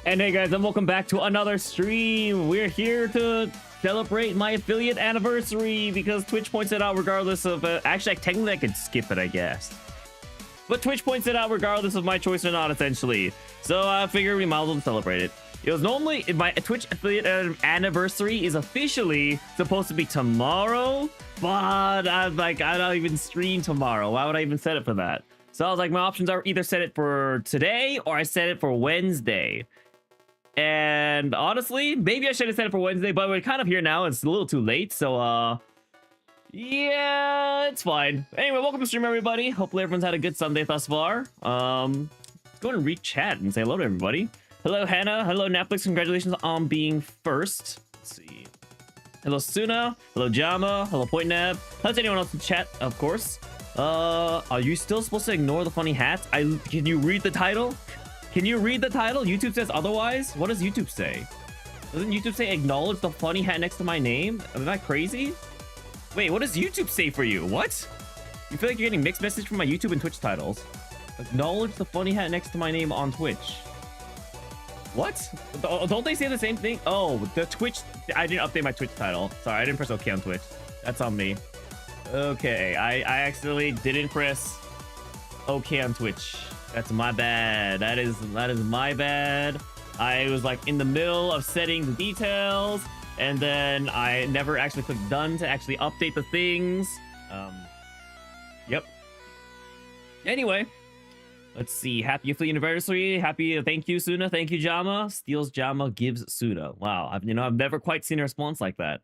And hey guys, and welcome back to another stream. We're here to celebrate my affiliate anniversary because Twitch points it out regardless of... actually, technically I could skip it, I guess. But Twitch points it out regardless of my choice or not, essentially. So I figured we might as well celebrate it. It was normally... my Twitch affiliate anniversary is officially supposed to be tomorrow. But I'm like, I don't even stream tomorrow. Why would I even set it for that? So I was like, my options are either set it for today or I set it for Wednesday. And honestly, maybe I should have set it for Wednesday, but we're kind of here now. It's a little too late, so yeah, it's fine. Anyway, welcome to stream, everybody. Hopefully everyone's had a good Sunday thus far. Let's go and read chat and say hello to everybody. Hello, Hannah. Hello, Netflix. Congratulations on being first. Let's see. Hello, Suna. Hello, Jama. Hello, PointNab. How's anyone else in chat? Of course. Are you still supposed to ignore the funny hats? Can you read the title? Can you read the title? YouTube says otherwise. What does YouTube say? Doesn't YouTube say acknowledge the funny hat next to my name? Am I crazy? Wait, what does YouTube say for you? What? You feel like you're getting mixed message from my YouTube and Twitch titles. Acknowledge the funny hat next to my name on Twitch. What? Don't they say the same thing? Oh, the Twitch... I didn't update my Twitch title. Sorry, I didn't press OK on Twitch. That's on me. Okay, I accidentally didn't press OK on Twitch. That's my bad. That is my bad. I was like in the middle of setting the details, and then I never actually clicked done to actually update the things. Yep. Anyway, let's see. Happy affiliate anniversary. Happy. Thank you, Suna. Thank you, Jama. Steals Jama, gives Suna. Wow. I've never quite seen a response like that.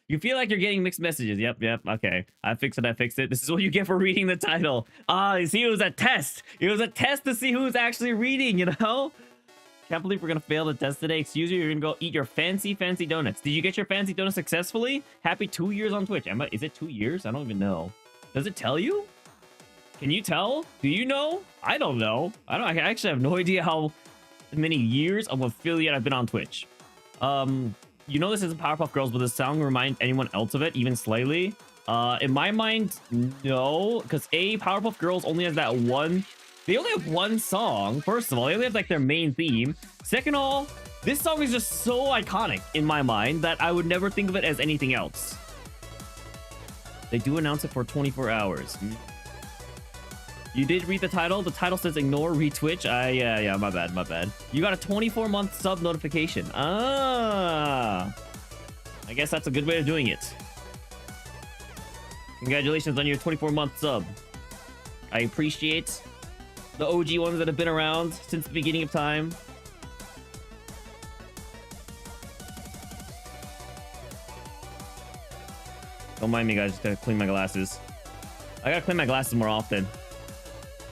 You feel like you're getting mixed messages. Yep. Okay. I fixed it. This is what you get for reading the title. You see, it was a test. It was a test to see who's actually reading, Can't believe we're going to fail the test today. Excuse you, you're going to go eat your fancy donuts. Did you get your fancy donuts successfully? Happy 2 years on Twitch. Is it 2 years? I don't even know. Does it tell you? Can you tell? Do you know? I don't know. I actually have no idea how many years of affiliate I've been on Twitch. This isn't Powerpuff Girls, but does the song remind anyone else of it, even slightly? In my mind, no, because Powerpuff Girls only has that one. They only have one song. First of all, they only have like their main theme. Second of all, this song is just so iconic in my mind that I would never think of it as anything else. They do announce it for 24 hours. You did read the title. The title says ignore retwitch. Yeah, my bad. You got a 24-month sub notification. I guess that's a good way of doing it. Congratulations on your 24-month sub. I appreciate the OG ones that have been around since the beginning of time. Don't mind me, guys. Just gotta clean my glasses. I gotta clean my glasses more often.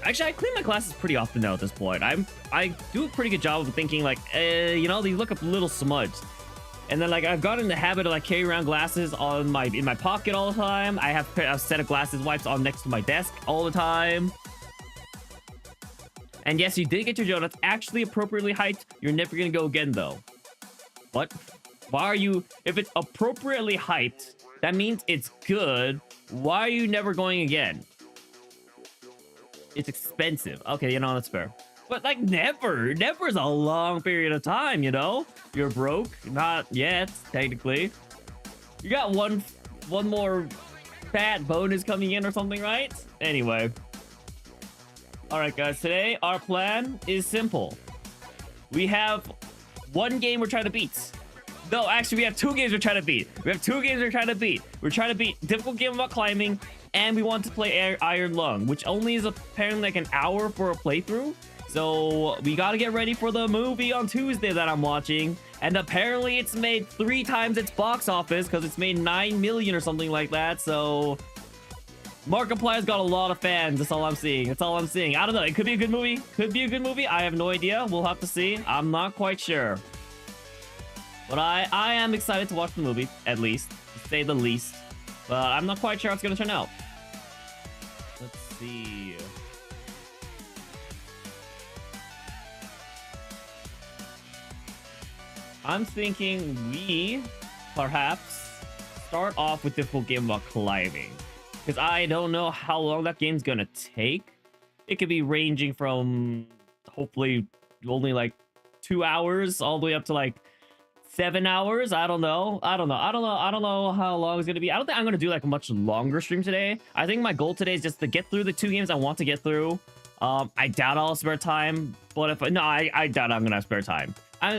Actually, I clean my glasses pretty often now at this point. I do a pretty good job of thinking like, these look a little smudged. And then like I've gotten in the habit of like carrying around glasses in my pocket all the time. I have a set of glasses wipes on next to my desk all the time. And yes, you did get your donuts actually appropriately hyped. You're never gonna go again though. What? Why are you? If it's appropriately hyped, that means it's good. Why are you never going again? It's expensive. Okay, that's fair. But like never is a long period of time, You're broke. Not yet, technically. You got one more fat bonus coming in or something, right? Anyway. Alright, guys. Today, our plan is simple. We have one game we're trying to beat. No, actually, we have 2 games we're trying to beat. We're trying to beat difficult game about climbing, and we want to play Iron Lung, which only is apparently like an hour for a playthrough. So we gotta get ready for the movie on Tuesday that I'm watching. And apparently it's made 3 times its box office because it's made 9 million or something like that. So Markiplier's got a lot of fans. That's all I'm seeing. I don't know. It could be a good movie. I have no idea. We'll have to see. I'm not quite sure. But I am excited to watch the movie, at least, to say the least. But I'm not quite sure how it's going to turn out. Let's see. I'm thinking we perhaps start off with difficult game about climbing. Because I don't know how long that game's going to take. It could be ranging from hopefully only like 2 hours all the way up to like 7 hours. I don't know how long it's gonna be. I don't think I'm gonna do like a much longer stream today. I think my goal today is just to get through the 2 games I want to get through. I doubt I'll have spare time, but if I doubt I'm gonna have spare time.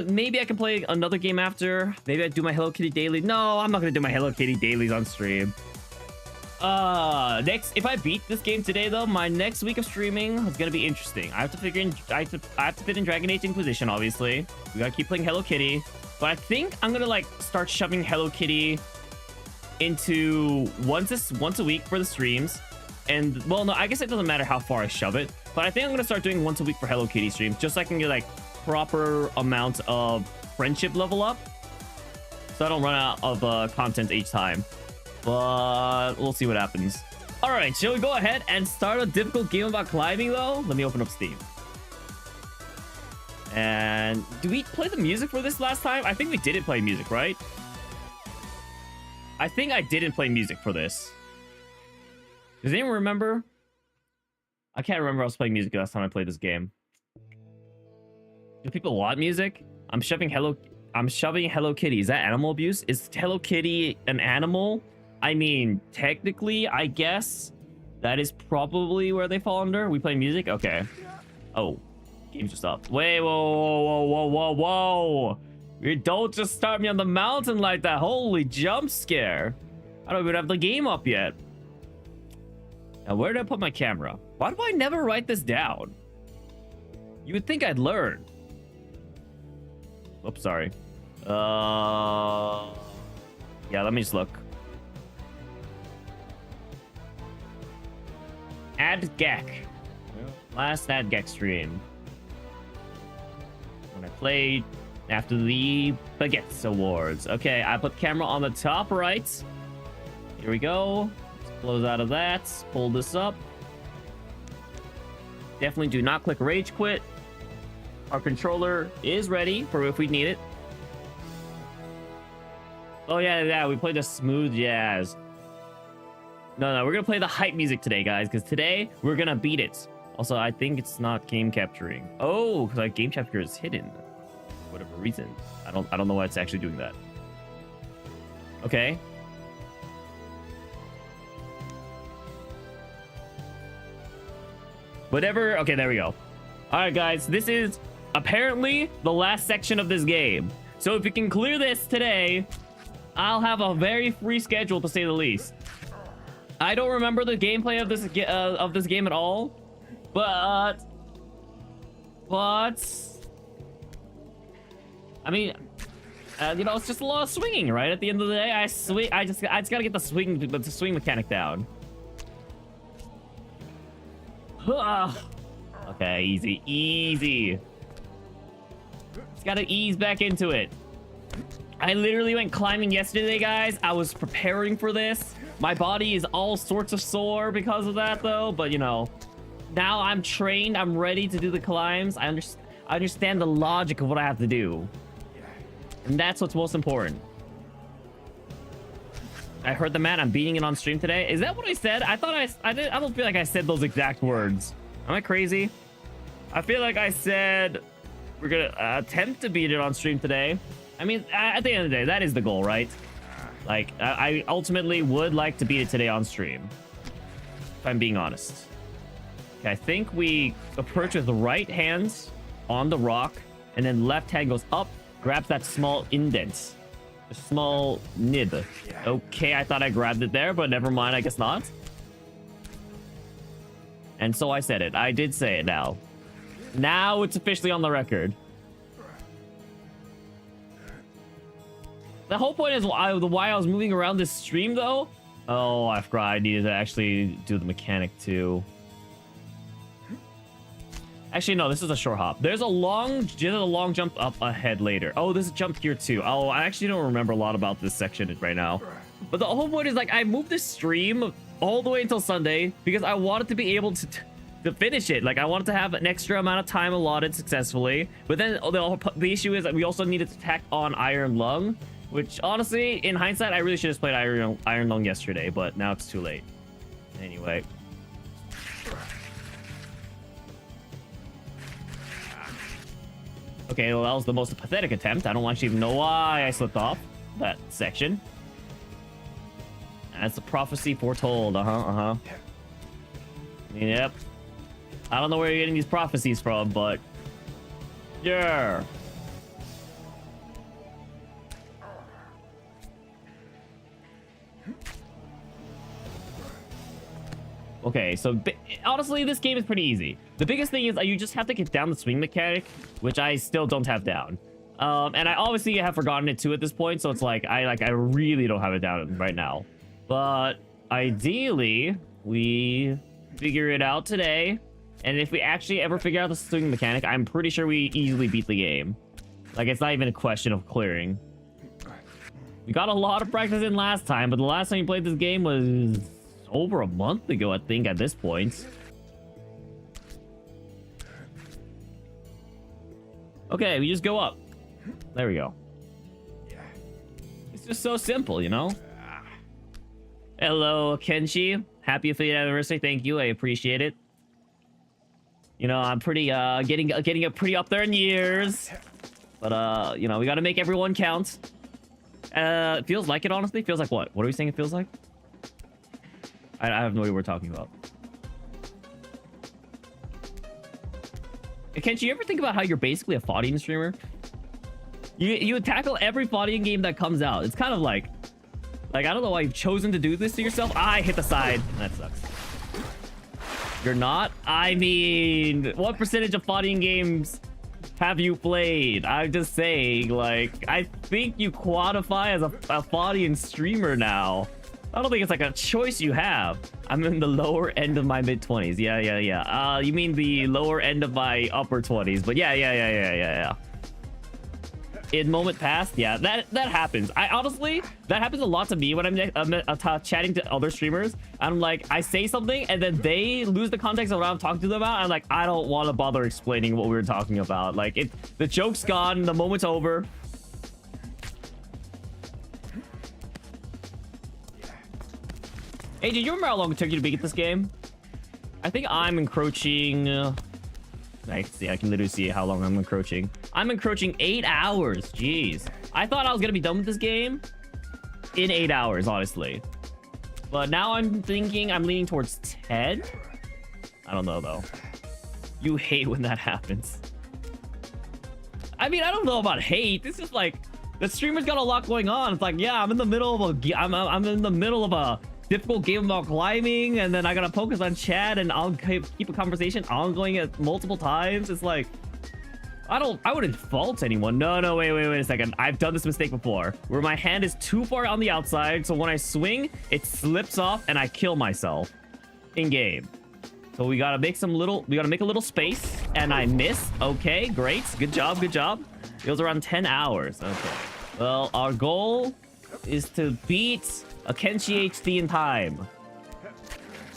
Maybe I can play another game after. Maybe I do my Hello Kitty daily. No, I'm not gonna do my Hello Kitty dailies on stream. Next, if I beat this game today though, my next week of streaming is gonna be interesting. I have to figure in, I have to fit in Dragon Age Inquisition, obviously. We gotta keep playing Hello Kitty, but I think I'm gonna like start shoving Hello Kitty into once a week for the streams. And well, no, I guess it doesn't matter how far I shove it, but I think I'm gonna start doing once a week for Hello Kitty streams, just so I can get like proper amount of friendship level up, so I don't run out of content each time. But we'll see what happens. All right, shall we go ahead and start a difficult game about climbing though? Let me open up Steam. And did we play the music for this last time? I think we didn't play music, right? I think I didn't play music for this. Does anyone remember? I can't remember I was playing music last time I played this game. Do people want music? I'm shoving Hello Kitty. Is that animal abuse? Is Hello Kitty an animal? I mean, technically, I guess that is probably where they fall under. We play music? Okay. Oh, game's just up. Wait, whoa. You don't just start me on the mountain like that. Holy jump scare. I don't even have the game up yet. Now, where did I put my camera? Why do I never write this down? You would think I'd learn. Oops, sorry. Yeah, let me just look. Add Gek. Last Add Gek stream. When I played after the Baguettes Awards. Okay, I put camera on the top right. Here we go. Let's close out of that. Pull this up. Definitely do not click Rage Quit. Our controller is ready for if we need it. Oh yeah, we played the smooth jazz. No, we're gonna play the hype music today, guys, because today we're gonna beat it. Also, I think it's not game capturing. Oh, because like game capture is hidden, for whatever reason. I don't know why it's actually doing that. Okay. Whatever. Okay, there we go. All right, guys, this is apparently the last section of this game. So if we can clear this today, I'll have a very free schedule, to say the least. I don't remember the gameplay of this game at all, but I mean, you know, it's just a lot of swinging, right? At the end of the day, I just gotta get the swing mechanic down. Okay, easy. Just gotta ease back into it. I literally went climbing yesterday, guys. I was preparing for this. My body is all sorts of sore because of that, though. But, you know, now I'm trained. I'm ready to do the climbs. I understand the logic of what I have to do. And that's what's most important. I heard the man. I'm beating it on stream today. Is that what I said? I thought I don't feel like I said those exact words. Am I crazy? I feel like I said we're gonna attempt to beat it on stream today. I mean, at the end of the day, that is the goal, right? Like, I ultimately would like to beat it today on stream, if I'm being honest. Okay, I think we approach with the right hand on the rock, and then left hand goes up, grabs that small indent. A small nib. Okay, I thought I grabbed it there, but never mind, I guess not. And so I said it. I did say it now. Now it's officially on the record. The whole point is why I was moving around this stream, though. Oh, I forgot I needed to actually do the mechanic, too. Actually, no, this is a short hop. There's a long jump up ahead later. Oh, there's a jump here, too. Oh, I actually don't remember a lot about this section right now. But the whole point is, like, I moved this stream all the way until Sunday because I wanted to be able to finish it. Like, I wanted to have an extra amount of time allotted successfully. But then the issue is that we also needed to tack on Iron Lung, which, honestly, in hindsight, I really should have played Iron Lung yesterday, but now it's too late. Anyway. Okay, well, that was the most pathetic attempt. I don't actually even know why I slipped off that section. That's a prophecy foretold. Yep. I don't know where you're getting these prophecies from, but yeah. Okay, so honestly, this game is pretty easy. The biggest thing is you just have to get down the swing mechanic, which I still don't have down. And I obviously have forgotten it too at this point, so it's like I really don't have it down right now. But ideally, we figure it out today. And if we actually ever figure out the swing mechanic, I'm pretty sure we easily beat the game. Like, it's not even a question of clearing. We got a lot of practice in last time, but the last time we played this game was over a month ago, I think, at this point. Okay, we just go up. There we go. It's just so simple, you know? Hello, Kenshi. Happy affiliate anniversary. Thank you. I appreciate it. You know, I'm pretty, getting it pretty up there in years. But, you know, we gotta make everyone count. It feels like it, honestly. Feels like what? What are we saying it feels like? I have no idea what we're talking about. Can't you ever think about how you're basically a fighting streamer? You tackle every fighting game that comes out. It's kind of like I don't know why you've chosen to do this to yourself. I hit the side. That sucks. You're not? I mean, what percentage of fighting games have you played? I'm just saying, like, I think you qualify as a fighting streamer now. I don't think it's like a choice you have. I'm in the lower end of my mid-20s. Yeah. You mean the lower end of my upper 20s. But yeah. In moment past, yeah, that happens. I honestly, that happens a lot to me when I'm chatting to other streamers. I'm like, I say something and then they lose the context of what I'm talking to them about. I'm like, I don't want to bother explaining what we were talking about. Like, the joke's gone, the moment's over. Hey, do you remember how long it took you to beat this game? I think I'm encroaching... I can literally see how long I'm encroaching. I'm encroaching 8 hours. Jeez. I thought I was going to be done with this game in 8 hours, honestly. But now I'm thinking I'm leaning towards 10. I don't know, though. You hate when that happens. I mean, I don't know about hate. It's just like the streamer's got a lot going on. It's like, yeah, I'm in the middle of I'm in the middle of a difficult game about climbing, and then I gotta focus on chat, and I'll keep a conversation ongoing at multiple times. It's like, I wouldn't fault anyone. No, wait a second. I've done this mistake before, where my hand is too far on the outside, so when I swing, it slips off, and I kill myself in game. So we gotta make a little space, and I miss. Okay, great, good job. It was around 10 hours. Okay. Well, our goal is to beat a Kenshi HD in time.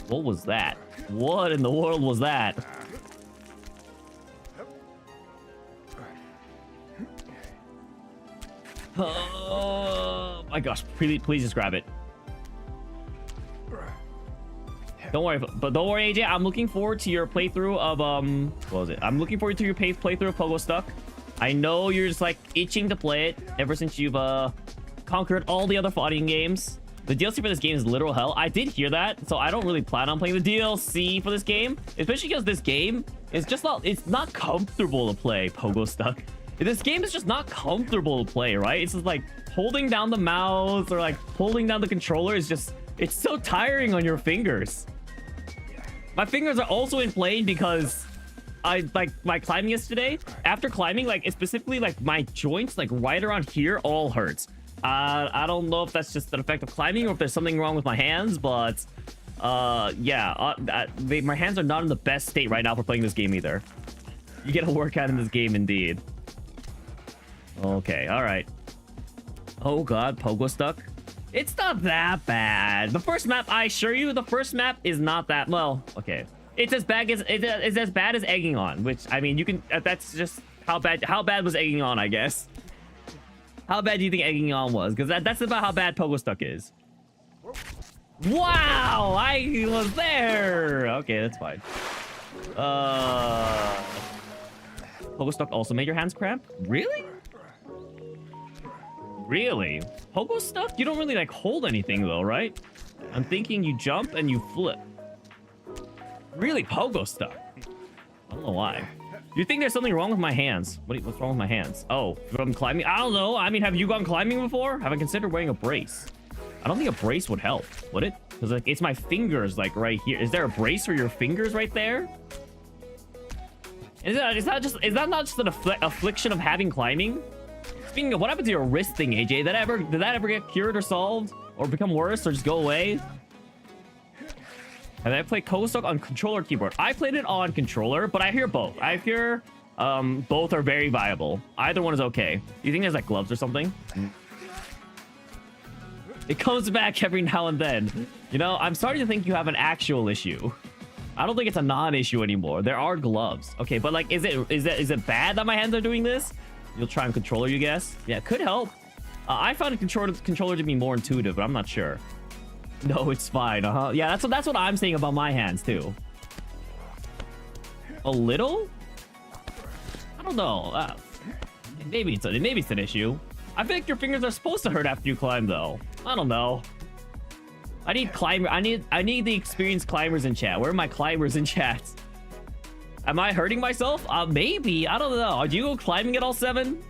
What was that? What in the world was that? Oh my gosh, please just grab it. Don't worry, AJ. I'm looking forward to your playthrough of what was it? I'm looking forward to your playthrough of Pogo Stuck. I know you're just like itching to play it ever since you've conquered all the other fighting games. The DLC for this game is literal hell. I did hear that, so I don't really plan on playing the DLC for this game, especially because this game is just it's not comfortable to play Pogo Stuck. This game is just not comfortable to play, right? It's just like holding down the mouse or like holding down the controller is just, it's so tiring on your fingers. My fingers are also inflamed because my climbing yesterday, after climbing, like specifically like my joints like right around here all hurts. I don't know if that's just an effect of climbing or if there's something wrong with my hands, but yeah, my hands are not in the best state right now for playing this game either. You get a workout in this game indeed. Okay, all right. Oh god, Pogo Stuck. It's not that bad. The first map, I assure you, the first map is not that well. Okay, it's as bad as Egging On, which I mean, you can. That's just how bad was Egging On, I guess. How bad do you think Egging On was? Because that's about how bad Pogo Stuck is. Wow, I was there. Okay, that's fine. Pogo Stuck also made your hands cramp? Really? Really? Pogo Stuck? You don't really like hold anything though, right? I'm thinking you jump and you flip. Really, Pogo Stuck? I don't know why. You think there's something wrong with my hands? What's wrong with my hands? Oh, from climbing? I don't know. I mean, have you gone climbing before? Have I considered wearing a brace? I don't think a brace would help, would it? Because like it's my fingers like right here. Is there a brace for your fingers right there? Is that not just an affliction of having climbing? Speaking of, what happened to your wrist thing, AJ? Did that ever get cured or solved? Or become worse or just go away? Have I played Pogo Stuck on controller keyboard? I played it on controller, but I hear both. I hear both are very viable. Either one is okay. Do you think there's like gloves or something? It comes back every now and then. You know, I'm starting to think you have an actual issue. I don't think it's a non-issue anymore. There are gloves. Okay, but like, is it bad that my hands are doing this? You'll try on controller, you guess? Yeah, it could help. I found a controller to be more intuitive, but I'm not sure. No, it's fine. Yeah, that's what I'm saying about my hands too. A little? I don't know. Maybe it's an issue. I think your fingers are supposed to hurt after you climb, though. I don't know. I need the experienced climbers in chat. Where are my climbers in chat? Am I hurting myself? Maybe. I don't know. Do you go climbing at all, 7?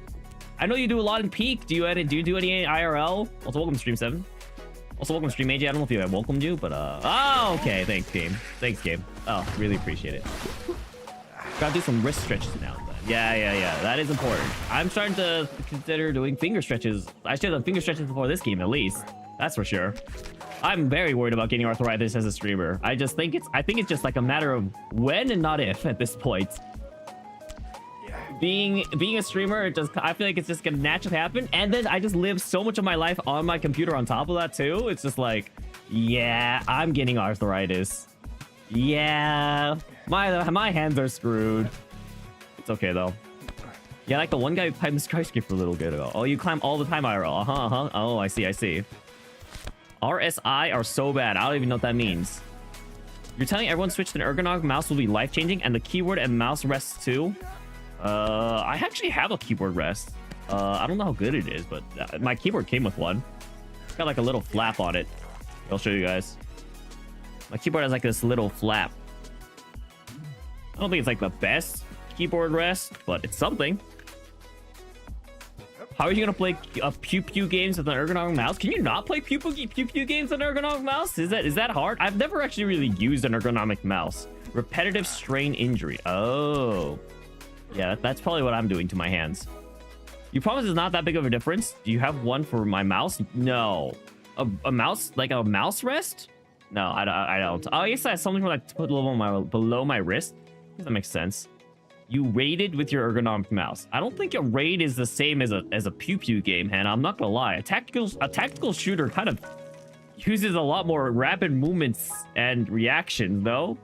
I know you do a lot in Peak. Do you do any IRL? Also, welcome to stream 7. Also, welcome to stream AJ. I don't know if I welcomed you, but oh, okay. Thanks, game. Thanks, game. Oh, really appreciate it. Gotta do some wrist stretches now. Then. Yeah. That is important. I'm starting to consider doing finger stretches. I should have done finger stretches before this game, at least. That's for sure. I'm very worried about getting arthritis as a streamer. I think it's just like a matter of when and not if at this point. Being a streamer, I feel like it's just gonna naturally happen, and then I just live so much of my life on my computer on top of that too. It's just like, yeah, I'm getting arthritis. Yeah, my hands are screwed. It's okay though. Yeah, like the one guy who climbed the skyscraper a little bit ago. Oh, you climb all the time, IRL. Oh, I see. RSI are so bad. I don't even know what that means. You're telling everyone switch to an ergonomic mouse will be life-changing, and the keyboard and mouse rests too? I actually have a keyboard rest. I don't know how good it is, but my keyboard came with one. It's got like a little flap on it. I'll show you guys. My keyboard has like this little flap. I don't think it's like the best keyboard rest, but it's something. How are you gonna play Pew Pew games with an ergonomic mouse? Can you not play Pew Pew games with an ergonomic mouse? Is that hard? I've never actually really used an ergonomic mouse. Repetitive strain injury. Oh. Yeah, that's probably what I'm doing to my hands. You promise it's not that big of a difference? Do you have one for my mouse? No. A mouse, like a mouse rest? No, I don't. Oh, I guess I have something like to put below my wrist. That makes sense. You raided with your ergonomic mouse. I don't think a raid is the same as a Pew Pew game, Hannah. I'm not gonna lie. A tactical shooter kind of uses a lot more rapid movements and reactions, though.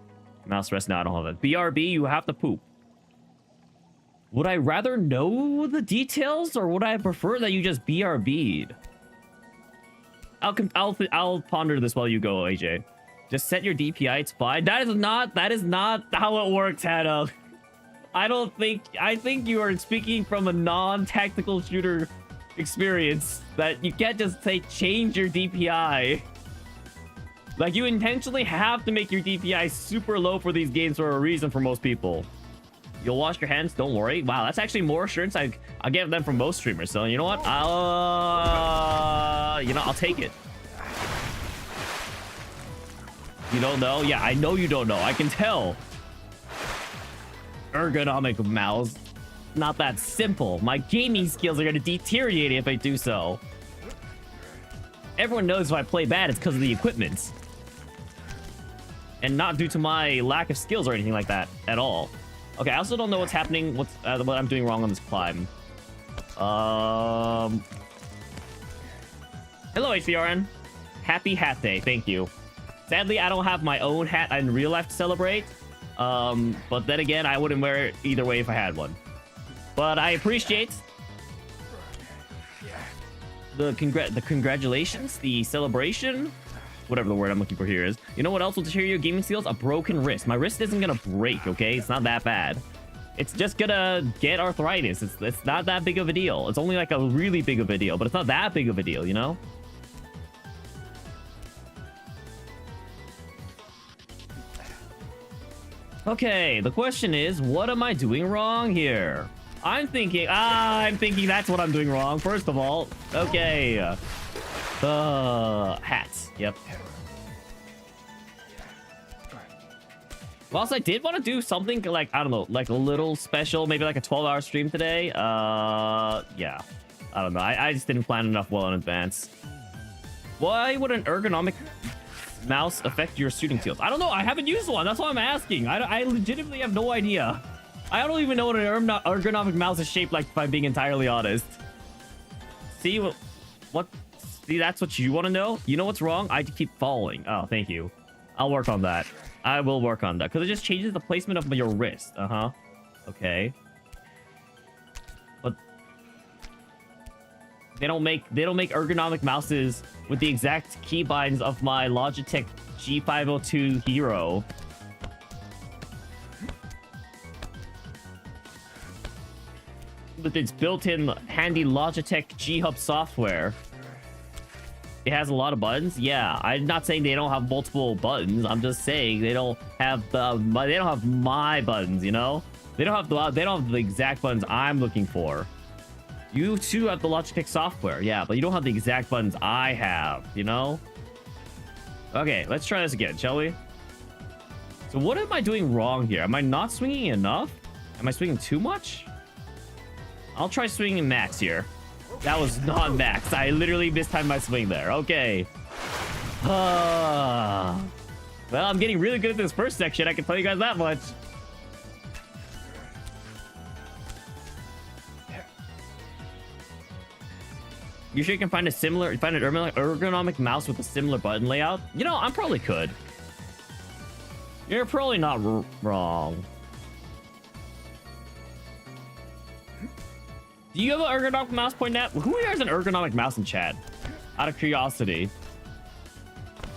Mouse rest, no, I don't have that. BRB, you have to poop. Would I rather know the details, or would I prefer that you just BRB'd? I'll ponder this while you go, AJ. Just set your DPI, it's fine. That is not how it works, Hannah. I think you are speaking from a non-tactical shooter experience, that you can't just say change your DPI. Like, you intentionally have to make your DPI super low for these games for a reason for most people. You'll wash your hands, don't worry. Wow, that's actually more assurance I get them from most streamers. So you know what? I'll take it. You don't know? Yeah, I know you don't know. I can tell. Ergonomic mouse. Not that simple. My gaming skills are going to deteriorate if I do so. Everyone knows if I play bad, it's because of the equipment. And not due to my lack of skills or anything like that at all. Okay, I also don't know what's happening, what I'm doing wrong on this climb. Hello, HVRN. Happy Hat Day, thank you. Sadly, I don't have my own hat in real life to celebrate. But then again, I wouldn't wear it either way if I had one. But I appreciate the congratulations, the celebration, whatever the word I'm looking for here is. You know what else will deteriorate your gaming skills? A broken wrist. My wrist isn't gonna break, okay? It's not that bad. It's just gonna get arthritis. It's not that big of a deal. It's only like a really big of a deal, but it's not that big of a deal, you know? Okay, the question is, what am I doing wrong here? I'm thinking that's what I'm doing wrong, first of all. Okay. Hats. Yep. Whilst I did want to do something like, I don't know, like a little special, maybe like a 12-hour stream today. Yeah. I don't know. I just didn't plan enough well in advance. Why would an ergonomic mouse affect your shooting skills? I don't know. I haven't used one. That's why I'm asking. I legitimately have no idea. I don't even know what an ergonomic mouse is shaped like, if I'm being entirely honest. See what? See, that's what you want to know? You know what's wrong? I keep falling. Oh, thank you. I'll work on that. I will work on that. Because it just changes the placement of your wrist. Uh-huh. Okay. But they don't make ergonomic mouses with the exact keybinds of my Logitech G502 Hero. With its built-in handy Logitech G-Hub software. It has a lot of buttons. Yeah, I'm not saying they don't have multiple buttons. I'm just saying they don't have my buttons, you know? They don't have the exact buttons I'm looking for. You too have the Logitech software, yeah, but you don't have the exact buttons I have, you know? Okay, let's try this again, shall we? So what am I doing wrong here? Am I not swinging enough? Am I swinging too much? I'll try swinging max here. That was not max. I literally mistimed my swing there. Okay. Well, I'm getting really good at this first section. I can tell you guys that much. You sure you can find an ergonomic mouse with a similar button layout? You know, I probably could. You're probably not wrong. Do you have an ergonomic mouse, point at? Who here has an ergonomic mouse in chat? Out of curiosity.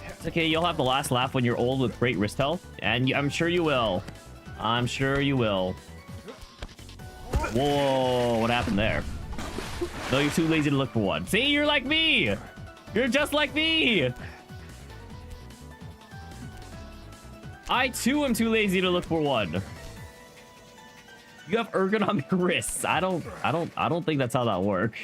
It's okay, you'll have the last laugh when you're old with great wrist health. And I'm sure you will. I'm sure you will. Whoa, what happened there? No, you're too lazy to look for one. See, you're like me. You're just like me. I too am too lazy to look for one. You have ergonomic wrists. I don't think that's how that works.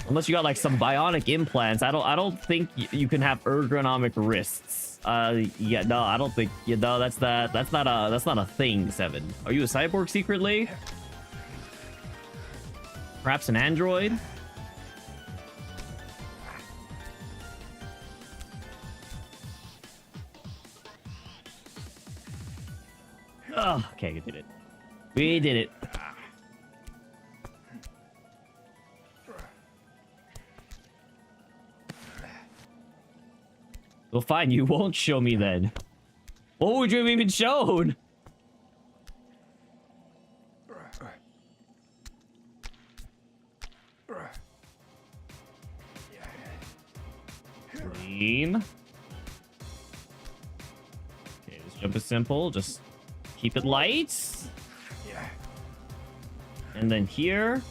Unless you got like some bionic implants. I don't think you can have ergonomic wrists. Yeah, no, I don't think, you know, that's not a thing, Seven. Are you a cyborg secretly? Perhaps an android? Oh, okay, we did it. We did it. Well, fine, you won't show me then. What would you have even shown? Clean. Okay, this jump is simple. Just keep it light. And then here.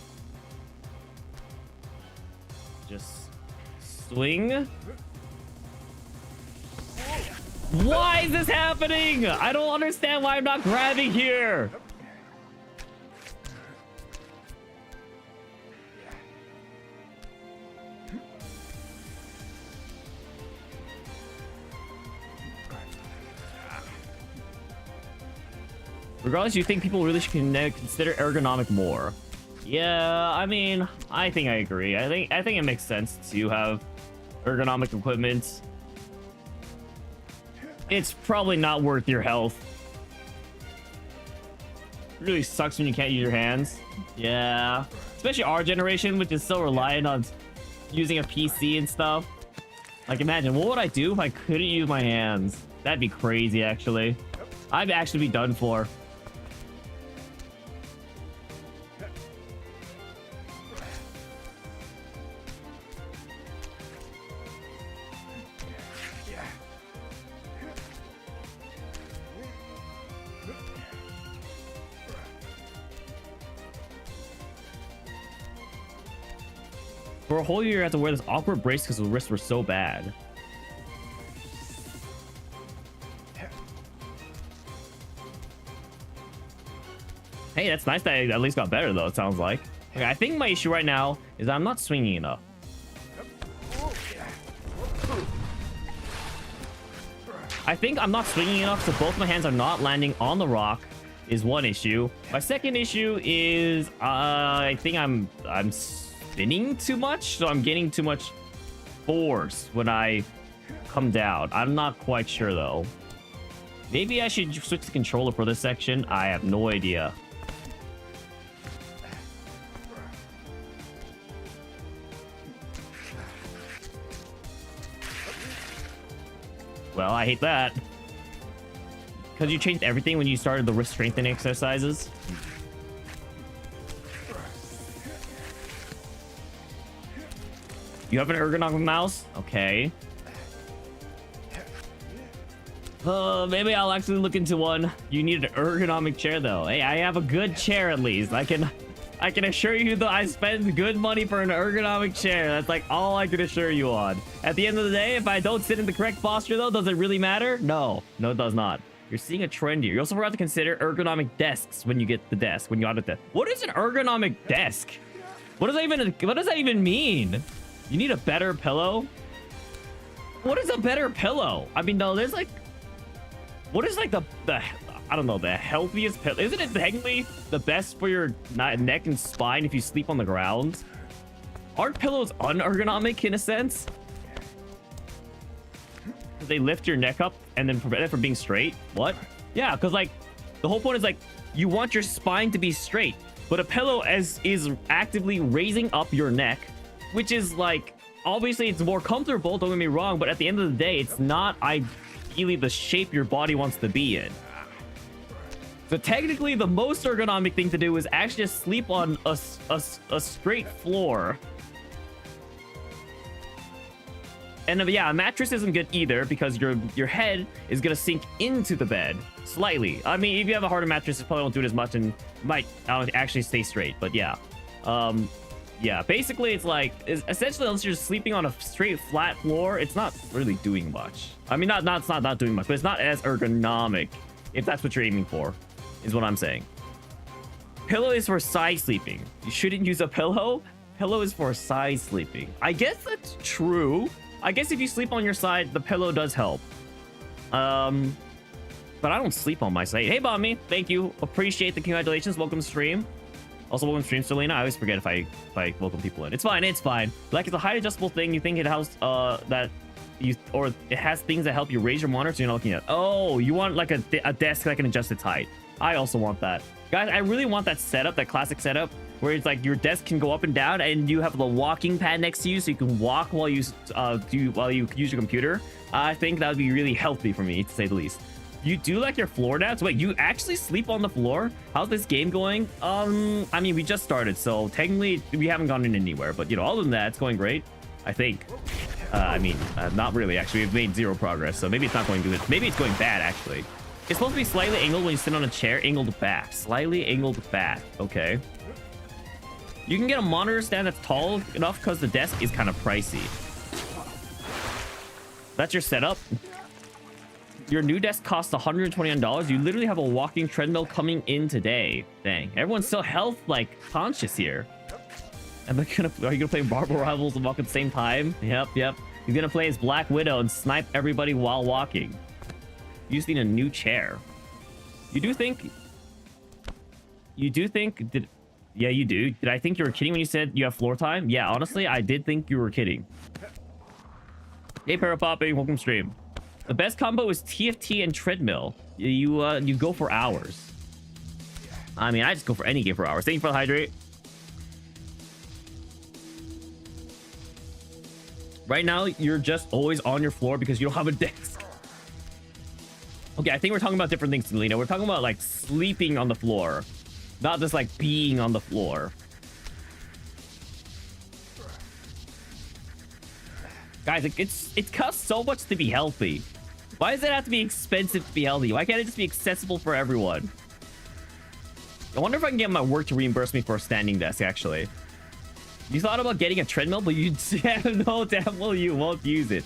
Just swing. Why is this happening? I don't understand why I'm not grabbing here. Regardless, you think people really should consider ergonomic more? Yeah, I mean, I think I agree. I think it makes sense to have ergonomic equipment. It's probably not worth your health. It really sucks when you can't use your hands. Yeah, especially our generation, which is so reliant on using a PC and stuff. Like, imagine, what would I do if I couldn't use my hands? That'd be crazy, actually. I'd actually be done for. For a whole year, I had to wear this awkward brace because the wrists were so bad. Hey, that's nice that I at least got better, though, it sounds like. Okay, I think my issue right now is I'm not swinging enough. I think I'm not swinging enough, so both my hands are not landing on the rock is one issue. My second issue is I think I'm spinning too much, so I'm getting too much force when I come down. I'm not quite sure, though. Maybe I should switch the controller for this section. I have no idea. Well, I hate that. Because you changed everything when you started the wrist strengthening exercises. You have an ergonomic mouse? Okay. Maybe I'll actually look into one. You need an ergonomic chair, though. Hey, I have a good chair at least. I can assure you that I spend good money for an ergonomic chair. That's like all I can assure you on. At the end of the day, if I don't sit in the correct posture, though, does it really matter? No, it does not. You're seeing a trend here. You also forgot to consider ergonomic desks when you get the desk, when you audit it. What is an ergonomic desk? What does that even mean? You need a better pillow? What is a better pillow? I mean, no, there's like, what is like the I don't know, the healthiest pillow? Isn't it technically the best for your neck and spine if you sleep on the ground? Aren't pillows unergonomic in a sense? They lift your neck up and then prevent it from being straight? What? Yeah, because like the whole point is like you want your spine to be straight, but a pillow is actively raising up your neck, which is like obviously it's more comfortable, don't get me wrong, but at the end of the day, it's not ideally the shape your body wants to be in. So technically, the most ergonomic thing to do is actually just sleep on a straight floor. And yeah, a mattress isn't good either because your head is gonna sink into the bed slightly. I mean, if you have a harder mattress, it probably won't do it as much and might actually stay straight. But yeah, yeah. Basically, it's like essentially unless you're sleeping on a straight flat floor, it's not really doing much. I mean, it's not doing much, but it's not as ergonomic if that's what you're aiming for. Is what I'm saying. Pillow is for side sleeping. You shouldn't use a pillow. Pillow is for side sleeping. I guess that's true. I guess if you sleep on your side, the pillow does help. But I don't sleep on my side. Hey, Bommy, thank you. Appreciate the congratulations. Welcome to stream. Also, welcome to stream, Selena. I always forget if I welcome people in. It's fine. It's fine. Like, it's a height adjustable thing. You think it has or it has things that help you raise your monitor, so you're not looking at. Oh, you want like a desk that can adjust its height. I also want that. Guys, I really want that setup, that classic setup, where it's like your desk can go up and down and you have the walking pad next to you so you can walk while you use your computer. I think that would be really healthy for me, to say the least. You do like your floor now? So wait, you actually sleep on the floor? How's this game going? I mean, we just started, so technically we haven't gone in anywhere, but you know, other than that, it's going great, I think. I mean, not really, actually. We've made zero progress, so maybe it's not going good. Maybe it's going bad, actually. It's supposed to be slightly angled when you sit on a chair. Angled back. Slightly angled back. Okay. You can get a monitor stand that's tall enough because the desk is kind of pricey. That's your setup. Your new desk costs $129. You literally have a walking treadmill coming in today. Dang. Everyone's so health, like, conscious here. Are you gonna play Marvel Rivals and walk at the same time? Yep. He's gonna play as Black Widow and snipe everybody while walking. You just need a new chair. You do think... Yeah, you do. Did I think you were kidding when you said you have floor time? Yeah, honestly, I did think you were kidding. Hey, Parapopping, welcome stream. The best combo is TFT and treadmill. You go for hours. I mean, I just go for any game for hours. Thank you for the hydrate. Right now, you're just always on your floor because you don't have a desk. Okay, I think we're talking about different things, Selena. We're talking about, like, sleeping on the floor. Not just, like, being on the floor. Guys, it costs so much to be healthy. Why does it have to be expensive to be healthy? Why can't it just be accessible for everyone? I wonder if I can get my work to reimburse me for a standing desk, actually. You thought about getting a treadmill, but you know damn well you won't use it.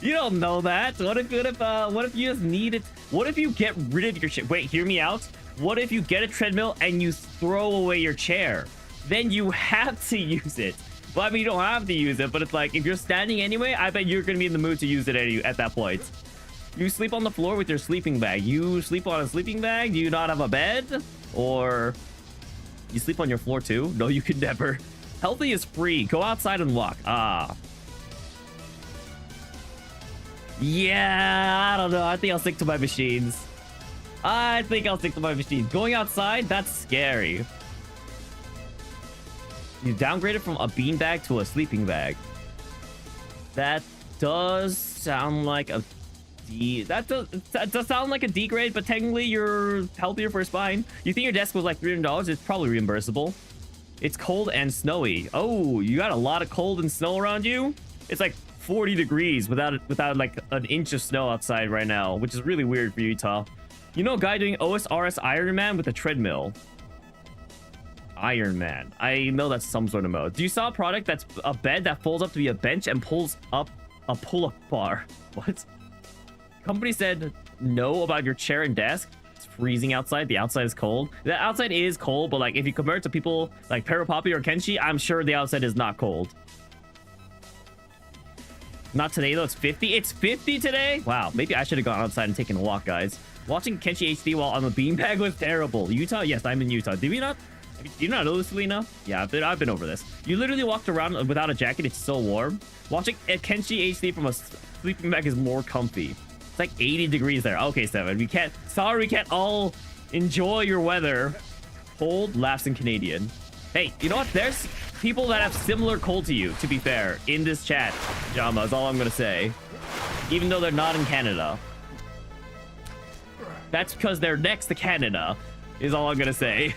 You don't know that. What if you just need it? What if you get rid of your chair? Wait, hear me out. What if you get a treadmill and you throw away your chair? Then you have to use it. Well, I mean, you don't have to use it, but it's like if you're standing anyway, I bet you're gonna be in the mood to use it at that point. You sleep on the floor with your sleeping bag. You sleep on a sleeping bag? Do you not have a bed? Or you sleep on your floor too? No, you could never. Healthy is free. Go outside and walk. Ah. Yeah, I don't know. I think I'll stick to my machines. Going outside, that's scary. You downgraded from a beanbag to a sleeping bag. That does sound like a D. That does sound like a D grade, but technically you're healthier for a spine. You think your desk was like $300? It's probably reimbursable. It's cold and snowy. Oh, you got a lot of cold and snow around you? It's like 40 degrees without like an inch of snow outside right now, which is really weird for Utah. You know a guy doing OSRS Iron Man with a treadmill. Iron Man. I know that's some sort of mode. Do you saw a product that's a bed that folds up to be a bench and pulls up a pull-up bar? What? Company said no about your chair and desk. It's freezing outside. The outside is cold. The outside is cold, but like if you compare it to people like Parapoppy or Kenshi, I'm sure the outside is not cold. Not today though. It's 50. It's 50 today. Wow. Maybe I should have gone outside and taken a walk, guys. Watching Kenshi HD while on the beanbag was terrible. Utah? Yes, I'm in Utah. Did we not? Do you not know this, Lena? Yeah, I've been over this. You literally walked around without a jacket. It's so warm. Watching a Kenshi HD from a sleeping bag is more comfy. It's like 80 degrees there. Okay, 7. We can't all enjoy your weather. Cold laughs in Canadian. Hey, you know what? There's people that have similar cold to you, to be fair, in this chat. Jama is all I'm gonna say. Even though they're not in Canada. That's because they're next to Canada, is all I'm gonna say.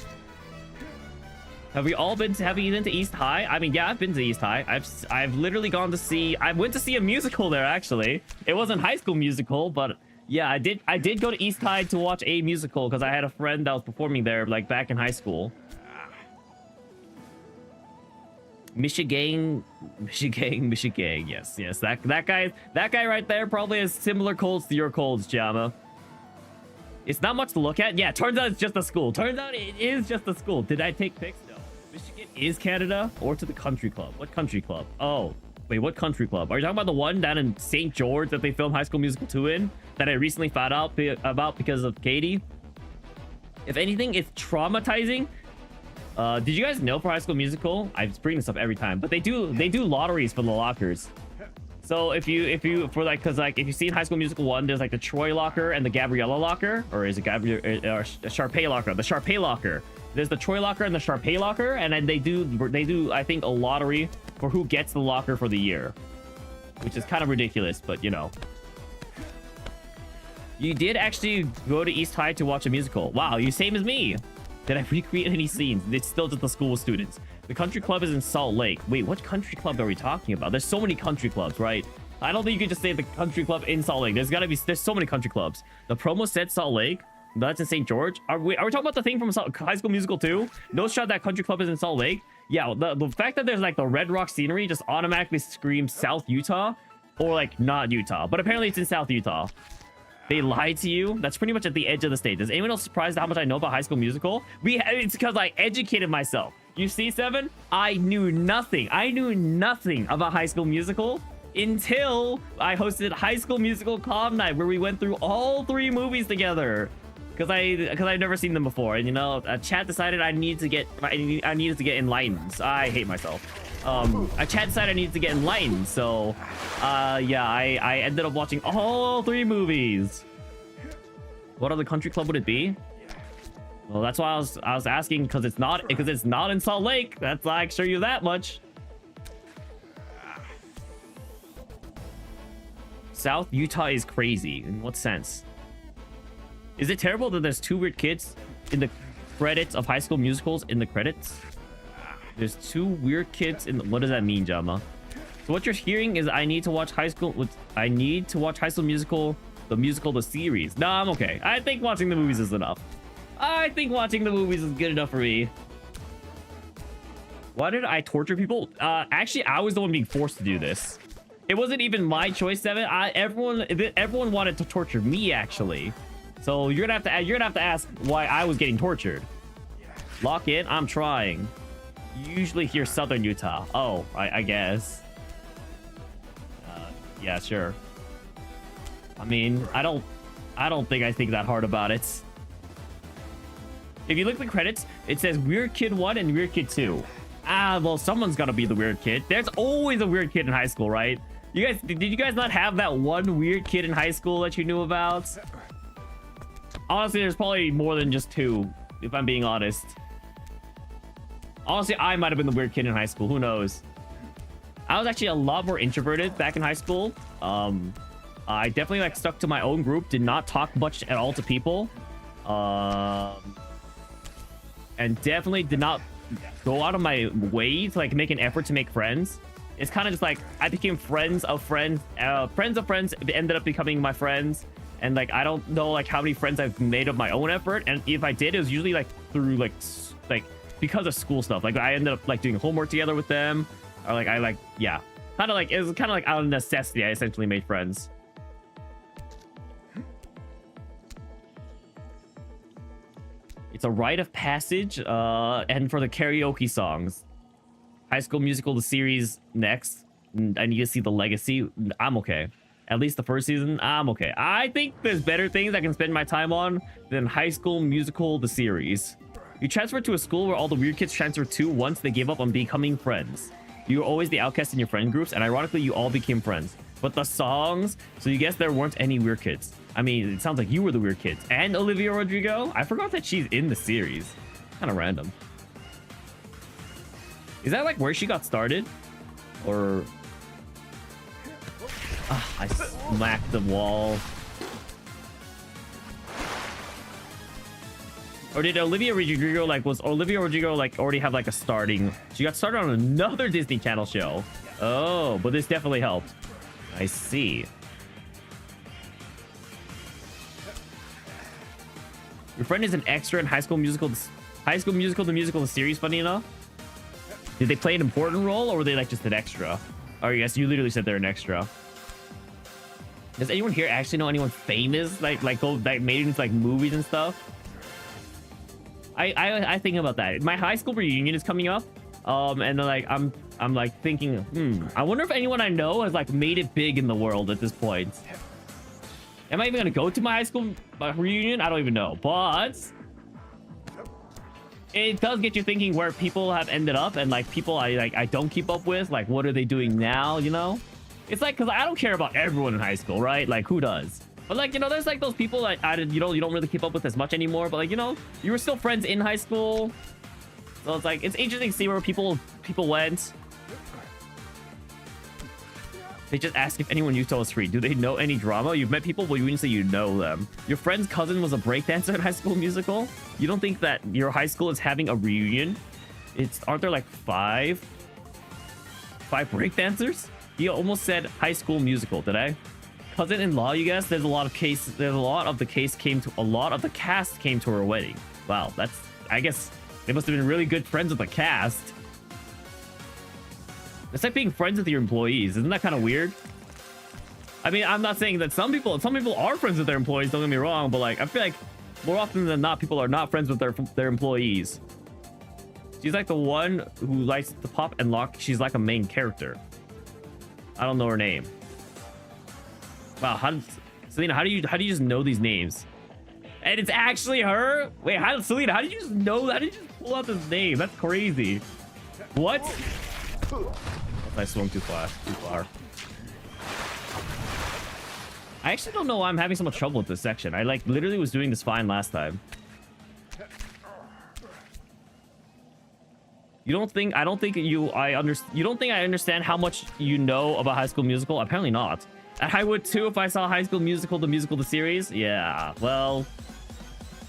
Have you been to East High? I mean, yeah, I've been to East High. I've literally gone to see. I went to see a musical there actually. It wasn't High School Musical, but yeah, I did go to East High to watch a musical because I had a friend that was performing there like back in high school. Michigan. Yes. That guy right there probably has similar colds to your colds, Jama. It's not much to look at. Yeah, turns out it's just a school. Turns out it is just a school. Did I take pics? No. Michigan is Canada or to the country club? What country club? Oh, wait, what country club? Are you talking about the one down in St. George that they filmed High School Musical 2 in? That I recently found out about because of Katie? If anything, it's traumatizing. Did you guys know for High School Musical? I bring this up every time, but they do lotteries for the lockers. So if you see in High School Musical 1, there's like the Troy locker and the Gabriella locker, or is it Sharpay locker? The Sharpay locker. There's the Troy locker and the Sharpay locker, and then they do I think a lottery for who gets the locker for the year, which is kind of ridiculous, but you know. You did actually go to East High to watch a musical. Wow, you same as me. Did I recreate any scenes? It's still just the school students. The country club is in Salt Lake. Wait, what country club are we talking about? There's so many country clubs, right? I don't think you can just say the country club in Salt Lake. There's so many country clubs. The promo said Salt Lake. That's in St. George. Are we talking about the thing from High School Musical 2? No shot that country club is in Salt Lake. Yeah, the fact that there's like the Red Rock scenery just automatically screams South Utah or like not Utah. But apparently it's in South Utah. They lied to you. That's pretty much at the edge of the state. Is anyone else surprised at how much I know about High School Musical? It's because I educated myself. You see, 7? I knew nothing. I knew nothing about High School Musical until I hosted High School Musical Calm Night, where we went through all 3 movies together. Because I've never seen them before, and you know, chat decided I needed to get enlightened. I hate myself. A chat decided I needed to get enlightened, so yeah, I ended up watching all 3 movies. What other country club would it be? Well, that's why I was asking, because it's not in Salt Lake. That's I can assure you that much. South Utah is crazy. In what sense? Is it terrible that there's 2 weird kids in the credits of High School Musicals in the credits? There's 2 weird kids in what does that mean, Jama? So what you're hearing is I need to watch High School Musical, the series. No, I'm okay. I think watching the movies is enough. I think watching the movies is good enough for me. Why did I torture people? Actually, I was the one being forced to do this. It wasn't even my choice, Devin. Everyone wanted to torture me, actually. So you're gonna have to ask why I was getting tortured. Lock in. I'm trying. Usually here, Southern Utah. Oh, I guess. Yeah, sure. I mean, I don't think that hard about it. If you look at the credits, it says Weird Kid 1 and Weird Kid 2. Ah, well, someone's gotta be the weird kid. There's always a weird kid in high school, right? Did you guys not have that one weird kid in high school that you knew about? Honestly, there's probably more than just two, if I'm being honest. Honestly, I might have been the weird kid in high school. Who knows? I was actually a lot more introverted back in high school. I definitely like stuck to my own group, did not talk much at all to people. And definitely did not go out of my way to like make an effort to make friends. It's kind of just like I became friends of friends ended up becoming my friends. And like I don't know like how many friends I've made of my own effort, and if I did, it was usually like through like because of school stuff. Like I ended up like doing homework together with them, or like it was kind of like out of necessity I essentially made friends. It's a rite of passage, and for the karaoke songs. High School Musical, the series next. I need to see the legacy. I'm okay. At least the first season, I'm okay. I think there's better things I can spend my time on than High School Musical, the series. You transfer to a school where all the weird kids transfer to once they give up on becoming friends. You were always the outcast in your friend groups, and ironically, you all became friends. But the songs, so you guess there weren't any weird kids. I mean, it sounds like you were the weird kids. And Olivia Rodrigo? I forgot that she's in the series. Kind of random. Is that like where she got started? Or... I smacked the wall. Or did Olivia Rodrigo already have like a starting? She got started on another Disney Channel show. Oh, but this definitely helped. I see. Your friend is an extra in High School Musical, the musical, the series, funny enough. Did they play an important role, or were they like just an extra? Oh, yes, you literally said they're an extra. Does anyone here actually know anyone famous like made it into like movies and stuff? I think about that. My high school reunion is coming up, and then like I'm like thinking, I wonder if anyone I know has like made it big in the world at this point. Am I even gonna go to my high school reunion? I don't even know, but it does get you thinking where people have ended up, and like people I don't keep up with, like what are they doing now, you know? It's like, because I don't care about everyone in high school, right? Like who does? But like, you know, there's like those people that you don't really keep up with as much anymore, but like, you know, you were still friends in high school. So it's like, it's interesting to see where people went. They just ask if anyone Utah was free. Do they know any drama? You've met people, but you wouldn't say you know them. Your friend's cousin was a breakdancer in High School Musical. You don't think that your high school is having a reunion? Aren't there like five breakdancers? You almost said High School Musical, did I? Cousin-in-law, you guess? A lot of the cast came to her wedding. Wow, I guess they must have been really good friends with the cast. It's like being friends with your employees. Isn't that kind of weird? I mean, I'm not saying that some people are friends with their employees, don't get me wrong, but like I feel like more often than not, people are not friends with their employees. She's like the one who likes to pop and lock. She's like a main character. I don't know her name. Wow, Selena, how do you just know these names? And it's actually her? Wait, Selena, how did you just know that? How did you just pull out this name? That's crazy. What? I swung too far. I actually don't know why I'm having so much trouble with this section. I like literally was doing this fine last time. You don't think I understand how much you know about High School Musical? Apparently not. I would too if I saw High School Musical, the musical, the series. Yeah, well,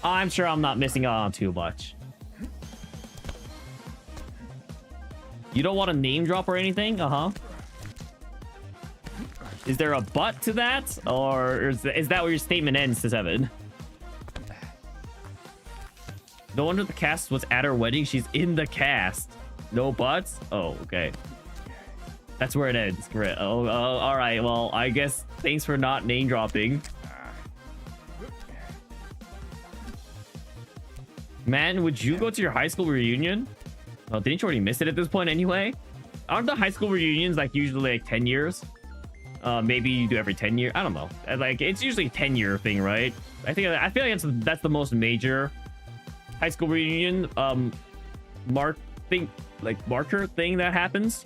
I'm sure I'm not missing out on too much. You don't want a name drop or anything? Uh-huh. Is there a but to that? Or is that where your statement ends, to 7? No wonder the cast was at her wedding. She's in the cast. No buts? Oh, okay. That's where it ends. Great. Oh, all right. Well, I guess thanks for not name dropping. Man, would you go to your high school reunion? Oh, didn't you already miss it at this point anyway? Aren't the high school reunions like usually like 10 years? Maybe you do every 10 years. I don't know. Like it's usually a 10-year thing, right? I feel like that's the most major high school reunion marker thing that happens.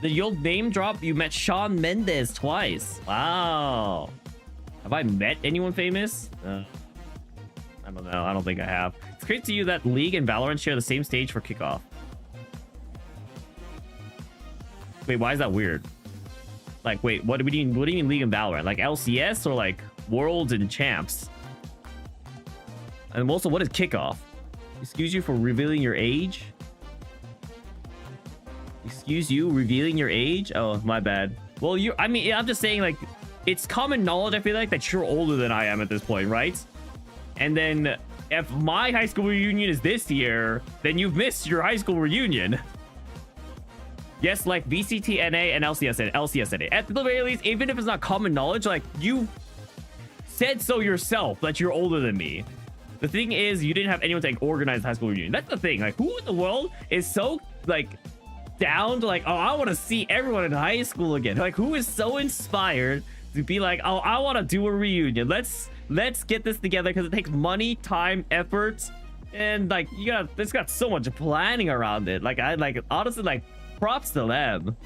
You'll name drop. You met Shawn Mendes twice. Wow. Have I met anyone famous? I don't know. I don't think I have. It's great to you that League and Valorant share the same stage for kickoff. Wait, why is that weird? Like, wait, what do you mean League and Valorant? Like LCS or like Worlds and Champs? And also, what is kickoff? Excuse you for revealing your age? Excuse you, revealing your age? Oh, my bad. Well, I mean, I'm just saying, like, it's common knowledge, I feel like, that you're older than I am at this point, right? And then, if my high school reunion is this year, then you've missed your high school reunion. Yes, like VCTNA and LCSNA. At the very least, even if it's not common knowledge, like, you said so yourself that you're older than me. The thing is, you didn't have anyone to like, organize high school reunion. That's the thing. Like, who in the world is so, like, down to like, oh, I want to see everyone in high school again? Like, who is so inspired to be like, oh, I want to do a reunion? Let's get this together, because it takes money, time, effort, and like it's got so much planning around it. Like, honestly, like, props to them.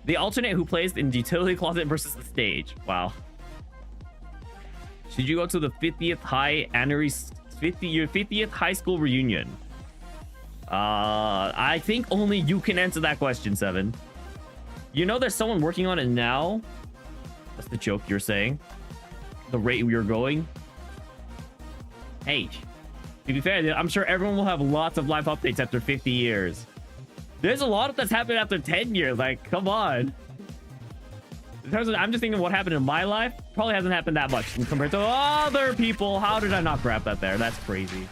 The alternate who plays in the utility closet versus the stage. Wow. Should you go to the 50th your 50th high school reunion? I think only you can answer that question, Seven. You know there's someone working on it now? That's the joke you're saying. The rate we are going. Hey, to be fair, I'm sure everyone will have lots of live updates after 50 years. There's a lot of that's happened after 10 years. Like, come on. In terms of, I'm just thinking what happened in my life. Probably hasn't happened that much compared to other people. How did I not grab that there? That's crazy.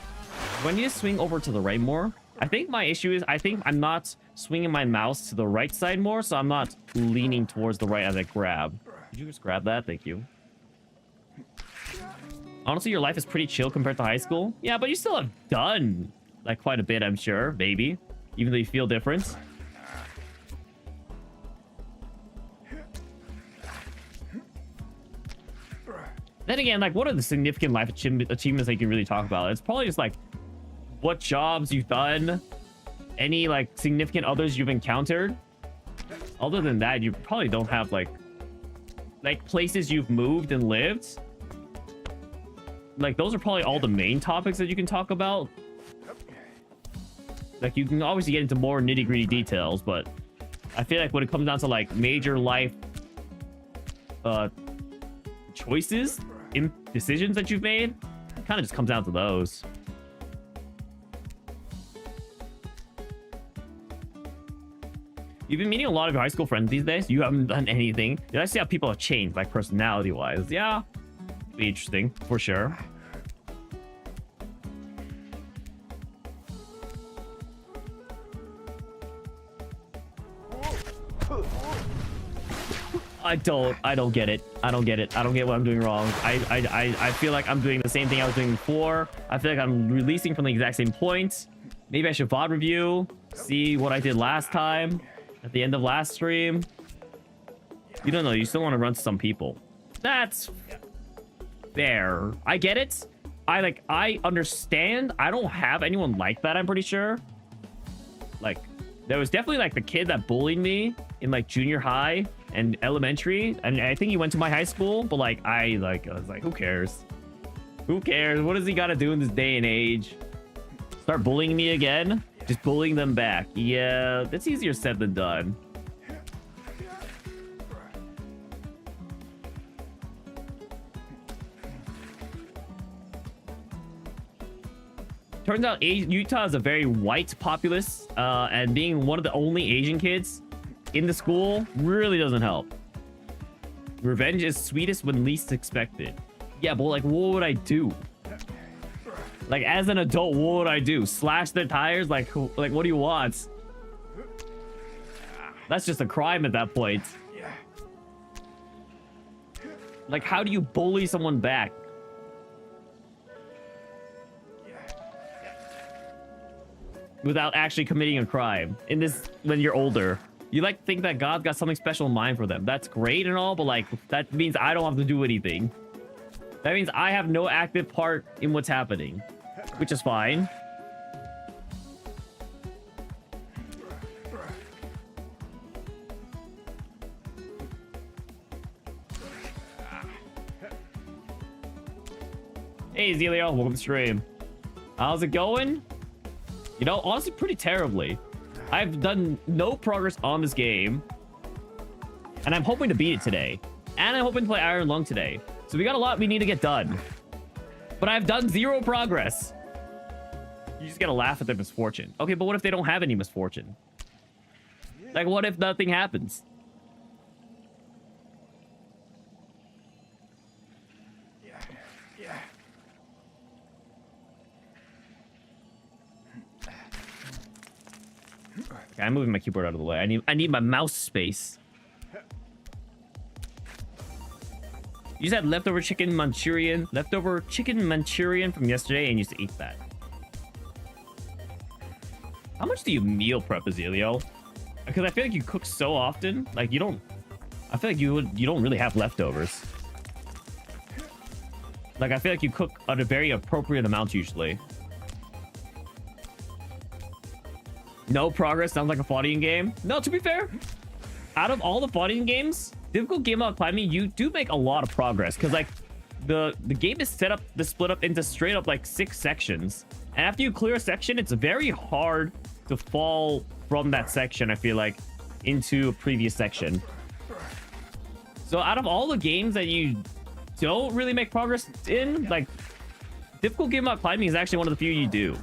Do I need to swing over to the right more? I think my issue is I think I'm not swinging my mouse to the right side more, so I'm not leaning towards the right as I grab. Did you just grab that? Thank you. Honestly, your life is pretty chill compared to high school. Yeah, but you still have done like quite a bit, I'm sure. Maybe. Even though you feel different. Then again, like, what are the significant life achievements that you can really talk about? It's probably just like what jobs you've done, any like significant others you've encountered. Other than that, you probably don't have like places you've moved and lived. Like, those are probably all the main topics that you can talk about. Like, you can obviously get into more nitty-gritty details, but I feel like when it comes down to like major life choices, decisions that you've made, it kind of just comes down to those. You've been meeting a lot of your high school friends these days. You haven't done anything. Did I see how people have changed, like, personality-wise? Yeah, be interesting for sure. I don't get it. I don't get it. I don't get what I'm doing wrong. I feel like I'm doing the same thing I was doing before. I feel like I'm releasing from the exact same point. Maybe I should VOD review, see what I did last time at the end of last stream. You don't know. You still want to run to some people. That's fair. I get it. I understand. I don't have anyone like that, I'm pretty sure. Like, there was definitely like the kid that bullied me in like junior high and elementary, and I think he went to my high school, but like I was like, who cares? Who cares? What does he got to do in this day and age? Start bullying me again? Just bullying them back. Yeah, that's easier said than done. Turns out Utah is a very white populace, and being one of the only Asian kids in the school really doesn't help. Revenge is sweetest when least expected. Yeah, but like, what would I do? Like, as an adult, what would I do? Slash their tires? Like what do you want? That's just a crime at that point. Like, how do you bully someone back? Without actually committing a crime in this when you're older. You like think that God's got something special in mind for them. That's great and all, but like that means I don't have to do anything. That means I have no active part in what's happening, which is fine. Hey Zelio, welcome to stream. How's it going? You know, honestly, pretty terribly. I've done no progress on this game. And I'm hoping to beat it today. And I'm hoping to play Iron Lung today. So we got a lot we need to get done. But I've done 0 progress. You just gotta laugh at their misfortune. Okay, but what if they don't have any misfortune? Like, what if nothing happens? Okay, I'm moving my keyboard out of the way. I need my mouse space. You just had leftover chicken Manchurian from yesterday and you just ate that. How much do you meal prep, Azaleo? Because I feel like you cook so often, like you don't. I feel like you don't really have leftovers. Like I feel like you cook at a very appropriate amount usually. No progress sounds like a fighting game. No, to be fair, out of all the fighting games, difficult game about climbing, you do make a lot of progress because like the game is set up to split up into straight up like 6 sections, and after you clear a section, it's very hard to fall from that section. I feel like into a previous section. So out of all the games that you don't really make progress in, like difficult game about climbing is actually one of the few you do.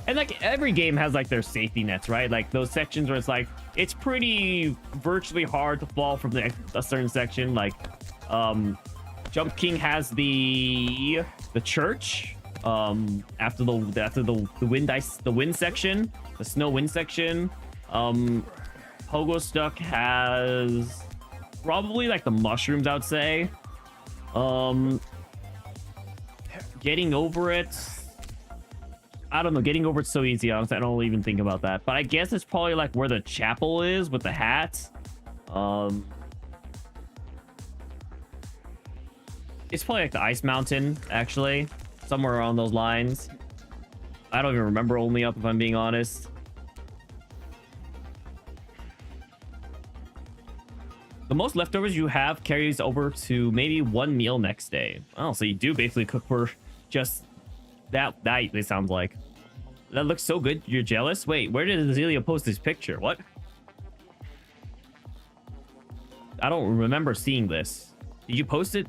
And like every game has like their safety nets, right? Like those sections where it's like it's pretty virtually hard to fall from a certain section. Like Jump King has the church after the wind section, the snow wind section. Pogo Stuck has probably like the mushrooms, I would say. Getting over it, I don't know. Getting over it's so easy. Honestly, I don't even think about that. But I guess it's probably like where the chapel is with the hat. It's probably like the ice mountain, actually, somewhere around those lines. I don't even remember only up if I'm being honest. The most leftovers you have carries over to maybe 1 meal next day. Oh, so you do basically cook for just that night, it sounds like. That looks so good. You're jealous? Wait, where did Azealia post this picture? What? I don't remember seeing this. Did you post it?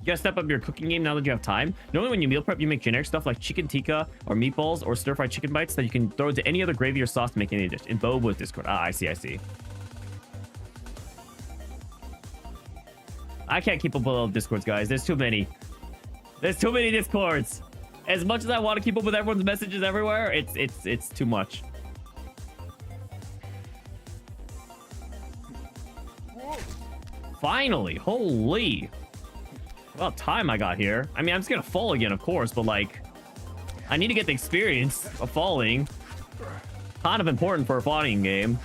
You gotta step up your cooking game now that you have time. Normally when you meal prep, you make generic stuff like chicken tikka or meatballs or stir-fried chicken bites that you can throw into any other gravy or sauce to make any dish. In Bob with Discord. Ah, I see, I see. I can't keep up with all the Discords, guys. There's too many. There's too many Discords. As much as I want to keep up with everyone's messages everywhere, it's too much. Finally, holy. Well, time I got here. I mean, I'm just gonna fall again, of course, but like, I need to get the experience of falling. Kind of important for a fighting game.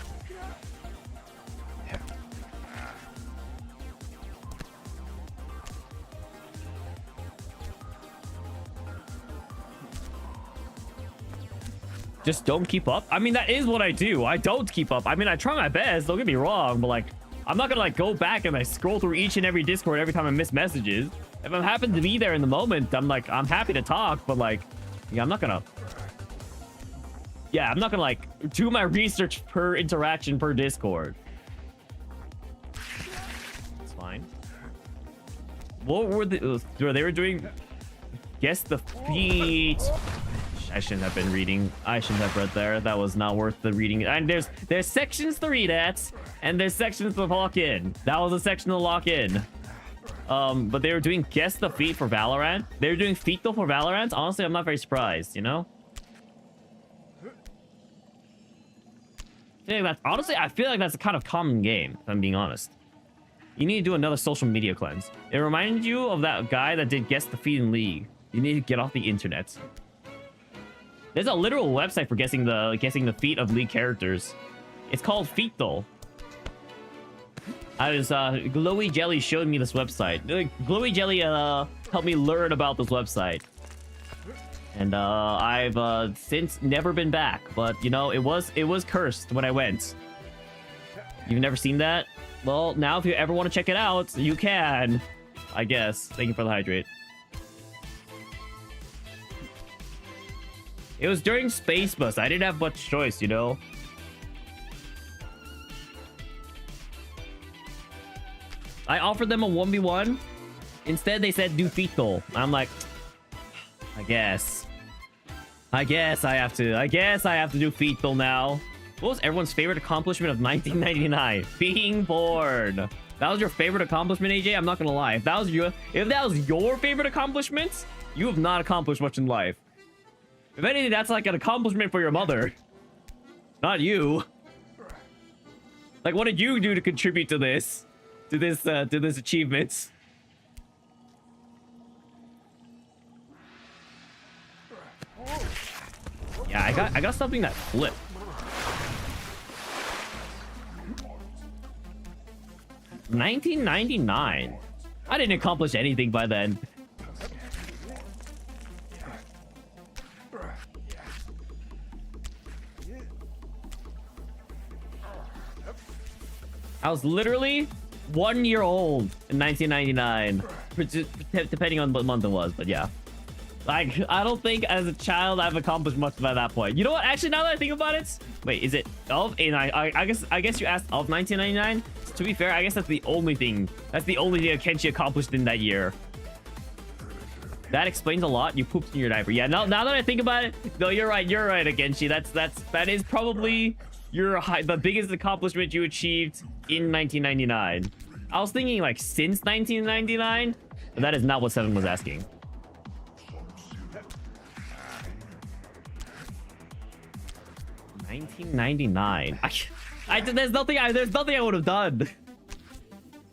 Just don't keep up. I mean, that is what I do. I don't keep up. I mean, I try my best. Don't get me wrong, but like, I'm not gonna like go back and like scroll through each and every Discord every time I miss messages. If I happen to be there in the moment, I'm like, I'm happy to talk, but like, yeah, I'm not gonna like do my research per interaction per Discord. It's fine. What were they were doing? Guess the feet. I shouldn't have been reading. I shouldn't have read there. That was not worth the reading. And there's sections to read at. And there's sections to lock in. That was a section to lock in. But they were doing guess the feat for Valorant. They were doing feat though for Valorant. Honestly, I'm not very surprised, you know? I feel like that's a kind of common game, if I'm being honest. You need to do another social media cleanse. It reminded you of that guy that did guess the feat in League. You need to get off the internet. There's a literal website for guessing the feat of League characters. It's called Featal. Glowy Jelly showed me this website. Glowy Jelly helped me learn about this website. And I've since never been back, but you know, it was cursed when I went. You've never seen that? Well, now if you ever want to check it out, you can. I guess. Thank you for the hydrate. It was during Space Bus. I didn't have much choice, you know? I offered them a 1v1. Instead, they said do fetal. I'm like, I guess I have to do fetal now. What was everyone's favorite accomplishment of 1999? Being born. That was your favorite accomplishment, AJ? I'm not gonna lie. If that was your favorite accomplishment, you have not accomplished much in life. If anything, that's like an accomplishment for your mother. Not you. Like, what did you do to contribute to this? To this achievement? Yeah, I got something that flipped. $19.99. I didn't accomplish anything by then. I was literally 1 year old in 1999, depending on what month it was, but yeah. Like, I don't think as a child I've accomplished much by that point. You know what? Actually, now that I think about it, wait, is it of? And I guess you asked of 1999. To be fair, I guess that's the only thing. That's the only thing that Kenshi accomplished in that year. That explains a lot. You pooped in your diaper. Yeah. Now that I think about it, no, you're right. You're right, Kenshi. That is probably the biggest accomplishment you achieved in 1999. I was thinking like since 1999, but that is not what Seven was asking. $19.99. There's nothing I would have done.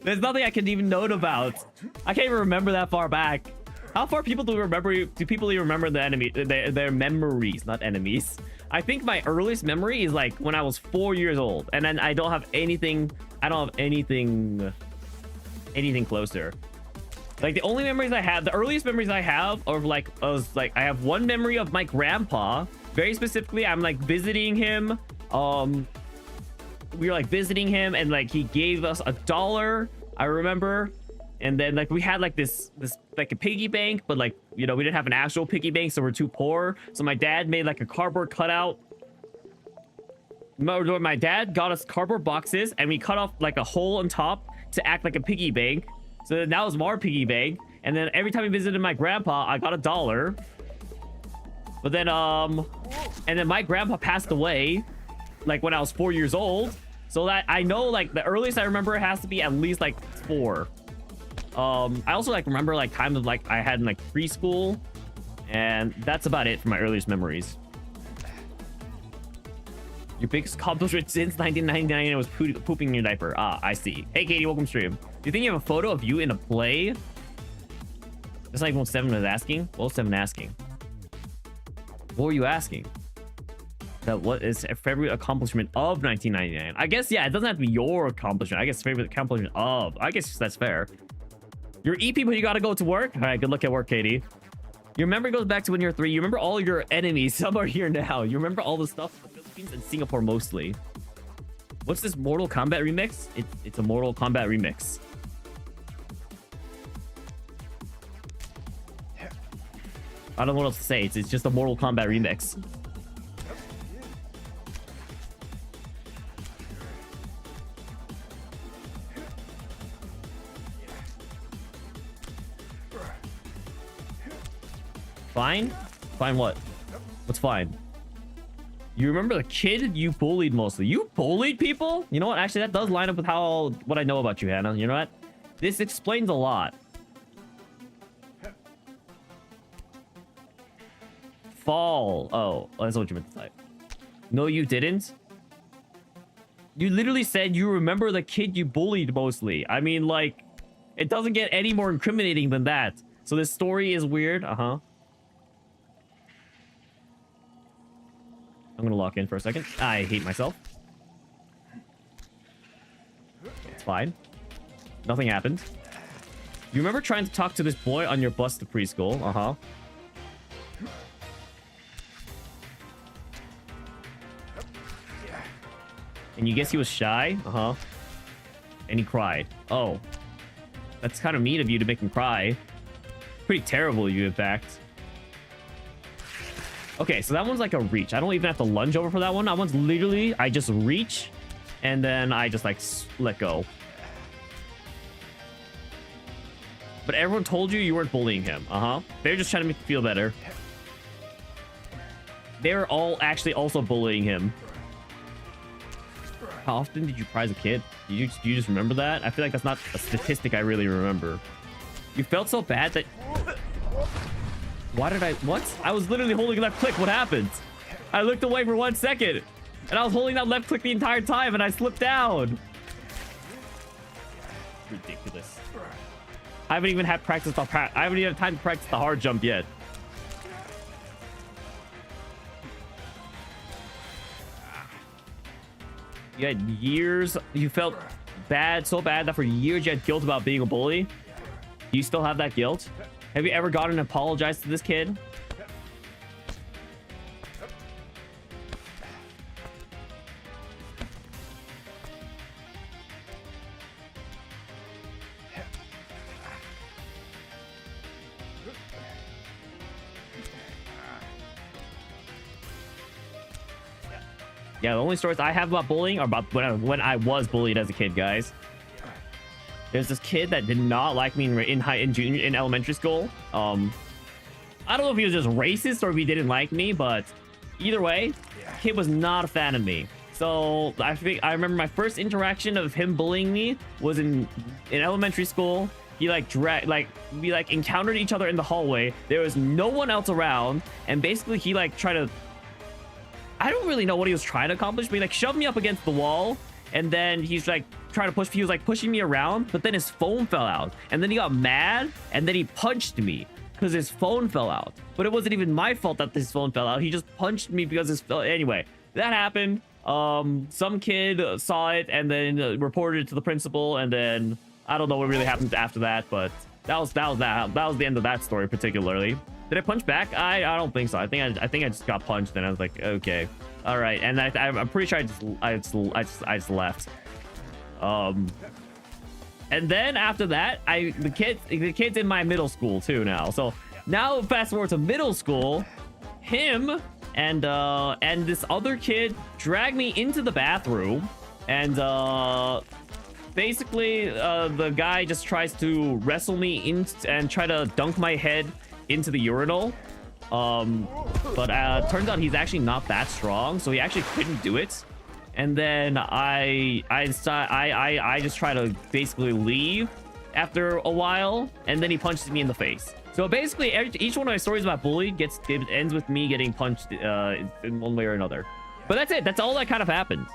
There's nothing I can even note about. I can't even remember that far back. How far people do people even remember their memories, not enemies? I think my earliest memory is like when I was 4 years old, and then I don't have anything closer. Like the only memories I have, the earliest memories I have are like I have one memory of my grandpa. Very specifically, I'm like visiting him. We were like visiting him, and like he gave us $1, I remember. And then like we had like this like a piggy bank, but like, you know, we didn't have an actual piggy bank, so we're too poor. So my dad made like a cardboard cutout. My dad got us cardboard boxes, and we cut off like a hole on top to act like a piggy bank. So then that was our piggy bank. And then every time we visited my grandpa, I got $1. But then and then my grandpa passed away like when I was 4 years old. So that I know like the earliest I remember has to be at least like 4. I also like remember like time of like I had in like preschool, and that's about it for my earliest memories. Your biggest accomplishment since 1999 was pooping in your diaper. Ah, I see. Hey Katie, welcome stream. Do you think you have a photo of you in a play? That's not even what Seven was asking. What was Seven asking? What were you asking? That what is a favorite accomplishment of 1999? I guess, yeah, it doesn't have to be your accomplishment. I guess favorite accomplishment of. I guess that's fair. You're EP, but you gotta go to work? All right, good luck at work, Katie. Your memory goes back to when you're 3. You remember all your enemies. Some are here now. You remember all the stuff in the Philippines and Singapore mostly. What's this Mortal Kombat remix? It's a Mortal Kombat remix. I don't know what else to say. It's just a Mortal Kombat remix. Fine? Fine what? What's fine? You remember the kid you bullied mostly. You bullied people? You know what? Actually, that does line up with what I know about you, Hannah. You know what? This explains a lot. Fall. Oh, that's what you meant to type. No, you didn't. You literally said you remember the kid you bullied mostly. I mean, like, it doesn't get any more incriminating than that. So this story is weird. Uh-huh. I'm gonna lock in for a second. I hate myself. It's fine. Nothing happened. You remember trying to talk to this boy on your bus to preschool? Uh-huh. And you guess he was shy? Uh-huh. And he cried. Oh. That's kind of mean of you to make him cry. Pretty terrible of you, in fact. Okay, so that one's like a reach. I don't even have to lunge over for that one. That one's literally, I just reach, and then I just, like, let go. But everyone told you weren't bullying him. Uh-huh. They're just trying to make you feel better. They're all actually also bullying him. How often did you cry as a kid? Do you just remember that? I feel like that's not a statistic I really remember. You felt so bad that... Why did I... What? I was literally holding left click. What happened? I looked away for 1 second. And I was holding that left click the entire time and I slipped down. Ridiculous. I haven't even had practice. I haven't even had time to practice the hard jump yet. You had years. You felt bad, so bad that for years you had guilt about being a bully. Do you still have that guilt? Have you ever gone and apologized to this kid? Yeah, the only stories I have about bullying are about when I was bullied as a kid, guys. There's this kid that did not like me in elementary school. I don't know if he was just racist or if he didn't like me, but either way, kid was not a fan of me. So I remember my first interaction of him bullying me was in elementary school. He we encountered each other in the hallway. There was no one else around, and basically he tried to. I don't really know what he was trying to accomplish, but he shoved me up against the wall, and then he's trying to push. He was pushing me around, but then his phone fell out, and then he got mad, and then he punched me because his phone fell out. But it wasn't even my fault that his phone fell out. He just punched me because his phone. Anyway, that happened. Some kid saw it and then reported it to the principal, and then I don't know what really happened after that, but that was the end of that story particularly. Did I punch back? I don't think so. I think I just got punched, and I was like, okay, all right. And I'm pretty sure I just left. And then after that, the kid's in my middle school too now. So now fast forward to middle school, him and this other kid dragged me into the bathroom, and basically the guy just tries to wrestle me in and try to dunk my head into the urinal. But turns out he's actually not that strong, so he actually couldn't do it. And then I just try to basically leave after a while, and then he punches me in the face. So basically each one of my stories about bullying it ends with me getting punched in one way or another. But that's it. That's all that kind of happened.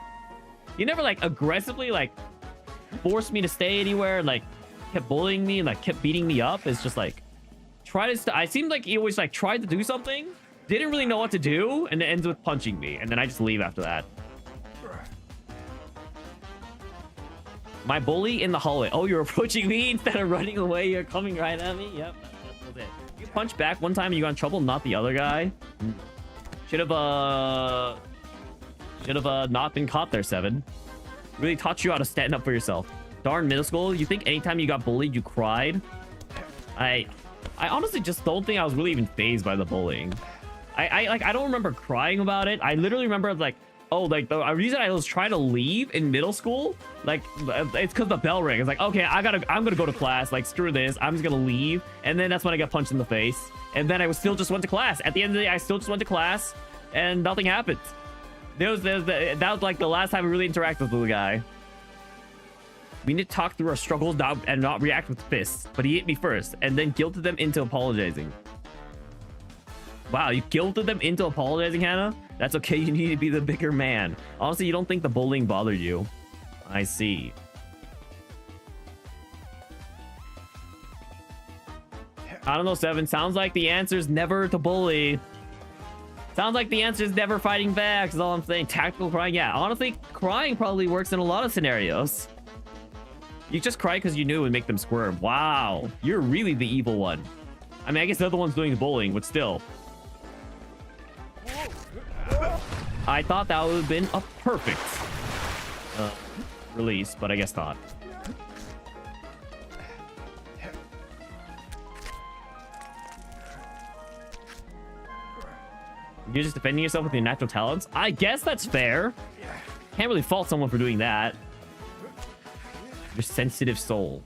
You never aggressively forced me to stay anywhere, and kept bullying me and kept beating me up. It's just I seemed like he always tried to do something, didn't really know what to do, and it ends with punching me, and then I just leave after that. My bully in the hallway. Oh, you're approaching me instead of running away. You're coming right at me. Yep, that's it. You punched back one time and you got in trouble, not the other guy. Should have not been caught there, 7. Really taught you how to stand up for yourself. Darn middle school. You think anytime you got bullied, you cried? I honestly just don't think I was really even fazed by the bullying. I don't remember crying about it. I literally remember the reason I was trying to leave in middle school, it's because the bell rang. It's okay, I'm gonna go to class. Screw this. I'm just gonna leave. And then that's when I got punched in the face. And then I still just went to class. At the end of the day, I still just went to class, and nothing happened. That was like the last time we really interacted with the guy. We need to talk through our struggles and not react with fists. But he hit me first and then guilted them into apologizing. Wow, you guilted them into apologizing, Hannah? That's okay, you need to be the bigger man. Honestly, you don't think the bullying bothered you. I see. I don't know, Seven. Sounds like the answer is never to bully. Sounds like the answer is never fighting back, is all I'm saying. Tactical crying, yeah. Honestly, crying probably works in a lot of scenarios. You just cry because you knew it would make them squirm. Wow, you're really the evil one. I mean, I guess the other one's doing the bullying, but still. I thought that would have been a perfect release, but I guess not. You're just defending yourself with your natural talents? I guess that's fair. Can't really fault someone for doing that. Your sensitive soul.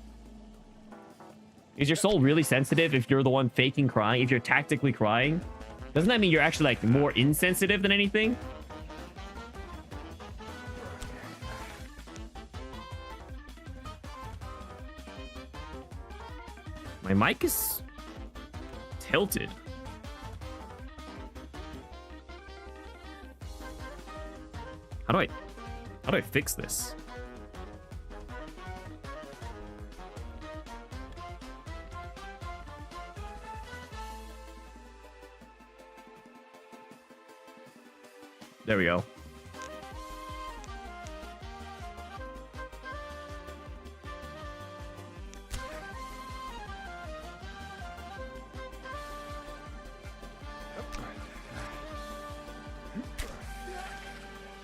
Is your soul really sensitive if you're the one faking crying? If you're tactically crying? Doesn't that mean you're actually like more insensitive than anything? My mic is tilted. How do I fix this? There we go.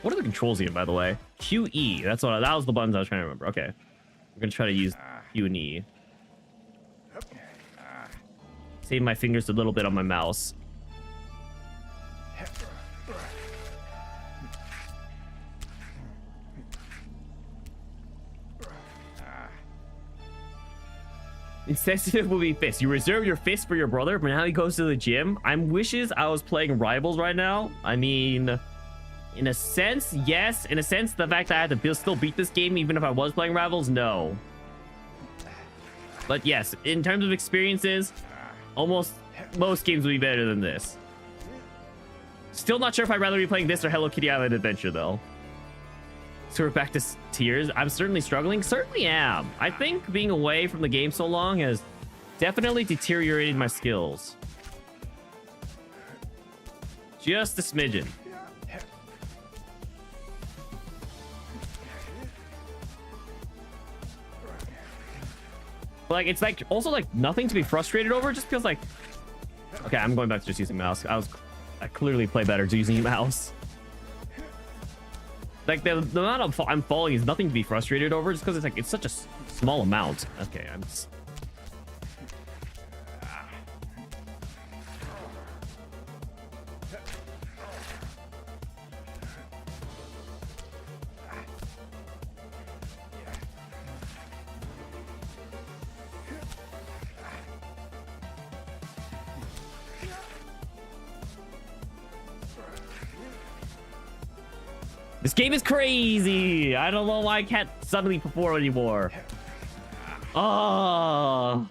What are the controls again, by the way? QE. That was the buttons I was trying to remember. Okay. I'm gonna try to use Q and E. Save my fingers a little bit on my mouse. Insensitive will be fist. You reserve your fist for your brother, but now he goes to the gym. I wishes I was playing Rivals right now. I mean, in a sense, yes. In a sense, the fact that I had to still beat this game, even if I was playing Rivals, no. But yes, in terms of experiences, almost most games will be better than this. Still not sure if I'd rather be playing this or Hello Kitty Island Adventure, though. So we're back to tears. I'm certainly struggling. Certainly am. I think being away from the game so long has definitely deteriorated my skills. Just a smidgen. Like, it's like also like nothing to be frustrated over. Just feels like, okay, I'm going back to just using mouse. I clearly play better to using mouse. Like the amount of I'm falling is nothing to be frustrated over, just because it's like it's such a small amount. Okay, I'm just... This game is crazy. I don't know why I can't suddenly perform anymore. Oh.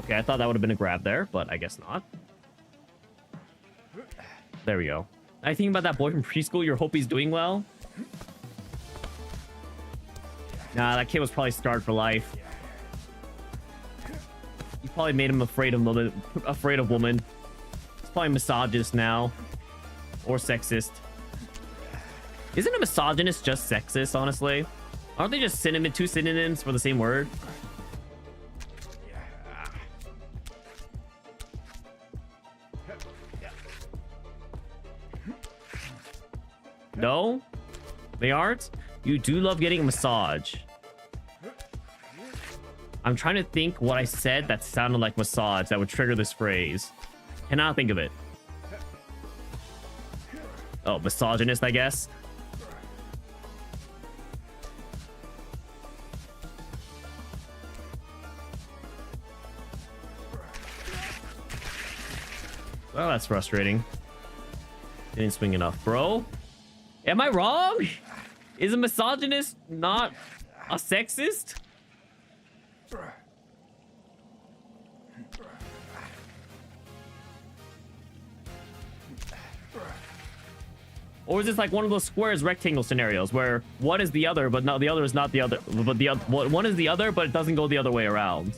Okay, I thought that would have been a grab there, but I guess not. There we go. I think about that boy from preschool. You hope he's doing well. Nah, that kid was probably scarred for life. You probably made him afraid of women. He's probably misogynist now. Or sexist. Isn't a misogynist just sexist, honestly? Aren't they just two synonyms for the same word? No? They aren't? You do love getting a massage. I'm trying to think what I said that sounded like massage that would trigger this phrase. Cannot think of it. Oh, misogynist, I guess. Oh, that's frustrating. Didn't swing enough, bro. Am I wrong? Is a misogynist not a sexist? Or is this like one of those squares rectangle scenarios where one is the other, but not the other is not the other, but the other one is the other, but it doesn't go the other way around?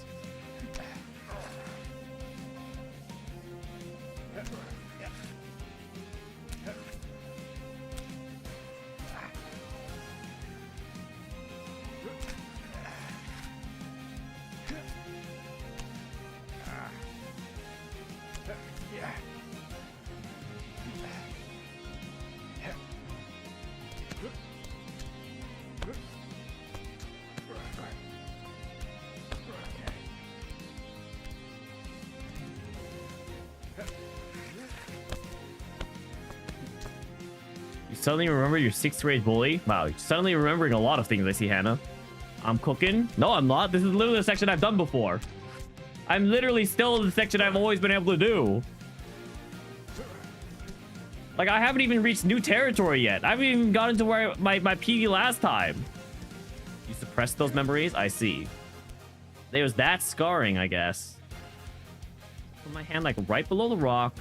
Suddenly remember your 6th grade bully? Wow, you're suddenly remembering a lot of things, I see, Hannah. I'm cooking? No, I'm not. This is literally the section I've done before. I'm literally still in the section I've always been able to do. Like, I haven't even reached new territory yet. I haven't even gotten to where my PV last time. You suppressed those memories? I see. There's that scarring, I guess. Put my hand, like, right below the rock.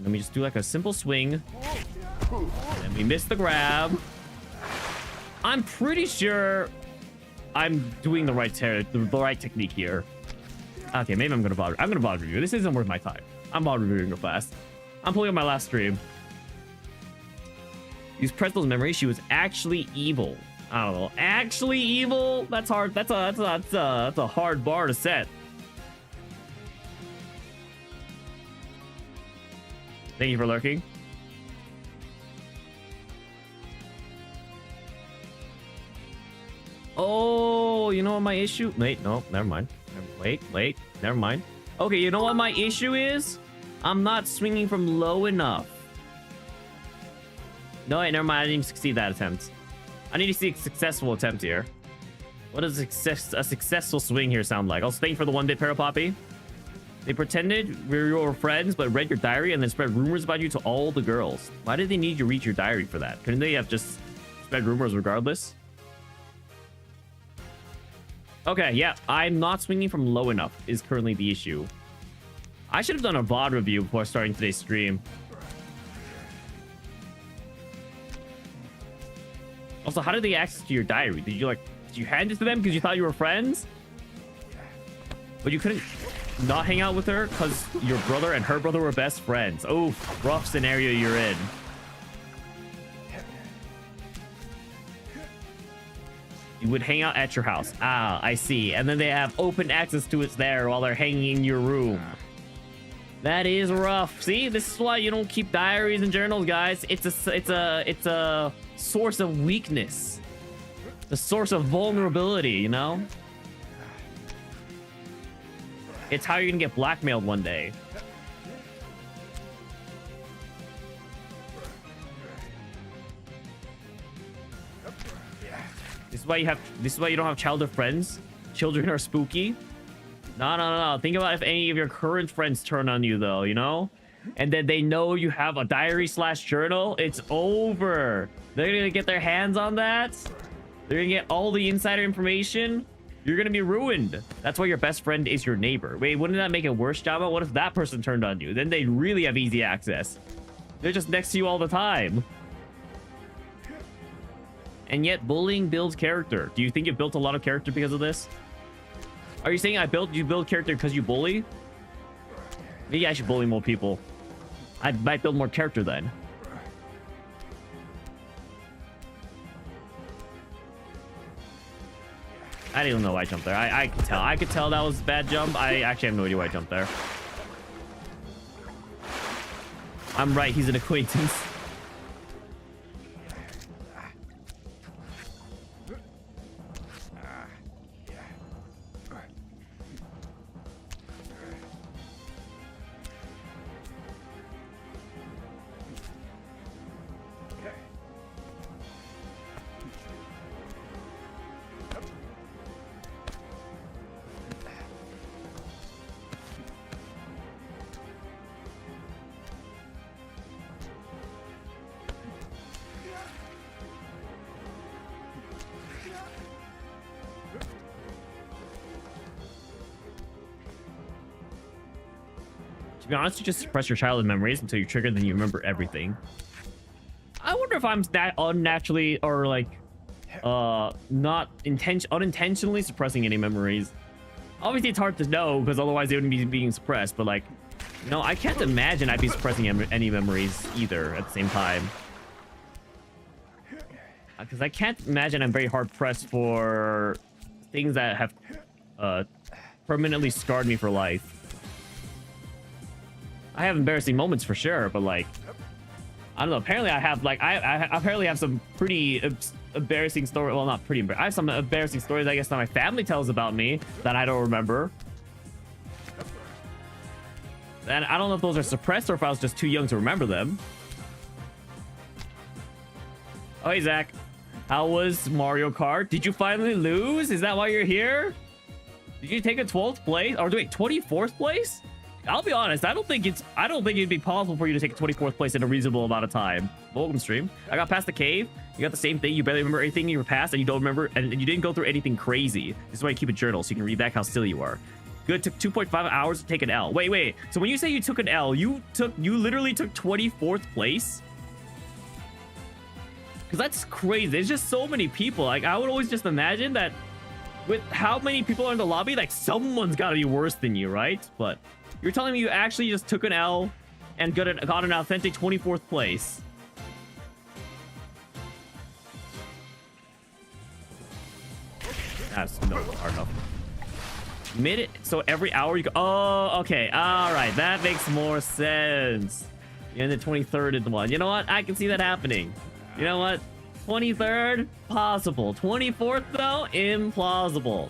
Let me just do, like, a simple swing. And we missed the grab. I'm pretty sure I'm doing the right technique here. Okay, maybe I'm gonna bother you. This isn't worth my time. I'm bothering you real fast. I'm pulling up my last stream. Use Pretzel's memory. She was actually evil. I don't know. Actually evil? That's hard. That's a hard bar to set. Thank you for lurking. Oh, you know what my issue? Wait, no, never mind. Wait, never mind. Okay, you know what my issue is? I'm not swinging from low enough. No, wait, never mind. I didn't even succeed that attempt. I need to see a successful attempt here. What does a successful swing here sound like? I'll thank for the 1-bit Parapoppy. They pretended we were friends, but read your diary and then spread rumors about you to all the girls. Why did they need you to read your diary for that? Couldn't they have just spread rumors regardless? Okay, yeah, I'm not swinging from low enough is currently the issue. I should have done a VOD review before starting today's stream. Also, how did they access to your diary? Did you hand it to them because you thought you were friends? But you couldn't not hang out with her because your brother and her brother were best friends. Oh, rough scenario you're in. You would hang out at your house. Ah, I see. And then they have open access to it there while they're hanging in your room. That is rough. See, this is why you don't keep diaries and journals, guys. It's a source of weakness. The source of vulnerability, you know? It's how you're gonna get blackmailed one day. This is why you don't have childhood friends. Children are spooky. No. Think about if any of your current friends turn on you, though, you know? And then they know you have a diary/journal. It's over. They're gonna get their hands on that. They're gonna get all the insider information. You're gonna be ruined. That's why your best friend is your neighbor. Wait, wouldn't that make it worse, Java? What if that person turned on you? Then they'd really have easy access. They're just next to you all the time. And yet, bullying builds character. Do you think you built a lot of character because of this? Are you saying you build character because you bully? Maybe I should bully more people. I might build more character then. I didn't know why I jumped there. I could tell. I could tell that was a bad jump. I actually have no idea why I jumped there. I'm right. He's an acquaintance. To be honest, you just suppress your childhood memories until you're triggered, then you remember everything. I wonder if I'm that unnaturally or like not unintentionally suppressing any memories. Obviously it's hard to know because otherwise they wouldn't be being suppressed, but like, no, I can't imagine I'd be suppressing any memories either at the same time, because I can't imagine I'm very hard pressed for things that have permanently scarred me for life. I have embarrassing moments for sure, but like, I don't know. Apparently, I have like I apparently have some pretty embarrassing story. Well, not pretty. I have some embarrassing stories, I guess, that my family tells about me that I don't remember. And I don't know if those are suppressed or if I was just too young to remember them. Oh, hey Zach, how was Mario Kart? Did you finally lose? Is that why you're here? Did you take a 12th place or wait, 24th place? I'll be honest, I don't think it'd be possible for you to take a 24th place in a reasonable amount of time. Welcome stream. I got past the cave. You got the same thing. You barely remember anything you were past, and you don't remember, and you didn't go through anything crazy. This is why you keep a journal, so you can read back how silly you are. Good. Took 2.5 hours to take an L. Wait. So when you say you took an L, you literally took 24th place? Because that's crazy. There's just so many people. Like, I would always just imagine that with how many people are in the lobby, like someone's got to be worse than you, right? But you're telling me you actually just took an L and got an authentic 24th place. That's no hard enough. So every hour you go. Oh, okay. All right. That makes more sense. And the 23rd is the one. You know what? I can see that happening. You know what? 23rd, possible. 24th, though, implausible.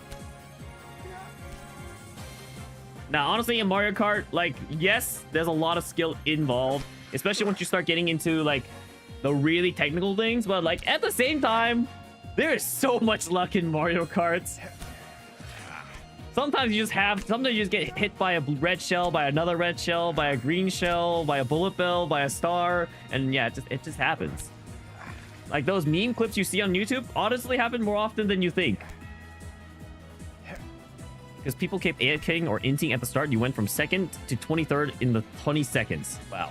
Now, honestly, in Mario Kart, like, yes, there's a lot of skill involved, especially once you start getting into, like, the really technical things. But, like, at the same time, there is so much luck in Mario Karts. Sometimes you just get hit by a red shell, by another red shell, by a green shell, by a bullet bill, by a star, and yeah, it just happens. Like, those meme clips you see on YouTube honestly happen more often than you think. Because people kept AFKing or inting at the start, you went from 2nd to 23rd in the 20 seconds. Wow.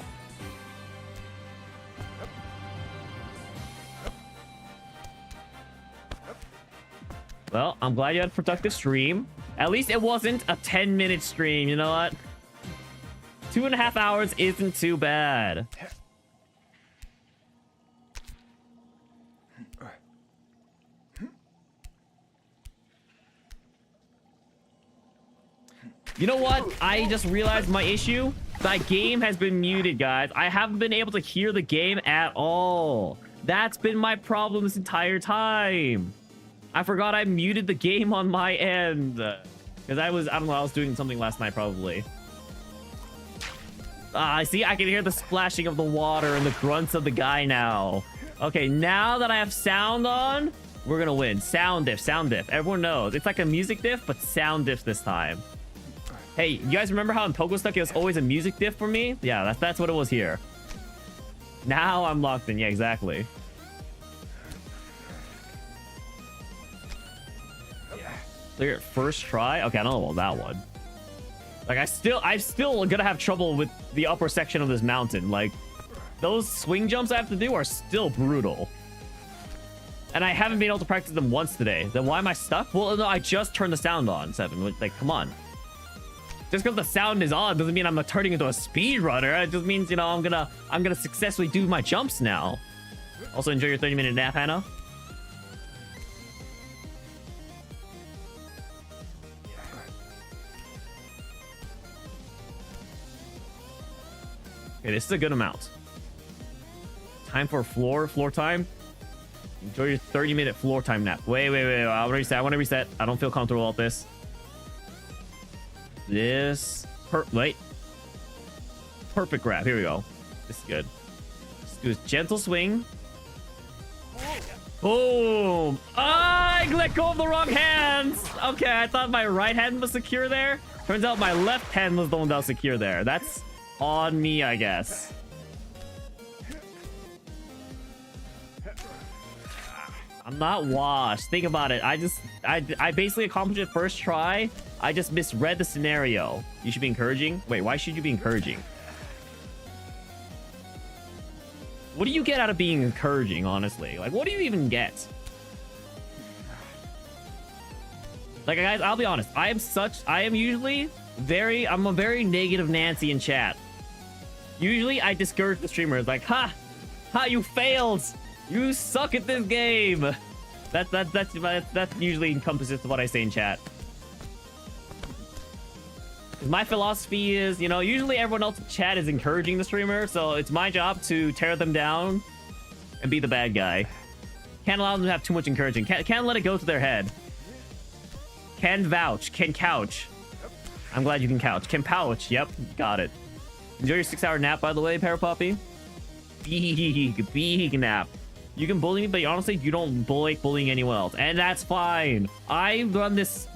Well, I'm glad you had a productive stream. At least it wasn't a 10-minute stream, you know what? 2.5 hours isn't too bad. You know what? I just realized my issue. My game has been muted, guys. I haven't been able to hear the game at all. That's been my problem this entire time. I forgot I muted the game on my end. Because I don't know, I was doing something last night probably. I see, I can hear the splashing of the water and the grunts of the guy now. Okay, now that I have sound on, we're gonna win. Sound diff, sound diff. Everyone knows. It's like a music diff, but sound diff this time. Hey, you guys remember how in Pokestuck it was always a music diff for me? Yeah, that's what it was here. Now I'm locked in. Yeah, exactly. Clear it first try? Okay, I don't know about that one. Like, I'm still gonna have trouble with the upper section of this mountain. Like, those swing jumps I have to do are still brutal. And I haven't been able to practice them once today. Then why am I stuck? Well, no, I just turned the sound on, Seven. Like, come on. Just because the sound is on doesn't mean I'm turning into a speedrunner. It just means, you know, I'm gonna successfully do my jumps now. Also, enjoy your 30-minute nap, Hannah. Okay, this is a good amount. Time for floor time. Enjoy your 30-minute floor time nap. Wait. I want to reset. I don't feel comfortable with this. Wait. Perfect grab. Here we go. This is good. Let's do a gentle swing. Boom. I let go of the wrong hands. Okay, I thought my right hand was secure there. Turns out my left hand was the one that was secure there. That's on me, I guess. I'm not washed. Think about it. I basically accomplished it first try. I just misread the scenario. You should be encouraging. Wait, why should you be encouraging? What do you get out of being encouraging, honestly? Like, what do you even get? Like, guys, I'll be honest. I'm usually I'm a very negative Nancy in chat. Usually, I discourage the streamers. Like, ha, you failed. You suck at this game. That usually encompasses what I say in chat. My philosophy is, you know, usually everyone else in chat is encouraging the streamer, so it's my job to tear them down and be the bad guy. Can't allow them to have too much encouraging. Can't let it go to their head. Can vouch. Can couch. I'm glad you can couch. Can pouch. Yep, got it. Enjoy your 6-hour nap, by the way, Parapoppy. Big nap. You can bully me, but honestly, you don't like bullying anyone else, and that's fine. I run this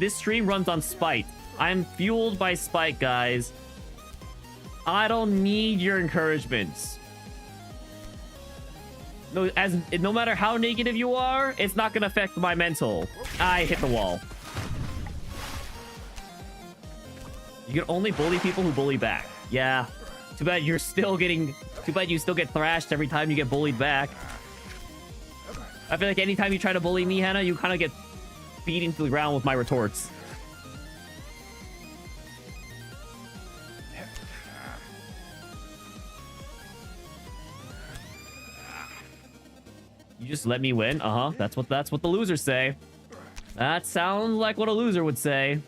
stream runs on spite. I'm fueled by spite, guys. I don't need your encouragements. No matter how negative you are, it's not gonna affect my mental. I hit the wall. You can only bully people who bully back. Yeah. Too bad you still get thrashed every time you get bullied back. I feel like anytime you try to bully me, Hannah, you kind of get beaten to the ground with my retorts. You just let me win? Uh-huh. That's what the losers say. That sounds like what a loser would say.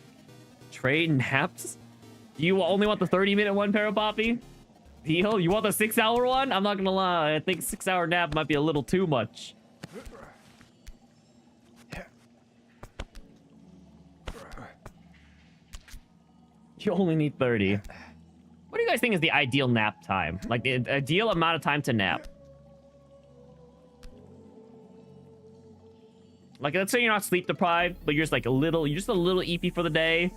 Trade naps? Do you only want the 30-minute one, Parapoppy? Deal? You want the 6-hour one? I'm not gonna lie. I think 6-hour nap might be a little too much. You only need 30. What do you guys think is the ideal nap time? Like, the ideal amount of time to nap? Like, let's say you're not sleep deprived, but you're just like a little eepy for the day.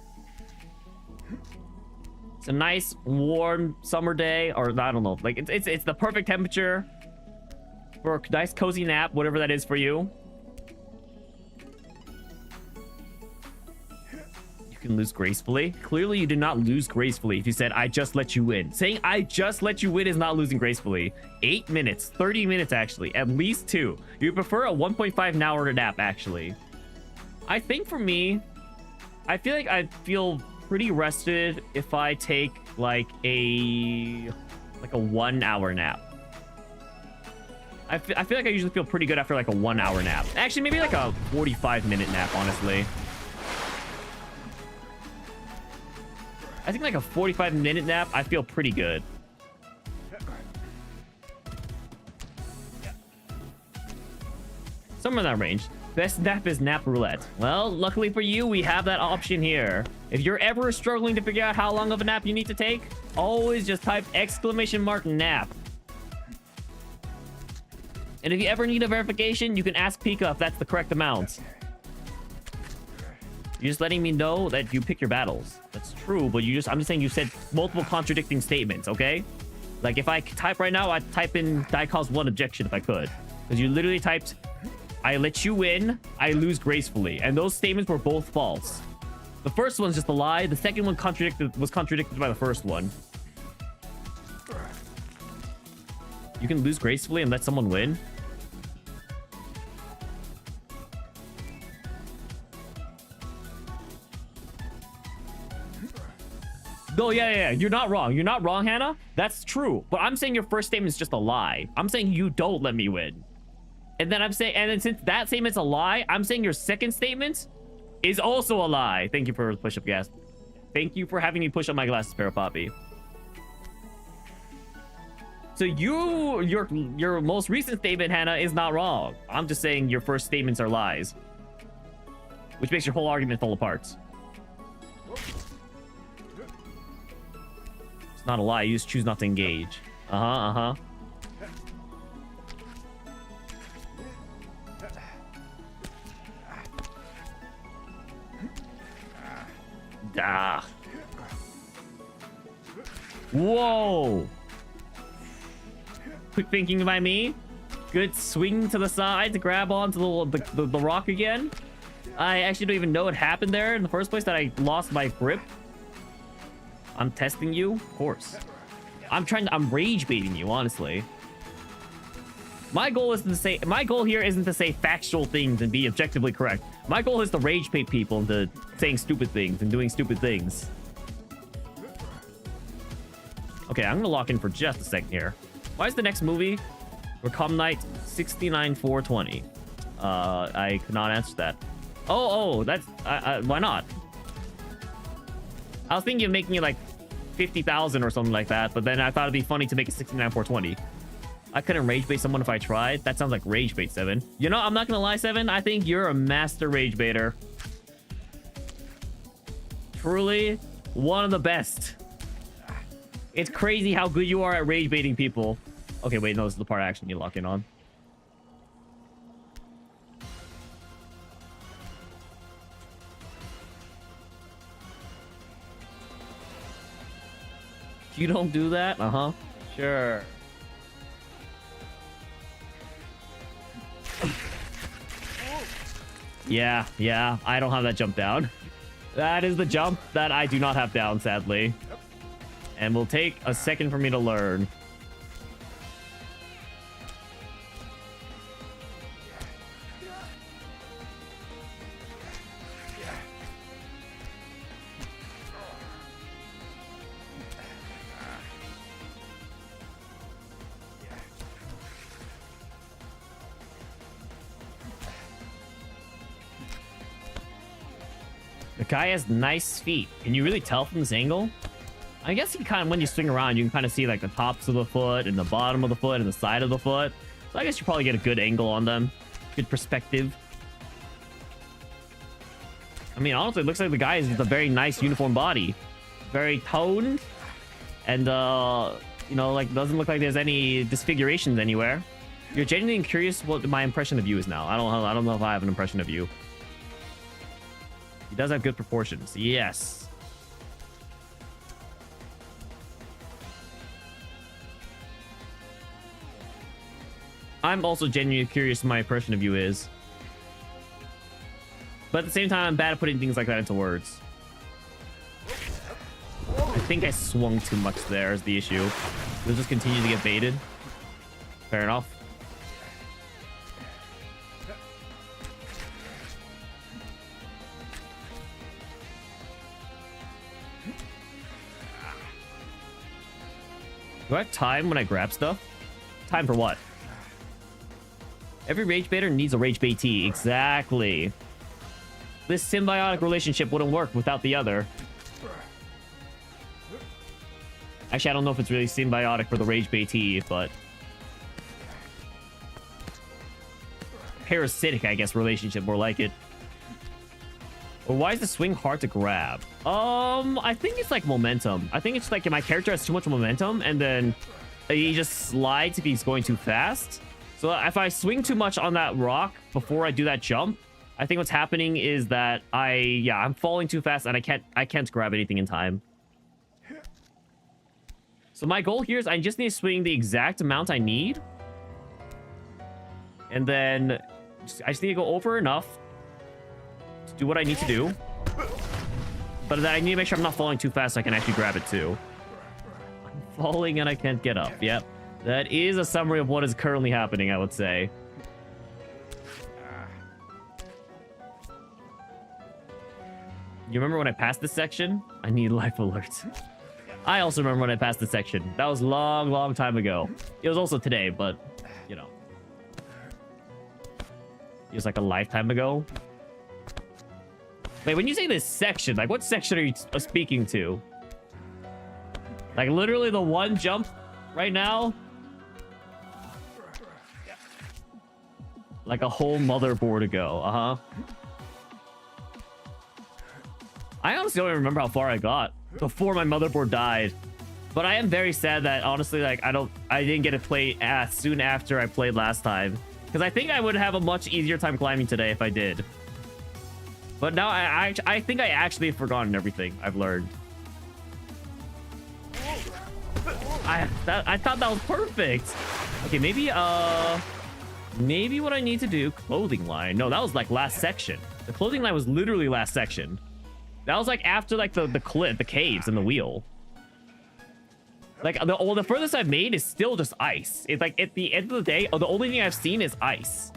It's a nice, warm summer day, or I don't know. Like, it's the perfect temperature for a nice, cozy nap, whatever that is for you. You can lose gracefully. Clearly, you did not lose gracefully if you said, I just let you win. Saying, I just let you win is not losing gracefully. 8 minutes, 30 minutes, actually. At least 2. You prefer a 1.5 hour nap, actually. I think for me, I feel like I feel pretty rested if I take like a 1 hour nap. I feel like I usually feel pretty good after like a 1 hour nap. Actually, maybe like a 45-minute nap, honestly. I think like a 45-minute nap, I feel pretty good. Somewhere in that range. Best nap is nap roulette. Well, luckily for you, we have that option here. If you're ever struggling to figure out how long of a nap you need to take, always just type !nap. And if you ever need a verification, you can ask Pika if that's the correct amount. You're just letting me know that you pick your battles. That's true, but I'm just saying you said multiple contradicting statements, okay? Like, if I type right now, I'd type in Daicosmos 1 objection if I could. Because you literally typed, I let you win, I lose gracefully. And those statements were both false. The first one's just a lie. The second one was contradicted by the first one. You can lose gracefully and let someone win? No, yeah. You're not wrong. You're not wrong, Hannah. That's true. But I'm saying your first statement is just a lie. I'm saying you don't let me win. And then since that statement's a lie, I'm saying your second statement is also a lie. Thank you for the push-up gas. Thank you for having me push up my glasses, Parapoppy. So your most recent statement, Hannah, is not wrong. I'm just saying your first statements are lies. Which makes your whole argument fall apart. Not a lie, you just choose not to engage. Uh-huh. Ah. Whoa. Quick thinking by me. good swing to the side to grab onto the rock again. I actually don't even know what happened there in the first place, that I lost my grip. I'm testing you, of course. I'm rage baiting you, honestly. My goal here isn't to say factual things and be objectively correct. My goal is to rage bait people into saying stupid things and doing stupid things. Okay, I'm gonna lock in for just a second here. Why is the next movie Recom Night 69420? I could not answer that. Oh, that's why not? I was thinking of making it like 50,000 or something like that, but then I thought it'd be funny to make it 69420. I couldn't rage bait someone if I tried. That sounds like rage bait, Seven. You know, I'm not gonna lie, Seven. I think you're a master rage baiter. Truly, one of the best. It's crazy how good you are at rage baiting people. Okay, wait, no, this is the part I actually need to lock in on. You don't do that? Uh-huh. Sure. Yeah, I don't have that jump down. That is the jump that I do not have down, sadly. And will take a second for me to learn. The guy has nice feet. Can you really tell from this angle? I guess you kind of, when you swing around, you can kind of see like the tops of the foot and the bottom of the foot and the side of the foot. So I guess you probably get a good angle on them. Good perspective. I mean, honestly, it looks like the guy has a very nice uniform body. Very toned. And, you know, like, doesn't look like there's any disfigurations anywhere. You're genuinely curious what my impression of you is now. I don't know if I have an impression of you. He does have good proportions. Yes. I'm also genuinely curious what my impression of you is. But at the same time, I'm bad at putting things like that into words. I think I swung too much there is the issue. We'll just continue to get baited. Fair enough. Do I have time when I grab stuff? Time for what? Every rage baiter needs a rage baitee. Exactly. This symbiotic relationship wouldn't work without the other. Actually, I don't know if it's really symbiotic for the rage baitee, but parasitic, I guess, relationship, more like it. Or why is the swing hard to grab? I think it's like momentum. I think it's like if my character has too much momentum and then he just slides if he's going too fast. So if I swing too much on that rock before I do that jump, I think what's happening is that I'm falling too fast and I can't grab anything in time. So my goal here is I just need to swing the exact amount I need. And then I just need to go over enough to do what I need to do. But then I need to make sure I'm not falling too fast so I can actually grab it too. I'm falling and I can't get up. Yep. That is a summary of what is currently happening, I would say. You remember when I passed this section? I need life alerts. I also remember when I passed this section. That was long, long time ago. It was also today, but, you know. It was like a lifetime ago. Wait, when you say this section, like what section are you speaking to? Like literally the one jump right now? Like a whole motherboard ago, uh-huh. I honestly don't even remember how far I got before my motherboard died. But I am very sad that honestly, like I didn't get to play as soon after I played last time. Because I think I would have a much easier time climbing today if I did. But now I think I actually have forgotten everything I've learned. I thought that was perfect. Okay, maybe Maybe what I need to do, clothing line. No, that was like last section. The clothing line was literally last section. That was like after like the cliff, the caves and the wheel. Like the furthest I've made is still just ice. It's like at the end of the day, the only thing I've seen is ice.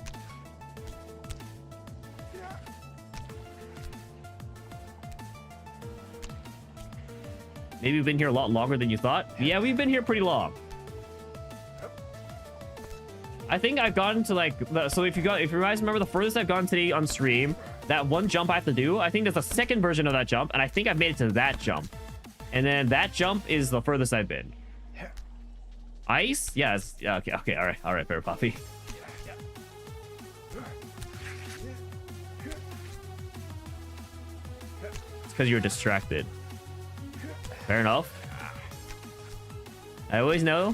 Maybe we've been here a lot longer than you thought. Yeah, we've been here pretty long. I think I've gotten to like so if you guys remember the furthest I've gone today on stream, that one jump I have to do, I think there's a second version of that jump, and I think I've made it to that jump. And then that jump is the furthest I've been. Ice? Yes. Yeah, okay, all right, Bear Puffy. It's because you're distracted. Fair enough. I always know.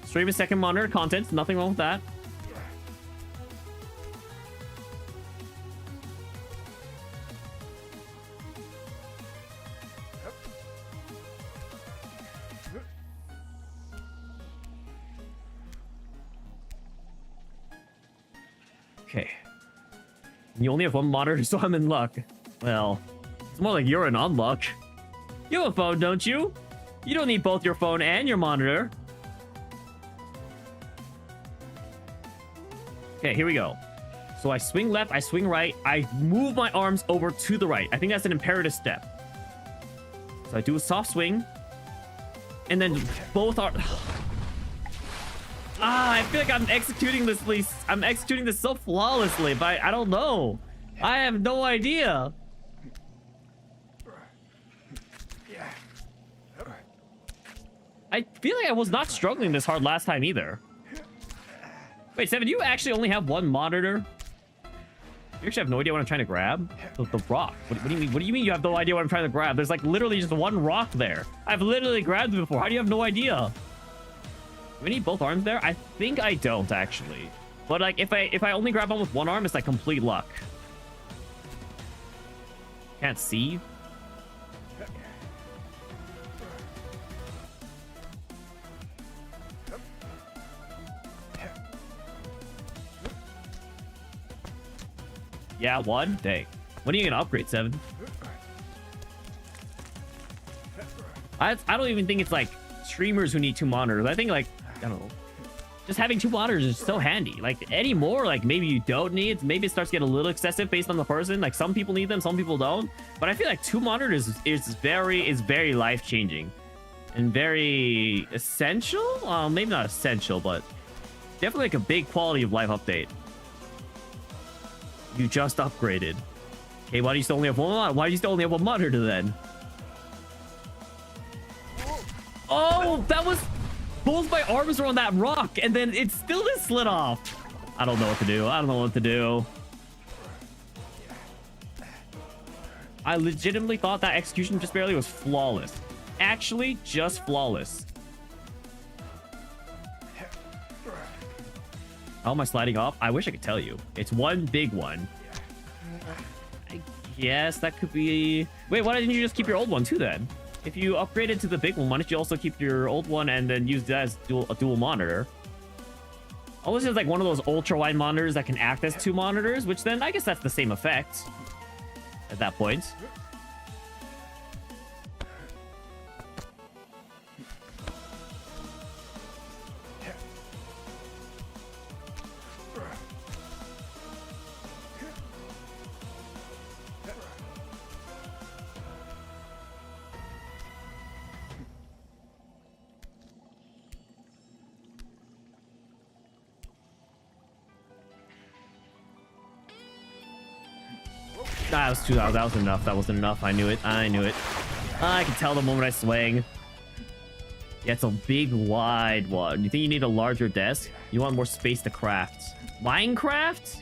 Stream a second monitor content, nothing wrong with that. Okay. You only have one monitor, so I'm in luck. Well, it's more like you're in unluck. You have a phone, don't you? You don't need both your phone and your monitor. Okay, here we go. So I swing left, I swing right, I move my arms over to the right. I think that's an imperative step. So I do a soft swing, and then both are... I feel like I'm executing this so flawlessly, but I don't know. I have no idea. I feel like I was not struggling this hard last time either. Wait, Seven, you actually only have one monitor? You actually have no idea what I'm trying to grab? The rock. What do you mean? What do you mean you have no idea what I'm trying to grab? There's like literally just one rock there. I've literally grabbed it before. How do you have no idea? Do we need both arms there? I think I don't actually. But like if I only grab on with one arm, it's like complete luck. Can't see. Yeah, one? Dang. When are you gonna upgrade, Seven? I don't even think it's like streamers who need two monitors. I think like, I don't know. Just having two monitors is so handy. Like anymore, like maybe you don't need, maybe it starts to get a little excessive based on the person. Like some people need them, some people don't. But I feel like two monitors is very life-changing and very essential. Maybe not essential, but definitely like a big quality of life update. You just upgraded. Okay, why do you still only have one? Why do you still only have one monitor then? Oh, that was... Both my arms were on that rock, and then it still just slid off. I don't know what to do. I don't know what to do. I legitimately thought that execution just barely was flawless. Actually, just flawless. How am I sliding off? I wish I could tell you. It's one big one. I guess that could be... Wait, why didn't you just keep your old one too then? If you upgraded to the big one, why don't you also keep your old one and then use that as a dual monitor? Unless it's like one of those ultra-wide monitors that can act as two monitors, which then I guess that's the same effect at that point. That was 2,000. That was enough. That wasn't enough. I knew it. I knew it. I can tell the moment I swing. Yeah, it's a big, wide one. You think you need a larger desk? You want more space to craft. Minecraft?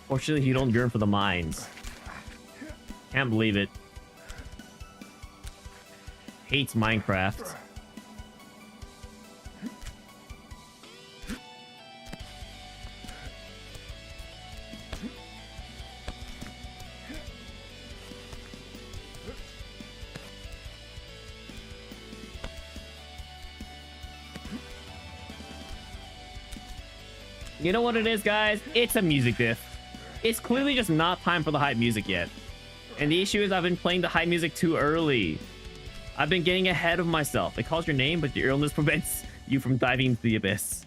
Fortunately, you don't yearn for the mines. Can't believe it. Hates Minecraft. You know what it is, guys? It's a music diff. It's clearly just not time for the hype music yet. And the issue is I've been playing the hype music too early. I've been getting ahead of myself. It calls your name, but your illness prevents you from diving into the abyss.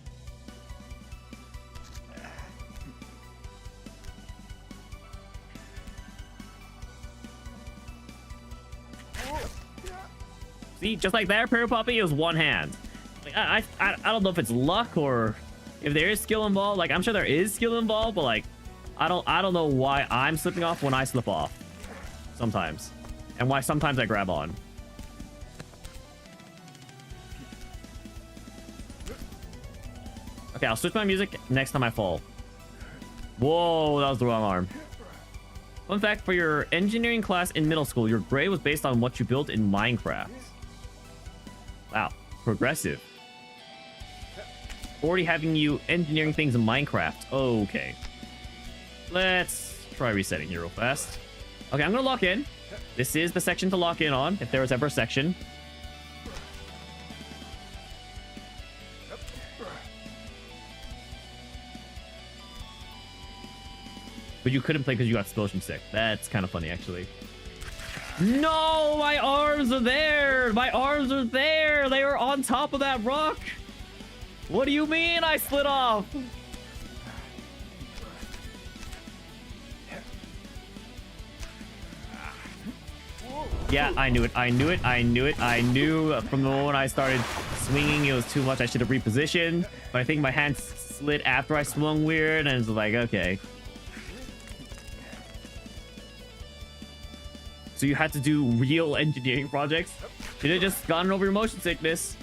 See, just like that, Prairie Poppy, it was one hand. Like, I don't know if it's luck or if there is skill involved. Like, I'm sure there is skill involved, but like, I don't know why I'm slipping off when I slip off sometimes, and why sometimes I grab on. Okay, I'll switch my music next time I fall. Whoa, that was the wrong arm. Fun fact, for your engineering class in middle school, your grade was based on what you built in Minecraft. Wow, progressive. Already having you engineering things in Minecraft. Okay. Let's try resetting here real fast. Okay, I'm gonna lock in. This is the section to lock in on, if there was ever a section. But you couldn't play because you got explosion sick. That's kind of funny, actually. No, my arms are there. My arms are there. They are on top of that rock. What do you mean I slid off? Yeah, I knew it. I knew it. I knew it. I knew from the moment I started swinging, it was too much. I should have repositioned. But I think my hand slid after I swung weird, and it's like, okay. So you had to do real engineering projects? Should have just gotten over your motion sickness.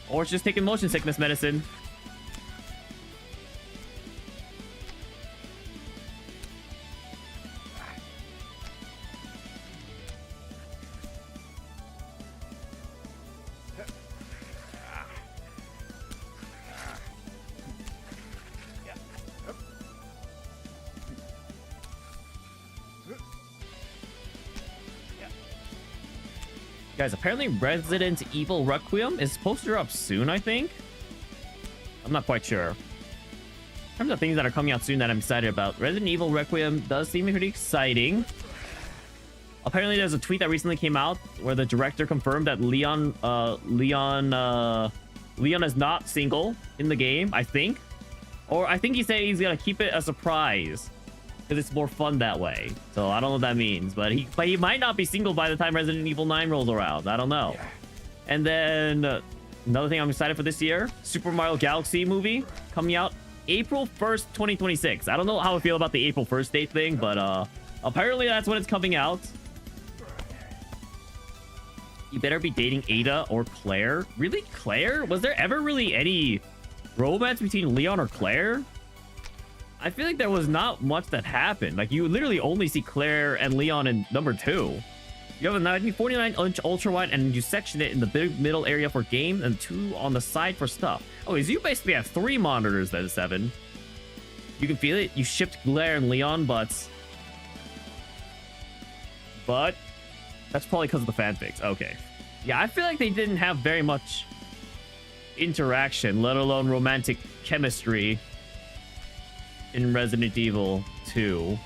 Or just taking motion sickness medicine. Guys, apparently Resident Evil Requiem is supposed to drop soon, I think. I'm not quite sure. In terms of things that are coming out soon that I'm excited about, Resident Evil Requiem does seem pretty exciting. Apparently, there's a tweet that recently came out where the director confirmed that Leon is not single in the game, I think. Or I think he said he's gonna keep it a surprise, because it's more fun that way. So I don't know what that means, but he might not be single by the time Resident Evil 9 rolls around. I don't know. And then another thing I'm excited for this year, Super Mario Galaxy movie coming out April 1st, 2026. I don't know how I feel about the April 1st date thing, but apparently that's when it's coming out. You better be dating Ada or Claire. Really, Claire? Was there ever really any romance between Leon or Claire? I feel like there was not much that happened. Like, you literally only see Claire and Leon in number 2. You have a 49-inch ultra wide, and you section it in the big middle area for game and 2 on the side for stuff. Oh, so you basically have 3 monitors then, 7. You can feel it. You shipped Claire and Leon, but that's probably because of the fanfics. Okay. Yeah, I feel like they didn't have very much interaction, let alone romantic chemistry in Resident Evil 2.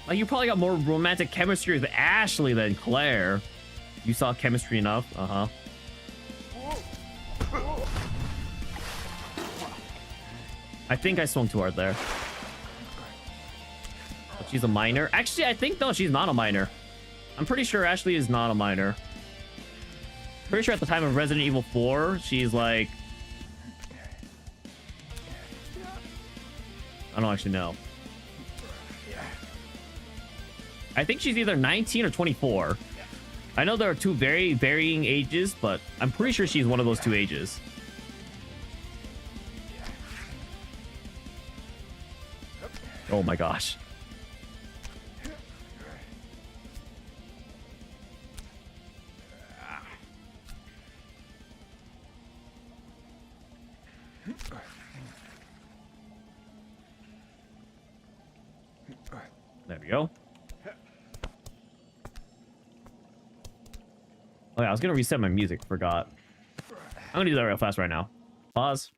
Like, you probably got more romantic chemistry with Ashley than Claire. You saw chemistry enough. Uh-huh. I think I swung too hard there. But she's a minor. Actually, I think, no, she's not a minor. I'm pretty sure Ashley is not a minor. Pretty sure at the time of Resident Evil 4, she's like... I don't actually know. I think she's either 19 or 24. I know there are 2 very varying ages, but I'm pretty sure she's one of those 2 ages. Oh my gosh. There we go. Oh yeah, I was gonna reset my music, forgot. I'm gonna do that real fast right now. Pause.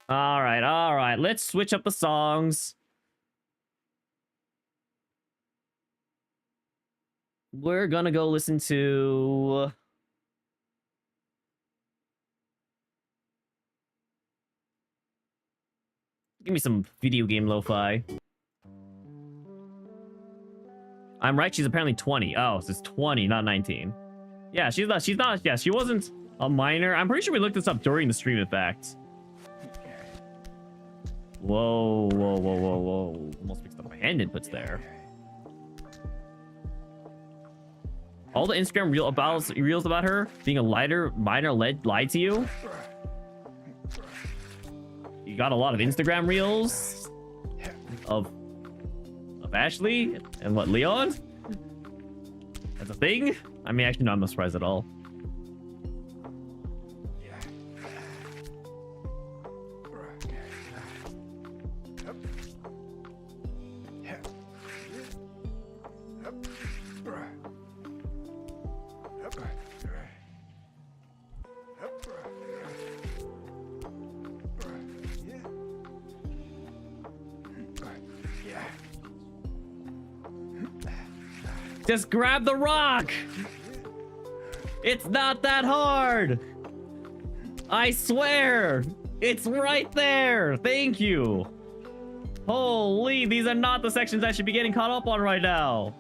All right. Let's switch up the songs. We're gonna go listen to... Give me some video game lo-fi. I'm right, she's apparently 20. Oh, so it's 20, not 19. Yeah, she wasn't a minor. I'm pretty sure we looked this up during the stream, in fact. Whoa. Almost mixed up my hand inputs there. All the Instagram reels about her being a minor lied to you? You got a lot of Instagram reels of Ashley and what, Leon? That's a thing? I mean, actually, no, I'm not surprised at all. Just grab the rock! It's not that hard! I swear! It's right there! Thank you! Holy, these are not the sections I should be getting caught up on right now!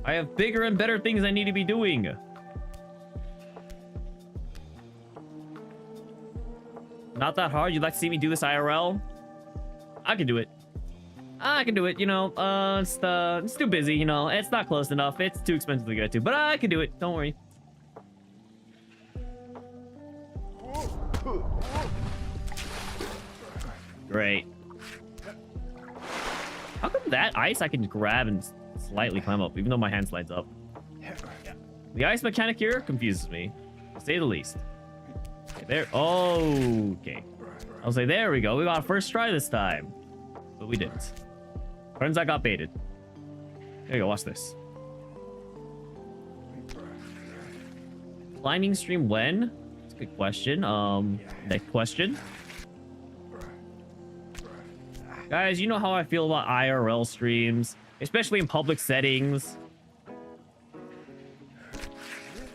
I have bigger and better things I need to be doing. Not that hard. You'd like to see me do this IRL? I can do it. I can do it, you know. It's too busy, you know. It's not close enough. It's too expensive to get to, but I can do it. Don't worry. Great. How come that ice I can grab and slightly climb up, even though my hand slides up? Yeah. The ice mechanic here confuses me, to say the least. Okay, there. Okay. I'll say, there we go. We got a first try this time. But we didn't. Friends, I got baited. There you go. Watch this. Climbing stream when? That's a good question. Next question. Guys, you know how I feel about IRL streams, especially in public settings.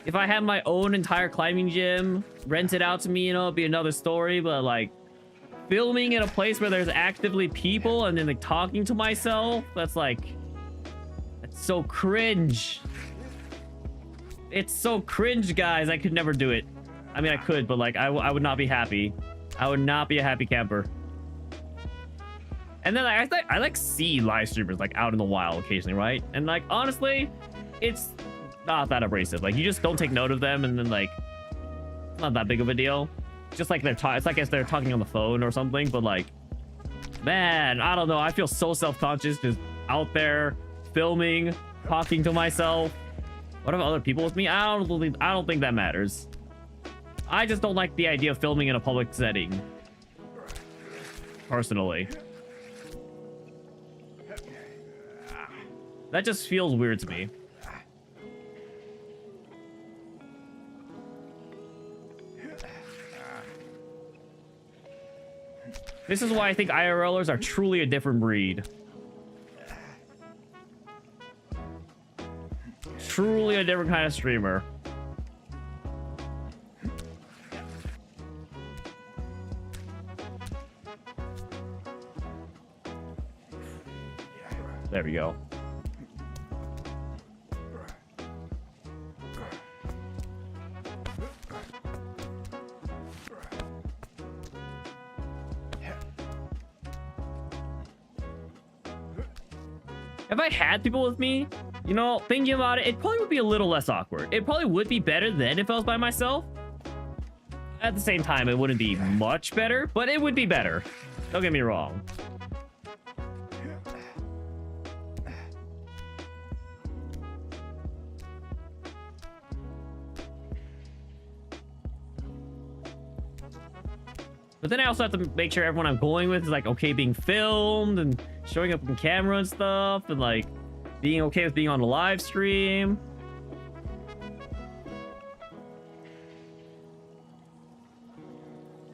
If I had my own entire climbing gym rented out to me, you know, it'd be another story, but like filming in a place where there's actively people and then like talking to myself, that's so cringe. It's so cringe, guys. I could never do it. I mean, I could, but like I would not be happy. I would not be a happy camper. And then I like see live streamers like out in the wild occasionally, right? And like honestly, it's not that abrasive. Like you just don't take note of them, and then like it's not that big of a deal. Just like it's like if they're talking on the phone or something. But like, man, I don't know. I feel so self-conscious just out there filming, talking to myself. What about other people with me? I don't think that matters. I just don't like the idea of filming in a public setting, personally. That just feels weird to me. This is why I think IRLers are truly a different breed. Truly a different kind of streamer. There we go. If I had people with me, you know, thinking about it, it probably would be a little less awkward. It probably would be better than if I was by myself. At the same time, it wouldn't be much better, but it would be better. Don't get me wrong. But then I also have to make sure everyone I'm going with is like okay being filmed and showing up on camera and stuff, and like being okay with being on the live stream.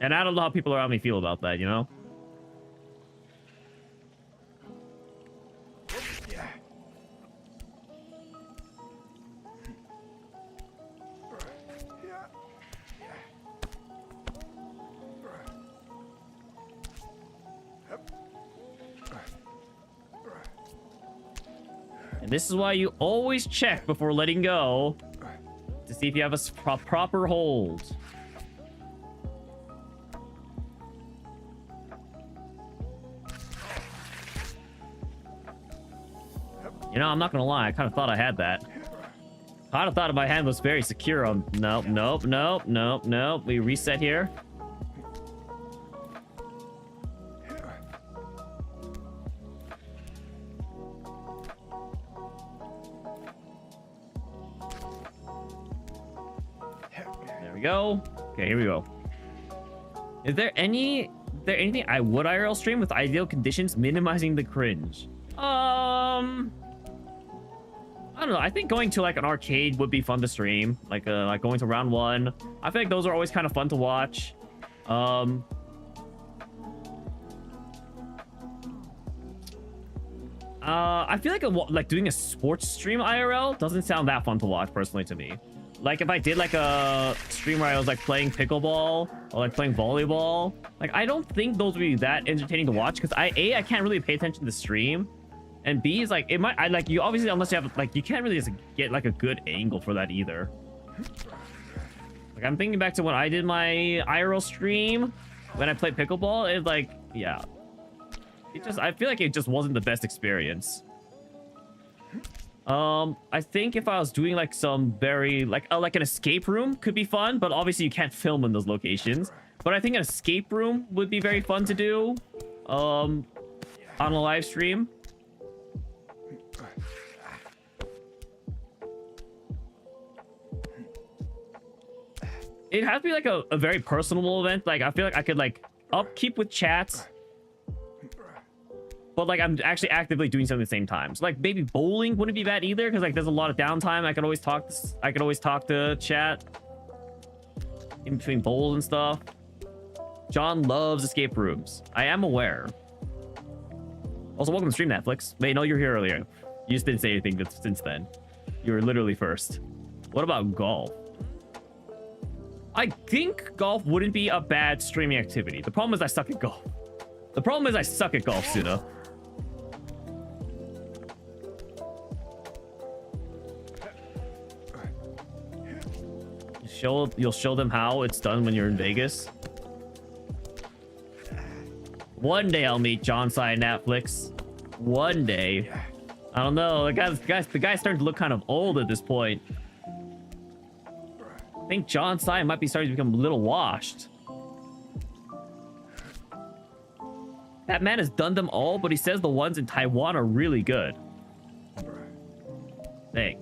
And I don't know how people around me feel about that, you know? And this is why you always check before letting go to see if you have a proper hold. You know, I'm not gonna lie, I kind of thought I had that. Kind of thought my hand was very secure on... Nope, nope, nope, nope, nope. We reset here. There we go. Okay, here we go. Is there anything I would IRL stream with ideal conditions, minimizing the cringe? I don't know. I think going to like an arcade would be fun to stream. Like going to round one. I feel like those are always kind of fun to watch. I feel like doing a sports stream IRL doesn't sound that fun to watch personally to me. Like if I did like a stream where I was like playing pickleball or like playing volleyball, like I don't think those would be that entertaining to watch because I can't really pay attention to the stream. And B is like, it might, you obviously, unless you have, like, you can't really just get, like, a good angle for that either. Like, I'm thinking back to when I did my IRL stream, when I played pickleball, it's like, yeah. I feel like it just wasn't the best experience. I think if I was doing, like, some very, like an escape room could be fun, but obviously you can't film in those locations. But I think an escape room would be very fun to do, on a live stream. It has to be like a very personal event. Like I feel like I could like upkeep with chat, but like I'm actually actively doing something at the same time. So like maybe bowling wouldn't be bad either because like there's a lot of downtime. I could always talk to chat in between bowls and stuff. John loves escape rooms. I am aware. Also, welcome to stream, Netflix. Wait, no, you're here earlier. You just didn't say anything since then. You were literally first. What about golf? I think golf wouldn't be a bad streaming activity. The problem is I suck at golf. Suna. You'll show them how it's done when you're in Vegas. One day I'll meet John Sai Netflix. One day. I don't know. The guy's starting to look kind of old at this point. I think John Sai might be starting to become a little washed. That man has done them all, but he says the ones in Taiwan are really good. Dang.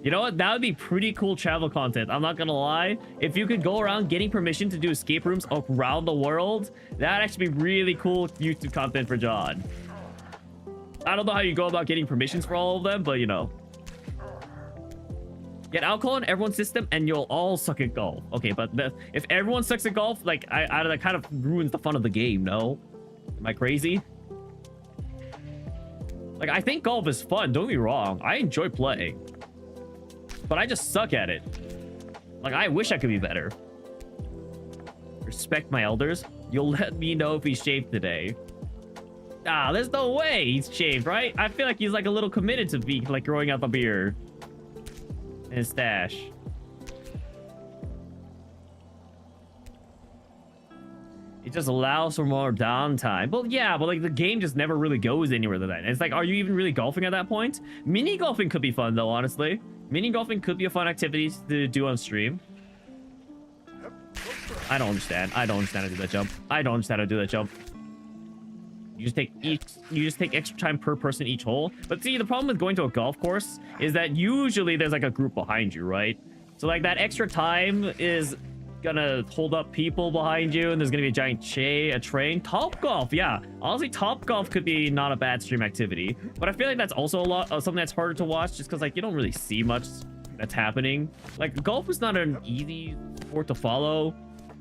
You know what? That would be pretty cool travel content. I'm not gonna lie. If you could go around getting permission to do escape rooms around the world, that'd actually be really cool YouTube content for John. I don't know how you go about getting permissions for all of them, but you know. Get alcohol in everyone's system and you'll all suck at golf. Okay, but if everyone sucks at golf, like, that kind of ruins the fun of the game, no? Am I crazy? Like, I think golf is fun, don't get me wrong. I enjoy playing. But I just suck at it. Like, I wish I could be better. Respect my elders. You'll let me know if he's shaved today. Ah, there's no way he's shaved, right? I feel like he's, like, a little committed to be, like, growing out the beard. And his stash. It just allows for more downtime. Well, yeah, but like the game just never really goes anywhere with that. And it's like, are you even really golfing at that point? Mini golfing could be fun though, honestly. Mini golfing could be a fun activity to do on stream. I don't understand. I don't understand how to do that jump. I don't understand how to do that jump. You just take extra time per person each hole. But see, the problem with going to a golf course is that usually there's like a group behind you, right? So like that extra time is gonna hold up people behind you, and there's gonna be a giant a train. Top golf, yeah. Honestly, top golf could be not a bad stream activity, but I feel like that's also a lot of something that's harder to watch, just because like you don't really see much that's happening. Like golf is not an easy sport to follow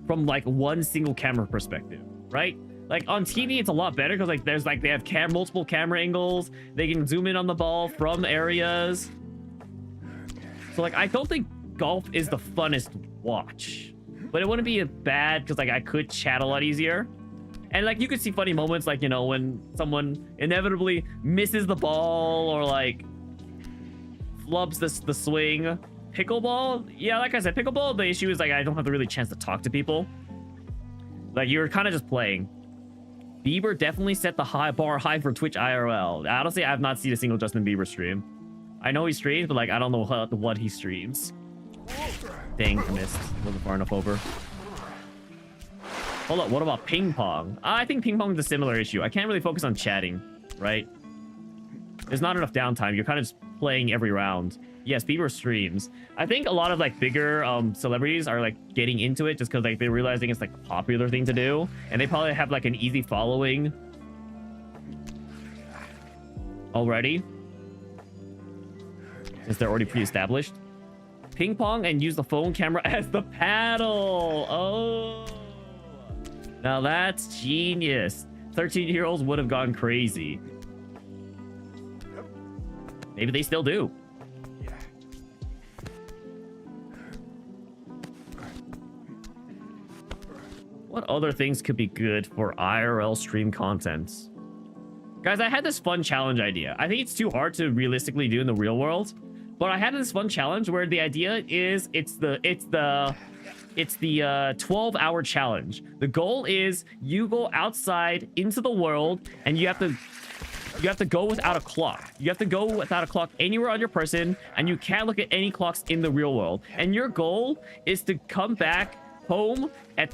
from like one single camera perspective, right? Like on TV, it's a lot better because like there's like they have multiple camera angles. They can zoom in on the ball from areas. So like I don't think golf is the funnest watch, but it wouldn't be bad because like I could chat a lot easier. And like you could see funny moments, like, you know, when someone inevitably misses the ball or like flubs the swing. Pickleball, yeah, like I said, pickleball, the issue is like I don't have the really chance to talk to people. Like you're kind of just playing. Bieber definitely set the bar high for Twitch IRL. Honestly, I have not seen a single Justin Bieber stream. I know he streams, but like I don't know what he streams. Dang, I missed. Wasn't far enough over. Hold up, what about ping pong? I think ping pong is a similar issue. I can't really focus on chatting, right? There's not enough downtime. You're kind of just playing every round. Yes, Bieber streams. I think a lot of like bigger celebrities are like getting into it just because like they're realizing it's like a popular thing to do, and they probably have like an easy following already since they're already pre-established. Ping pong and use the phone camera as the paddle. Oh, now that's genius. 13-year-olds would have gone crazy. Maybe they still do. What other things could be good for IRL stream content? Guys, I had this fun challenge idea. I think it's too hard to realistically do in the real world, but I had this fun challenge where the idea is it's the 12-hour challenge. The goal is you go outside into the world and you have to go without a clock. You have to go without a clock anywhere on your person, and you can't look at any clocks in the real world. And your goal is to come back home as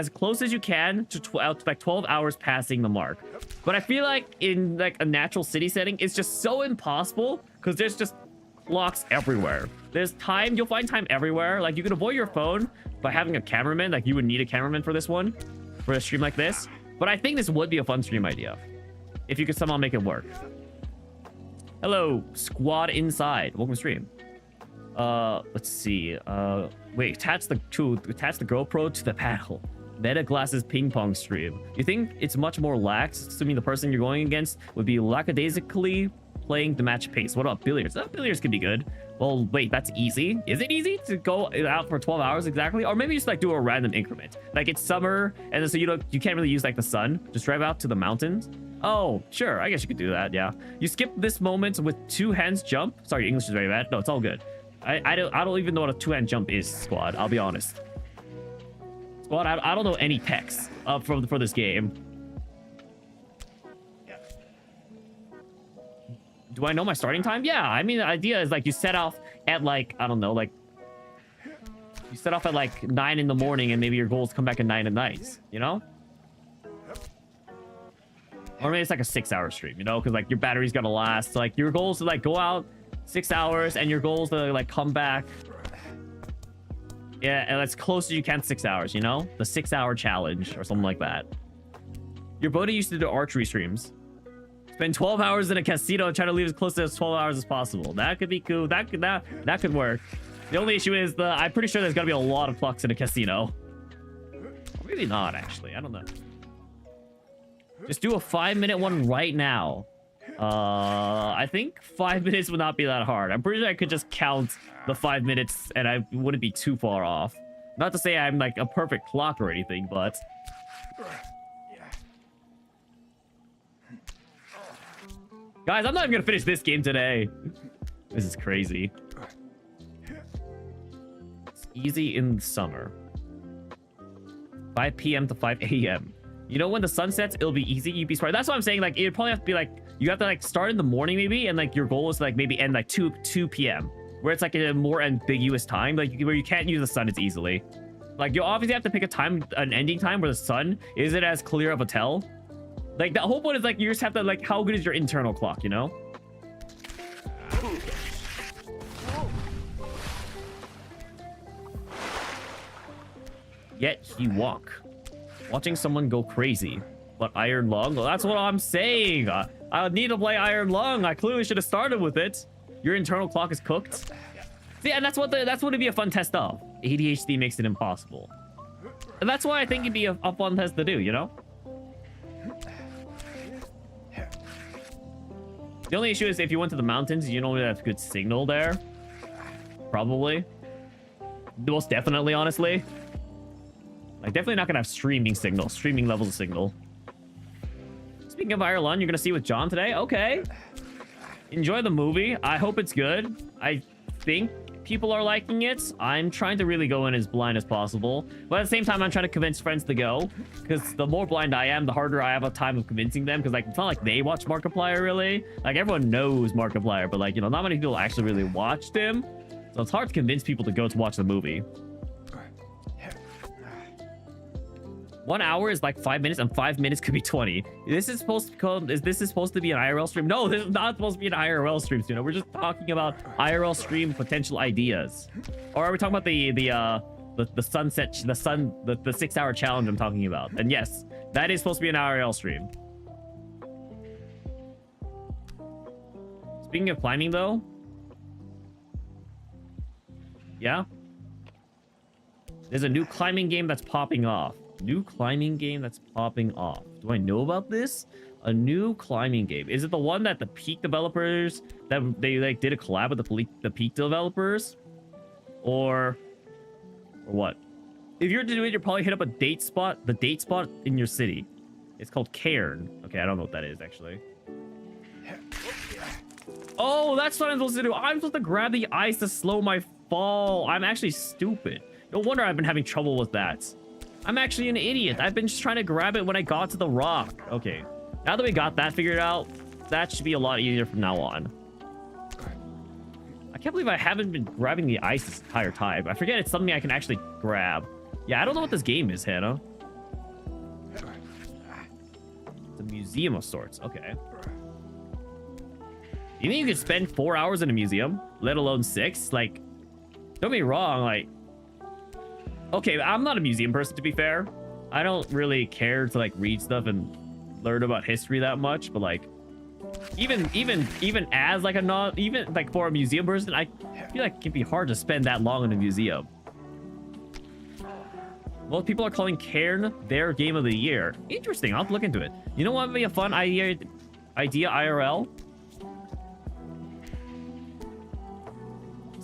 close as you can to like 12 hours passing the mark. But I feel like in like a natural city setting, it's just so impossible because there's just clocks everywhere. There's time, you'll find time everywhere. Like you can avoid your phone by having a cameraman. Like you would need a cameraman for this one, for a stream like this. But I think this would be a fun stream idea if you could somehow make it work. Hello, squad inside. Welcome to stream. Let's see. Wait, attach the GoPro to the paddle. Meta Glasses ping pong stream. You think it's much more lax, assuming the person you're going against would be lackadaisically playing the match pace. What about billiards? Billiards could be good. Well, wait, that's easy. Is it easy to go out for 12 hours exactly? Or maybe just like do a random increment. Like it's summer, and so you can't really use like the sun. Just drive out to the mountains. Oh, sure. I guess you could do that. Yeah. You skip this moment with two hands jump. Sorry, English is very bad. No, it's all good. I don't even know what a two-hand jump is, squad. I'll be honest. Squad, I don't know any text for this game. Do I know my starting time? Yeah, I mean, the idea is like you set off at like, I don't know, like you set off at like 9 in the morning and maybe your goal is to come back at 9 at night, you know? Or maybe it's like a 6-hour stream, you know? Because like your battery's gonna last. So, like your goal is to like go out 6 hours and your goal is to like come back. Yeah, and as close as you can to 6 hours, you know? The 6-hour challenge or something like that. Your buddy used to do archery streams. Spend 12 hours in a casino and try to leave as close to as 12 hours as possible. That could be cool. That could work. The only issue is I'm pretty sure there's gotta be a lot of clocks in a casino. Or maybe not, actually. I don't know. Just do a 5-minute one right now. I think 5 minutes would not be that hard. I'm pretty sure I could just count the 5 minutes and I wouldn't be too far off. Not to say I'm like a perfect clock or anything, but... Guys, I'm not even gonna finish this game today. This is crazy. It's easy in the summer. 5 p.m. to 5 a.m. You know, when the sun sets, it'll be easy. You'd be smart. That's what I'm saying. Like, it'd probably have to be like, you have to like start in the morning maybe, and like your goal is to like maybe end like 2 p.m. where it's like a more ambiguous time, like where you can't use the sun as easily. Like you obviously have to pick a time, an ending time where the sun isn't as clear of a tell. Like the whole point is like you just have to like, how good is your internal clock, you know? Yet he walk. Watching someone go crazy. But Iron Lung? Well, that's what I'm saying. I need to play Iron Lung. I clearly should have started with it. Your internal clock is cooked. See, and that's what it'd be a fun test of. ADHD makes it impossible. And that's why I think it'd be a fun test to do, you know? The only issue is if you went to the mountains, you don't really have good signal there. Probably. Most definitely, honestly. Like, definitely not gonna have streaming signal. Streaming levels of signal. Speaking of Ireland, you're gonna see with John today? Okay. Enjoy the movie. I hope it's good. I think people are liking it. I'm trying to really go in as blind as possible. But at the same time, I'm trying to convince friends to go. Because the more blind I am, the harder I have a time of convincing them. Because, like, it's not like they watch Markiplier, really. Like, everyone knows Markiplier. But, like, you know, not many people actually really watched him. So it's hard to convince people to go to watch the movie. 1 hour is like 5 minutes, and 5 minutes could be 20. This is supposed to come. This is supposed to be an IRL stream? No, this is not supposed to be an IRL stream. You know, we're just talking about IRL stream potential ideas. Or are we talking about the sunset, the 6-hour challenge I'm talking about? And yes, that is supposed to be an IRL stream. Speaking of climbing, though, yeah, there's a new climbing game that's popping off. New climbing game that's popping off. Do I know about this? A new climbing game. Is it the one that the Peak developers that they like did a collab with the Peak developers, or what? If you're to do it, you'll probably hit up the date spot in your city. It's called Cairn. Okay, I don't know what that is actually. Oh, that's what I'm supposed to do. I'm supposed to grab the ice to slow my fall. I'm actually stupid. No wonder I've been having trouble with that. I'm actually an idiot. I've been just trying to grab it when I got to the rock. Okay. Now that we got that figured out, that should be a lot easier from now on. I can't believe I haven't been grabbing the ice this entire time. I forget it's something I can actually grab. Yeah, I don't know what this game is, Hannah. It's a museum of sorts. Okay. You think you could spend 4 hours in a museum, let alone 6? Like, don't be wrong, like... Okay, I'm not a museum person, to be fair. I don't really care to, like, read stuff and learn about history that much, but, like, even as, like, even, like, for a museum person, I feel like it can be hard to spend that long in a museum. Well, people are calling Cairn their game of the year. Interesting, I'll have to look into it. You know what would be a fun idea IRL?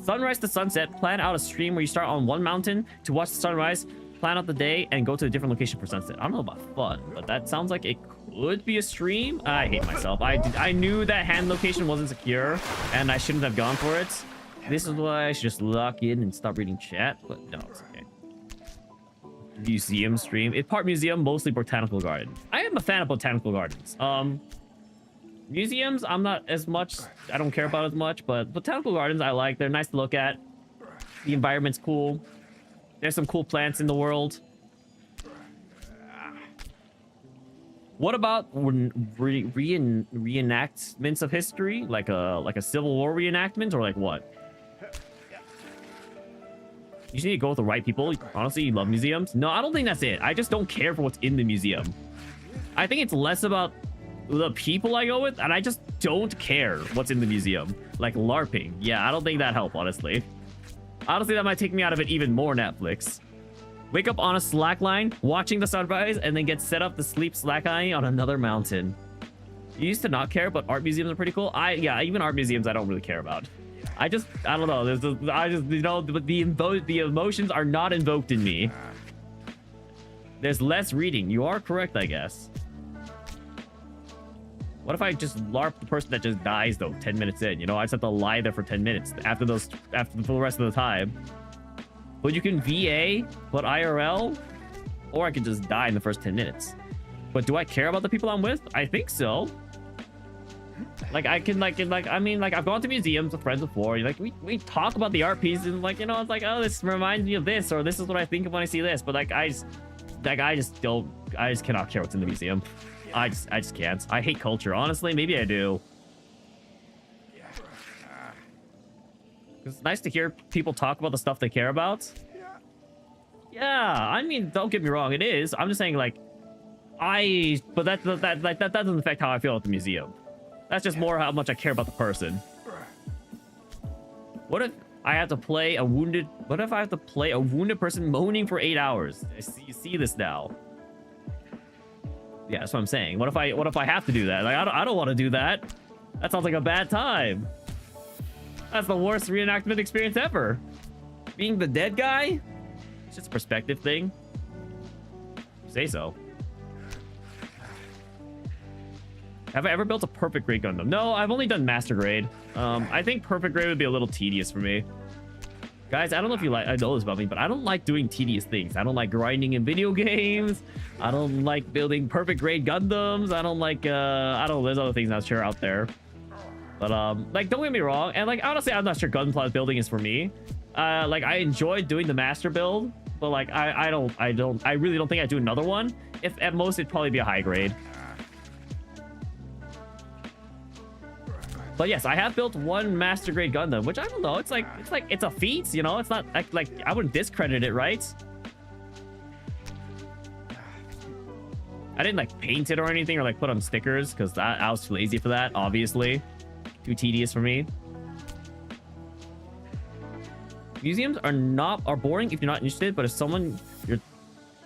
Sunrise to sunset, plan out a stream where you start on one mountain to watch the sunrise, plan out the day, and go to a different location for sunset. I don't know about fun, but that sounds like it could be a stream. I hate myself. I knew that hand location wasn't secure, and I shouldn't have gone for it. This is why I should just lock in and stop reading chat, but no, it's okay. Museum stream. It's part museum, mostly botanical garden. I am a fan of botanical gardens. Museums, I'm not as much, I don't care about as much, but botanical gardens I like. They're nice to look at. The environment's cool. There's some cool plants in the world. What about reenactments of history? Like a Civil War reenactment, or like what? You just need to go with the right people. Honestly, you love museums? No, I don't think that's it. I just don't care for what's in the museum. I think it's less about the people I go with, and I just don't care what's in the museum. Like LARPing. Yeah, I don't think that helped, honestly. Honestly, that might take me out of it even more, Netflix. Wake up on a slackline, watching the sunrise, and then get set up to sleep slack-eyeing on another mountain. You used to not care, but art museums are pretty cool. Yeah, even art museums I don't really care about. I don't know. You know, the emotions are not invoked in me. There's less reading. You are correct, I guess. What if I just LARP the person that just dies, though, 10 minutes in? You know, I just have to lie there for 10 minutes after the rest of the time. But you can VA, but IRL, or I could just die in the first 10 minutes. But do I care about the people I'm with? I think so. Like, I can, I mean, I've gone to museums with friends before. Like, we talk about the art pieces, and, like, you know, it's like, oh, this reminds me of this, or this is what I think of when I see this. But, like, I just cannot care what's in the museum. I just can't. I hate culture. Honestly, maybe I do. It's nice to hear people talk about the stuff they care about. Yeah, I mean, don't get me wrong, it is. I'm just saying, like, but that doesn't affect how I feel at the museum. That's just more how much I care about the person. What if I have to play a wounded... What if I have to play a wounded person moaning for 8 hours? You see this now. Yeah, that's what I'm saying. What if I have to do that? Like, I don't want to do that. That sounds like a bad time. That's the worst reenactment experience ever. Being the dead guy? It's just a perspective thing. Say so. Have I ever built a perfect grade Gundam? No, I've only done master grade. I think perfect grade would be a little tedious for me. Guys, I don't know if you I know this about me, but I don't like doing tedious things. I don't like grinding in video games. I don't like building perfect grade Gundams. I don't like, I don't know, there's other things I'm sure out there. But, like, don't get me wrong. And, like, honestly, I'm not sure Gunpla building is for me. Like, I enjoyed doing the master build, but, like, I really don't think I'd do another one. If at most, it'd probably be a high grade. But yes, I have built one master grade Gundam, which I don't know. It's a feat, you know. It's not like I wouldn't discredit it, right? I didn't like paint it or anything or like put on stickers because I was too lazy for that. Obviously, too tedious for me. Museums are boring if you're not interested, but if someone you're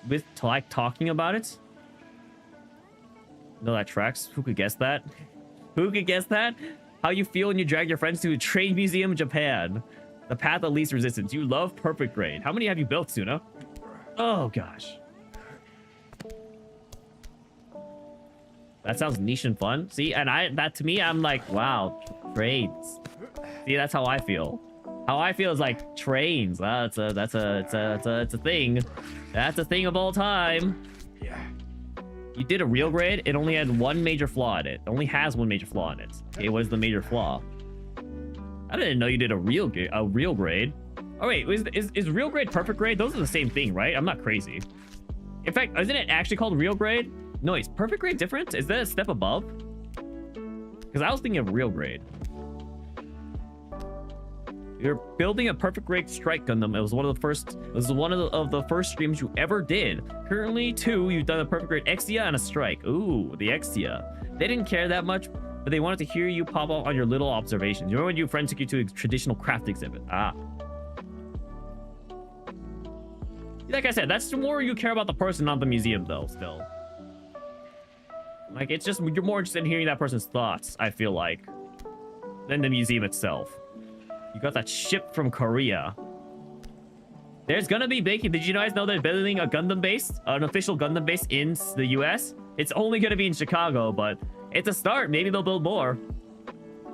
with like talking about it, no, that tracks. Who could guess that? Who could guess that? How you feel when you drag your friends to a trade museum in Japan. The path of least resistance. You love perfect grade. How many have you built, Suna? Oh, gosh. That sounds niche and fun. See, and that to me, I'm like, wow, trades. See, that's how I feel. How I feel is like trains. Wow, it's a thing. That's a thing of all time. You did a real grade. It only had one major flaw in it. It only has one major flaw in it. It was the major flaw. I didn't know you did a real grade. Oh wait, is real grade perfect grade? Those are the same thing, right? I'm not crazy. In fact, isn't it actually called real grade? No, is perfect grade different? Is that a step above? Because I was thinking of real grade. You're building a perfect grade strike Gundam. It was one of the first. This is one of the first streams you ever did. Currently, 2. You've done a perfect grade Exia and a strike. Ooh, the Exia. They didn't care that much, but they wanted to hear you pop up on your little observations. You remember when your friend took you to a traditional craft exhibit? Ah. Like I said, that's the more you care about the person, not the museum, though. Still, like it's just you're more interested in hearing that person's thoughts. I feel like, than the museum itself. You got that ship from Korea. There's gonna be baking. Did you guys know they're building a Gundam base, an official Gundam base in the US? It's only gonna be in Chicago, but it's a start. Maybe they'll build more.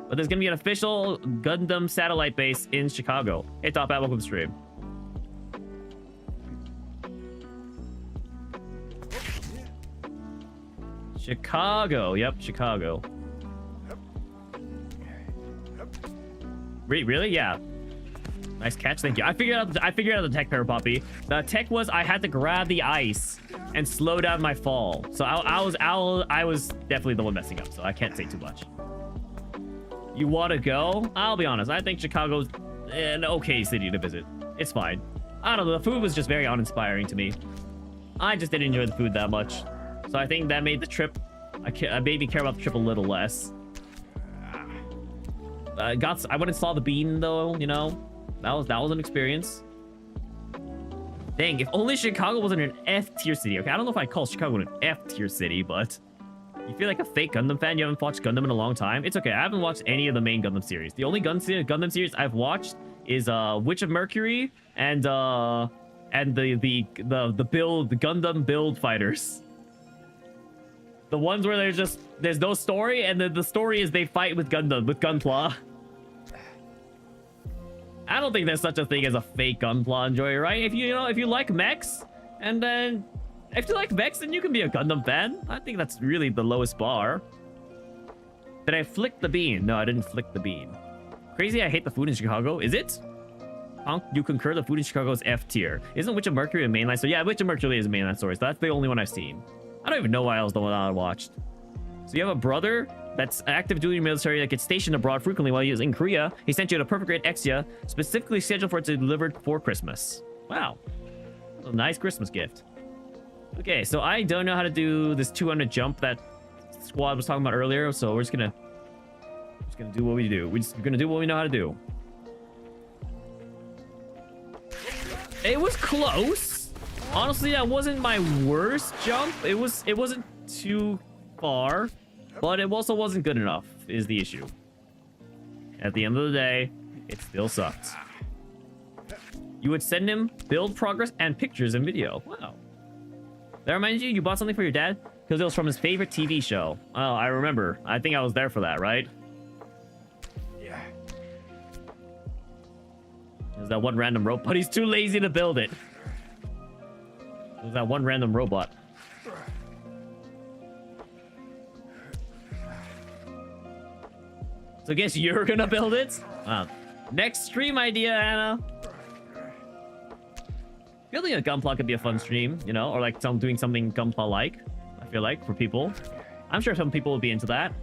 But there's gonna be an official Gundam satellite base in Chicago. Hey, Top Hat, welcome to stream. Chicago. Yep, Chicago. Really? Yeah. Nice catch, thank you. I figured out the tech, Pair Poppy. The tech was I had to grab the ice and slow down my fall. So I was definitely the one messing up, so I can't say too much. You want to go? I'll be honest. I think Chicago's an okay city to visit. It's fine. I don't know. The food was just very uninspiring to me. I just didn't enjoy the food that much. So I think that made the trip... I made me care about the trip a little less. I went and saw the bean, though, you know? That was an experience. Dang, if only Chicago wasn't an F-tier city. Okay, I don't know if I'd call Chicago an F-tier city, but... You feel like a fake Gundam fan? You haven't watched Gundam in a long time? It's okay, I haven't watched any of the main Gundam series. The only Gundam series I've watched is Witch of Mercury and the Gundam build fighters. The ones where there's no story, and the story is they fight with Gunpla. I don't think there's such a thing as a fake Gunpla enjoyer, right? If you like mechs, and then if you like mechs, then you can be a Gundam fan. I think that's really the lowest bar. Did I flick the bean? No, I didn't flick the bean. Crazy, I hate the food in Chicago. Is it? You concur the food in Chicago is F tier. Isn't Witch of Mercury a mainline? So yeah, Witch of Mercury is a mainline story. So that's the only one I've seen. I don't even know why I was the one I watched. So you have a brother that's active duty military that gets stationed abroad frequently while he was in Korea. He sent you a perfect grade Exia, specifically scheduled for it to be delivered for Christmas. Wow. A nice Christmas gift. Okay, so I don't know how to do this 200 jump that Squad was talking about earlier, so we're just gonna do what we do. We're gonna do what we know how to do. It was close. Honestly, that wasn't my worst jump. It wasn't too far, but it also wasn't good enough, is the issue. At the end of the day, it still sucked. You would send him build progress and pictures and video. Wow. That reminds you bought something for your dad? Because it was from his favorite TV show. Oh, I remember. I think I was there for that, right? Yeah. There's that one random robot, but he's too lazy to build it. There's that one random robot. So I guess you're gonna build it? Next stream idea, Anna. Building a Gunpla could be a fun stream, you know, or like doing something Gunpla-like, I feel like, for people. I'm sure some people will be into that.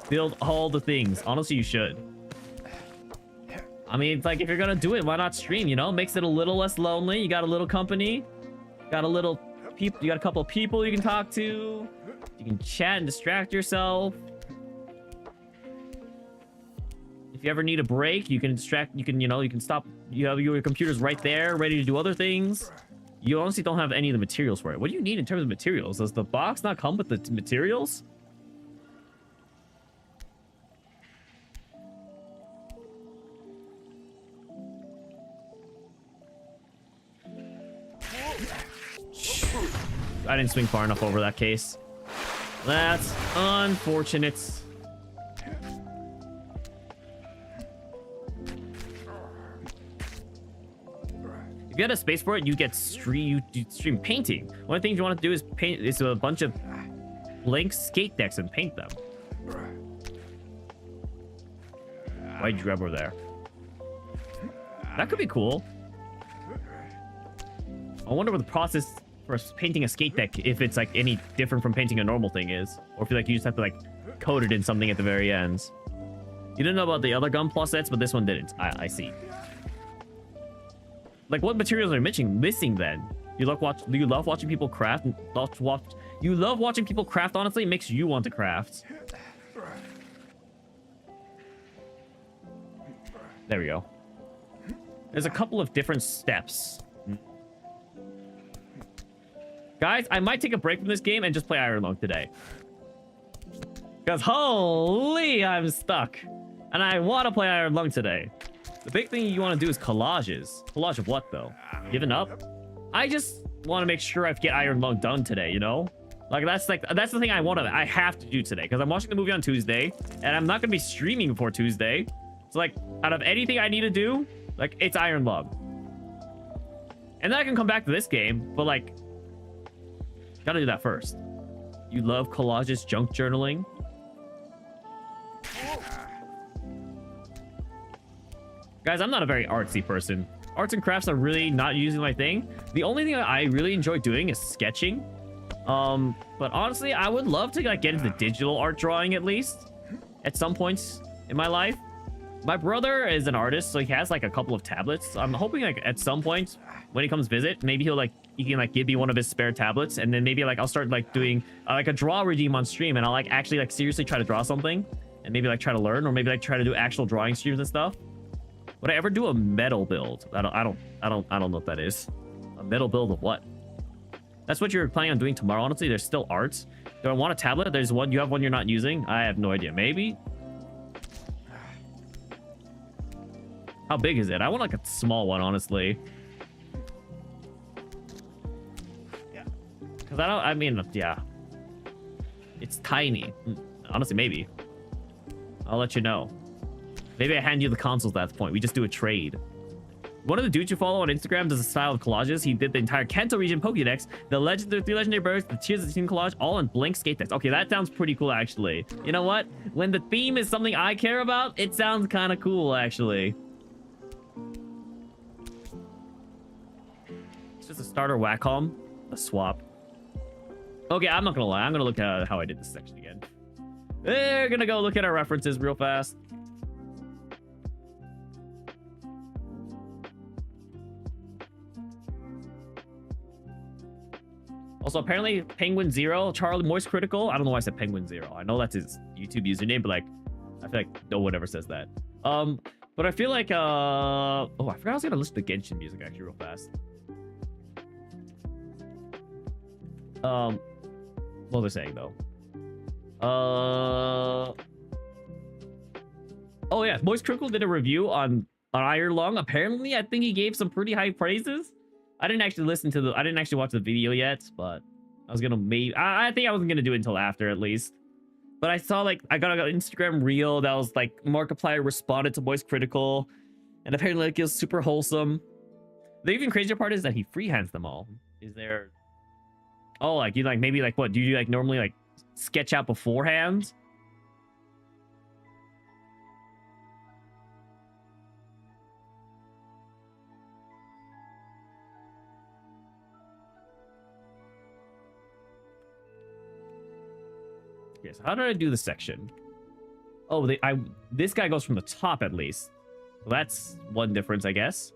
Build all the things. Honestly, you should. I mean, it's like, if you're gonna do it, why not stream, you know? Makes it a little less lonely. You got a little company. Got a little people. You got a couple of people you can talk to. You can chat and distract yourself. If you ever need a break, you can distract, you can stop. You have your computer's right there, ready to do other things. You honestly don't have any of the materials for it. What do you need in terms of materials? Does the box not come with the materials? I didn't swing far enough over that case. That's unfortunate. If you had a space for it, you stream painting. One of the things you want to do is paint a bunch of blank skate decks and paint them. Why'd you grab over there? That could be cool. I wonder what the process for painting a skate deck, if it's like any different from painting a normal thing is, or if you just have to like coat it in something at the very ends. You didn't know about the other Gunpla sets, but this one didn't. I see. Like, what materials are you missing then? You love watching people craft? You love watching people craft, honestly? It makes you want to craft. There we go. There's a couple of different steps. Guys, I might take a break from this game and just play Iron Lung today. Because holy, I'm stuck. And I want to play Iron Lung today. The big thing you want to do is collages. Collage of what, though? Giving up? I just want to make sure I get Iron Lung done today, you know? That's the thing I have to do today. Because I'm watching the movie on Tuesday. And I'm not going to be streaming before Tuesday. So, like, out of anything I need to do, like, it's Iron Lung. And then I can come back to this game. But, like, gotta do that first. You love collages, junk journaling? Guys, I'm not a very artsy person. Arts and crafts are really not usually my thing. The only thing I really enjoy doing is sketching. But honestly, I would love to like get into digital art drawing at least at some points in my life. My brother is an artist, so he has like a couple of tablets. I'm hoping like at some point when he comes visit, maybe he can like give me one of his spare tablets, and then maybe like I'll start like doing like a draw redeem on stream, and I'll like actually like seriously try to draw something, and maybe like try to learn, or maybe like try to do actual drawing streams and stuff. Would I ever do a metal build? I don't know what that is. A metal build of what? That's what you're planning on doing tomorrow. Honestly, there's still arts. Do I want a tablet? There's one. You have one you're not using. I have no idea. Maybe. How big is it? I want like a small one, honestly. Yeah. Because I mean, yeah. It's tiny. Honestly, maybe. I'll let you know. Maybe I hand you the consoles at that point. We just do a trade. One of the dudes you follow on Instagram does a style of collages. He did the entire Kanto region Pokédex, the 3 legendary birds, the Tears of the Team collage, all in blank skate decks. Okay, that sounds pretty cool, actually. You know what? When the theme is something I care about, it sounds kind of cool, actually. It's just a starter Wacom, a swap. Okay, I'm not gonna lie. I'm gonna look at how I did this section again. We're gonna go look at our references real fast. Also, apparently, Penguin Zero, Charlie Moist Critical. I don't know why I said Penguin Zero. I know that's his YouTube username, but like, I feel like no one ever says that. But I feel like, oh, I forgot I was gonna listen to Genshin music actually real fast. What was I saying though? Oh yeah, Moist Critical did a review on Iron Lung. Apparently, I think he gave some pretty high praises. I didn't actually watch the video yet, but I was gonna I think I wasn't gonna do it until after at least. But I saw like I got an Instagram reel that was like Markiplier responded to Moist Critical, and apparently like, it was super wholesome. The even crazier part is that he freehands them all. Is there? Oh, like you like maybe like what do you like normally like sketch out beforehand? Okay, so how did I do the section? Oh, this guy goes from the top at least. So that's one difference, I guess.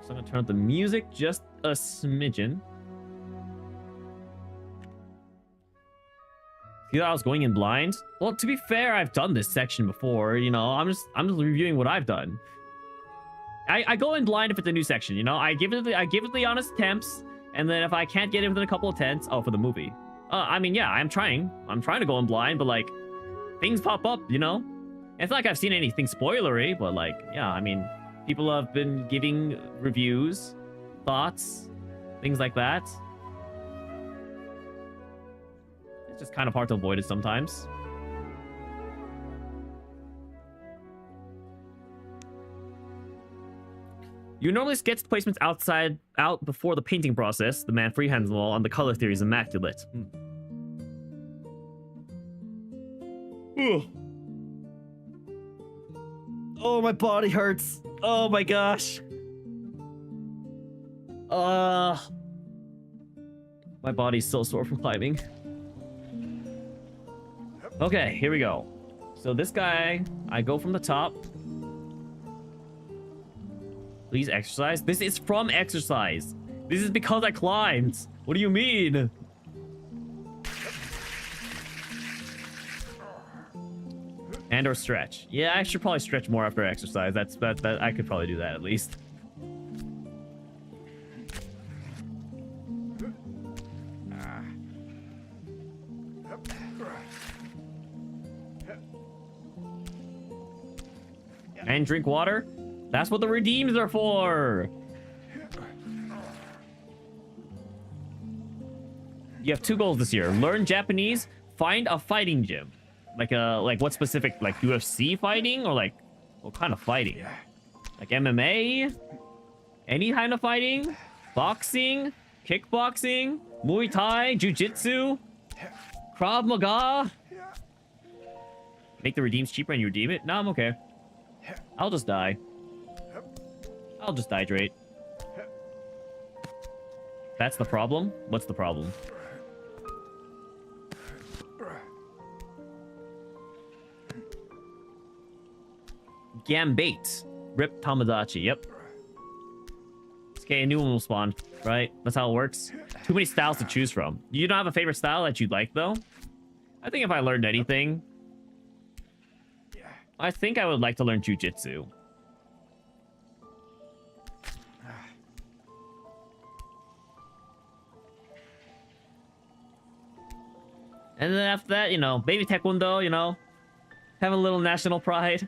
So I'm gonna turn up the music just a smidgen. See that I was going in blind? Well, to be fair, I've done this section before. You know, I'm just reviewing what I've done. I go in blind if it's a new section, you know? I give it the honest attempts, and then if I can't get it within a couple of attempts, oh, for the movie. I mean, yeah, I'm trying to go in blind, but like things pop up, you know? It's not like I've seen anything spoilery, but like, yeah, I mean, people have been giving reviews, thoughts, things like that. It's just kind of hard to avoid it sometimes. You normally sketch the placements out before the painting process. The man freehands them all, and the color theory is immaculate. Oh, my body hurts. Oh my gosh. My body's so sore from climbing. Okay, here we go. So this guy, I go from the top. Please exercise. This is from exercise. This is because I climbed. What do you mean? And or stretch. Yeah, I should probably stretch more after exercise. That I could probably do that at least. And drink water. That's what the redeems are for. You have 2 goals this year. Learn Japanese, find a fighting gym. Like what specific, like UFC fighting or like what kind of fighting? Like MMA? Any kind of fighting? Boxing? Kickboxing? Muay Thai? Jiu-Jitsu? Krav Maga? Make the redeems cheaper and you redeem it? No, I'm okay. I'll just die. I'll just hydrate. That's the problem? What's the problem? Gambate. Rip Tamadachi. Yep. Okay, a new one will spawn, right? That's how it works. Too many styles to choose from. You don't have a favorite style that you'd like, though? I think if I learned anything, I think I would like to learn Jiu-Jitsu. And then after that, you know, maybe Taekwondo, you know, have a little national pride.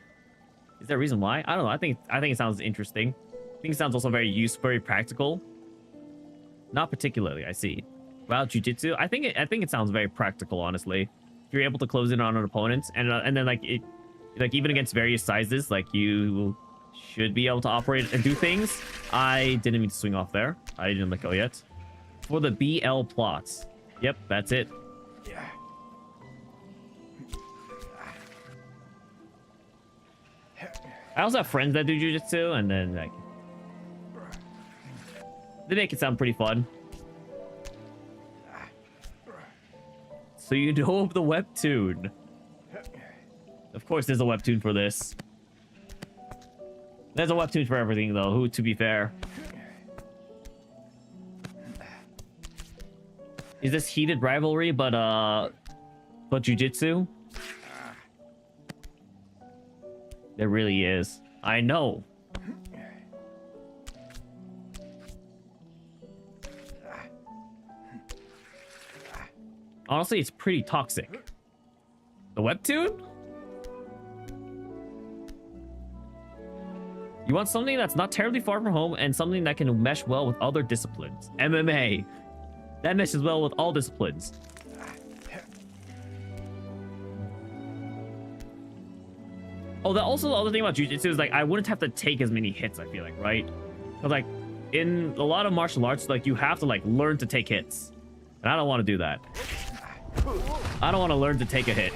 Is there a reason why? I don't know. I think it sounds interesting. I think it sounds also very useful, very practical. Not particularly, I see. Wow, Jiu-Jitsu. I think it sounds very practical, honestly. If you're able to close in on an opponent, and then like even against various sizes, like you should be able to operate and do things. I didn't mean to swing off there. I didn't let go yet. For the BL plots. Yep, that's it. Yeah. I also have friends that do jiu-jitsu, and then like they make it sound pretty fun. So you know of the webtoon. Of course there's a webtoon for this. There's a webtoon for everything, though, who, to be fair. Is this heated rivalry, but jujitsu? There really is. I know. Honestly, it's pretty toxic. The webtoon? You want something that's not terribly far from home and something that can mesh well with other disciplines. MMA. That meshes well with all disciplines. Oh, that also the other thing about jiu-jitsu is like I wouldn't have to take as many hits, I feel like, right? Because like in a lot of martial arts, like you have to like learn to take hits. And I don't want to do that. I don't want to learn to take a hit.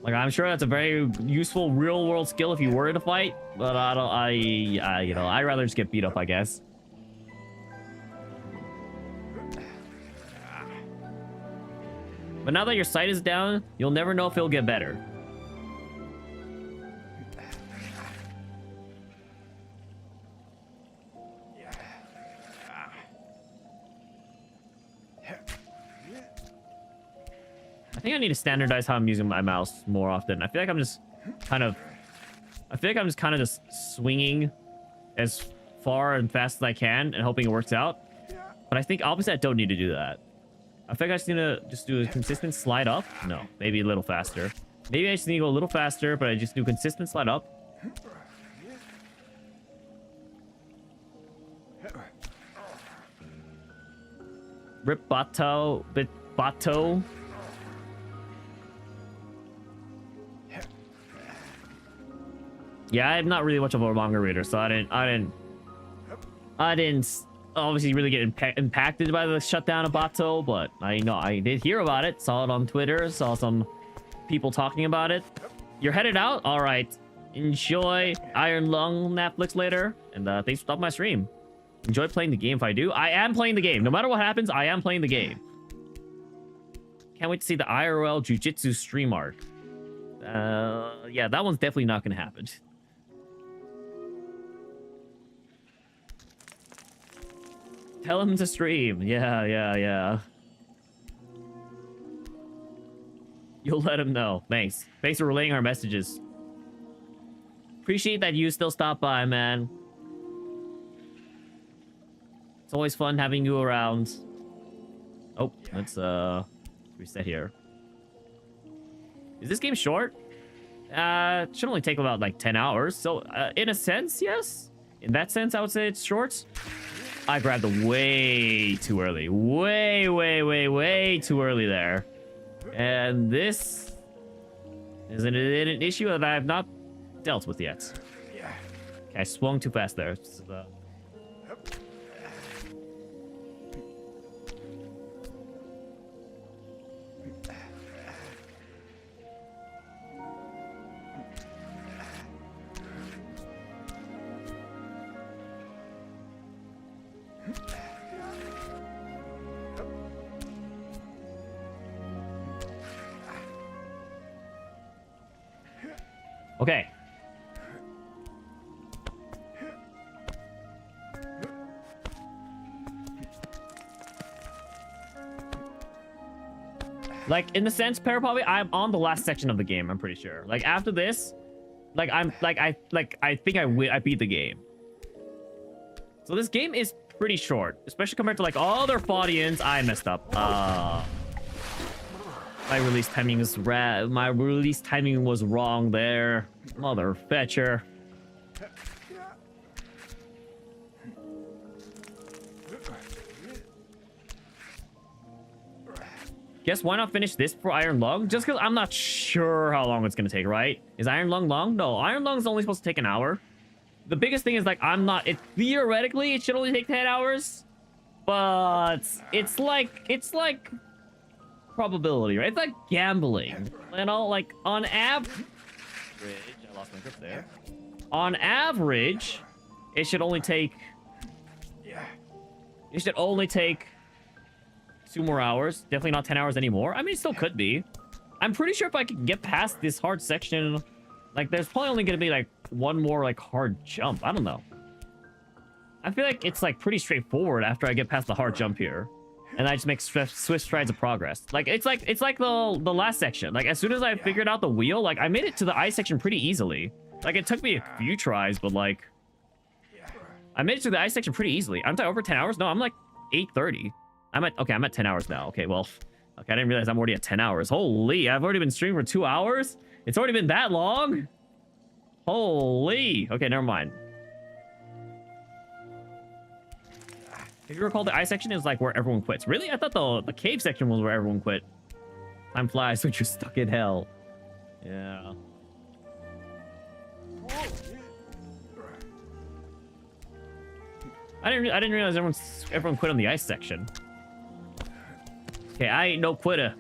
Like I'm sure that's a very useful real world skill if you were to fight, but you know, I'd rather just get beat up, I guess. But now that your sight is down, you'll never know if it'll get better. I think I need to standardize how I'm using my mouse more often. I feel like I'm just kind of just swinging as far and fast as I can and hoping it works out. But I think obviously I don't need to do that. I think I just need to do a consistent slide up. No, maybe a little faster. Maybe I just need to go a little faster, but I just do consistent slide up. Rip Bato, bit Bato. Yeah, I'm not really much of a manga reader, so I didn't obviously really get impacted by the shutdown of Bato, but I know I did hear about it, saw it on Twitter, saw some people talking about it. You're headed out? All right. Enjoy Iron Lung Netflix later, and thanks for stopping my stream. Enjoy playing the game if I do. I am playing the game. No matter what happens, I am playing the game. Can't wait to see the IRL Jiu-Jitsu stream arc. Yeah, that one's definitely not going to happen. Tell him to stream. Yeah. You'll let him know. Thanks. Thanks for relaying our messages. Appreciate that you still stop by, man. It's always fun having you around. Oh, let's reset here. Is this game short? It should only take about like 10 hours. So in a sense, yes. In that sense, I would say it's short. I grabbed it way too early. Way too early there. And this is an issue that I have not dealt with yet. Okay, I swung too fast there. Okay. Like, in the sense, Parapoppy, I'm on the last section of the game, I'm pretty sure. Like, after this, like, I think I beat the game. So this game is pretty short, especially compared to, like, all other audience. I messed up. My release timing is was wrong there. Mother fetcher. Guess why not finish this for Iron Lung? Just because I'm not sure how long it's gonna take, right? Is Iron Lung long? No, Iron Lung is only supposed to take an hour. The biggest thing is like theoretically it should only take 10 hours, but it's like probability, right? It's like gambling, you know, like on average. I lost my grip there. On average, it should only take 2 more hours. Definitely not 10 hours anymore. I mean, it still could be. I'm pretty sure if I can get past this hard section Like, there's probably only gonna be, like, one more, like, hard jump. I don't know. I feel like it's, like, pretty straightforward after I get past the hard jump here. And I just make swift strides of progress. Like, it's like the last section. Like, as soon as I figured out the wheel, like, I made it to the ice section pretty easily. Like, it took me a few tries, but, like... I made it to the ice section pretty easily. Aren't I over 10 hours? No, I'm, like, 8:30. Okay, I'm at 10 hours now. Okay, well... Okay, I didn't realize I'm already at 10 hours. Holy, I've already been streaming for 2 hours? It's already been that long? Holy. Okay, never mind. If you recall, the ice section is like where everyone quits. Really? I thought the cave section was where everyone quit. Time flies when you're stuck in hell. Yeah. I didn't realize everyone quit on the ice section. Okay, I ain't no quitter.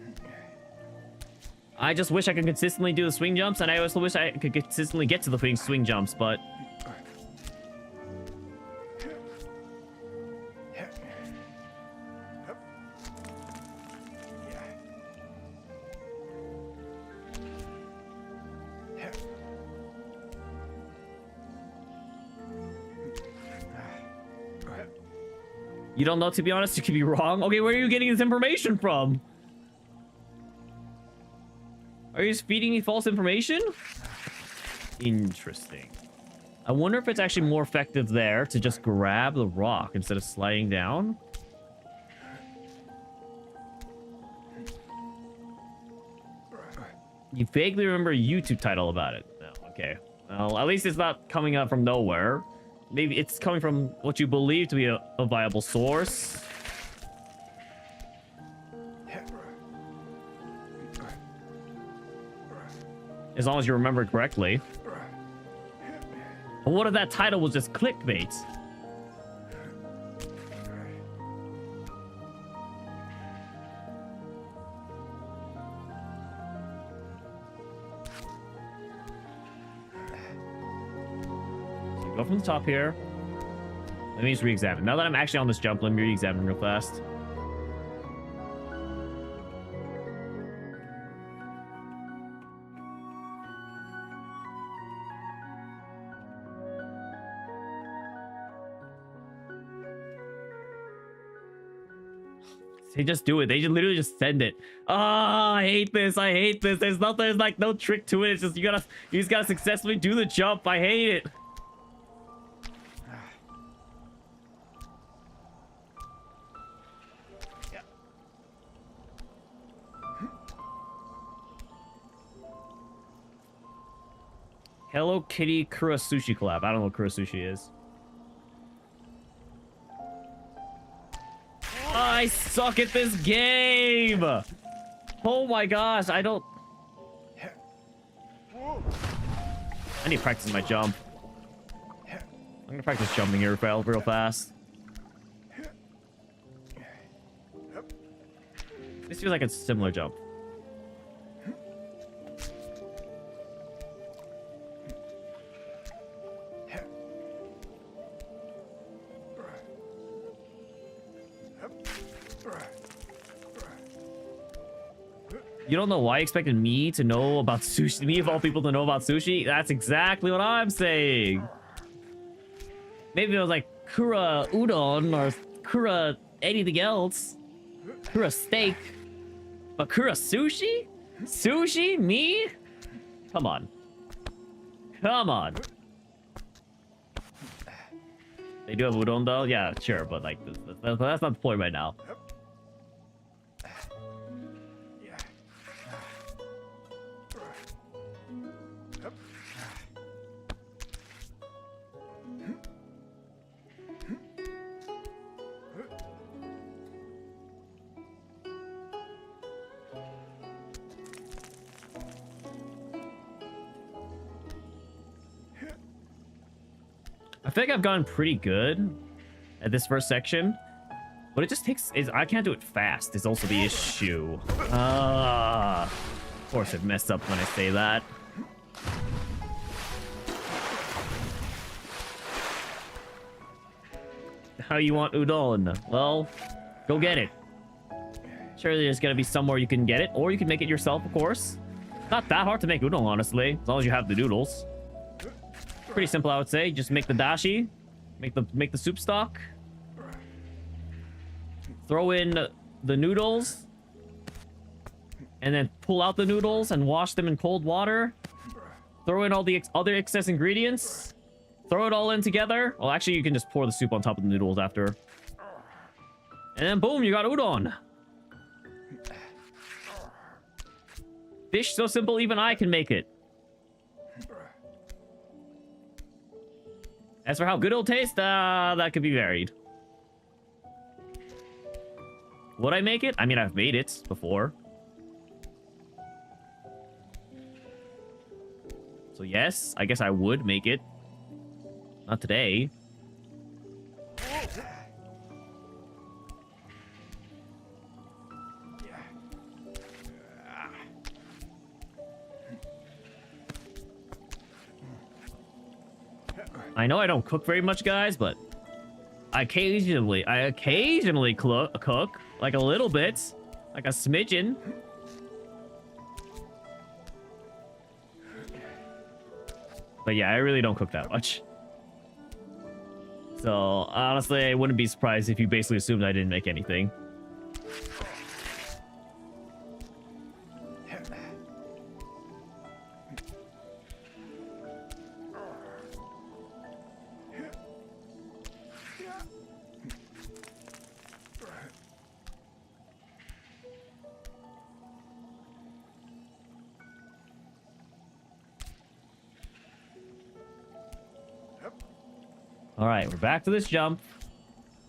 I just wish I could consistently do the swing jumps, and I also wish I could consistently get to the swing jumps, but... You don't know, to be honest? You could be wrong. Okay, where are you getting this information from? Are you just feeding me false information? Interesting. I wonder if it's actually more effective there to just grab the rock instead of sliding down. You vaguely remember a YouTube title about it. No, okay. Well, at least it's not coming up from nowhere. Maybe it's coming from what you believe to be a viable source. As long as you remember it correctly. But what if that title was just clickbait? Go from the top here. Let me just re-examine. Now that I'm actually on this jump, let me re-examine real fast. They just do it. They just literally just send it. Oh, I hate this. I hate this. There's like no trick to it. It's just you just gotta successfully do the jump. I hate it. Hello Kitty Kura Sushi collab. I don't know what Kura Sushi is. I suck at this game. Oh my gosh, I don't... I need to practice my jump. I'm gonna practice jumping here real fast. This feels like it's a similar jump. You don't know why you expected me to know about sushi? Me, of all people, to know about sushi? That's exactly what I'm saying. Maybe it was like Kura Udon or Kura anything else. Kura steak. But Kura Sushi? Sushi? Me? Come on. Come on. They do have udon though? Yeah, sure, but like, that's not the point right now. I feel like I've gotten pretty good at this first section, but it just takes... I can't do it fast is also the issue. Of course I've messed up when I say that. How you want udon? Well, go get it. Surely there's gonna be somewhere you can get it, or you can make it yourself, of course. Not that hard to make udon, honestly, as long as you have the noodles. Pretty simple, I would say. Just make the dashi, make the soup stock, throw in the noodles, and then pull out the noodles and wash them in cold water. Throw in all the other excess ingredients. Throw it all in together. Well, actually, you can just pour the soup on top of the noodles after. And then boom, you got udon. Fish so simple, even I can make it. As for how good it'll taste, that could be varied. Would I make it? I mean, I've made it before. So yes, I guess I would make it. Not today. I know I don't cook very much, guys, but I occasionally cook, like a little bit, like a smidgen. But yeah, I really don't cook that much. So honestly, I wouldn't be surprised if you basically assumed I didn't make anything. All right, we're back to this jump.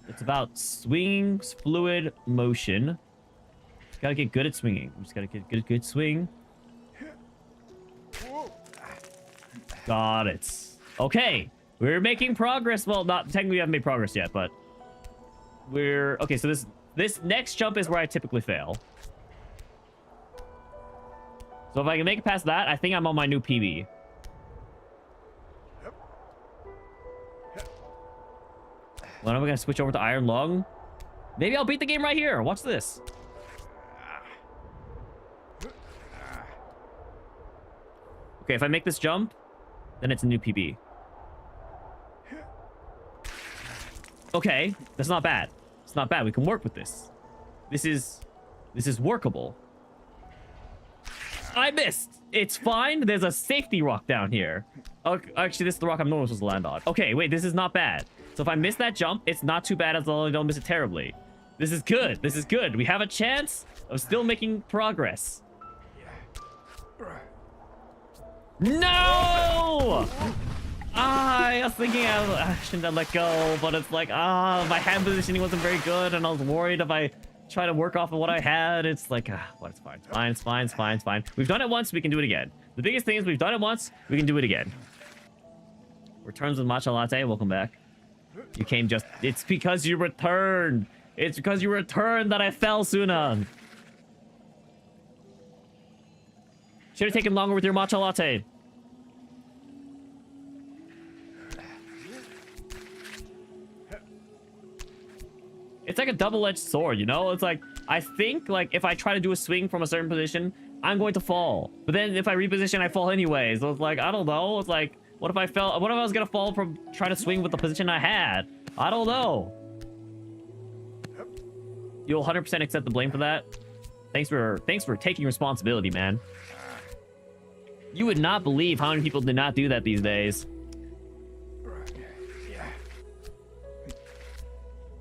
It's about swinging fluid motion. Just gotta get good at swinging. We just gotta get good swing. Got it. Okay, we're making progress. Well, not technically we haven't made progress yet, but we're okay. So this next jump is where I typically fail. So if I can make it past that, I think I'm on my new PB. When am I gonna switch over to Iron Lung? Maybe I'll beat the game right here. Watch this. Okay, if I make this jump, then it's a new PB. Okay, that's not bad. It's not bad. We can work with this. This is workable. I missed. It's fine. There's a safety rock down here. Oh, actually, this is the rock I'm normally supposed to land on. Okay, wait, this is not bad. So if I miss that jump, it's not too bad as long as I don't miss it terribly. This is good. This is good. We have a chance of still making progress. No! I was thinking I shouldn't have let go, but it's like, my hand positioning wasn't very good, and I was worried if I try to work off of what I had. It's like, well, it's fine. It's fine. It's fine. It's fine. It's fine. We've done it once. We can do it again. The biggest thing is we've done it once. We can do it again. Returns with matcha latte. Welcome back. You came just... It's because you returned. It's because you returned that I fell, Sunan. Should have taken longer with your matcha latte. It's like a double-edged sword, you know? It's like, I think, like, if I try to do a swing from a certain position, I'm going to fall. But then if I reposition, I fall anyway. So it's like, I don't know. It's like, what if I fell? What if I was gonna fall from trying to swing with the position I had? I don't know. You'll 100% accept the blame for that. Thanks for taking responsibility, man. You would not believe how many people do not do that these days.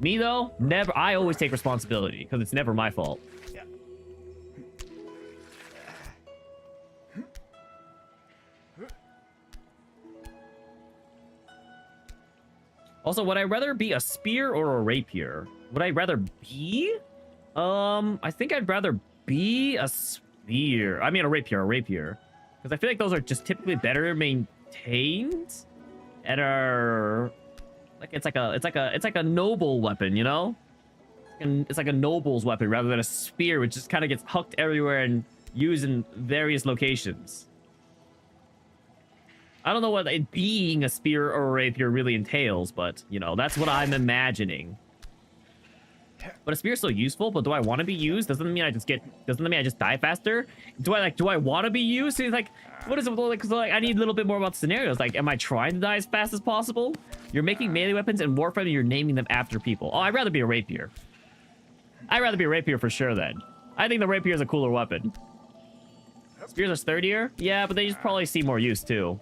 Me though, never. I always take responsibility because it's never my fault. Also, would I rather be a spear or a rapier? Would I rather be? I think I'd rather be a spear. I mean, a rapier. Because I feel like those are just typically better maintained and are like it's like a noble weapon, you know? And it's like a noble's weapon rather than a spear, which just kind of gets hucked everywhere and used in various locations. I don't know what it being a spear or a rapier really entails, but, you know, that's what I'm imagining. But a spear is so useful, but do I want to be used? Doesn't mean I just die faster? Do I want to be used? It's like, what is it like? So like, I need a little bit more about the scenarios. Like, am I trying to die as fast as possible? You're making melee weapons in Warframe and you're naming them after people. Oh, I'd rather be a rapier. I'd rather be a rapier for sure then. I think the rapier is a cooler weapon. Spears are sturdier? Yeah, but they just probably see more use too.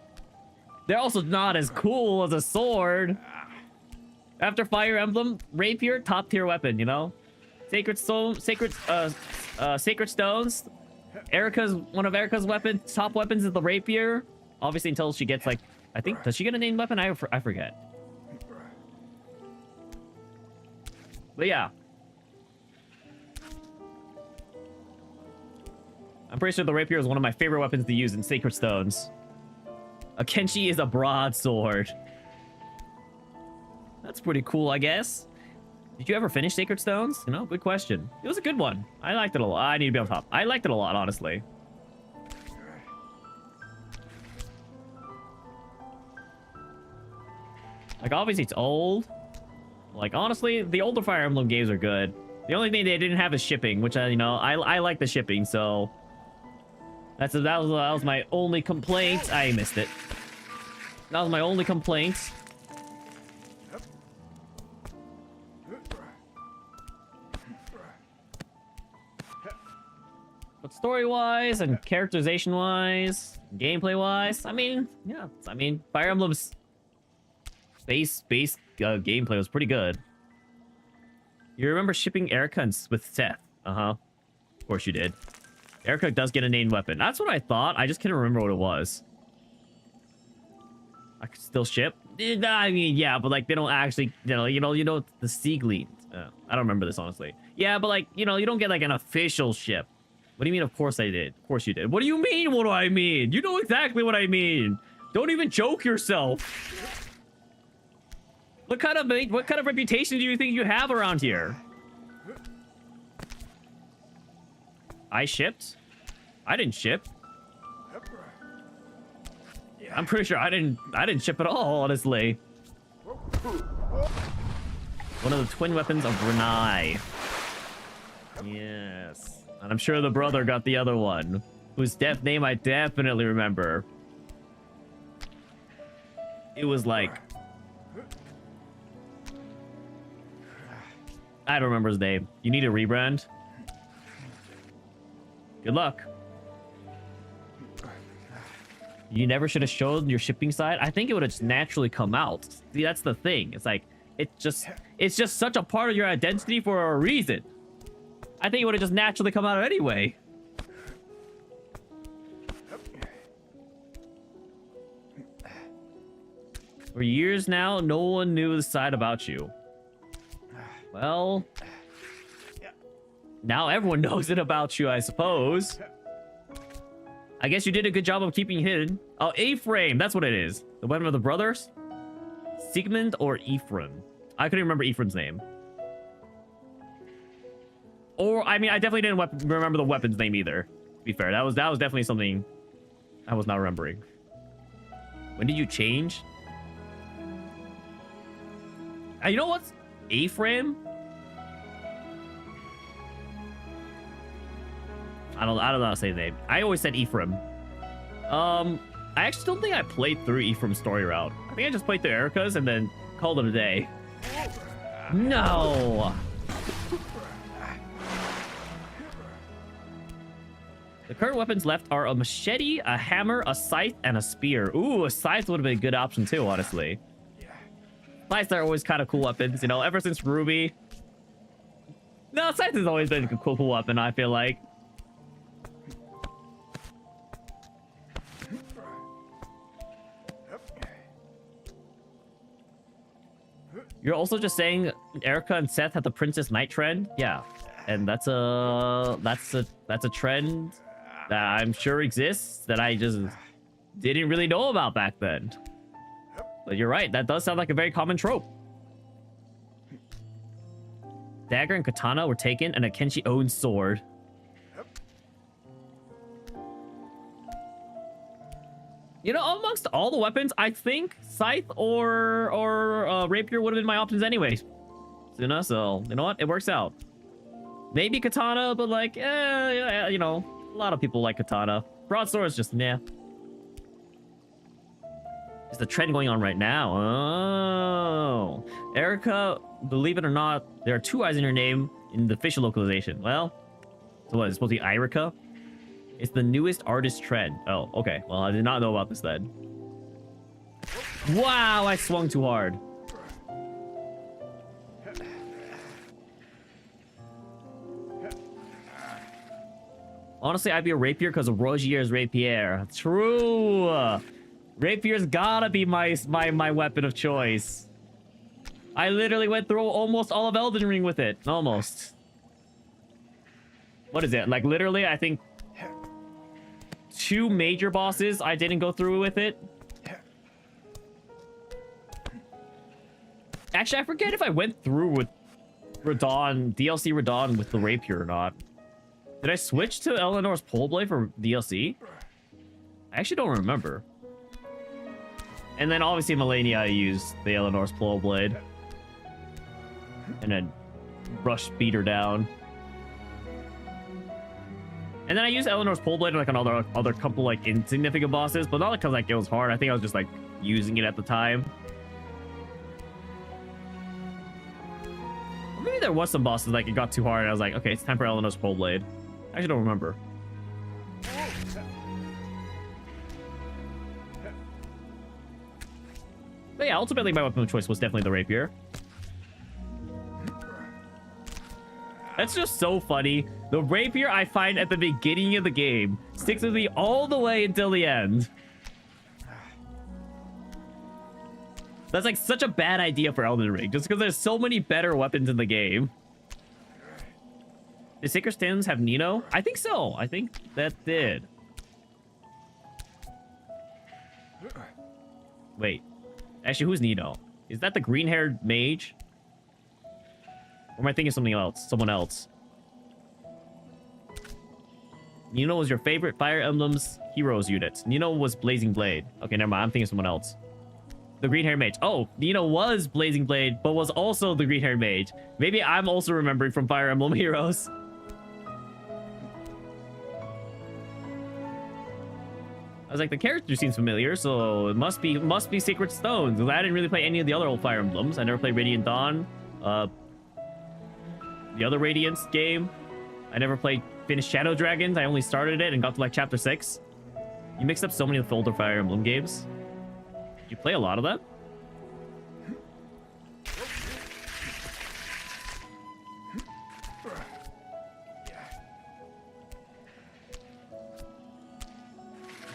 They're also not as cool as a sword. After Fire Emblem, rapier, top tier weapon, you know? Sacred stones. One of Erica's weapons, top weapons is the rapier. Obviously until she gets like, I think, does she get a named weapon? I forget. But yeah. I'm pretty sure the rapier is one of my favorite weapons to use in Sacred Stones. A Kenshi is a broadsword. That's pretty cool, I guess. Did you ever finish Sacred Stones? You know, good question. It was a good one. I liked it a lot. I need to be on top. I liked it a lot, honestly. Like, obviously, it's old. Like, honestly, the older Fire Emblem games are good. The only thing they didn't have is shipping, which, I like the shipping, so... That was my only complaint. I missed it. That was my only complaint. But story-wise and characterization-wise, gameplay-wise, I mean, yeah. I mean, Fire Emblem's base gameplay was pretty good. You remember shipping Erica with Seth? Uh-huh. Of course you did. Erica does get a named weapon. That's what I thought. I just couldn't remember what it was. I could still ship. I mean, yeah, but like they don't actually, you know the Sieglings. I don't remember this honestly. Yeah, but like, you don't get like an official ship. What do you mean? Of course I did. Of course you did. What do you mean? What do I mean? You know exactly what I mean. Don't even joke yourself. What kind of reputation do you think you have around here? I shipped? I didn't ship. I'm pretty sure I didn't ship at all, honestly. One of the twin weapons of Renai. Yes. And I'm sure the brother got the other one, whose name I definitely remember. It was like... I don't remember his name. You need a rebrand? Good luck. You never should have shown your shipping side. I think it would have just naturally come out. See, that's the thing. It's like, it's just such a part of your identity for a reason. I think it would have just naturally come out anyway. For years now, no one knew the side about you. Well, now everyone knows it about you, I suppose. I guess you did a good job of keeping hidden. Oh, A-Frame, that's what it is. The weapon of the brothers? Sigmund or Ephraim? I couldn't remember Ephraim's name. Or, I mean, I definitely didn't remember the weapon's name either. To be fair, that was definitely something I was not remembering. When did you change? You know what's A-Frame? I don't know how to say the name. I always said Ephraim. I actually don't think I played through Ephraim's story route. I think I just played through Erica's and then called it a day. No! The current weapons left are a machete, a hammer, a scythe, and a spear. Ooh, a scythe would have been a good option too, honestly. Scythes are always kind of cool weapons, you know, ever since Ruby. No, scythe has always been a cool weapon, I feel like. You're also just saying Erica and Seth had the Princess Knight trend? Yeah. And that's a trend that I'm sure exists that I just didn't really know about back then. But you're right, that does sound like a very common trope. Dagger and katana were taken, and a Kenshi owned sword. You know, amongst all the weapons, I think scythe or rapier would have been my options anyways. Suna, so you know what? It works out. Maybe katana, but like, you know, a lot of people like katana. Broadsword is just nah. Is the trend going on right now? Oh, Erica, believe it or not, there are 2 eyes in your name in the official localization. Well, so what? It's supposed to be Irica? It's the newest artist trend. Oh, okay. Well, I did not know about this then. Wow, I swung too hard. Honestly, I'd be a rapier because of Rogier's rapier. True. Rapier's gotta be my weapon of choice. I literally went through almost all of Elden Ring with it. Almost. What is it? Like, literally, I think 2 major bosses I didn't go through with it. Actually, I forget if I went through with Radon, DLC Radon with the rapier or not. Did I switch to Eleanor's pole blade for DLC? I actually don't remember. And then obviously in Melania, I used the Eleanor's pole blade. And then beat her down. And then I used Eleanor's pole blade like on other couple like insignificant bosses, but not because like it was hard. I think I was just like using it at the time. Or maybe there was some bosses like it got too hard and I was like, okay, it's time for Eleanor's pole blade. I actually don't remember. But yeah, ultimately my weapon of choice was definitely the rapier. That's just so funny. The rapier I find at the beginning of the game sticks with me all the way until the end. That's like such a bad idea for Elden Ring, just because there's so many better weapons in the game. Did Sacred Stands have Nino? I think so. I think that did. Wait. Actually, who's Nino? Is that the green-haired mage? Or am I thinking something else? Someone else. Nino was your favorite Fire Emblem's heroes unit. Nino was Blazing Blade. Okay, never mind. I'm thinking someone else. The green-haired mage. Oh, Nino was Blazing Blade, but was also the green-haired mage. Maybe I'm also remembering from Fire Emblem Heroes. I was like, the character seems familiar, so it must be Sacred Stones. I didn't really play any of the other old Fire Emblems. I never played Radiant Dawn. The other Radiance game. I never finished Shadow Dragons. I only started it and got to like chapter 6. You mixed up so many of the older Fire Emblem games. Did you play a lot of them?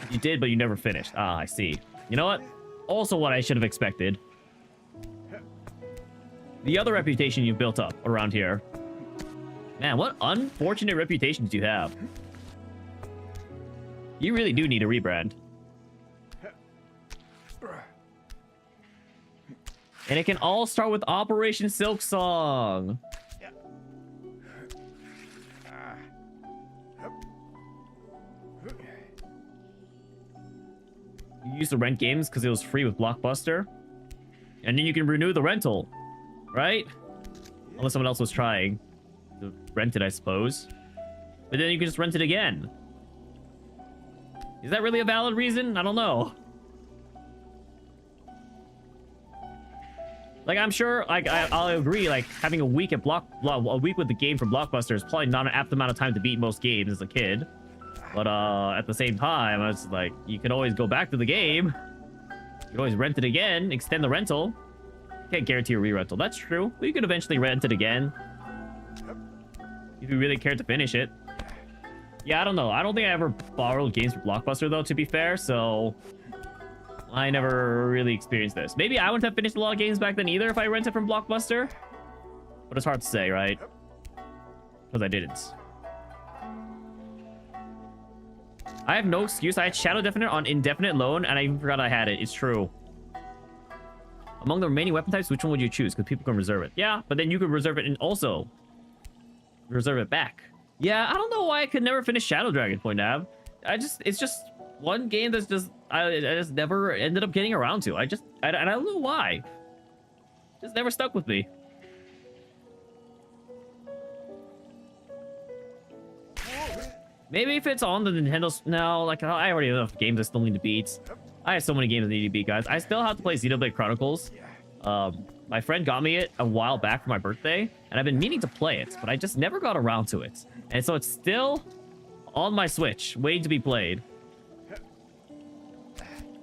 You did, but you never finished. Ah, I see. You know what? Also what I should have expected. The other reputation you've built up around here. Man, what unfortunate reputation did you have? You really do need a rebrand. And it can all start with Operation Silksong. You used to rent games because it was free with Blockbuster. And then you can renew the rental. Right? Unless someone else was trying to rent it, I suppose. But then you can just rent it again. Is that really a valid reason? I don't know. Like, I'm sure, like, I'll agree, like, having a week at a week with the game from Blockbuster is probably not an apt amount of time to beat most games as a kid. But, at the same time, I was like, you can always go back to the game. You can always rent it again, extend the rental. Can't guarantee a re-rental. That's true. But you could eventually rent it again. If you really cared to finish it. Yeah, I don't know. I don't think I ever borrowed games from Blockbuster, though, to be fair, so I never really experienced this. Maybe I wouldn't have finished a lot of games back then either if I rented from Blockbuster. But it's hard to say, right? Because I didn't. I have no excuse. I had Shadow Definite on indefinite loan, and I even forgot I had it. It's true. Among the remaining weapon types, which one would you choose? Because people can reserve it. Yeah, but then you could reserve it and also reserve it back. Yeah, I don't know why I could never finish Shadow Dragon, Point Nav. It's just one game that's just, I just never ended up getting around to. I don't know why. Just never stuck with me. Maybe if it's on the Nintendo... No, like, I already have enough games I still need to beat. I have so many games I need to beat, guys. I still have to play Xenoblade Chronicles. My friend got me it a while back for my birthday, and I've been meaning to play it, but I just never got around to it. And so it's still on my Switch, waiting to be played.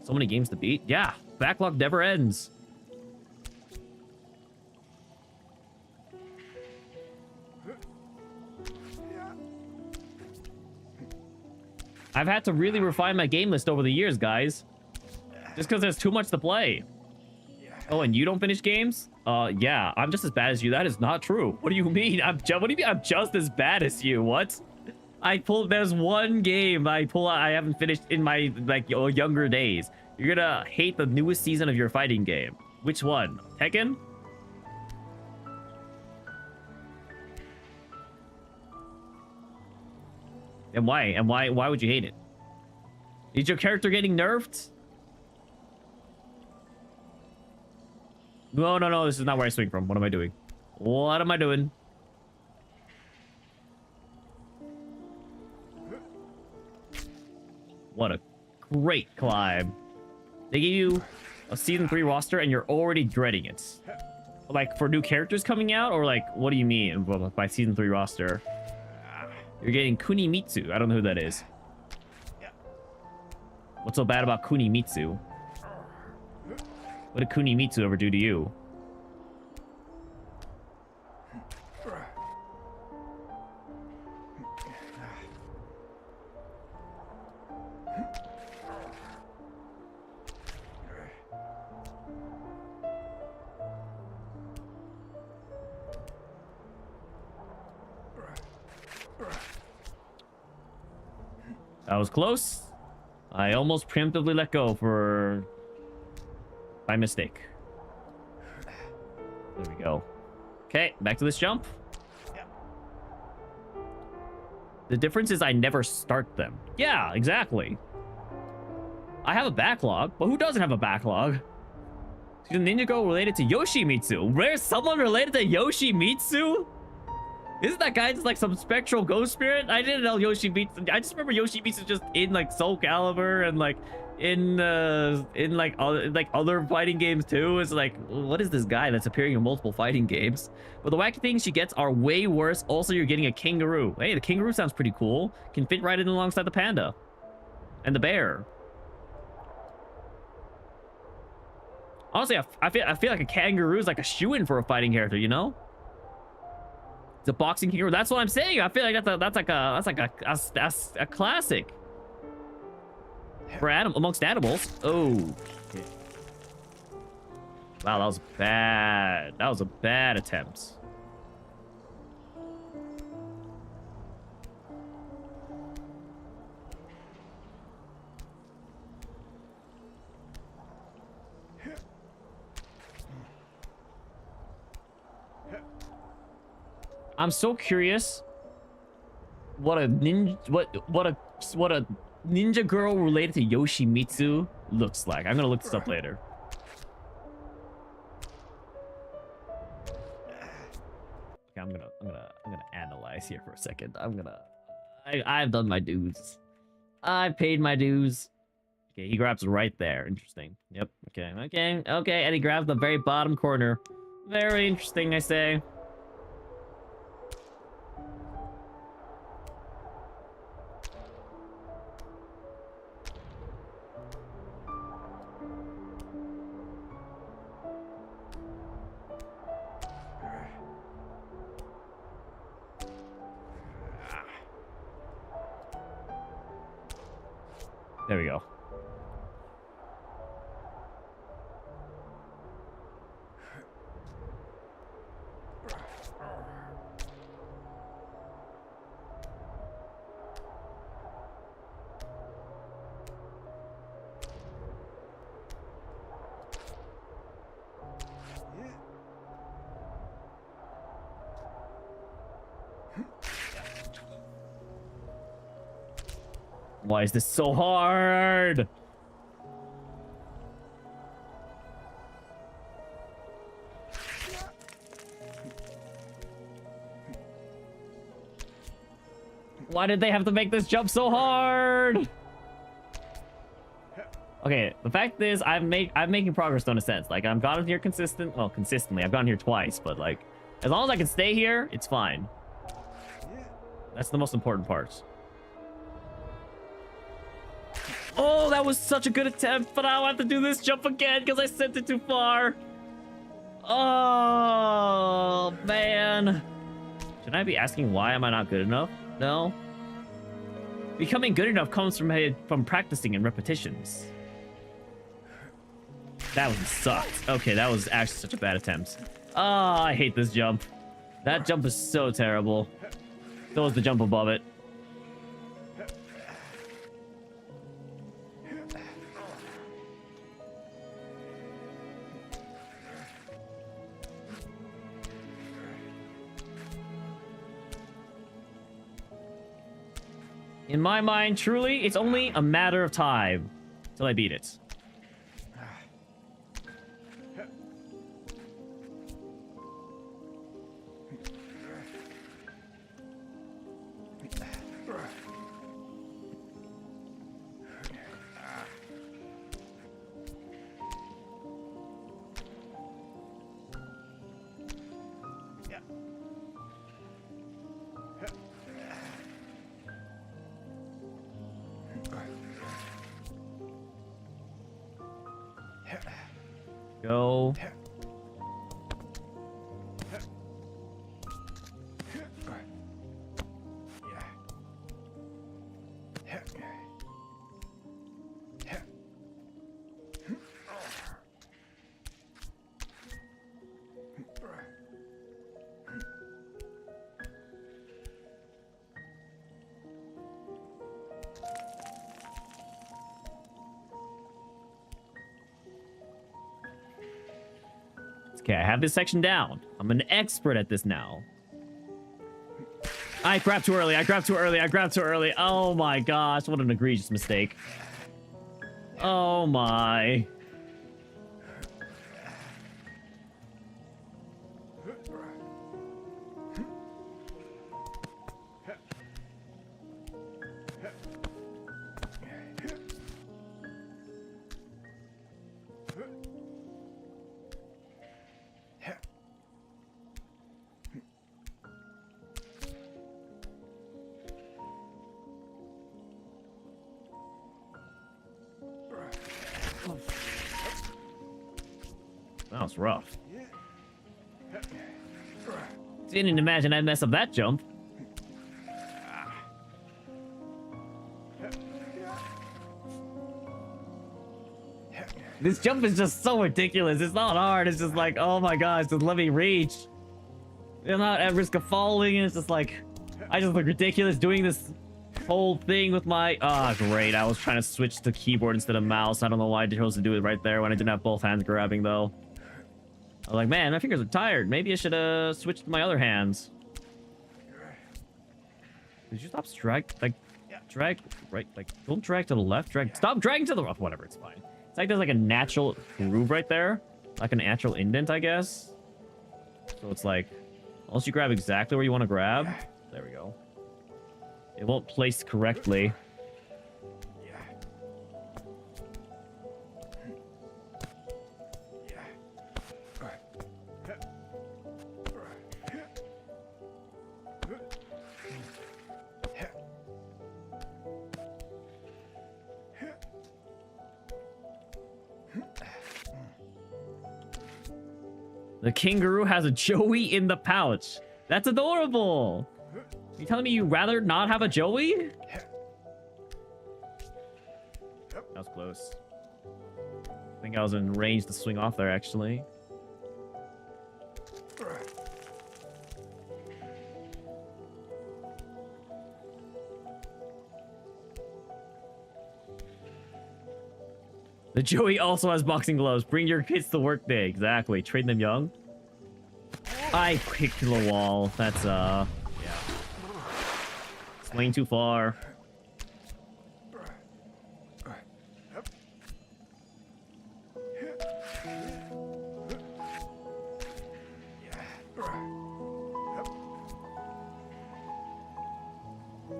So many games to beat. Yeah, backlog never ends. I've had to really refine my game list over the years, guys. Just because there's too much to play. Oh, and you don't finish games? Yeah, I'm just as bad as you. That is not true. What do you mean? What do you mean I'm just as bad as you? What? There's one game I haven't finished in my, like, younger days. You're gonna hate the newest season of your fighting game. Which one? Tekken? And why? And why would you hate it? Is your character getting nerfed? No, this is not where I swing from. What am I doing? What am I doing? What a great climb. They give you a season 3 roster and you're already dreading it. Like, for new characters coming out? Or, like, what do you mean by season 3 roster? You're getting Kunimitsu. I don't know who that is. What's so bad about Kunimitsu? What did Kunimitsu ever do to you? That was close. I almost preemptively let go by mistake. There we go. Okay, back to this jump. The difference is I never start them. Yeah, exactly. I have a backlog, but who doesn't have a backlog? Is Ninja Girl related to Yoshimitsu? Where's someone related to Yoshimitsu? Isn't that guy just like some spectral ghost spirit? I didn't know Yoshimitsu. I just remember Yoshimitsu just in like Soul Calibur and like in like other fighting games too. It's like, what is this guy that's appearing in multiple fighting games? But the wacky things she gets are way worse. Also, you're getting a kangaroo. Hey, the kangaroo sounds pretty cool. Can fit right in alongside the panda and the bear. Honestly, I feel like a kangaroo is like a shoo-in for a fighting character, you know? It's a boxing kangaroo. That's what I'm saying. I feel like that's like a classic for amongst animals. Oh, okay. Wow, that was bad. That was a bad attempt. I'm so curious what a ninja girl related to Yoshimitsu looks like. I'm gonna look this up later. Okay, I'm gonna analyze here for a second. I've done my dues. I've paid my dues. Okay, he grabs right there. Interesting. Yep. Okay. And he grabs the very bottom corner. Very interesting, I say. There we go. Why is this so hard? Why did they have to make this jump so hard? Okay, the fact is, I'm making progress though, in a sense. Like, I've gotten here consistently. I've gotten here twice, but like, as long as I can stay here, it's fine. That's the most important part. Oh, that was such a good attempt, but I'll have to do this jump again because I sent it too far. Oh, man. Should I be asking why am I not good enough? No. Becoming good enough comes from practicing and repetitions. That one sucked. Okay, that was actually such a bad attempt. Oh, I hate this jump. That jump is so terrible. So is the jump above it. In my mind, truly, it's only a matter of time till I beat it. Go. Okay, I have this section down. I'm an expert at this now. I grabbed too early. I grabbed too early. I grabbed too early. Oh my gosh, what an egregious mistake. Oh my. That was rough. Didn't imagine I'd mess up that jump. This jump is just so ridiculous. It's not hard. It's just like, oh my gosh, just let me reach. I'm not at risk of falling. And it's just like, I just look ridiculous doing this whole thing with my... Ah, great. I was trying to switch to keyboard instead of mouse. I don't know why I chose to do it right there when I didn't have both hands grabbing, though. I was like, man, my fingers are tired. Maybe I should switch to my other hands. Did you stop drag? Like, drag right? Like, don't drag to the left. Drag. Stop dragging to the left. Whatever, it's fine. It's like there's like a natural groove right there, like a natural indent, I guess. So it's like, unless you grab exactly where you want to grab, there we go. It won't place correctly. The kangaroo has a Joey in the pouch. That's adorable. You telling me you'd rather not have a Joey? That was close. I think I was in range to swing off there, actually. The Joey also has boxing gloves. Bring your kids to work day. Exactly. Train them young. I kicked the wall. That's, yeah. Swing too far.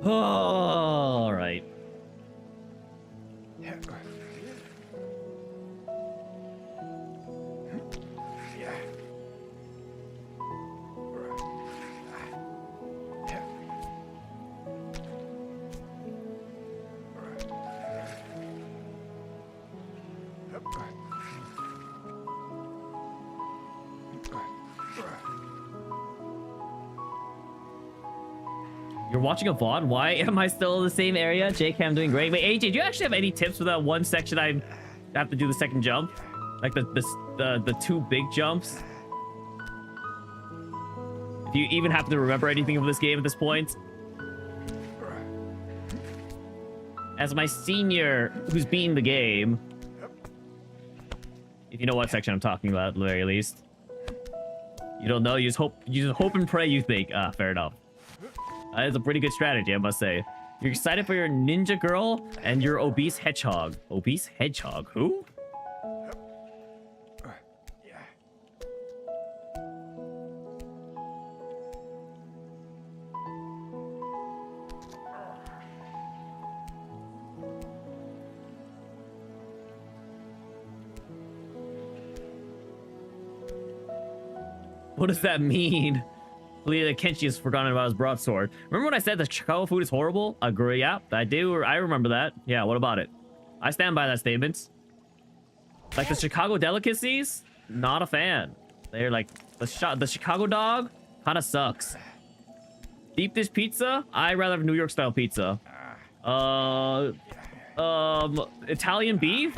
All right. Yeah. You're watching a VOD? Why am I still in the same area? JK, I'm doing great. Wait, AJ, do you actually have any tips for that one section I have to do the second jump? Like the two big jumps? If you even happen to remember anything of this game at this point? As my senior who's beaten the game. If you know what section I'm talking about, at the very least. You don't know, you just hope and pray you think. Ah, fair enough. That is a pretty good strategy, I must say. You're excited for your ninja girl and your obese hedgehog. Obese hedgehog? Who? What does that mean? Leah Kenshi has forgotten about his broadsword. Remember when I said the Chicago food is horrible? Agree, yeah, I do. I remember that. Yeah, what about it? I stand by that statement. Like the Chicago delicacies, not a fan. They're like the Chicago dog kind of sucks. Deep dish pizza, I rather have New York style pizza. Italian beef,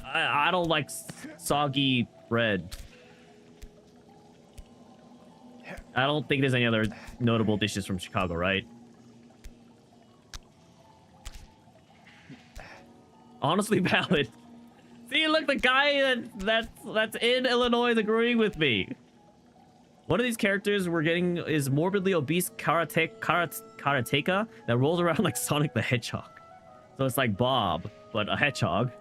I don't like soggy bread. I don't think there's any other notable dishes from Chicago, right? Honestly valid. See, look, the guy that's in Illinois is agreeing with me. One of these characters we're getting is morbidly obese karateka that rolls around like Sonic the Hedgehog. So it's like Bob, but a hedgehog.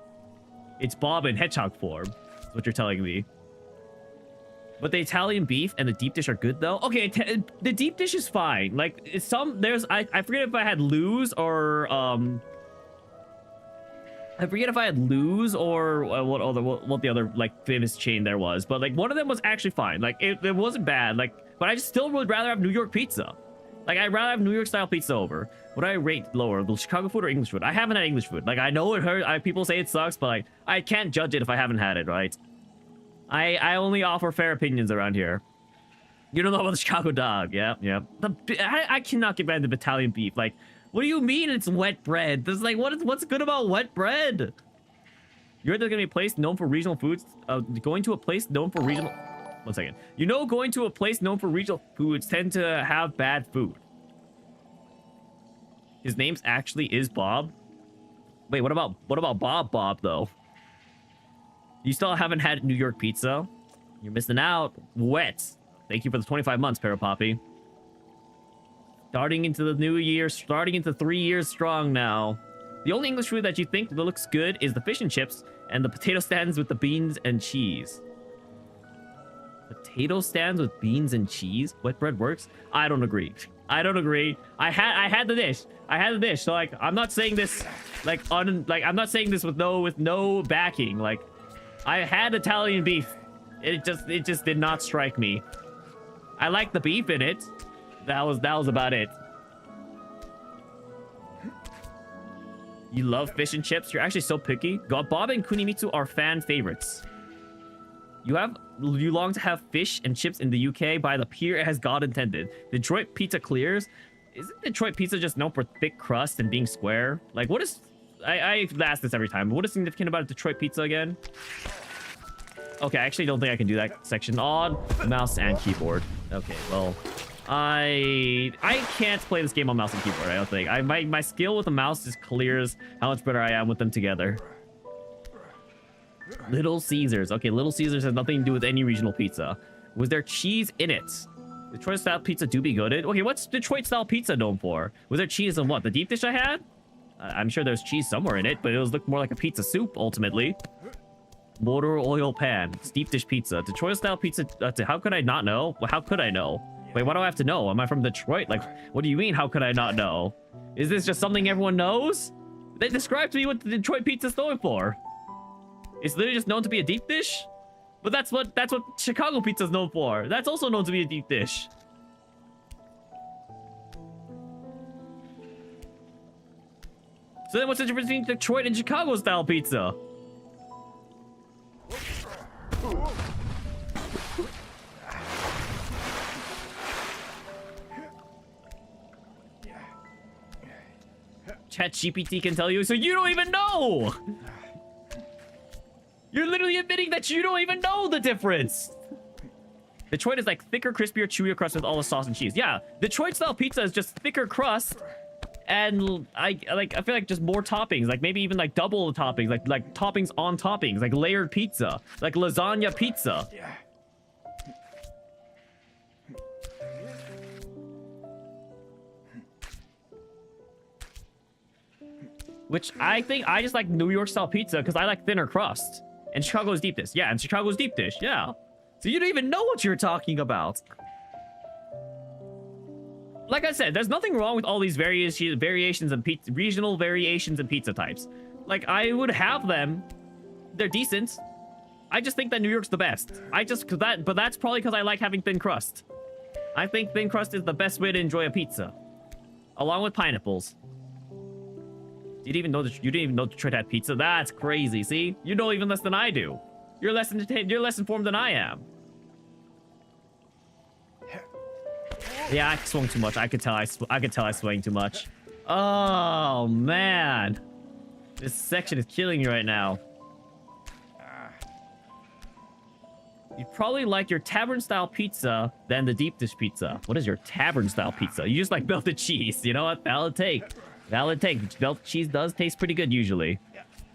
It's Bob in hedgehog form. That's what you're telling me. But the Italian beef and the deep dish are good though. Okay, the deep dish is fine. Like it's I forget if I had Lou's or I forget if I had Lou's or what the other like famous chain there was. But like one of them was actually fine. Like it wasn't bad. Like, but I just still would rather have New York pizza. Like I'd rather have New York style pizza over. Would I rate lower, the Chicago food or English food? I haven't had English food. Like I know it hurts. People say it sucks, but like I can't judge it if I haven't had it, right? I only offer fair opinions around here. You don't know about the Chicago dog. Yeah. I cannot get behind the Italian beef. Like, what do you mean it's wet bread? This is like, what's good about wet bread? You're going to be a place known for regional foods. Going to a place known for regional... One second. You know, going to a place known for regional foods tend to have bad food. His name actually is Bob. Wait, what about Bob though? You still haven't had New York pizza? You're missing out. Wet. Thank you for the 25 months, Parapoppy. Starting into the new year, starting into 3 years strong now. The only English food that you think that looks good is the fish and chips and the potato stands with the beans and cheese. Potato stands with beans and cheese? Wet bread works? I don't agree. I don't agree. I had the dish. I had the dish. So like, I'm not saying this I'm not saying this with no backing. Like, I had Italian beef. It just did not strike me. I like the beef in it. That was about it. You love fish and chips? You're actually so picky. God, Bob and Kunimitsu are fan favorites. You long to have fish and chips in the UK by the pier as God intended. Detroit pizza clears. Isn't Detroit pizza just known for thick crust and being square? Like, what is... I ask this every time. What is significant about Detroit pizza again? Okay, I actually don't think I can do that section. On mouse and keyboard. Okay, well, I can't play this game on mouse and keyboard. I don't think. My skill with the mouse just clears how much better I am with them together. Little Caesars. Okay, Little Caesars has nothing to do with any regional pizza. Was there cheese in it? Detroit style pizza do be good. Okay, what's Detroit style pizza known for? Was there cheese in what? The deep dish I had? I'm sure there's cheese somewhere in it, but it was looked more like a pizza soup, ultimately. Motor oil pan. Deep dish pizza. Detroit style pizza. How could I not know? Well, how could I know? Wait, why do I have to know? Am I from Detroit? Like, what do you mean, how could I not know? Is this just something everyone knows? They describe to me what the Detroit pizza's known for. It's literally just known to be a deep dish. But that's what Chicago pizza's known for. That's also known to be a deep dish. So then what's the difference between Detroit and Chicago style pizza? ChatGPT can tell you, so you don't even know! You're literally admitting that you don't even know the difference! Detroit is like thicker, crispier, chewier crust with all the sauce and cheese. Yeah, Detroit style pizza is just thicker crust, and I feel like just more toppings, like maybe even like double the toppings, like toppings on toppings, like layered pizza, like lasagna pizza. Which I think I just like New York style pizza because I like thinner crust. And Chicago's deep dish. Yeah, and Chicago's deep dish. Yeah. So you don't even know what you're talking about. Like I said, there's nothing wrong with all these variations in pizza, regional variations in pizza types. Like, I would have them. They're decent. I just think that New York's the best. But that's probably because I like having thin crust. I think thin crust is the best way to enjoy a pizza. Along with pineapples. You didn't even know Detroit had pizza? That's crazy, see? You know even less than I do. You're less informed than I am. Yeah, I swung too much. I could tell I swung too much. Oh, man. This section is killing me right now. You probably like your tavern-style pizza than the deep dish pizza. What is your tavern-style pizza? You just like melted cheese. You know what? Valid take. Valid take. Melted cheese does taste pretty good usually.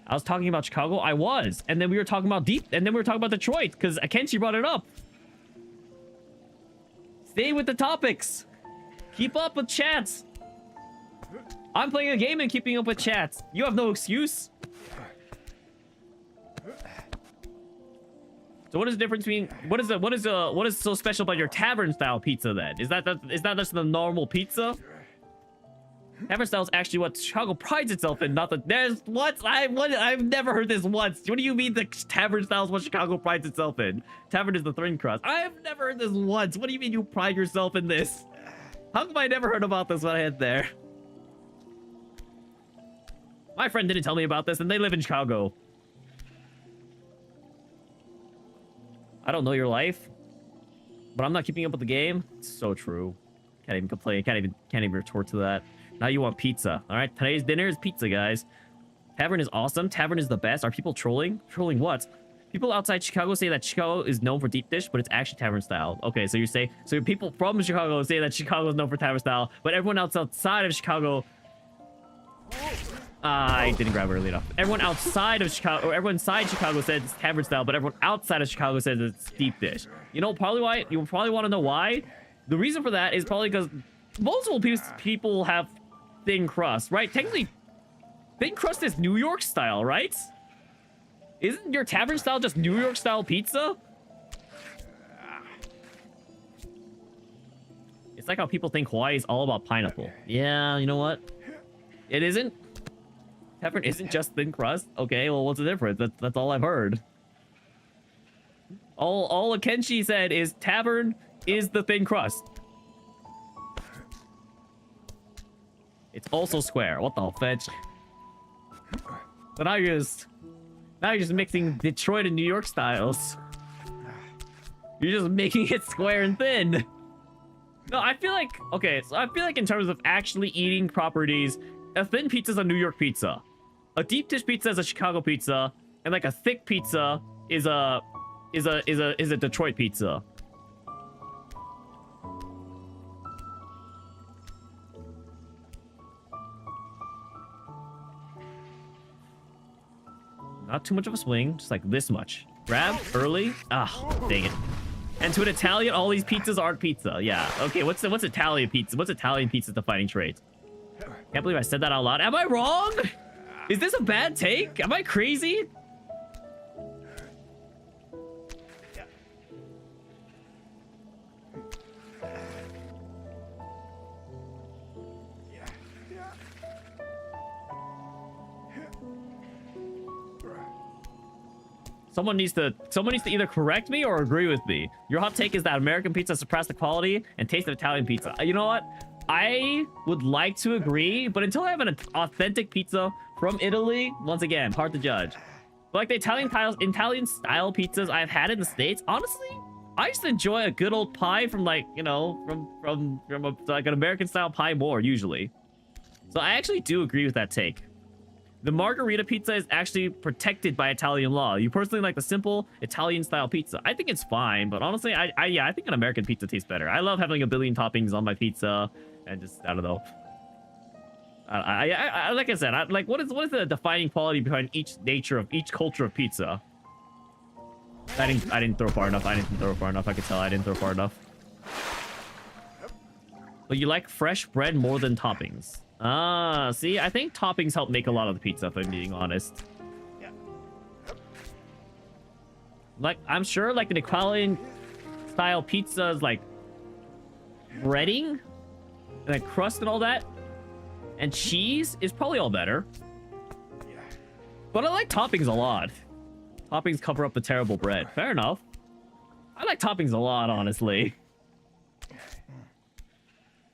I was talking about Chicago. I was. And then we were talking about Detroit because Akenshi brought it up. Stay with the topics. Keep up with chats. I'm playing a game and keeping up with chats. You have no excuse. So what is the difference between what is so special about your tavern style pizza then? Is that just the normal pizza? Tavern style is actually what Chicago prides itself in, not the I've never heard this once. What do you mean the tavern style is what Chicago prides itself in? Tavern is the thin crust. I've never heard this once. What do you mean you pride yourself in this? How come I never heard about this when I hit there? My friend didn't tell me about this and they live in Chicago. I don't know your life, but I'm not keeping up with the game. It's so true. Can't even complain. Can't even retort to that. Now you want pizza. All right, today's dinner is pizza, guys. Tavern is awesome. Tavern is the best. Are people trolling? Trolling what? People outside Chicago say that Chicago is known for deep dish, but it's actually tavern style. Okay, so people from Chicago say that Chicago is known for tavern style, but everyone else outside of Chicago... I didn't grab it early enough. Everyone outside of Chicago, or everyone inside Chicago says it's tavern style, but everyone outside of Chicago says it's deep dish. You know, probably why? You probably want to know why? The reason for that is probably because multiple people have thin crust, right? Technically, thin crust is New York style, right? Isn't your tavern style just New York style pizza? It's like how people think Hawaii is all about pineapple. Yeah, you know what? It isn't. Tavern isn't just thin crust. Okay, well, what's the difference? That's all I've heard. All Akenshi said is tavern is the thin crust. It's also square. What the fetch? But now you're just mixing Detroit and New York styles. You're just making it square and thin. No, I feel like, okay, so I feel like in terms of actually eating properties, a thin pizza is a New York pizza. A deep dish pizza is a Chicago pizza, and like a thick pizza is a Detroit pizza. Not too much of a swing, just like this much. Grab early. Ah, dang it. And to an Italian, all these pizzas aren't pizza. Yeah. Okay, what's Italian pizza? What's Italian pizza's defining trait? Can't believe I said that out loud. Am I wrong? Is this a bad take? Am I crazy? Someone needs to either correct me or agree with me. Your hot take is that American pizza surpassed the quality and taste of Italian pizza. You know what? I would like to agree, but until I have an authentic pizza from Italy, once again, hard to judge. But like the Italian style pizzas I've had in the States, honestly, I just enjoy a good old pie from like, you know, from like an American style pie more usually. So I actually do agree with that take. The margarita pizza is actually protected by Italian law. You personally like the simple Italian style pizza. I think it's fine, but honestly, I think an American pizza tastes better. I love having a billion toppings on my pizza and just, I don't know. Like I said, like what is the defining quality behind each culture of pizza? I didn't throw far enough. I could tell I didn't throw far enough. But you like fresh bread more than toppings. Ah, see, I think toppings help make a lot of the pizza, if I'm being honest. Like, I'm sure, like, an Italian-style pizza is, like, breading, and like crust and all that, and cheese is probably all better. But I like toppings a lot. Toppings cover up the terrible bread. Fair enough. I like toppings a lot, honestly.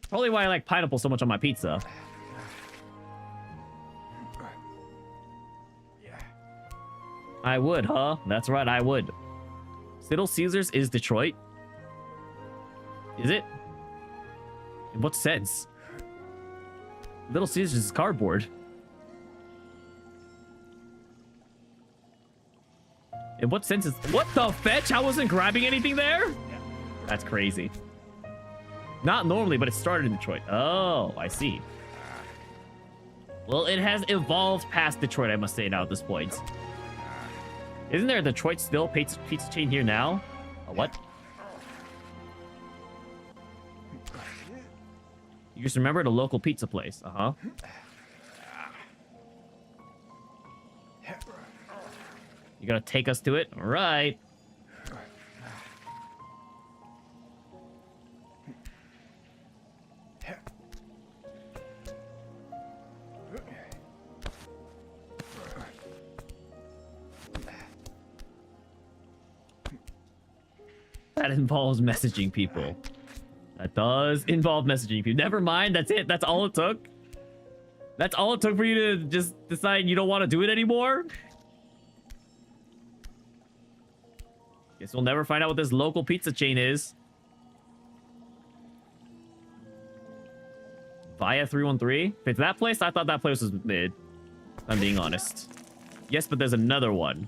Probably why I like pineapple so much on my pizza. I would, huh? That's right, I would. Little Caesars is Detroit? Is it? In what sense? Little Caesars is cardboard. In what sense is... What the fetch? I wasn't grabbing anything there? That's crazy. Not normally, but it started in Detroit. Oh, I see. Well, it has evolved past Detroit, I must say now at this point. Isn't there a Detroit still pizza chain here now? A what? You just remembered a local pizza place. Uh-huh. You gotta take us to it? All right. That involves messaging people. That does involve messaging people. Never mind, that's it. That's all it took. That's all it took for you to just decide you don't want to do it anymore. Guess we'll never find out what this local pizza chain is. Via 313? If it's that place, I thought that place was mid. I'm being honest. Yes, but there's another one.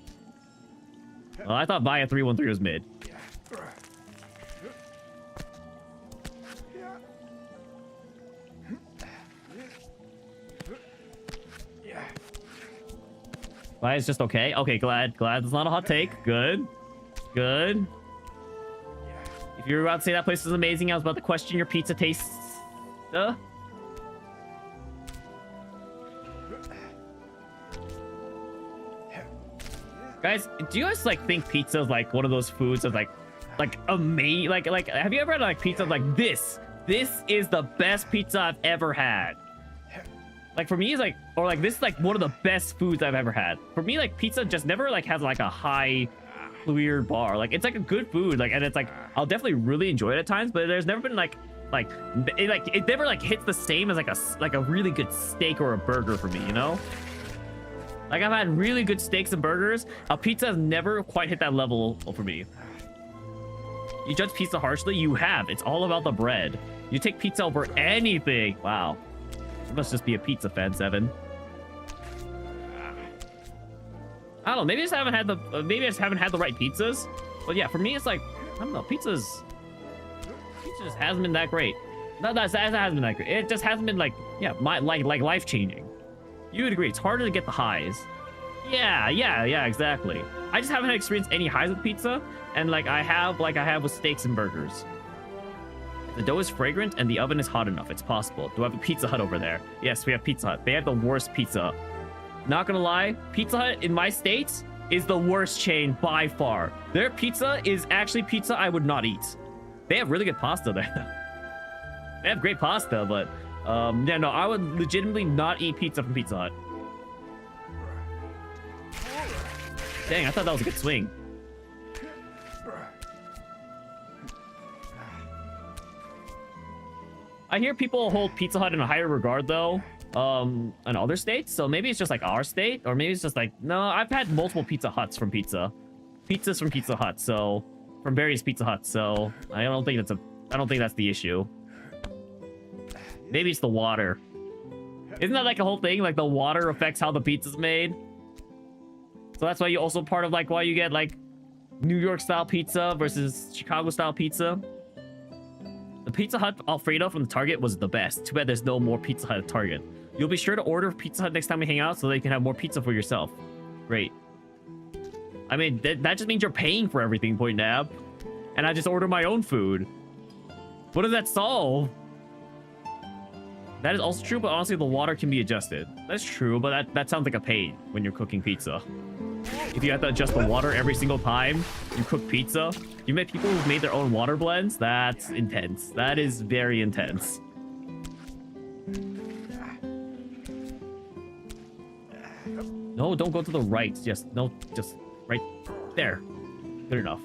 Well, I thought Via 313 was mid. Why is just okay? Okay, glad it's not a hot take. Good. Good. If you were about to say that place is amazing, I was about to question your pizza tastes. Guys, do you guys like think pizza is like one of those foods that's like amazing? Like have you ever had like pizza like this? This is the best pizza I've ever had. Like for me, it's like, or like this is like one of the best foods I've ever had. For me, like pizza just never like has like a high clear bar. Like it's like a good food. Like, and it's like, I'll definitely really enjoy it at times, but there's never been it never like hits the same as like a really good steak or a burger for me, you know? Like I've had really good steaks and burgers. A pizza has never quite hit that level for me. You judge pizza harshly? You have. It's all about the bread. You take pizza over anything. Wow. You must just be a pizza fan, Seven. I don't know. Maybe I just haven't had the right pizzas. But yeah, for me, it's like, I don't know. Pizza just hasn't been that great. No, it hasn't been that great. It just hasn't been like, yeah, like life changing. You would agree. It's harder to get the highs. Yeah, exactly. I just haven't experienced any highs with pizza, and like I have with steaks and burgers. The dough is fragrant and the oven is hot enough. It's possible. Do I have a Pizza Hut over there? Yes, we have Pizza Hut. They have the worst pizza. Not gonna lie, Pizza Hut in my state is the worst chain by far. Their pizza is actually pizza I would not eat. They have really good pasta there. They have great pasta, but yeah, no, I would legitimately not eat pizza from Pizza Hut. Dang, I thought that was a good swing. I hear people hold Pizza Hut in a higher regard, though, in other states. So maybe it's just like our state, or maybe it's just like, no, I've had multiple Pizza Huts from pizzas from Pizza Hut, so from various Pizza Huts. So I don't think that's the issue. Maybe it's the water. Isn't that like a whole thing? Like the water affects how the pizza's made. So that's why you also part of like why you get like New York style pizza versus Chicago style pizza. The Pizza Hut Alfredo from the Target was the best. Too bad there's no more Pizza Hut at Target. You'll be sure to order Pizza Hut next time we hang out so that you can have more pizza for yourself. Great. I mean, that just means you're paying for everything, Point Nab. And I just order my own food. What does that solve? That is also true, but honestly, the water can be adjusted. That's true, but that sounds like a pain when you're cooking pizza. If you have to adjust the water every single time you cook pizza, you met people who've made their own water blends. That's intense. That is very intense. No, don't go to the right. Just right there. Good enough.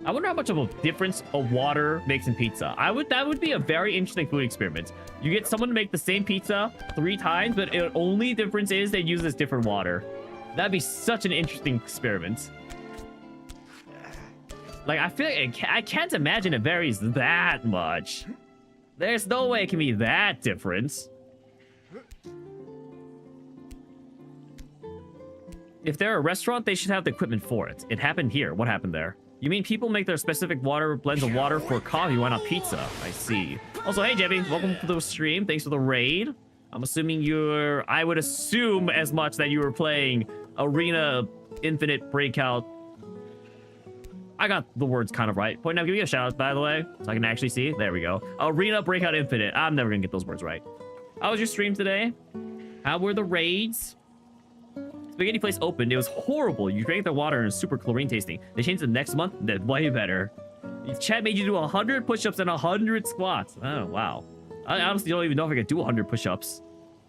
I wonder how much of a difference a water makes in pizza. That would be a very interesting food experiment. You get someone to make the same pizza 3 times, but the only difference is they use this different water. That'd be such an interesting experiment. Like, I feel like I can't imagine it varies that much. There's no way it can be that different. If they're a restaurant, they should have the equipment for it. It happened here. What happened there? You mean people make their specific blends of water for coffee, why not pizza? I see. Also, hey, Jebby, welcome to the stream. Thanks for the raid. I'm assuming I would assume as much that you were playing Arena Infinite Breakout. I got the words kind of right. Point now, give me a shout out, by the way, so I can actually see. There we go. Arena Breakout Infinite. I'm never gonna get those words right. How was your stream today? How were the raids? Spaghetti place opened. It was horrible. You drank the water and it's super chlorine tasting. They changed it next month. That's way better. Chat made you do 100 push-ups and 100 squats. Oh, wow. I honestly don't even know if I could do 100 push-ups.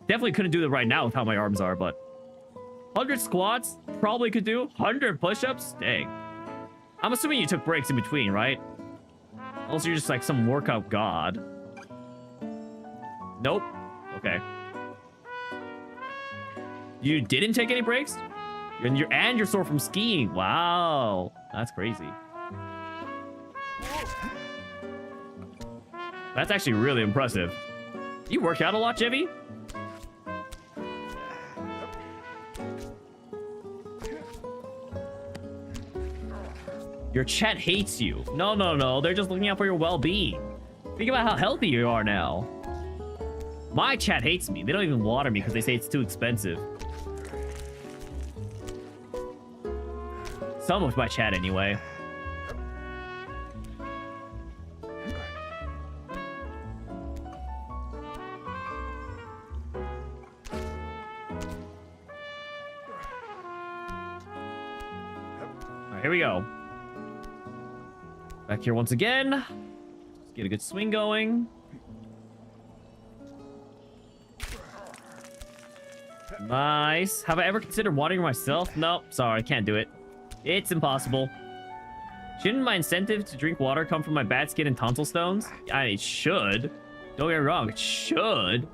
Definitely couldn't do that right now with how my arms are, but 100 squats probably could do. 100 push-ups? Dang. I'm assuming you took breaks in between, right? Also, you're just like some workout god. Nope. Okay. You didn't take any breaks? And you're sore from skiing. Wow. That's crazy. That's actually really impressive. You work out a lot, Jevy? Your chat hates you. No. They're just looking out for your well-being. Think about how healthy you are now. My chat hates me. They don't even water me because they say it's too expensive. Some of my chat, anyway. Alright, here we go. Back here once again. Let's get a good swing going. Nice. Have I ever considered watering myself? Nope. Sorry, I can't do it. It's impossible. Shouldn't my incentive to drink water come from my bad skin and tonsil stones? It should. Don't get me wrong, it should.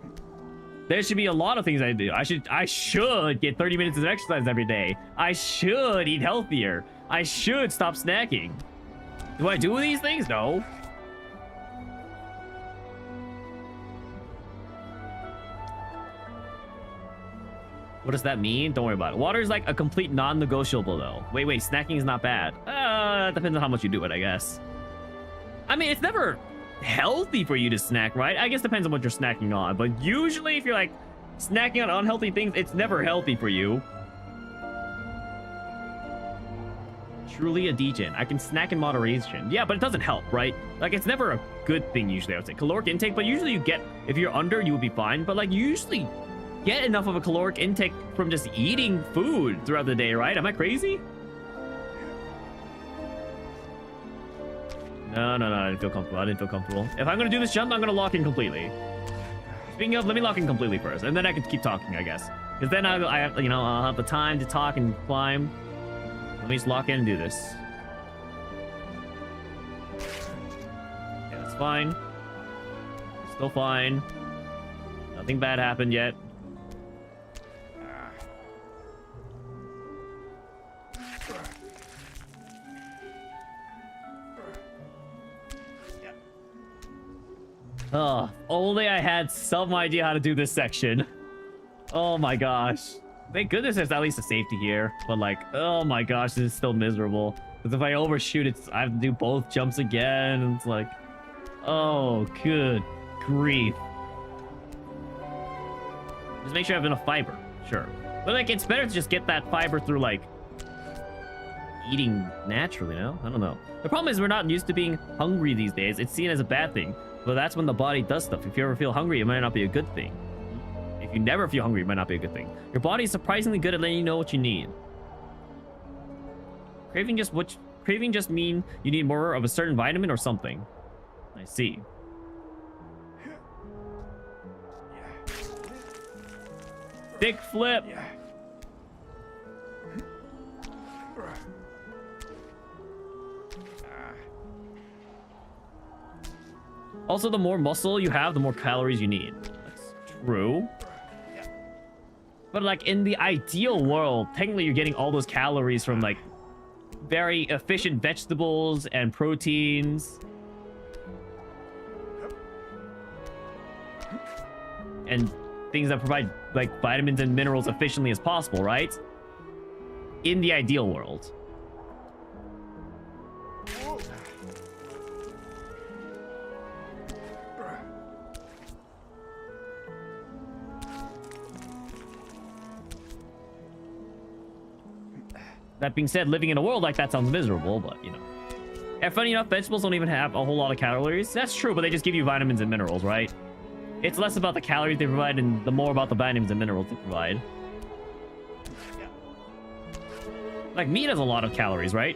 There should be a lot of things I do. I should get 30 minutes of exercise every day. I should eat healthier. I should stop snacking. Do I do these things? No. What does that mean? Don't worry about it. Water is like a complete non-negotiable, though. Wait, snacking is not bad. Depends on how much you do it, I guess. I mean, it's never healthy for you to snack, right? I guess depends on what you're snacking on. But usually, if you're like snacking on unhealthy things, it's never healthy for you. Truly a degen. I can snack in moderation. Yeah, but it doesn't help, right? Like, it's never a good thing, usually, I would say. Caloric intake, but usually you get, if you're under, you would be fine. But, like, you usually get enough of a caloric intake from just eating food throughout the day, right? Am I crazy? No, I didn't feel comfortable. If I'm gonna do this jump, I'm gonna lock in completely. Speaking of, let me lock in completely first, and then I can keep talking, I guess. Because then I have, you know, I'll have the time to talk and climb. Let me just lock in and do this. Yeah, that's fine. Still fine. Nothing bad happened yet. Oh, only I had some idea how to do this section. Oh my gosh. Thank goodness there's at least a safety here. But like, oh my gosh, this is still miserable. Because if I overshoot it, I have to do both jumps again. And it's like, oh, good grief. Just make sure I have enough fiber. Sure. But like, it's better to just get that fiber through like eating naturally, no? I don't know. The problem is we're not used to being hungry these days. It's seen as a bad thing. But that's when the body does stuff. If you ever feel hungry, it might not be a good thing. If you never feel hungry, it might not be a good thing. Your body is surprisingly good at letting you know what you need. Craving just mean you need more of a certain vitamin or something. I see. Big flip. Also, the more muscle you have, the more calories you need. That's true. But like in the ideal world, technically you're getting all those calories from like very efficient vegetables and proteins. And things that provide like vitamins and minerals efficiently as possible, right? In the ideal world. That being said, living in a world like that sounds miserable, but, you know. And funny enough, vegetables don't even have a whole lot of calories. That's true, but they just give you vitamins and minerals, right? It's less about the calories they provide and the more about the vitamins and minerals they provide. Like, meat has a lot of calories, right?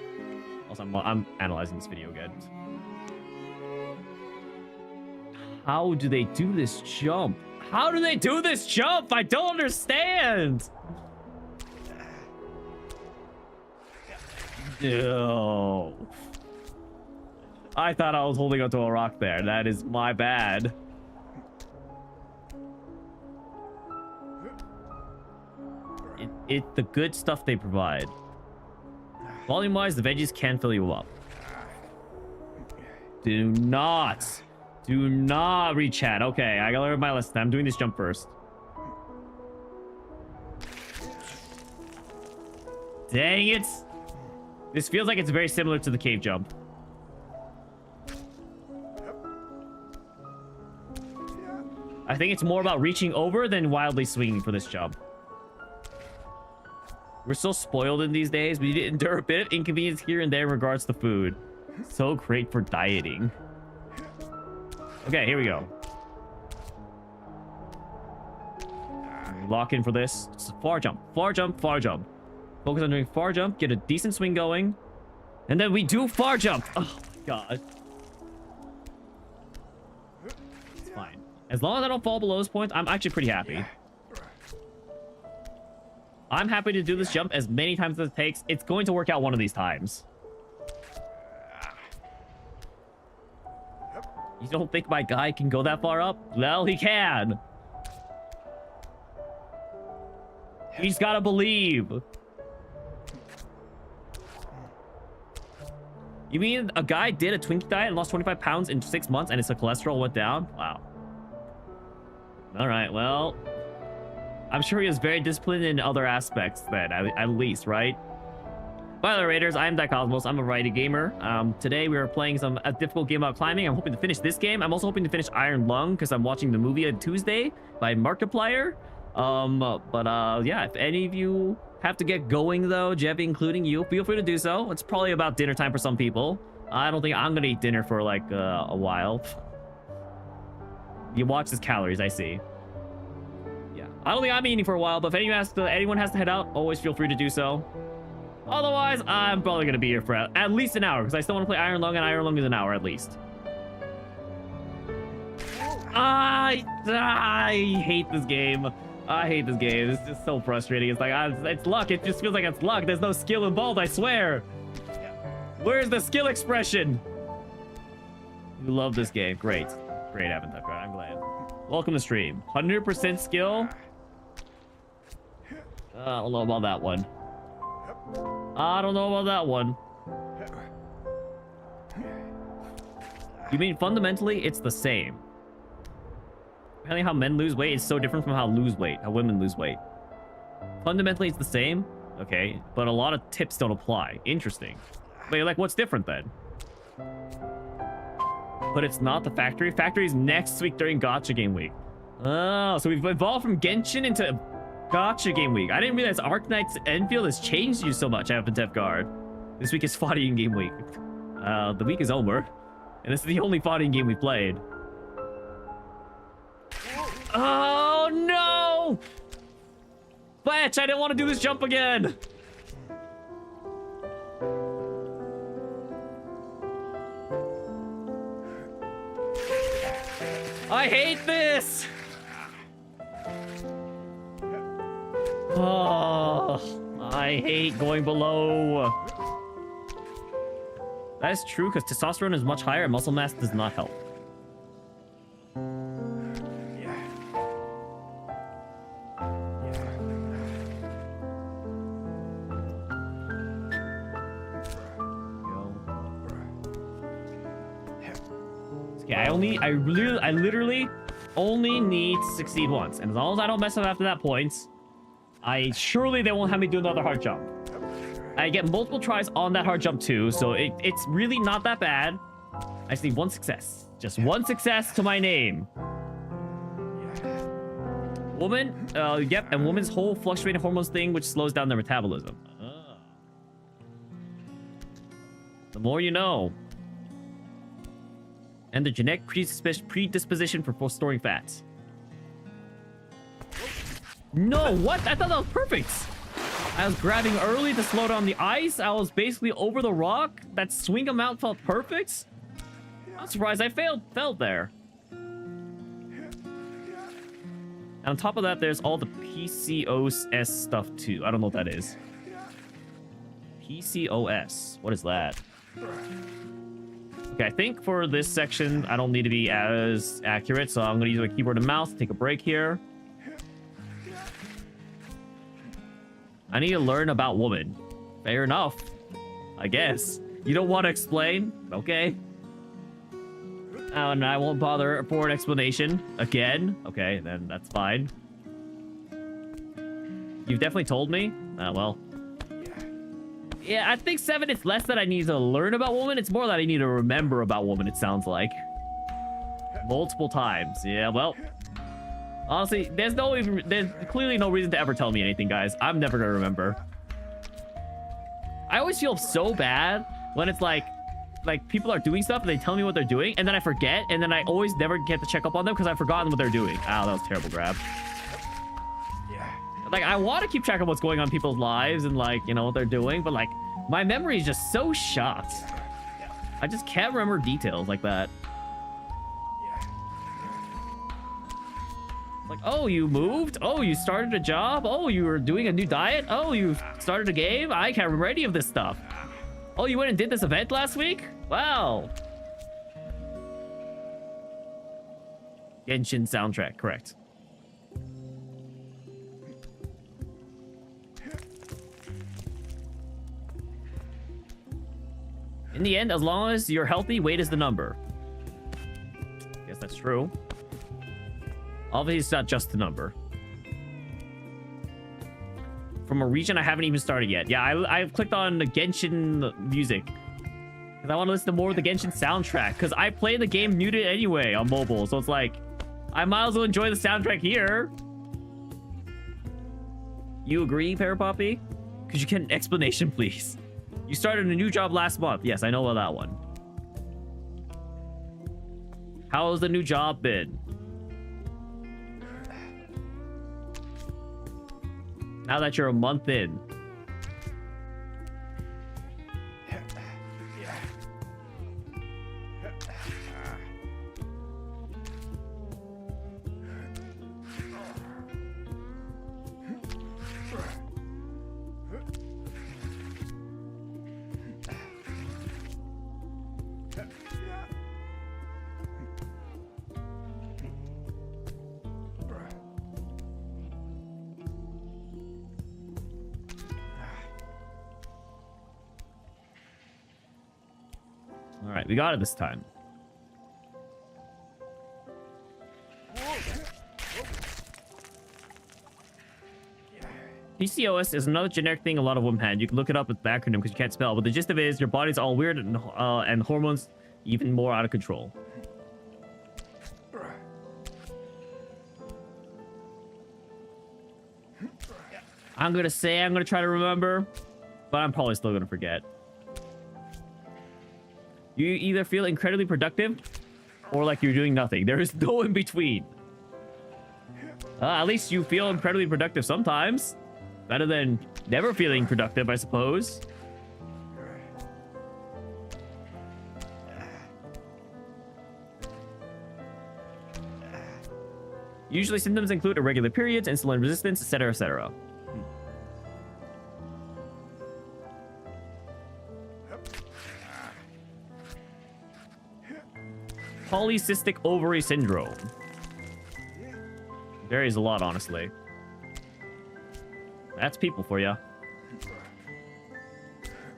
Also, I'm analyzing this video again. How do they do this jump? How do they do this jump? I don't understand! No. I thought I was holding onto a rock there. That is my bad. It's the good stuff they provide. Volume-wise, the veggies can fill you up. Do not read chat. Okay, I gotta learn my lesson. I'm doing this jump first. Dang it. This feels like it's very similar to the cave jump. I think it's more about reaching over than wildly swinging for this jump. We're so spoiled in these days. We need to endure a bit of inconvenience here and there in regards to food. So great for dieting. Okay, here we go. Lock in for this. Just far jump, far jump, far jump. Focus on doing far jump, get a decent swing going. And then we do far jump. Oh my god. It's fine. As long as I don't fall below those points, I'm actually pretty happy. I'm happy to do this jump as many times as it takes. It's going to work out one of these times. You don't think my guy can go that far up? Well, he can. He's gotta believe. You mean a guy did a Twinkie diet and lost 25 pounds in 6 months and his cholesterol went down? Wow. All right, well, I'm sure he was very disciplined in other aspects then, at least, right? By the way, Raiders, I am Daicosmos. I'm a variety gamer. Today we are playing a difficult game about climbing. I'm hoping to finish this game. I'm also hoping to finish Iron Lung because I'm watching the movie on Tuesday by Markiplier. Yeah, if any of you have to get going though, Jeffy including you, feel free to do so. It's probably about dinner time for some people. I don't think I'm gonna eat dinner for like a while. You watch his calories, I see. Yeah, I don't think I'm eating for a while, but if anyone has to head out, always feel free to do so. Otherwise, I'm probably gonna be here for at least an hour because I still want to play Iron Lung, and Iron Lung is an hour at least. I hate this game. I hate this game. It's just so frustrating. It's like, it's luck. It just feels like it's luck. There's no skill involved, I swear. Where's the skill expression? You love this game. Great. Great, Avatar. I'm glad. Welcome to stream. 100% skill. I don't know about that one. I don't know about that one. You mean fundamentally it's the same? Depending how men lose weight, it's so different from how women lose weight. Fundamentally, it's the same. Okay, but a lot of tips don't apply. Interesting. Wait, like, what's different then? But it's not the factory. Factory's next week during Gacha Game Week. Oh, so we've evolved from Genshin into Gacha Game Week. I didn't realize Arknight's Enfield has changed you so much, Def Guard. This week is Fighting Game Week. The week is over. And this is the only fighting game we played. Oh, no! Fletch, I didn't want to do this jump again. I hate this. Oh, I hate going below. That is true because testosterone is much higher and muscle mass does not help. Okay, I literally only need to succeed once, and as long as I don't mess up after that point, surely they won't have me do another hard jump. I get multiple tries on that hard jump too, so it's really not that bad. I just need one success. Just one success to my name. Woman, yep, and woman's whole fluctuating hormones thing, which slows down their metabolism. The more you know. And the genetic predisposition for storing fats. No, what? I thought that was perfect. I was grabbing early to slow down the ice. I was basically over the rock. That swing amount felt perfect. I'm surprised I failed there. And on top of that, there's all the PCOS stuff too. I don't know what that is. PCOS. What is that? Okay, I think for this section, I don't need to be as accurate, so I'm going to use my keyboard and mouse to take a break here. I need to learn about woman. Fair enough. I guess. You don't want to explain? Okay. Oh, and I won't bother for an explanation. Again? Okay, then that's fine. You've definitely told me? Well. Yeah, I think 7, it's less that I need to learn about woman. It's more that I need to remember about woman, it sounds like. Multiple times. Yeah, well. Honestly, there's clearly no reason to ever tell me anything, guys. I'm never gonna remember. I always feel so bad when it's like people are doing stuff and they tell me what they're doing, and then I forget, and then I always never get to check up on them because I've forgotten what they're doing. Ow, that was a terrible grab. Like, I want to keep track of what's going on in people's lives and, like, you know, what they're doing, but, like, my memory is just so shot. I just can't remember details like that. Like, oh, you moved? Oh, you started a job? Oh, you were doing a new diet? Oh, you started a game? I can't remember any of this stuff. Oh, you went and did this event last week? Wow. Genshin soundtrack, correct. In the end, as long as you're healthy, weight is the number. Guess that's true. Obviously, it's not just the number. From a region I haven't even started yet. Yeah, I've clicked on the Genshin music. Because I want to listen to more of the Genshin soundtrack. Because I play the game muted anyway on mobile. So it's like, I might as well enjoy the soundtrack here. You agree, Parapoppy? Could you get an explanation, please? You started a new job last month. Yes, I know about that one. How has the new job been? Now that you're a month in. right, we got it this time. PCOS is another generic thing a lot of women had. You can look it up with the acronym because you can't spell. But the gist of it is your body's all weird and hormones even more out of control. I'm gonna say I'm gonna try to remember, but I'm probably still gonna forget. You either feel incredibly productive or like you're doing nothing. There is no in between. At least you feel incredibly productive sometimes. Better than never feeling productive, I suppose. Usually symptoms include irregular periods, insulin resistance, etc., etc. Polycystic ovary syndrome. Varies a lot, honestly. That's people for you.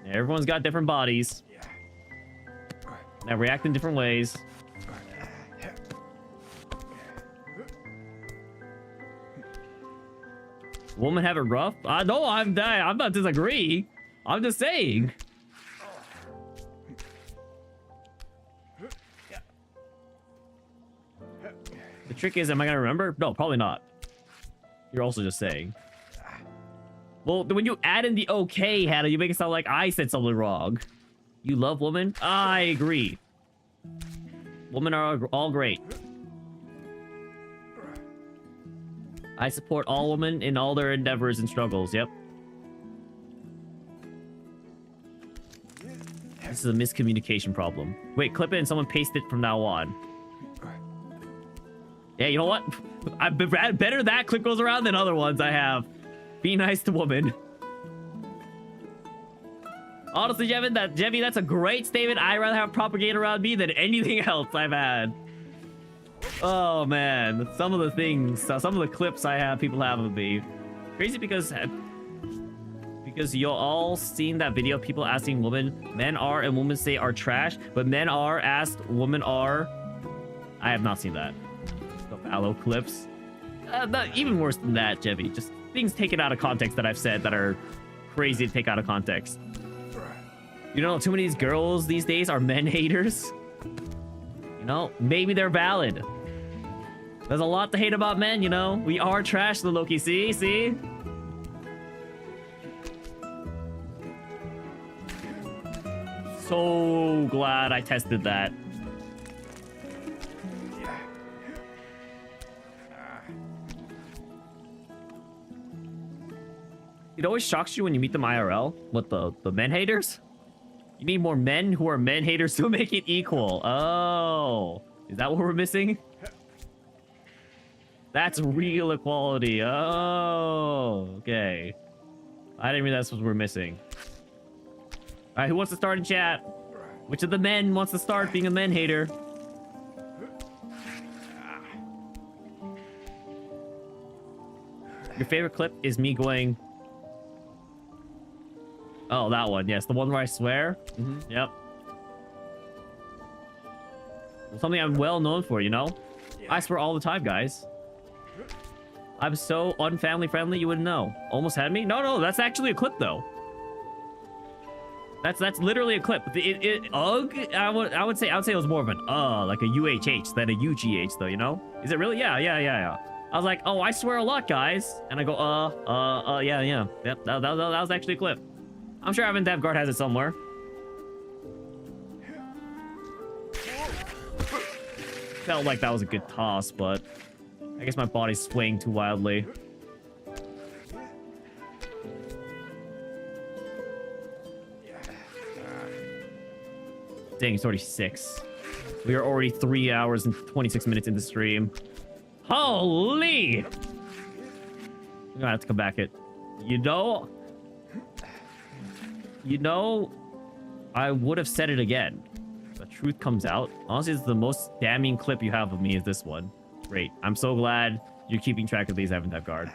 Yeah, everyone's got different bodies that react in different ways. Women have it rough? No, I'm not disagreeing. I'm just saying. The trick is, am I gonna remember? No, probably not. You're also just saying. Well, when you add in the okay, Hannah, you make it sound like I said something wrong. You love women? I agree. Women are all great. I support all women in all their endeavors and struggles. Yep. This is a miscommunication problem. Wait, clip it and someone paste it from now on. Yeah, you know what? Better that clip goes around than other ones I have. Be nice to women. Honestly, Jevy, that's a great statement. I'd rather have propaganda around me than anything else I've had. Oh, man. Some of the things, some of the clips I have, people have of me. Crazy because you all seen that video of people asking women, men are and women say are trash, but men are asked, women are. I have not seen that. The fallow clips. Even worse than that, Jevy. Just things taken out of context that I've said that are crazy to take out of context. You know, too many of these girls these days are men haters. You know, maybe they're valid. There's a lot to hate about men, you know. We are trash, the Loki. See? So glad I tested that. It always shocks you when you meet them IRL. What, the men haters? You need more men who are men haters to make it equal. Oh, is that what we're missing? That's real equality. Oh, okay. I didn't realize that's what we're missing. All right, who wants to start in chat? Which of the men wants to start being a men hater? Your favorite clip is me going... Oh, that one. Yes, the one where I swear. Mm-hmm. Yep. Something I'm well known for, you know? I swear all the time, guys. I'm so unfamily friendly, you wouldn't know. Almost had me? No, that's actually a clip, though. That's literally a clip. Ugh, I would say it was more of an like a UHH than a UGH, though, you know? Is it really? Yeah. I was like, oh, I swear a lot, guys. And I go, yeah. Yep, that was actually a clip. I'm sure Aventave Guard has it somewhere. Felt like that was a good toss, but I guess my body's swaying too wildly. Dang, it's already 6. We are already 3 hours and 26 minutes into stream. Holy! I'm gonna have to come back it. You know, I would have said it again. The truth comes out. Honestly, it's the most damning clip you have of me is this one. Great. I'm so glad you're keeping track of these, Aventave Guard.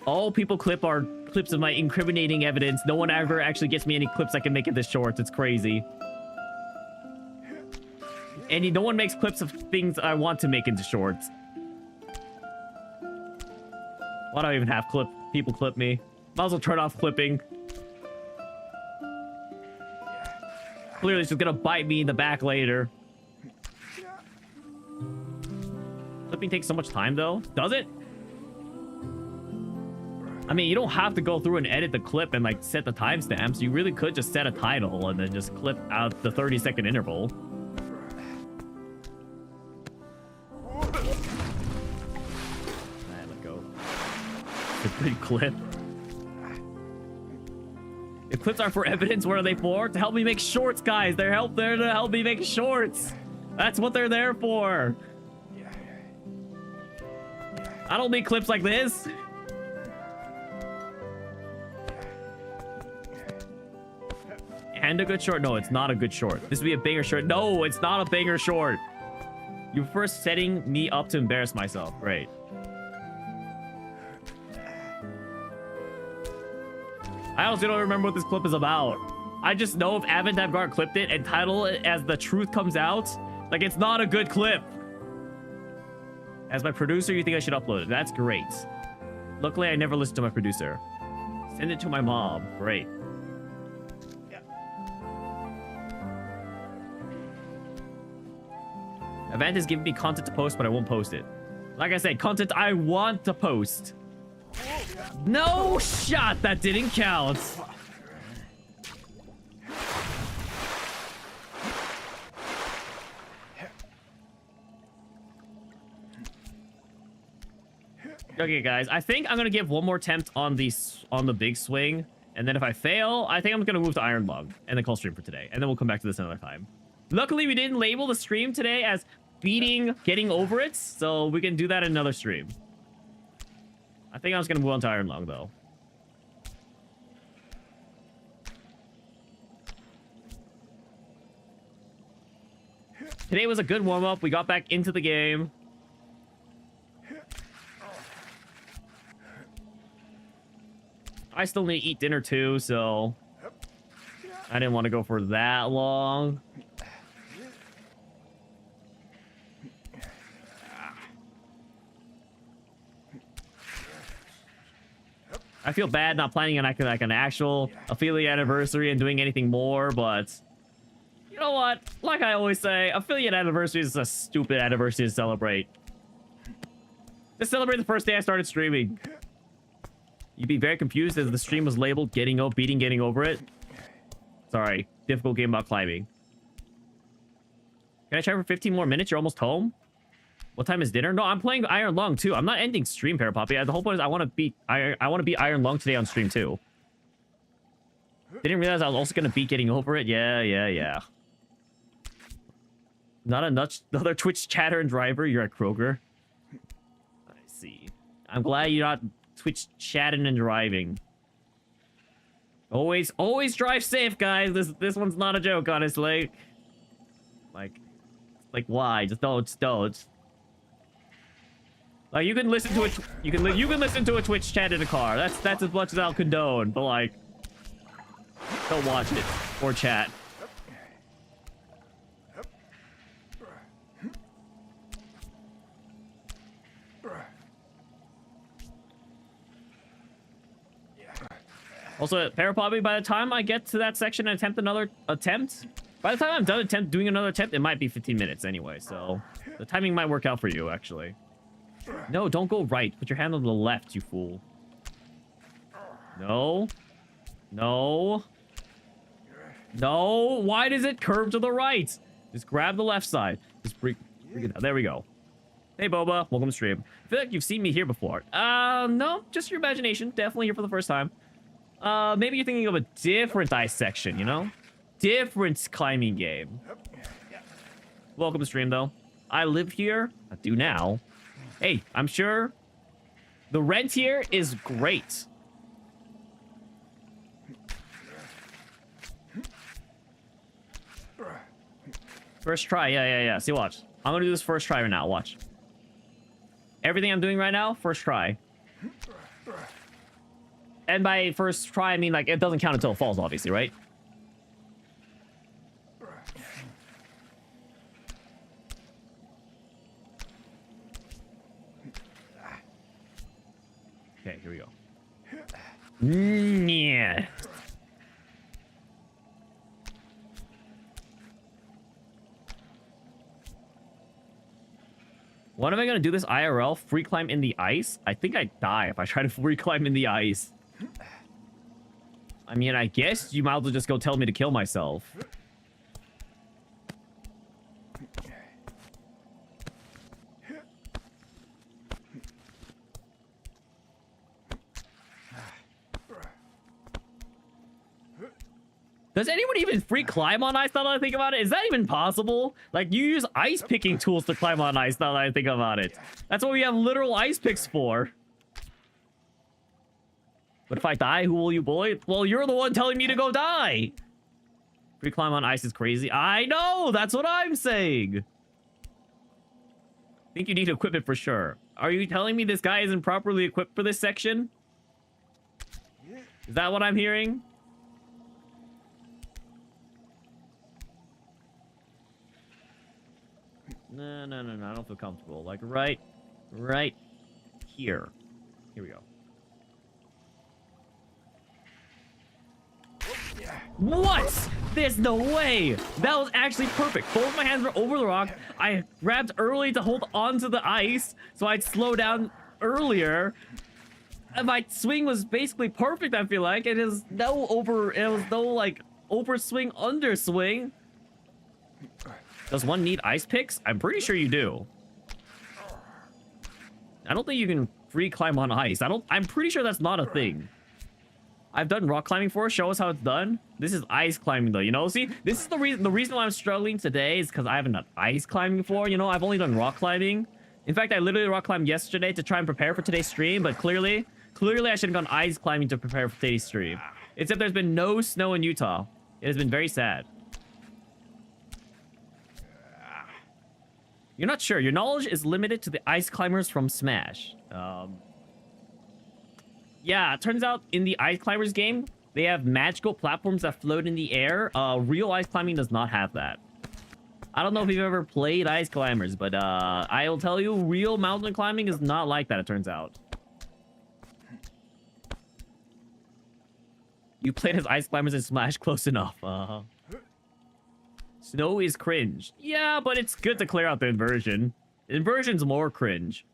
All people clip are clips of my incriminating evidence. No one ever actually gets me any clips I can make into shorts. It's crazy. And no one makes clips of things I want to make into shorts. Why do I even have people clip me? Might as well turn off clipping. Clearly it's just gonna bite me in the back later. Clipping takes so much time though. Does it? I mean, you don't have to go through and edit the clip and like set the timestamps. You really could just set a title and then just clip out the 30-second interval. Let go. It's a good clip. If clips are for evidence, what are they for? To help me make shorts, guys. They're there to help me make shorts. That's what they're there for. I don't need clips like this. And a good short? No, it's not a good short. This would be a banger short. No, it's not a banger short. You're first setting me up to embarrass myself. Great. I honestly don't remember what this clip is about. I just know if Avantavgar clipped it and title it as The Truth Comes Out, like it's not a good clip. As my producer, you think I should upload it? That's great. Luckily, I never listen to my producer. Send it to my mom. Great. Avant is giving me content to post, but I won't post it. Like I said, content I want to post. No shot! That didn't count. Okay, guys. I think I'm gonna give one more attempt on the big swing, and then if I fail, I think I'm gonna move to Iron Lung and then call stream for today, and then we'll come back to this another time. Luckily, we didn't label the stream today as getting over it, so we can do that in another stream. I think I was gonna move on to Iron Lung though. Today was a good warm-up. We got back into the game. I still need to eat dinner too, so I didn't want to go for that long. I feel bad not planning on like an actual affiliate anniversary and doing anything more, but you know what? Like I always say, affiliate anniversary is a stupid anniversary to celebrate. Just celebrate the first day I started streaming. You'd be very confused as the stream was labeled getting over it. Sorry, difficult game about climbing. Can I try for 15 more minutes? You're almost home. What time is dinner? No, I'm playing Iron Lung too. I'm not ending stream, Parapoppy. The whole point is I want to beat Iron Lung today on stream too. Didn't realize I was also gonna beat getting over it. Yeah. Not another Twitch chatter and driver. You're at Kroger. I see. I'm glad you're not Twitch chatting and driving. Always drive safe, guys. This one's not a joke, honestly. Like why? Just don't. Like you can listen to it. You can listen to a Twitch chat in a car. That's as much as I'll condone. But like, don't watch it or chat. Also, Parapoppy, by the time I get to that section and attempt another attempt, by the time I'm done doing another attempt, it might be 15 minutes anyway. So the timing might work out for you, actually. No, don't go right. Put your hand on the left, you fool. No. Why does it curve to the right? Just grab the left side. Just bring it down. There we go. Hey, Boba. Welcome to stream. I feel like you've seen me here before. No. Just your imagination. Definitely here for the first time. Maybe you're thinking of a different dissection, you know? Different climbing game. Welcome to stream, though. I live here. I do now. Hey, I'm sure the rent here is great. First try, yeah. See, watch. I'm gonna do this first try right now, watch. Everything I'm doing right now, first try. And by first try, I mean, like, it doesn't count until it falls, obviously, right? Okay, here we go. Yeah. When am I gonna do this IRL? Free climb in the ice? I think I die if I try to free climb in the ice. I mean, I guess you might as well just go tell me to kill myself. Does anyone even free climb on ice now that I think about it? Is that even possible? Like, you use ice picking tools to climb on ice now that I think about it. That's what we have literal ice picks for. But if I die, who will you bully? Well, you're the one telling me to go die. Free climb on ice is crazy. I know! That's what I'm saying! I think you need equipment for sure. Are you telling me this guy isn't properly equipped for this section? Is that what I'm hearing? No, no, no, no. I don't feel comfortable. Like, right here. Here we go. What? There's no way. That was actually perfect. Both my hands were over the rock. I grabbed early to hold onto the ice, so I'd slow down earlier. And my swing was basically perfect, I feel like. It was no like overswing, underswing. Does one need ice picks? I'm pretty sure you do. I don't think you can free climb on ice. I'm pretty sure that's not a thing. I've done rock climbing before. Show us how it's done. This is ice climbing though, you know? See, this is the reason why I'm struggling today is because I haven't done ice climbing before, you know? I've only done rock climbing. In fact, I literally rock climbed yesterday to try and prepare for today's stream, but clearly I should have gone ice climbing to prepare for today's stream. Except there's been no snow in Utah. It has been very sad. You're not sure. Your knowledge is limited to the ice climbers from Smash. Yeah, it turns out in the ice climbers game, they have magical platforms that float in the air. Real ice climbing does not have that. I don't know if you've ever played ice climbers, but I'll tell you, real mountain climbing is not like that, it turns out. You played as ice climbers in Smash, close enough. Snow is cringe. Yeah, but it's good to clear out the inversion. Inversion's more cringe.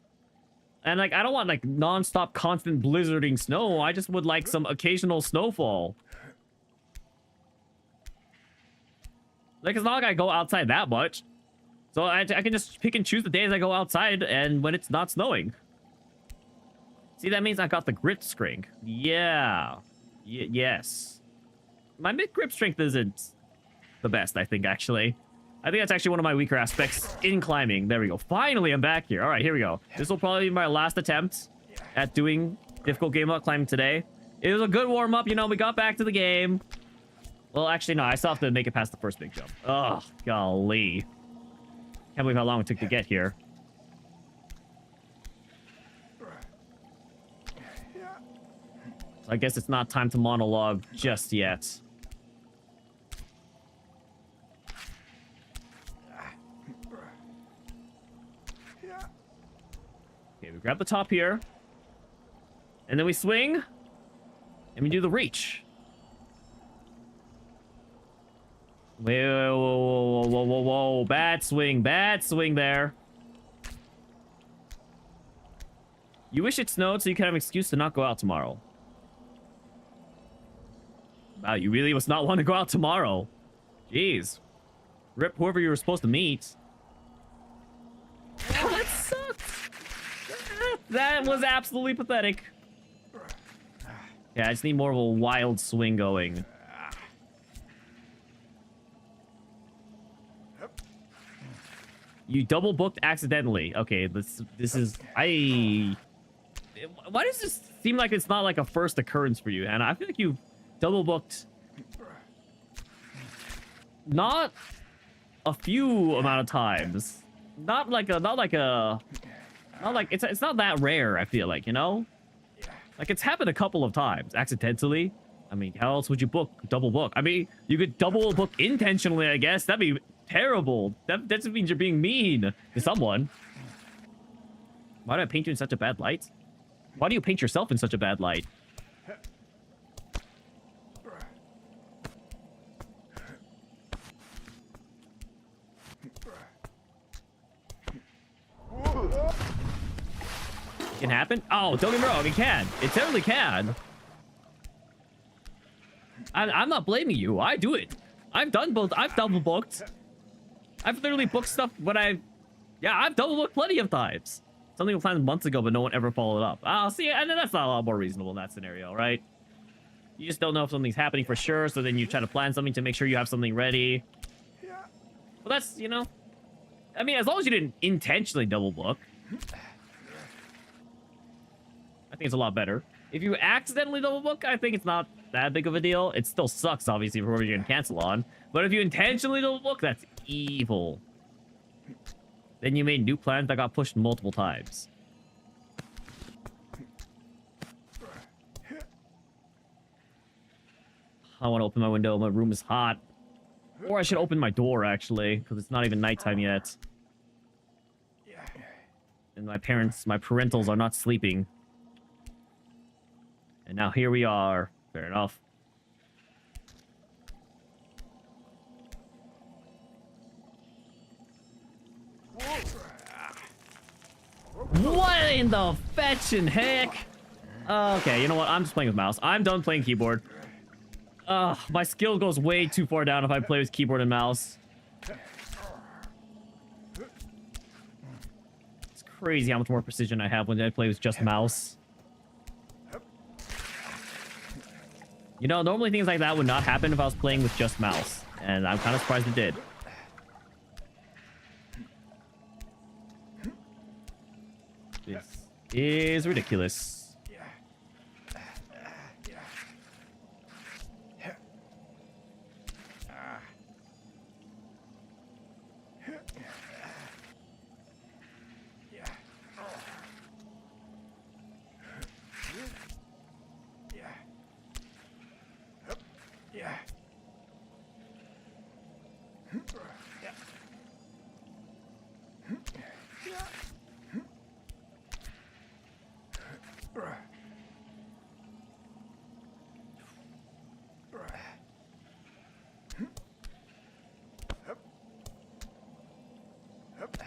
And, like, I don't want, like, non-stop constant blizzarding snow. I just would like some occasional snowfall. Like, it's not like I go outside that much. So I can just pick and choose the days I go outside and when it's not snowing. See, that means I got the grip strength. Yeah. Yes. My mid grip strength isn't the best, I think, actually. I think that's actually one of my weaker aspects in climbing. There we go. Finally, I'm back here. All right, here we go. This will probably be my last attempt at doing difficult game mode climbing today. It was a good warm-up. You know, we got back to the game. Well, actually, no. I still have to make it past the first big jump. Oh, golly. Can't believe how long it took to get here. So I guess it's not time to monologue just yet. Okay, we grab the top here. And then we swing. And we do the reach. Whoa, whoa, whoa, whoa, whoa. Bad swing there. You wish it snowed so you can have an excuse to not go out tomorrow. Wow, you really must not want to go out tomorrow. Jeez. Rip whoever you were supposed to meet. Oh, that sucks. That was absolutely pathetic. Yeah, I just need more of a wild swing going. You double booked accidentally. Okay, this is why does this seem like it's not like a first occurrence for you, Hannah? I feel like you double booked not a few amount of times. It's not that rare, I feel like, you know? Like, it's happened a couple of times, accidentally. I mean, how else would you double book? I mean, you could double book intentionally, I guess. That'd be terrible. That just means you're being mean to someone. Why do I paint you in such a bad light? Why do you paint yourself in such a bad light? It can happen? Oh, don't get me wrong, it can. It totally can. I'm not blaming you. I do it. I've done both. I've double booked. I've literally booked stuff when I've double booked plenty of times. Something we planned months ago, but no one ever followed up. Oh, see, and that's not a lot more reasonable in that scenario, right? You just don't know if something's happening for sure, so then you try to plan something to make sure you have something ready. Well, that's, you know... I mean, as long as you didn't intentionally double book. I think it's a lot better. If you accidentally double book, I think it's not that big of a deal. It still sucks, obviously, for what you're going to cancel on. But if you intentionally double book, that's evil. Then you made new plans that got pushed multiple times. I want to open my window. My room is hot. Or I should open my door, actually, because it's not even nighttime yet. And my parentals are not sleeping. And now here we are. Fair enough. What in the fetching heck? Okay, you know what? I'm just playing with mouse. I'm done playing keyboard. My skill goes way too far down if I play with keyboard and mouse. It's crazy how much more precision I have when I play with just mouse. You know, normally things like that would not happen if I was playing with just mouse. And I'm kind of surprised it did. This is ridiculous.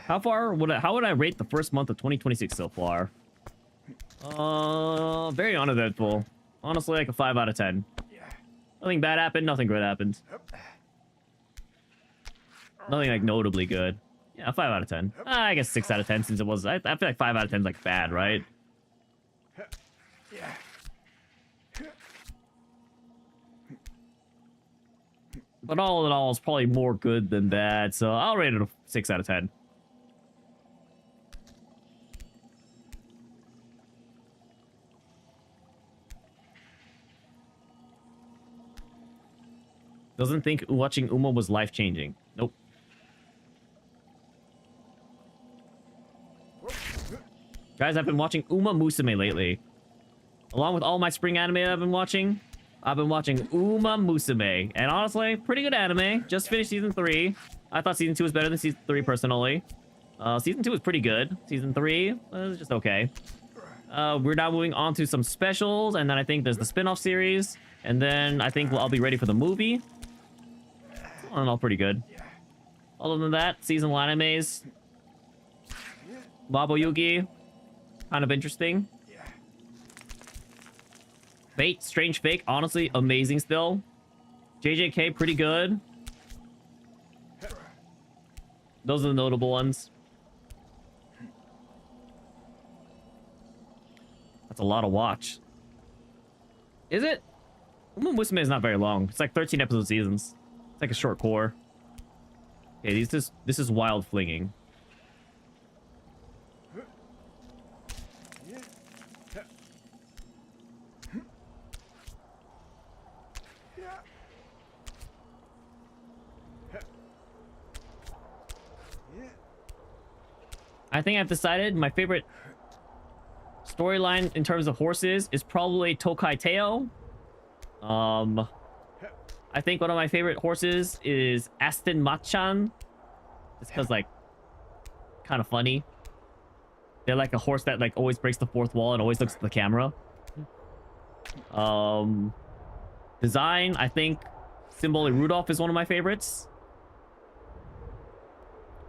How would I rate the first month of 2026 so far? Very uneventful. Honestly, like a 5 out of 10. Nothing bad happened, nothing good happened. Nothing like notably good. Yeah, 5 out of 10. I guess 6 out of 10 since it was. I feel like 5 out of 10 is like bad, right? But all in all, it's probably more good than bad, so I'll rate it a 6 out of 10. Doesn't think watching Uma was life-changing. Nope. Guys, I've been watching Uma Musume lately. Along with all my spring anime I've been watching Uma Musume. And honestly, pretty good anime. Just finished season 3. I thought season 2 was better than season 3 personally. Season 2 was pretty good. Season 3 was just okay. We're now moving on to some specials, and then I think there's the spin-off series. And then I think I'll be ready for the movie. All in all, pretty good. Other than that, seasonal animes. Babo Yugi. Kind of interesting. Fate, Strange Fake, honestly, amazing still. JJK, pretty good. Those are the notable ones. That's a lot of watch. Is it? Uma Musume is not very long. It's like 13 episode seasons. It's like a short core. Okay, this is wild flinging. I think I've decided my favorite storyline in terms of horses is probably Tokai Teo. I think one of my favorite horses is Aston Machan. Just because, like, kind of funny. They're like a horse that, like, always breaks the fourth wall and always looks at the camera. Design, I think Symbolic Rudolph is one of my favorites.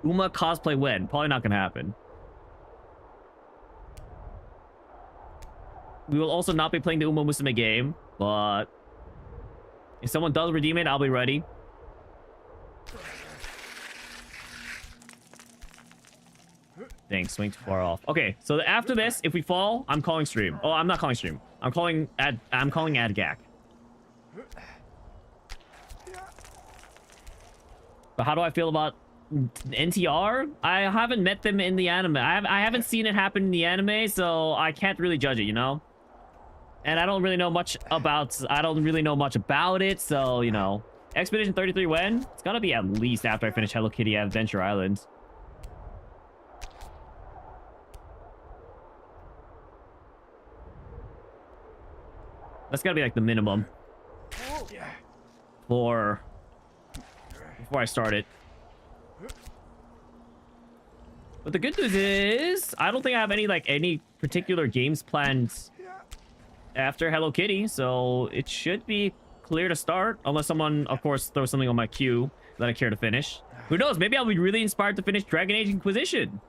Uma cosplay when? Probably not gonna happen. We will also not be playing the Uma Musume game, but if someone does redeem it, I'll be ready. Dang, swing too far off. Okay, so after this, if we fall, I'm calling stream. Oh, I'm not calling stream. I'm calling ad gag. But how do I feel about NTR? I haven't met them in the anime. I haven't seen it happen in the anime, so I can't really judge it, you know? And I don't really know much about it, so, you know. Expedition 33 when? It's gotta be at least after I finish Hello Kitty Adventure Island. That's gotta be like the minimum for before I start it. But the good news is I don't think I have any particular games planned after Hello Kitty, so it should be clear to start, unless someone, of course, throws something on my queue that I care to finish. Who knows? Maybe I'll be really inspired to finish Dragon Age Inquisition.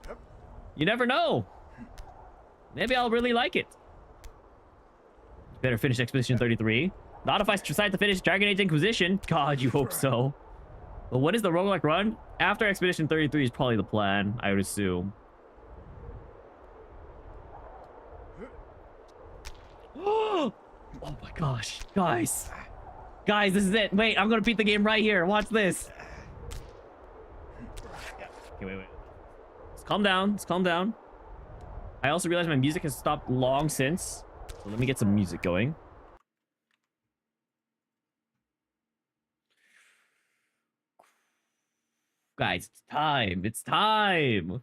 You never know. Maybe I'll really like it. Better finish Expedition 33. Not if I decide to finish Dragon Age Inquisition. God, you hope so. But what is the roguelike run? After Expedition 33 is probably the plan, I would assume. Oh my gosh. Guys. Guys, this is it. Wait, I'm gonna beat the game right here. Watch this. Okay, wait. Let's calm down. Let's calm down. I also realized my music has stopped long since. So let me get some music going. Guys, it's time. It's time.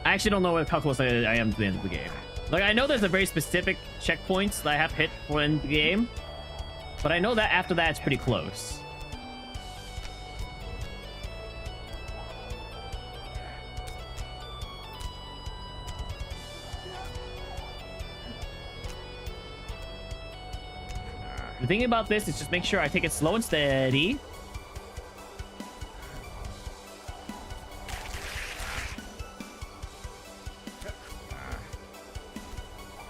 I actually don't know how close I am to the end of the game. Like, I know there's a very specific checkpoints that I have to hit for the end of the game. But I know that after that, it's pretty close. The thing about this is just make sure I take it slow and steady.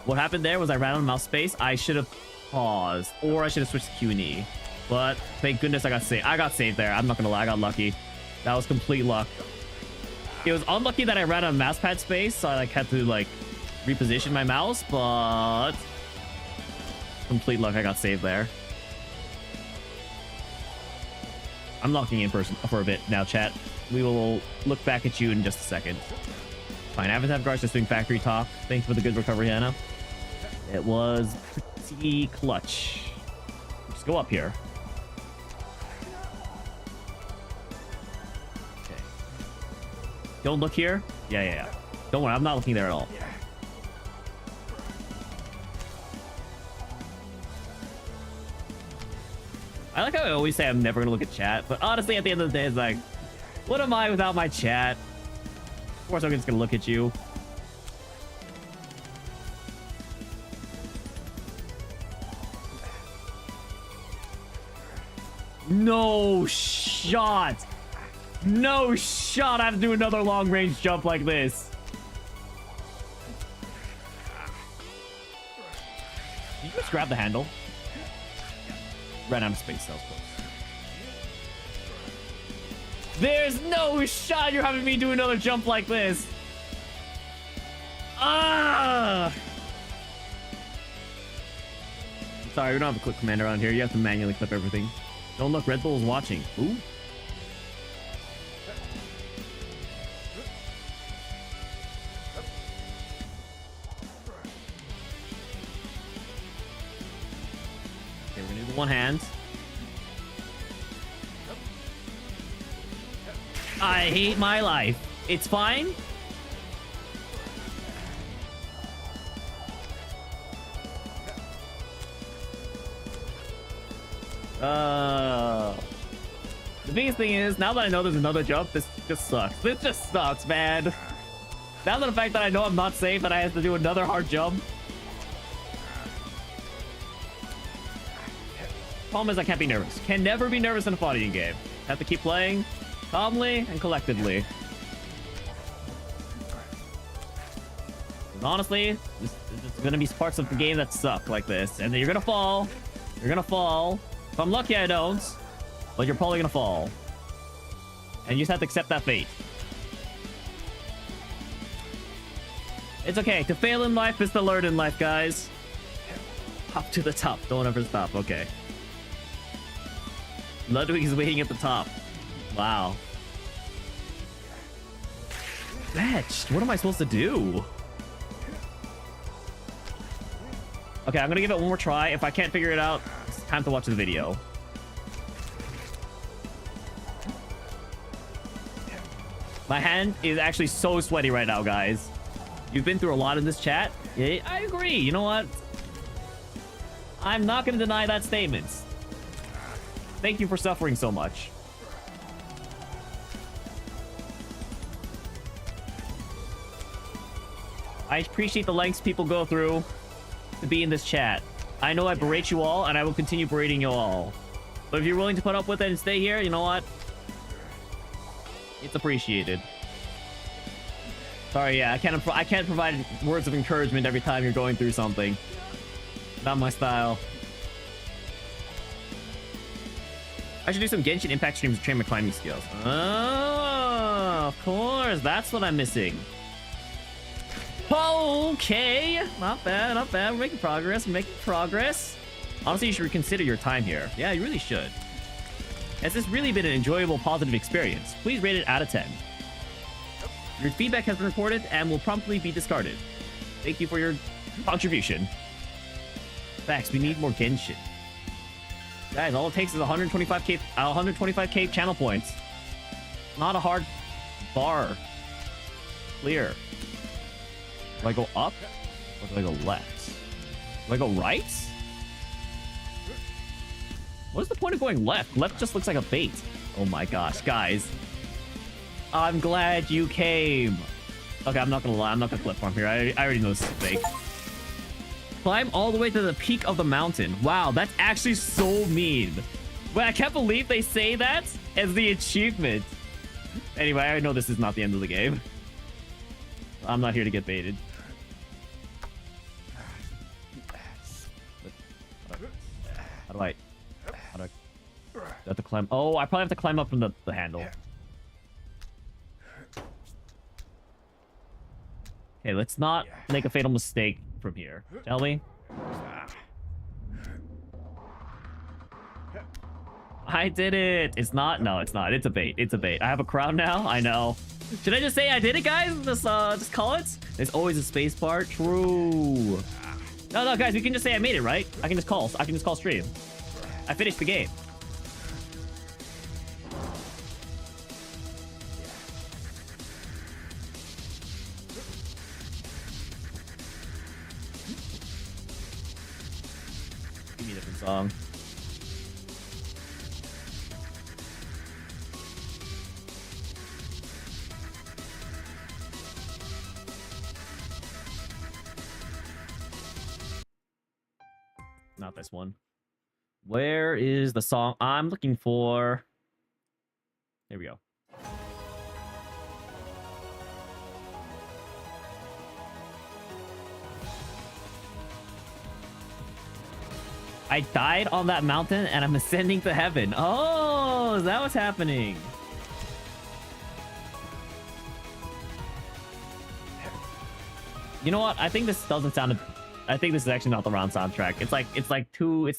What happened there was I ran out of mouse space. I should have paused, or I should have switched to Q&E. But thank goodness I got saved. I got saved there. I'm not gonna lie, I got lucky. That was complete luck. It was unlucky that I ran out of mouse pad space, so I like had to like reposition my mouse, but complete luck I got saved there. I'm locking in for a bit now, chat. We will look back at you in just a second. Fine, Avatar Guards just doing factory talk. Thanks for the good recovery, Hannah. It was pretty clutch. Just go up here. Okay. Don't look here. Yeah. Don't worry, I'm not looking there at all. I like how I always say I'm never gonna look at chat, but honestly, at the end of the day, it's like, what am I without my chat? Of course, I'm just gonna look at you. No shot. No shot. I have to do another long range jump like this. Did you just grab the handle? Ran out of space. That was close. There's no shot you're having me do another jump like this. Ah! Sorry, we don't have a quick command around here. You have to manually clip everything. Don't look, Red Bull is watching. Ooh. One hand. I hate my life. It's fine. The biggest thing is, now that I know there's another jump, this just sucks. This just sucks, man. Now that the fact that I know I'm not safe and I have to do another hard jump. Problem is I can't be nervous. Can never be nervous in a fighting game. Have to keep playing calmly and collectively. Honestly, there's gonna be parts of the game that suck like this. And then you're gonna fall. You're gonna fall. If I'm lucky, I don't. But you're probably gonna fall. And you just have to accept that fate. It's okay. To fail in life is to learn in life, guys. Hop to the top. Don't ever stop. Okay. Ludwig is waiting at the top. Wow. Fetched. What am I supposed to do? Okay, I'm gonna give it one more try. If I can't figure it out, it's time to watch the video. My hand is actually so sweaty right now, guys. You've been through a lot in this chat. Yeah, I agree. You know what? I'm not gonna deny that statement. Thank you for suffering so much. I appreciate the lengths people go through to be in this chat. I know I berate you all, and I will continue berating you all. But if you're willing to put up with it and stay here, you know what? It's appreciated. Sorry, yeah, I can't provide words of encouragement every time you're going through something. Not my style. I should do some Genshin Impact streams to train my climbing skills. Oh, of course. That's what I'm missing. Okay. Not bad, not bad. We're making progress. We're making progress. Honestly, you should reconsider your time here. Yeah, you really should. Has this really been an enjoyable, positive experience? Please rate it out of 10. Your feedback has been recorded and will promptly be discarded. Thank you for your contribution. Facts, we need more Genshin. Guys, all it takes is 125k channel points. Not a hard bar. Clear. Do I go up? Or do I go left? Do I go right? What's the point of going left? Left just looks like a bait. Oh my gosh, guys. I'm glad you came. Okay, I'm not gonna lie. I'm not gonna flip from here. I already know this is fake. Climb all the way to the peak of the mountain. Wow, that's actually so mean. But I can't believe they say that as the achievement. Anyway, I know this is not the end of the game. I'm not here to get baited. How do I have to climb? Oh, I probably have to climb up from the handle. Okay, let's not make a fatal mistake from here, shall we? I did it. It's not. No, it's not. It's a bait. It's a bait. I have a crown now. I know. Should I just say I did it, guys? Just call it. There's always a space part. True. No, guys. We can just say I made it, right? I can just call stream. I finished the game. Give me a different song. Not this one. Where is the song I'm looking for? Here we go. I died on that mountain and I'm ascending to heaven. Oh, is that what's happening? You know what? I think this doesn't sound... I think this is actually not the round soundtrack. It's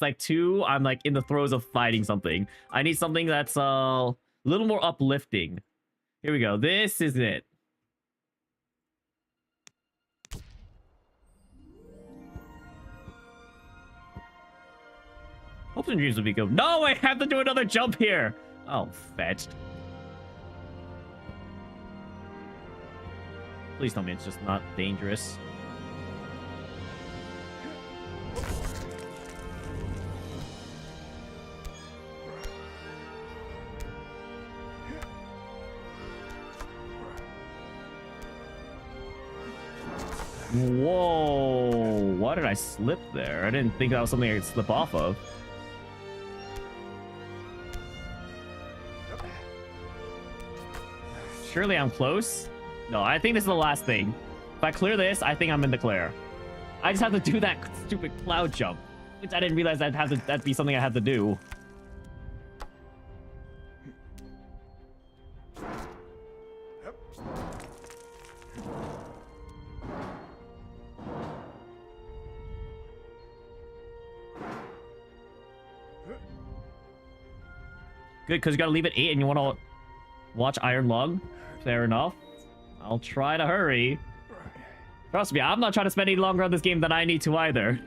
like two. I'm like in the throes of fighting something. I need something that's a little more uplifting. Here we go. This is it. Hopes and dreams would be good. No, I have to do another jump here. Oh, fetched. Please tell me it's just not dangerous. Whoa, why did I slip there? I didn't think that was something I could slip off of. Surely I'm close. No, I think this is the last thing. If I clear this, I think I'm in the clear. I just have to do that stupid cloud jump, which I didn't realize that'd be something I had to do. Good, because you gotta leave at 8 and you want to watch Iron Lung. Fair enough. I'll try to hurry. Trust me, I'm not trying to spend any longer on this game than I need to either.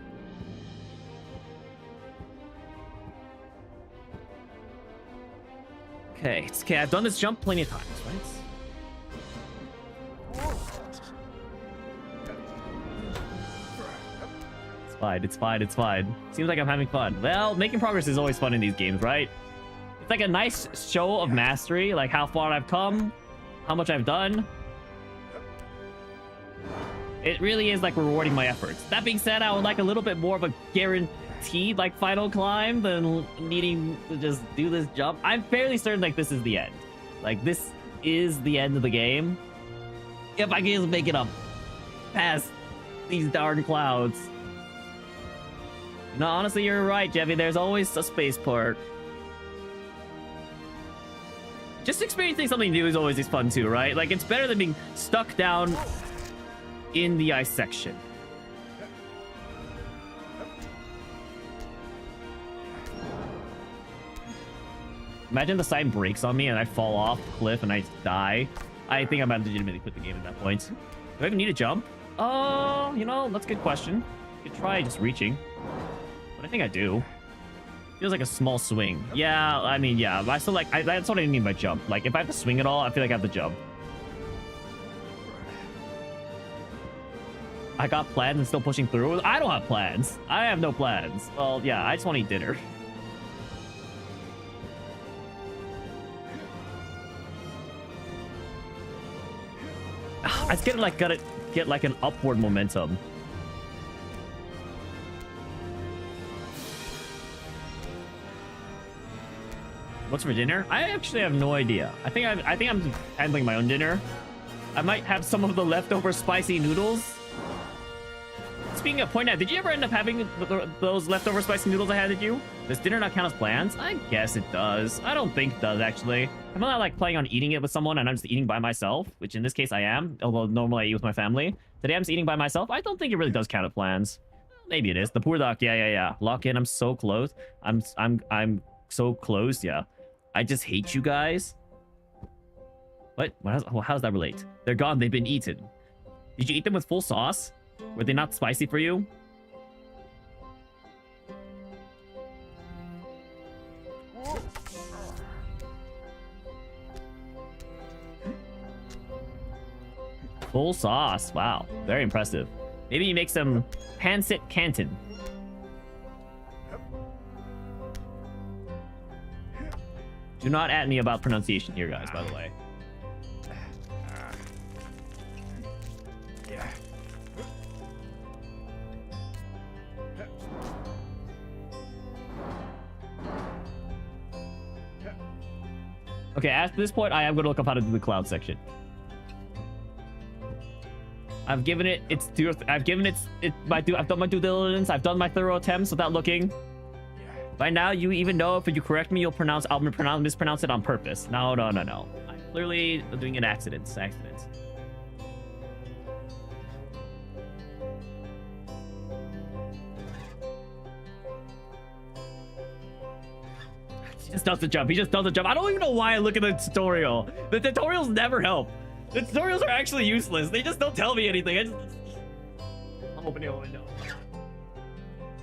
Okay, it's okay. I've done this jump plenty of times, right? It's fine, it's fine, it's fine. Seems like I'm having fun. Well, making progress is always fun in these games, right? It's like a nice show of mastery, like how far I've come, how much I've done. It really is like rewarding my efforts. That being said, I would like a little bit more of a guaranteed like final climb than needing to just do this jump. I'm fairly certain like this is the end. Like this is the end of the game. If I can just make it up past these darn clouds. No, honestly, you're right, Jeffy. There's always a spaceport. Just experiencing something new is always fun too, right? Like it's better than being stuck down in the ice section. Imagine the sign breaks on me and I fall off the cliff and I die. I think I might legitimately quit the game at that point. Do I even need a jump? Oh, you know, that's a good question. You could try just reaching. But I think I do. Feels like a small swing. Yeah, I mean, yeah. I still like, that's what I mean by jump. Like, if I have to swing at all, I feel like I have to jump. I got plans and still pushing through. I don't have plans. I have no plans. Well, yeah, I just want to eat dinner. I just gotta get like an upward momentum. What's for dinner? I actually have no idea. I think I'm handling my own dinner. I might have some of the leftover spicy noodles. Speaking of point out, did you ever end up having those leftover spicy noodles I handed you? Does dinner not count as plans? I guess it does. I don't think it does, actually. I'm not like planning on eating it with someone and I'm just eating by myself, which in this case I am, although normally I eat with my family. Today I'm just eating by myself. I don't think it really does count as plans. Maybe it is. The poor doc, yeah. Lock in, I'm so close. I'm so close, yeah. I just hate you guys. What? How does that relate? They're gone, they've been eaten. Did you eat them with full sauce? Were they not spicy for you? Full sauce. Wow. Very impressive. Maybe you make some pancit canton. Do not at me about pronunciation here, guys, by the way. Okay, at this point, I am going to look up how to do the cloud section. I've given it its due. I've done my due diligence. I've done my thorough attempts without looking. By now, you even know if you correct me, I'll mispronounce it on purpose. No. I'm clearly doing an accident. He just does the jump. I don't even know why I look at the tutorial. The tutorials never help. The tutorials are actually useless. They just don't tell me anything. I'm opening a window.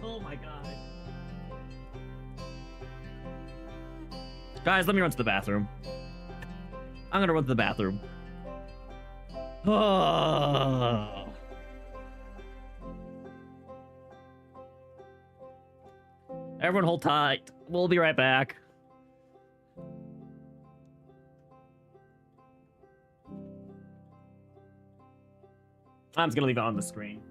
Oh my god. Guys, let me run to the bathroom. I'm gonna run to the bathroom. Oh. Everyone hold tight. We'll be right back. I'm just gonna leave it on the screen.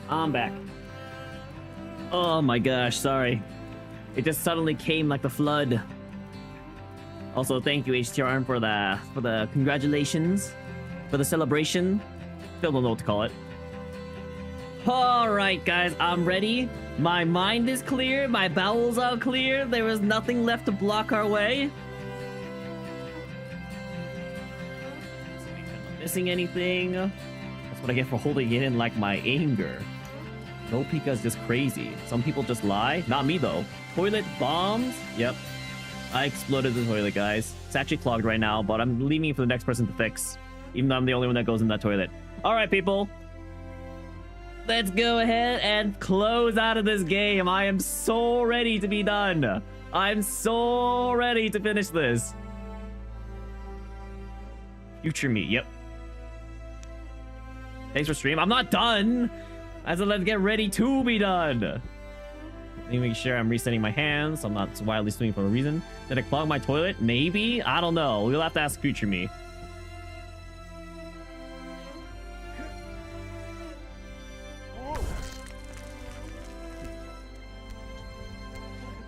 I'm back. Oh my gosh, sorry. It just suddenly came like the flood. Also, thank you HTRN for the congratulations, for the celebration. Still don't know what to call it. All right, guys, I'm ready. My mind is clear. My bowels are clear. There is nothing left to block our way. Missing anything? That's what I get for holding it in like my anger. No Pika's just crazy. Some people just lie. Not me though. Toilet bombs? Yep. I exploded the toilet, guys. It's actually clogged right now, but I'm leaving it for the next person to fix. Even though I'm the only one that goes in that toilet. Alright, people. Let's go ahead and close out of this game. I am so ready to be done. I'm so ready to finish this. Future me, yep. Thanks for stream. I'm not done. I said let's get ready to be done. Let me make sure I'm resetting my hands. I'm not wildly swinging for a reason. Did I clog my toilet? Maybe? I don't know. We'll have to ask future me.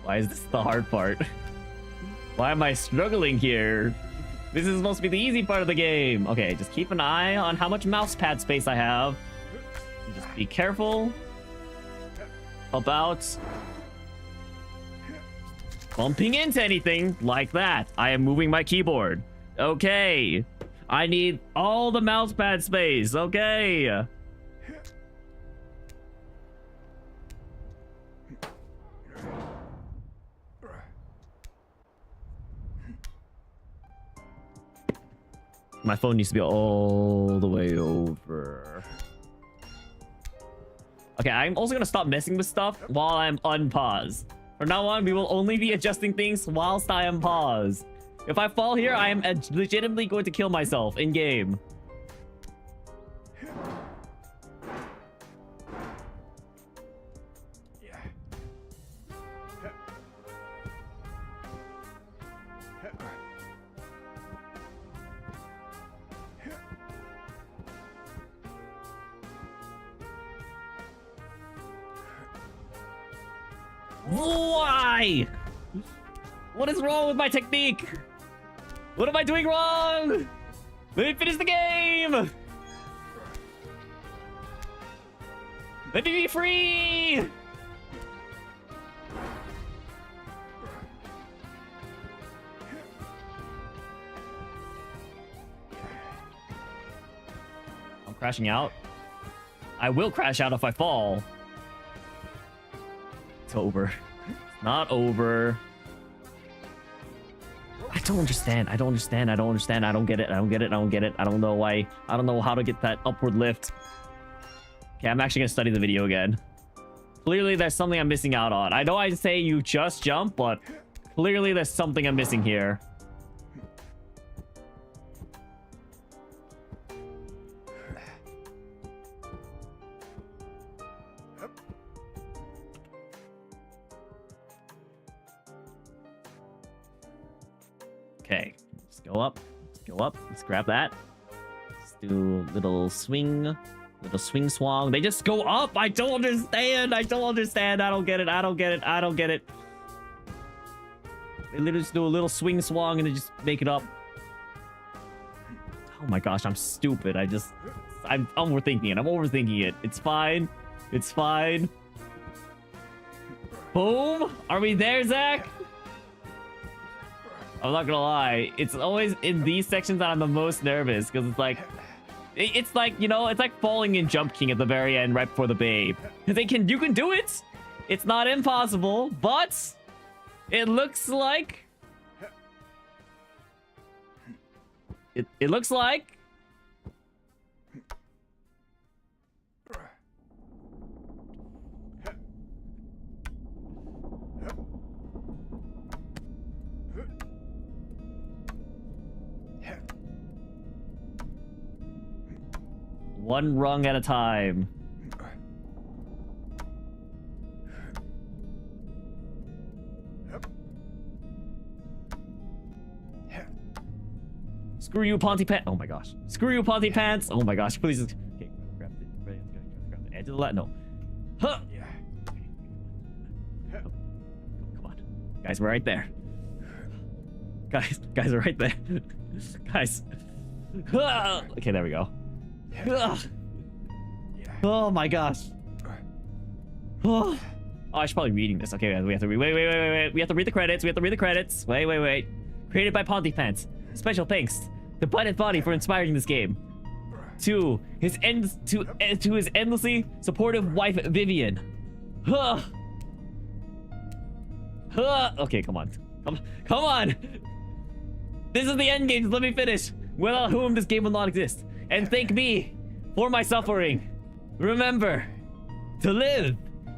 Why is this the hard part? Why am I struggling here? This is supposed to be the easy part of the game. Okay, just keep an eye on how much mouse pad space I have. Just be careful about bumping into anything like that. I am moving my keyboard. Okay. I need all the mouse pad space. Okay. My phone needs to be all the way over. Okay, I'm also gonna stop messing with stuff while I'm unpaused. From now on, we will only be adjusting things whilst I am paused. If I fall here, I am legitimately going to kill myself in game. Why? What is wrong with my technique? What am I doing wrong? Let me finish the game. Let me be free. I'm crashing out. I will crash out if I fall. It's over. Not over. I don't understand. I don't understand. I don't understand. I don't get it. I don't get it. I don't get it. I don't know why. I don't know how to get that upward lift. Okay, I'm actually gonna study the video again. Clearly, there's something I'm missing out on. I know I say you just jump, but clearly there's something I'm missing here. Okay, let's go up. Let's go up. Let's grab that. Let's do little swing swong. They just go up. I don't understand. I don't understand. I don't get it. I don't get it. I don't get it. They literally just do a little swing swong and they just make it up. Oh my gosh, I'm stupid. I'm overthinking it. I'm overthinking it. It's fine. It's fine. Boom. Are we there, Zach? I'm not gonna lie, it's always in these sections that I'm the most nervous because it's like, you know, it's like falling in Jump King at the very end right before the babe. You can do it. It's not impossible, but it looks like it looks like one rung at a time. Screw you, Ponty Pants. Oh my gosh. Screw you, Ponty Pants. Oh my gosh. Please. Okay, grab the edge of the left. No. Huh. Yeah. Come on. Guys, we're right there. Guys, we're right there. Guys. Okay, there we go. Yeah. Oh my gosh. Oh, I should probably be reading this. Okay, we have to read. Wait. We have to read the credits. Wait. Created by Pontypants. Special thanks to Blood and Body for inspiring this game. To his endlessly supportive wife Vivian. Okay, come on. This is the end game. Just let me finish. Without whom this game will not exist. And thank me for my suffering. Remember, to live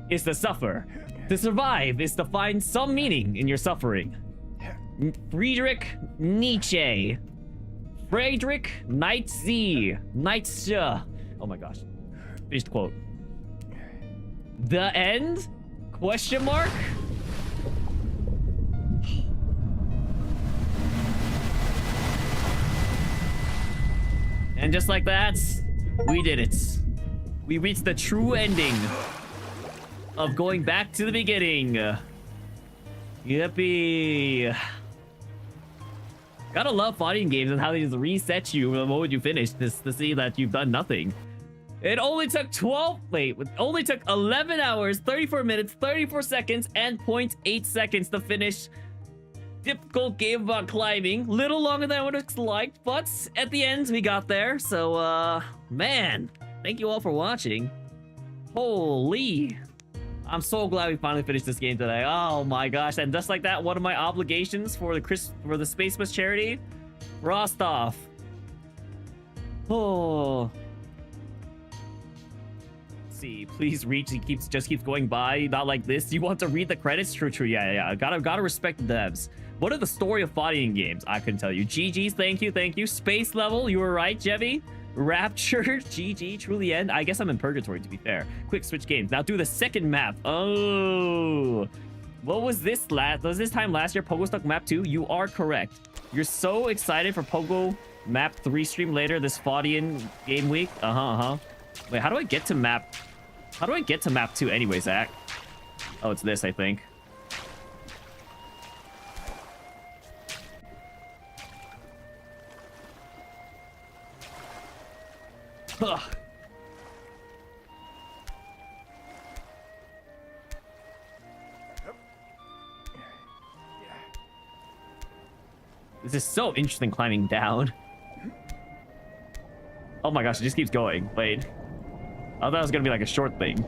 is to suffer. To survive is to find some meaning in your suffering. Friedrich Nietzsche. Friedrich Nietzsche. Oh my gosh. Finished quote. The end? Question mark? And just like that, we did it. We reached the true ending of going back to the beginning. Yippee. Gotta love fighting games and how they just reset you the moment you finish this to see that you've done nothing. It only took 11 hours, 34 minutes, 34 seconds, and 0.8 seconds to finish difficult game about climbing. Little longer than I would have liked, but at the end we got there. So man, thank you all for watching. Holy, I'm so glad we finally finished this game today. Oh my gosh. And just like that, one of my obligations for the Space Bus charity, Rostov. Oh, see, please reach. He just keeps going by. Not like this. You want to read the credits? True. Yeah. Gotta respect the devs. What are the story of fighting games? I couldn't tell you. GG's, thank you. Space level, you were right, Jevy. Rapture, GG, truly end. I guess I'm in purgatory, to be fair. Quick switch games. Now do the second map. Oh, what was this was this time last year? Pogo Stuck Map 2? You are correct. You're so excited for Pogo Map 3 stream later this Faudian game week. Wait, how do I get to map 2 anyway, Zach? Oh, it's this, I think. Ugh. This is so interesting climbing down. Oh my gosh, it just keeps going. Wait. I thought it was gonna be like a short thing.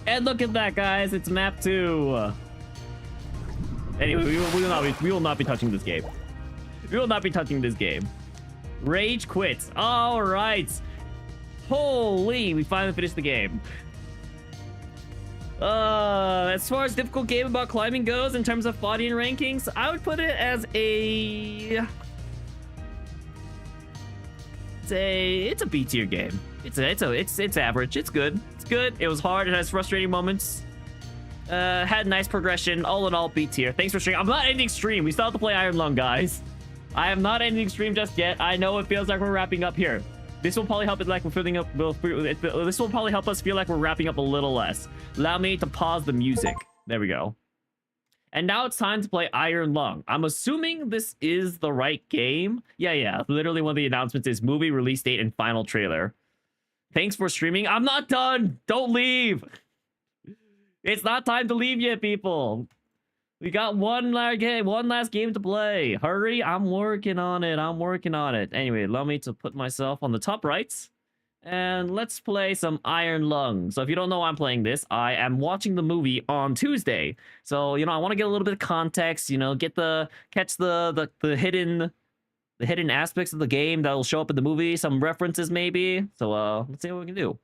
And look at that, guys. It's map 2. Anyway, we will not be touching this game. We will not be touching this game. Rage quits. All right. Holy, we finally finished the game. As far as difficult game about climbing goes, in terms of Faudian rankings, I would put it as it's a B tier game. It's average. It's good. It's good. It was hard. It has frustrating moments. Had nice progression. All in all, B tier. Thanks for streaming. I'm not ending stream. We still have to play Iron Lung, guys. I am not ending stream just yet. I know it feels like we're wrapping up here. This will probably help it like we're filling up. This will probably help us feel like we're wrapping up a little less. Allow me to pause the music. There we go. And now it's time to play Iron Lung. I'm assuming this is the right game. Yeah. Literally one of the announcements is movie release date and final trailer. Thanks for streaming. I'm not done. Don't leave. It's not time to leave yet, people. We got one last game to play. Hurry. I'm working on it. Anyway, allow me to put myself on the top right. And let's play some Iron Lung. So if you don't know why I'm playing this, I am watching the movie on Tuesday. So, I want to get a little bit of context, catch the hidden aspects of the game that will show up in the movie, some references maybe. So let's see what we can do.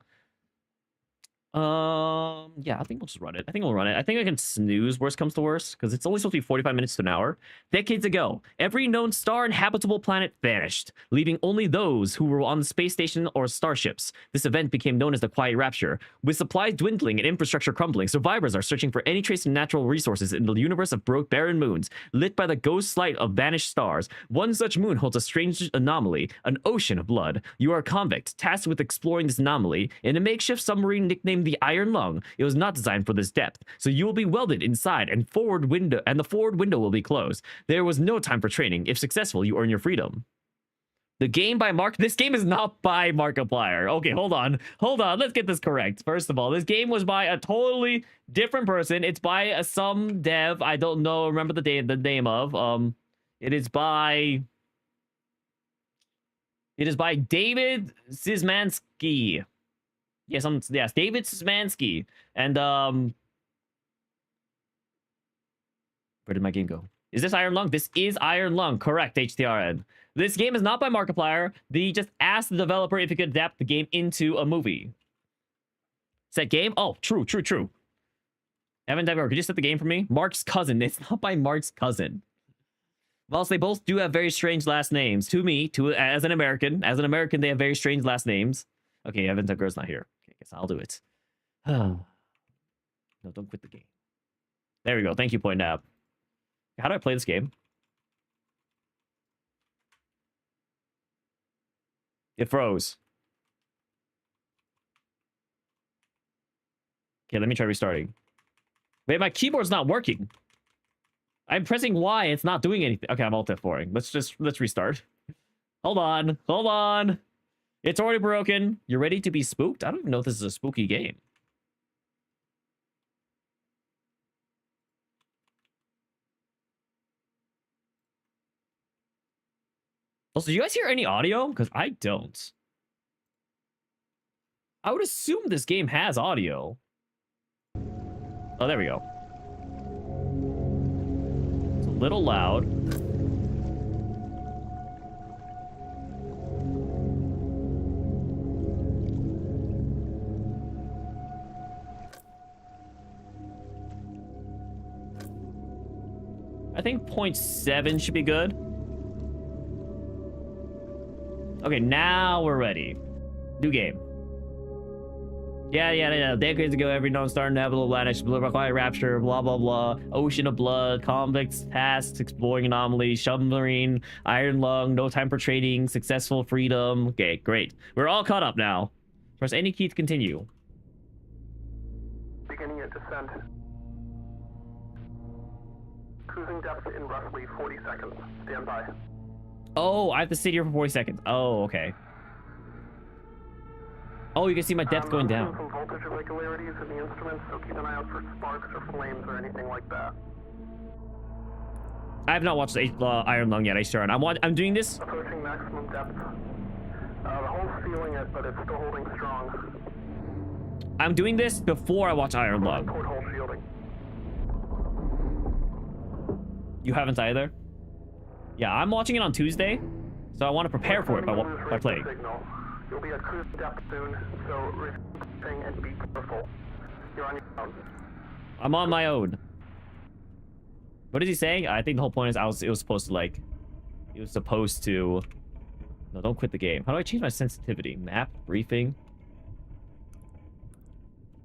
Yeah, I think we'll just run it. I think we'll run it. I think I can snooze worst comes to worst, because it's only supposed to be 45 minutes to an hour. Decades ago, every known star and habitable planet vanished, leaving only those who were on the space station or starships. This event became known as the Quiet Rapture. With supplies dwindling and infrastructure crumbling, survivors are searching for any trace of natural resources in the universe of barren moons, lit by the ghost light of vanished stars. One such moon holds a strange anomaly, an ocean of blood. You are a convict, tasked with exploring this anomaly in a makeshift submarine nicknamed the Iron Lung. It was not designed for this depth, so you will be welded inside and the forward window will be closed. There was no time for training. If successful, you earn your freedom. The game by This game is not by Markiplier. Okay, hold on. Let's get this correct. First of all, this game was by a totally different person. It's by some dev. I don't know. Remember the name of. It is by David Szymanski. Yes, David Szymanski. And where did my game go? Is this Iron Lung? This is Iron Lung. Correct, HTRN. This game is not by Markiplier. They just asked the developer if he could adapt the game into a movie. Set game? Oh, true. Evan Diver, could you set the game for me? Mark's cousin. It's not by Mark's cousin. Whilst they both do have very strange last names. To me, as an American, they have very strange last names. Okay, Evan Diver's not here. Okay, guess I'll do it. No, don't quit the game. There we go. Thank you, Point Nap. How do I play this game? It froze. Okay, let me try restarting. Wait, my keyboard's not working. I'm pressing Y, it's not doing anything. Okay, I'm alt F4ing. Let's restart. Hold on. It's already broken. You're ready to be spooked? I don't even know if this is a spooky game. Also, do you guys hear any audio? Because I don't. I would assume this game has audio. Oh, there we go. It's a little loud. I think 0.7 should be good. Okay, now we're ready. New game. Yeah. Decades ago, every known star, inevitable planet, Quiet Rapture, blah, blah, blah. Ocean of blood, convicts, tasks, exploring anomalies, submarine, Iron Lung, no time for trading, successful freedom. Okay, great. We're all caught up now. Press any key to continue. Beginning your descent. Cruising depth in roughly 40 seconds. Stand by. Oh, I have to sit here for 40 seconds. Oh, okay. Oh, you can see my depth going down. Some voltage irregularities in the instruments, so keep an eye out for sparks or flames or anything like that. I have not watched Iron Lung yet, I'm doing this. Approaching maximum depth. The hull's feeling it, but it's still holding strong. I'm doing this before I watch Iron Lung. Port hull shielding. You haven't either? Yeah, I'm watching it on Tuesday, so I want to prepare for it by playing. You'll be at cruise depth soon, so refreshing and be careful. You're on your own. I'm on my own. What is he saying? I think the whole point is it was supposed to. No, don't quit the game. How do I change my sensitivity? Map, briefing.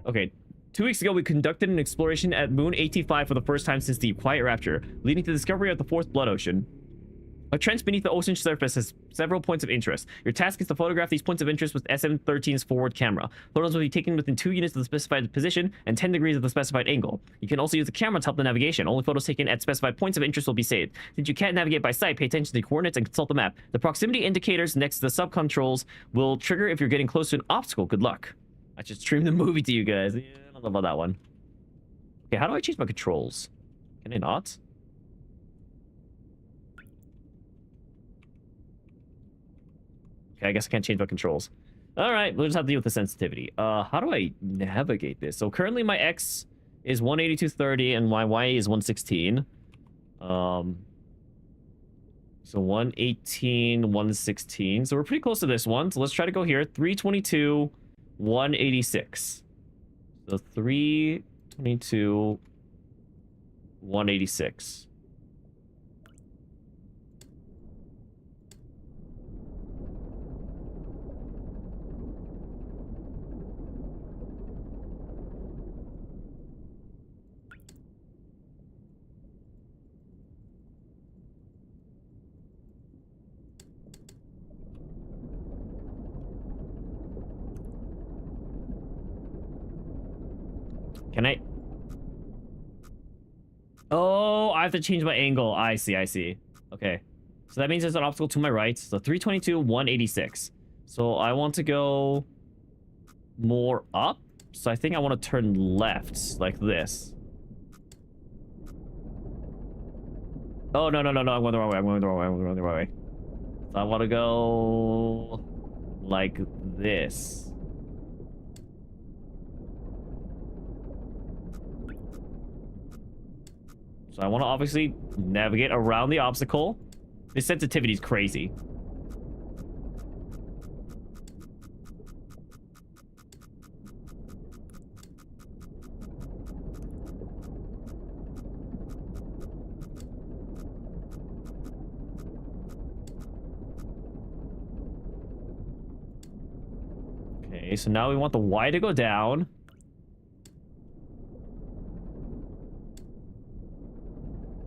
Okay. 2 weeks ago, we conducted an exploration at Moon AT5 for the first time since the Quiet Rapture, leading to the discovery of the Fourth Blood Ocean. A trench beneath the ocean surface has several points of interest. Your task is to photograph these points of interest with SM-13's forward camera. Photos will be taken within 2 units of the specified position and 10 degrees of the specified angle. You can also use the camera to help the navigation. Only photos taken at specified points of interest will be saved. Since you can't navigate by sight, pay attention to the coordinates and consult the map. The proximity indicators next to the sub-controls will trigger if you're getting close to an obstacle. Good luck. I just streamed the movie to you guys. Yeah, I don't know about that one. Okay, how do I change my controls? Can I not? Okay, I guess I can't change my controls. All right, we'll just have to deal with the sensitivity. How do I navigate this? So currently my X is 182.30 and my Y is 116. So 118, 116. So we're pretty close to this one. So let's try to go here. 322, 186. So 322, 186. Can I? Oh, I have to change my angle. I see, I see. Okay. So that means there's an obstacle to my right. So 322, 186. So I want to go more up. So I think I want to turn left, like this. Oh, no, no, no, no. I'm going the wrong way. I'm going the wrong way. I'm going the wrong way. So I want to go like this. So I want to obviously navigate around the obstacle. This sensitivity is crazy. Okay, so now we want the Y to go down.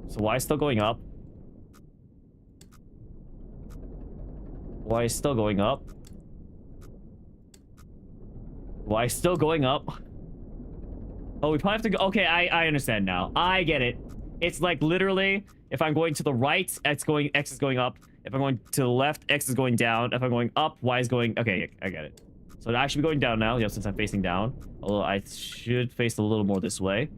So Y is still going up. Y is still going up. Y is still going up. Oh, we probably have to go. Okay, I understand now. I get it. It's like literally, if I'm going to the right, X is going up. If I'm going to the left, X is going down. If I'm going up, Y is going. Okay, I get it. So I should be going down now, yeah, since I'm facing down. Although I should face a little more this way.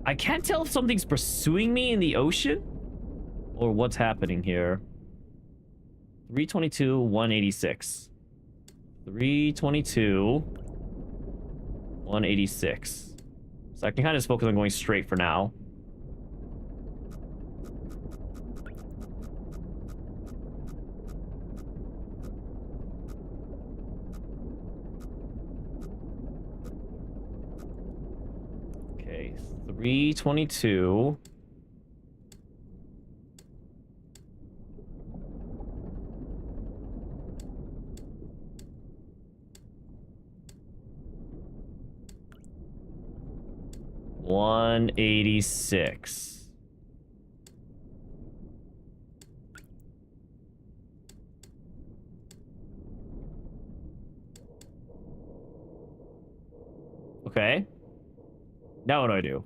I can't tell if something's pursuing me in the ocean or what's happening here. 322, 186. 322, 186. So I can kind of just focus on going straight for now. Okay, 322. $186. Okay. Now what do I do?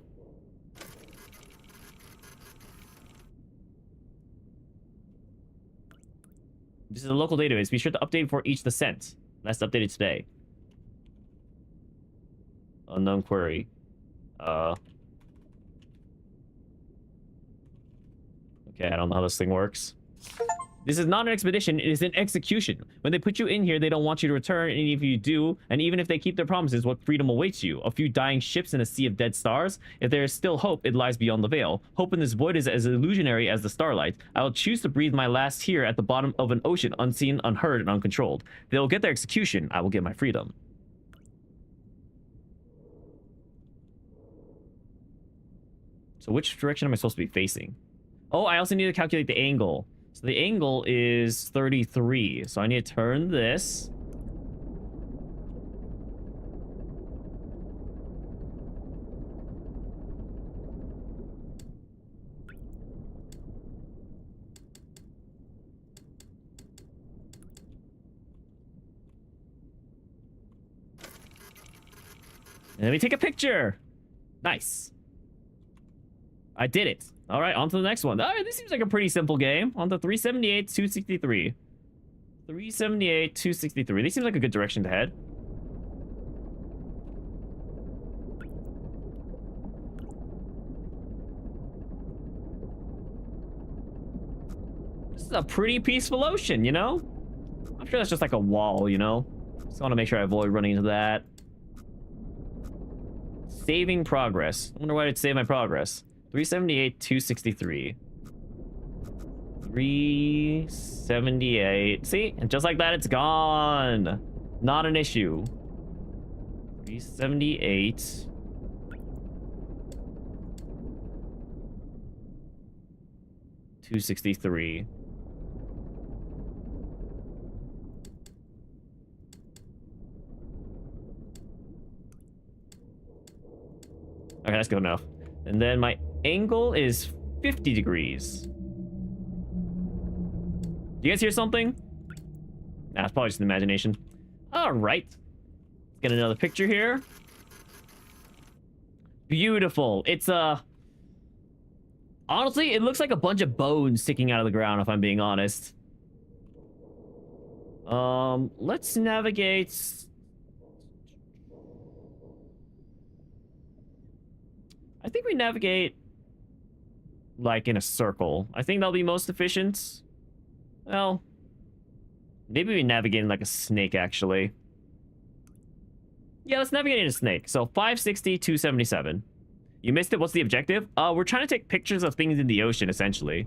This is a local database. Be sure to update for each descent. Last updated today. Unknown query. Okay, I don't know how this thing works. This is not an expedition, it is an execution. When they put you in here, they don't want you to return, and if you do, and even if they keep their promises, what freedom awaits you? A few dying ships in a sea of dead stars? If there is still hope, it lies beyond the veil. Hope in this void is as illusionary as the starlight. I will choose to breathe my last here at the bottom of an ocean, unseen, unheard, and uncontrolled. They will get their execution, I will get my freedom. So which direction am I supposed to be facing? Oh, I also need to calculate the angle. So the angle is 33. So I need to turn this. And let me take a picture. Nice. I did it. All right, on to the next one. All right, this seems like a pretty simple game. On to 378, 263. 378, 263. This seems like a good direction to head. This is a pretty peaceful ocean, you know? I'm sure that's just like a wall, you know? Just want to make sure I avoid running into that. Saving progress. I wonder why I'd save my progress. 378, 263. 378. See? And just like that, it's gone. Not an issue. 378. $263. Okay, that's good enough. And then my angle is 50 degrees. Do you guys hear something? Nah, it's probably just an imagination. All right. Let's get another picture here. Beautiful. It's honestly, it looks like a bunch of bones sticking out of the ground, if I'm being honest. Let's navigate. I think we navigate like in a circle. I think that'll be most efficient. Well, maybe we navigate in like a snake, actually. Yeah, let's navigate in a snake. So 560, 277. You missed it. What's the objective? We're trying to take pictures of things in the ocean, essentially.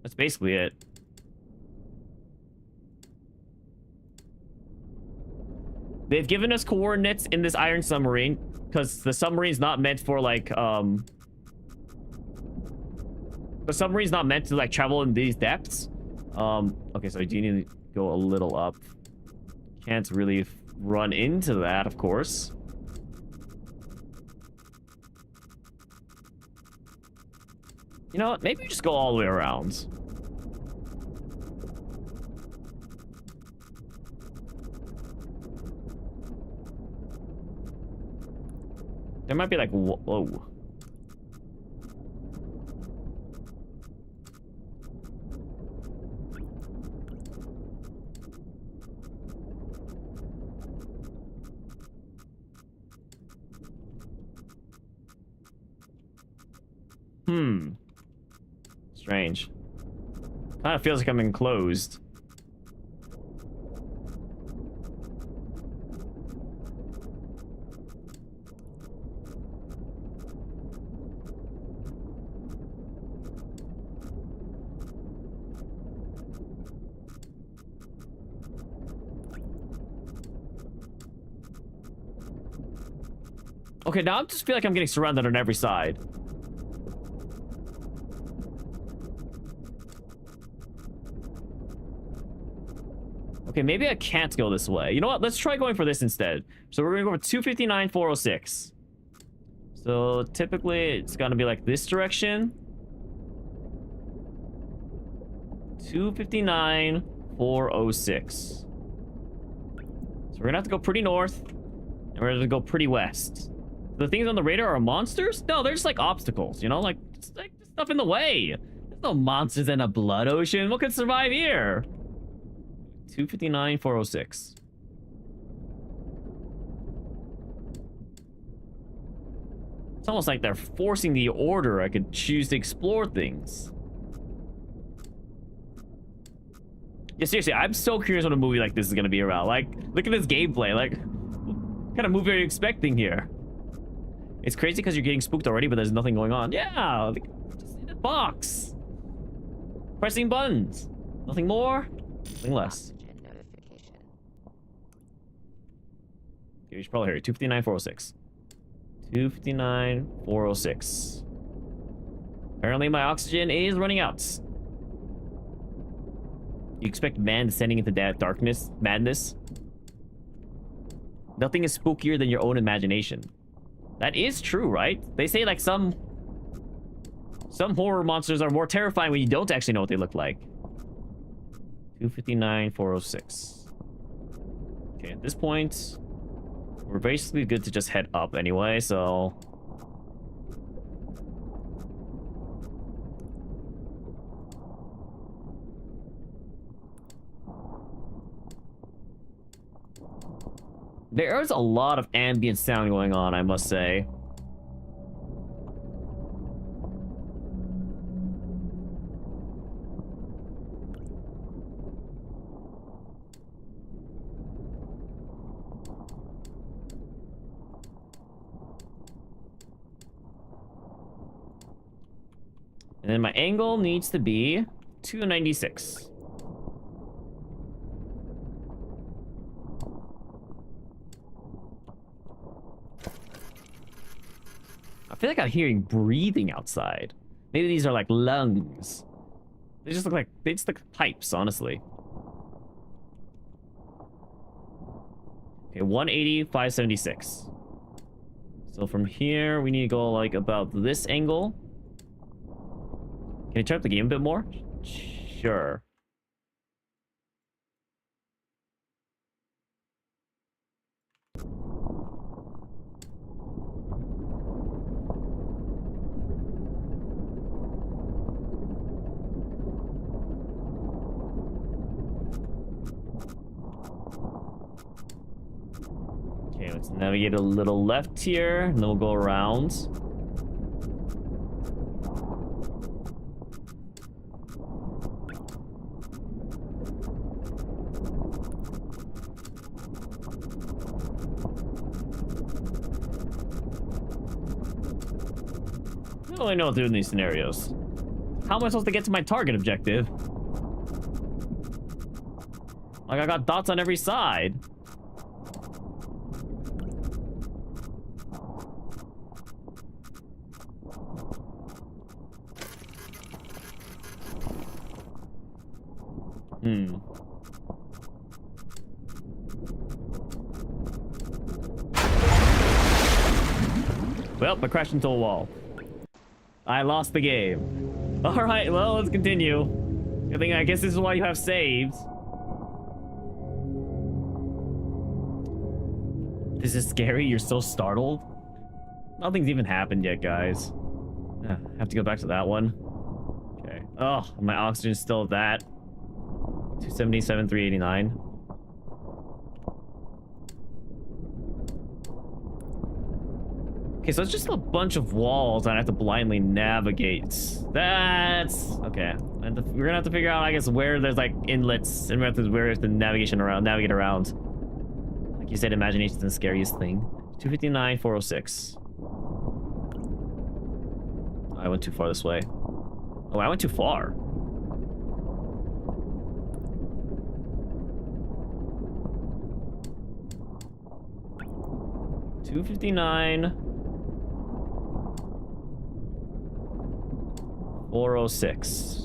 That's basically it. They've given us coordinates in this iron submarine because the submarine's not meant for like the submarine's not meant to like travel in these depths. Okay, so I do need to go a little up. Can't really run into that, of course. You know what? Maybe we just go all the way around. There might be like, whoa. Strange. Kind of feels like I'm enclosed. Okay, now I just feel like I'm getting surrounded on every side. Okay, maybe I can't go this way. You know what? Let's try going for this instead. So we're going to go for 259, 406. So typically it's going to be like this direction. 259, 406. So we're going to have to go pretty north. And we're going to go pretty west. The things on the radar are monsters? No, they're just like obstacles, you know? Like stuff in the way. There's no monsters in a blood ocean. What could survive here? 259, 406. It's almost like they're forcing the order I could choose to explore things. Yeah, seriously, I'm so curious what a movie like this is gonna be about. Like, look at this gameplay. Like, what kind of movie are you expecting here? It's crazy because you're getting spooked already, but there's nothing going on. Yeah, just in a box. Pressing buttons. Nothing more, nothing less. Okay, we should probably hear it. 259, 406. 259, 406. Apparently my oxygen is running out. You expect man descending into that darkness, madness? Nothing is spookier than your own imagination. That is true, right? They say like some horror monsters are more terrifying when you don't actually know what they look like. 259, 406. Okay, at this point, we're basically good to just head up anyway, so... There's a lot of ambient sound going on, I must say. And then my angle needs to be 296. I feel like I'm hearing breathing outside. Maybe these are like lungs. They just look like pipes, honestly. Okay, 180, 576. So from here, we need to go like about this angle. Can you turn up the game a bit more? Sure. Okay, let's navigate a little left here, and then we'll go around. I don't really know what to do in these scenarios. How am I supposed to get to my target objective? Like, I got dots on every side. Well, I crashed into a wall. I lost the game. Alright, well, let's continue. I guess this is why you have saves. This is scary? You're so startled? Nothing's even happened yet, guys. I have to go back to that one. Okay. Oh, my oxygen's still at that. 277, 389. Okay, so it's just a bunch of walls and I have to blindly navigate. That's... okay. And we're gonna have to figure out, I guess, where there's like inlets and where the navigate around. Like you said, imagination's the scariest thing. 259, 406. I went too far this way. Oh, I went too far. $259. 406.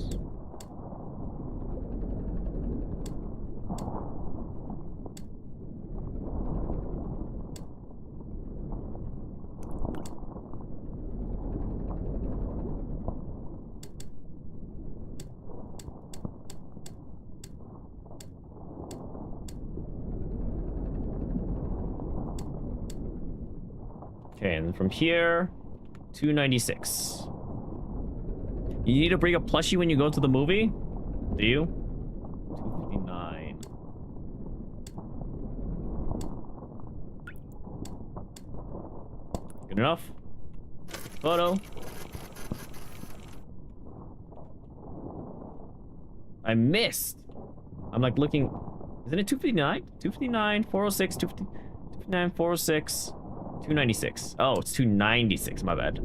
Okay, and from here, 296. You need to bring a plushie when you go to the movie? Do you? 259. Good enough? Photo. I missed. I'm like looking. Isn't it 259? 259, 406, 259, 406, 296. Oh, it's 296. My bad.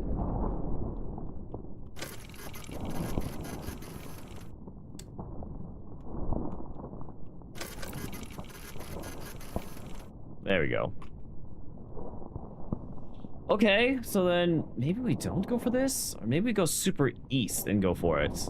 There we go. Okay, so then maybe we don't go for this? Or maybe we go super east and go for it.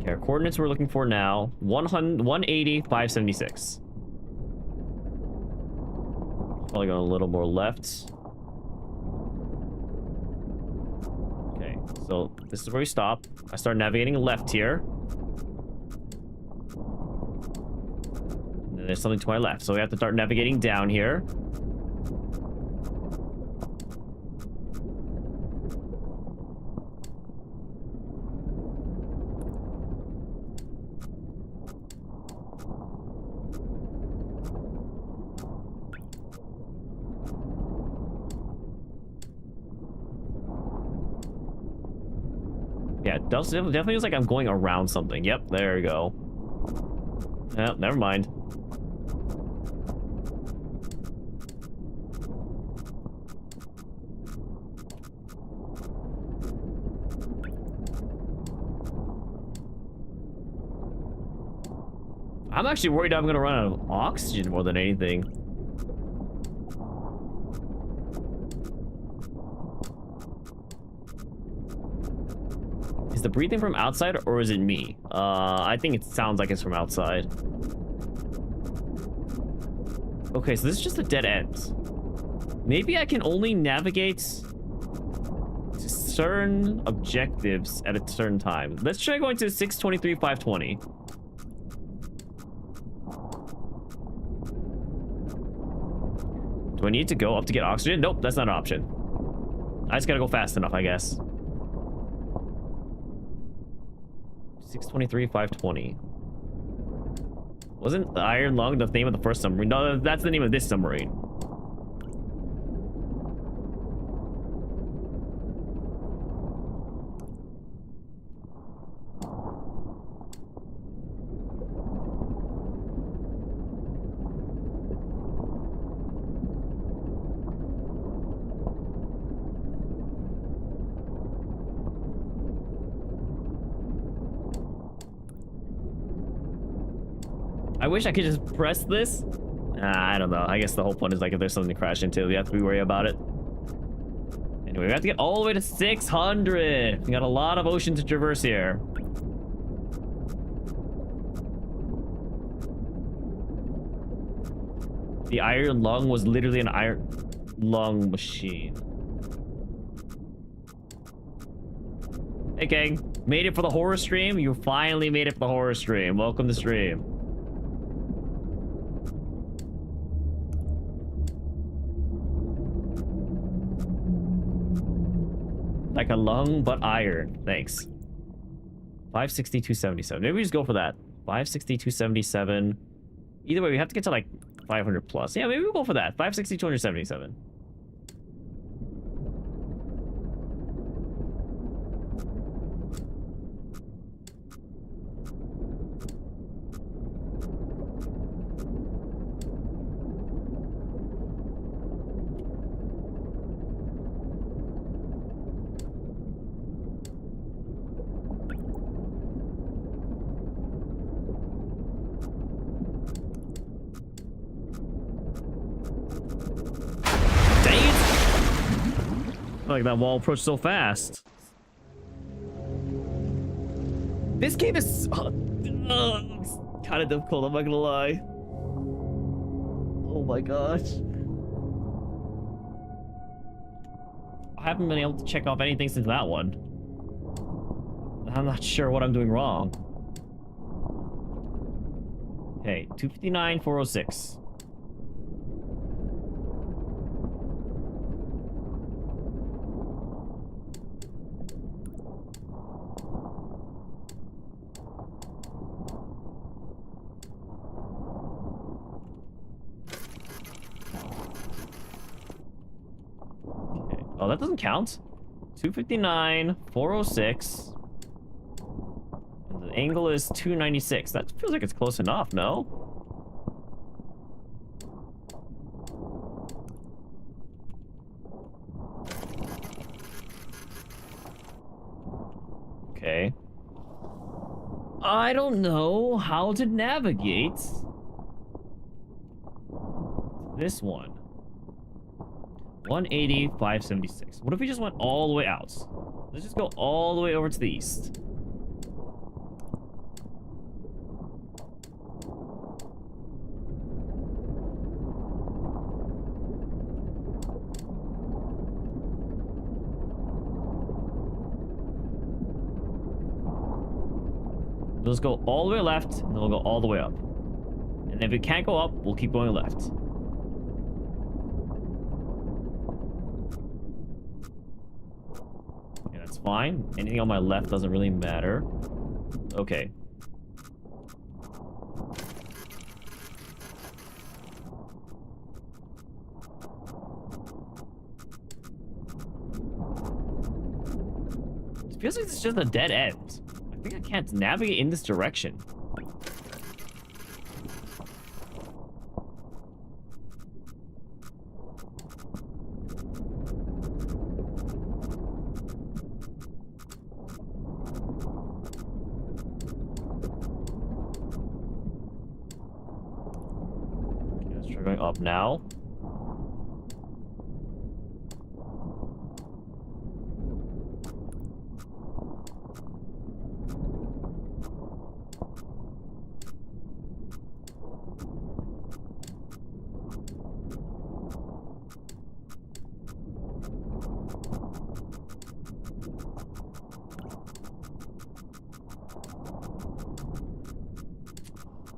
Okay, our coordinates we're looking for now, 180, 576. Probably going a little more left. Okay, so this is where we stop. I start navigating left here. And then there's something to my left, so we have to start navigating down here. It definitely feels like I'm going around something. Yep, there we go. Oh, never mind. I'm actually worried I'm gonna run out of oxygen more than anything. Is the breathing from outside or is it me? I think it sounds like it's from outside. Okay, so this is just a dead end. Maybe I can only navigate to certain objectives at a certain time. Let's try going to 623, 520. Do I need to go up to get oxygen? Nope, that's not an option. I just gotta go fast enough, I guess. 623, 520. Wasn't the Iron Lung the name of the first submarine? No, that's the name of this submarine. I wish I could just press this. I don't know. I guess the whole point is like if there's something to crash into, we have to be worried about it. Anyway, we have to get all the way to 600. We got a lot of ocean to traverse here. The Iron Lung was literally an Iron Lung machine. Hey gang, made it for the horror stream? You finally made it for the horror stream. Welcome to stream. Like a lung, but iron. Thanks. 560, 277. Maybe we just go for that. 560, 277. Either way, we have to get to like 500 plus. Yeah, maybe we'll go for that. 560, 277. Like that wall approached so fast. This game is kind of difficult, I'm not gonna lie. Oh my gosh. I haven't been able to check off anything since that one. I'm not sure what I'm doing wrong. Okay, 259, 406. Oh, that doesn't count. 259, 406. And the angle is 296. That feels like it's close enough, no? Okay. I don't know how to navigate this one. 180, 576. What if we just went all the way out? Let's just go all the way over to the east. Let's go all the way left, and then we'll go all the way up. And if we can't go up, we'll keep going left. That's fine. Anything on my left doesn't really matter. Okay. feels like it's just a dead end. I think I can't navigate in this direction. Okay, let's try going up now.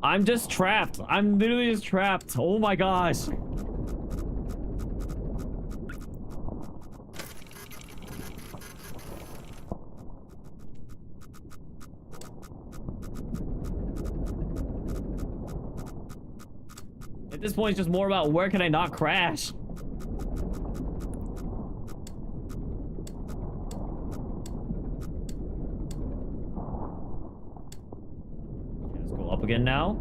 I'm just trapped. I'm literally just trapped. Oh my gosh. At this point, it's just more about where can I not crash? Let's go up again now.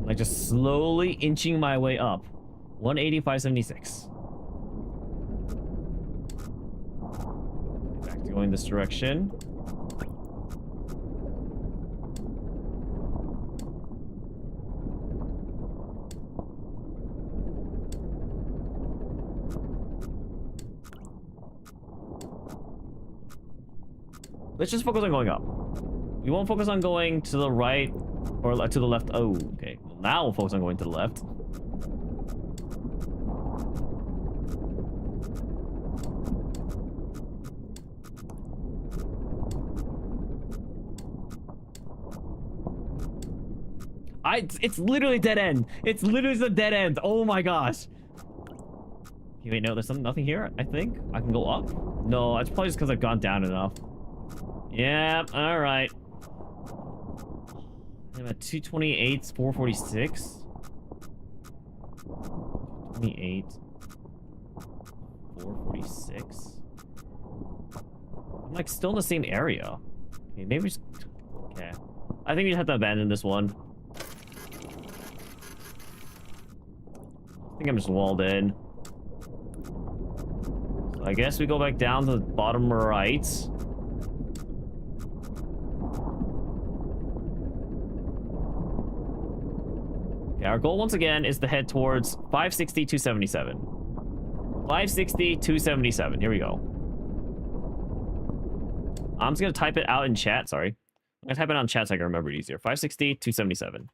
Like just slowly inching my way up. 185.76. Back to going this direction. Let's just focus on going up. We won't focus on going to the right or to the left. Oh, okay. Well, now we'll focus on going to the left. It's literally dead end. It's literally the dead end. Oh my gosh. Okay, wait, no, there's nothing here, I think. I can go up? No, it's probably just because I've gone down enough. Yep, alright. I'm at 228, 446. 28. 446. I'm like still in the same area. Okay, maybe just... Okay. I think we have to abandon this one. I think I'm just walled in. So I guess we go back down to the bottom right. Okay, our goal once again is to head towards 560, 277. 560, 277. Here we go. I'm just gonna type it out in chat, sorry. I'm gonna type it on chat so I can remember it easier. 560, 277.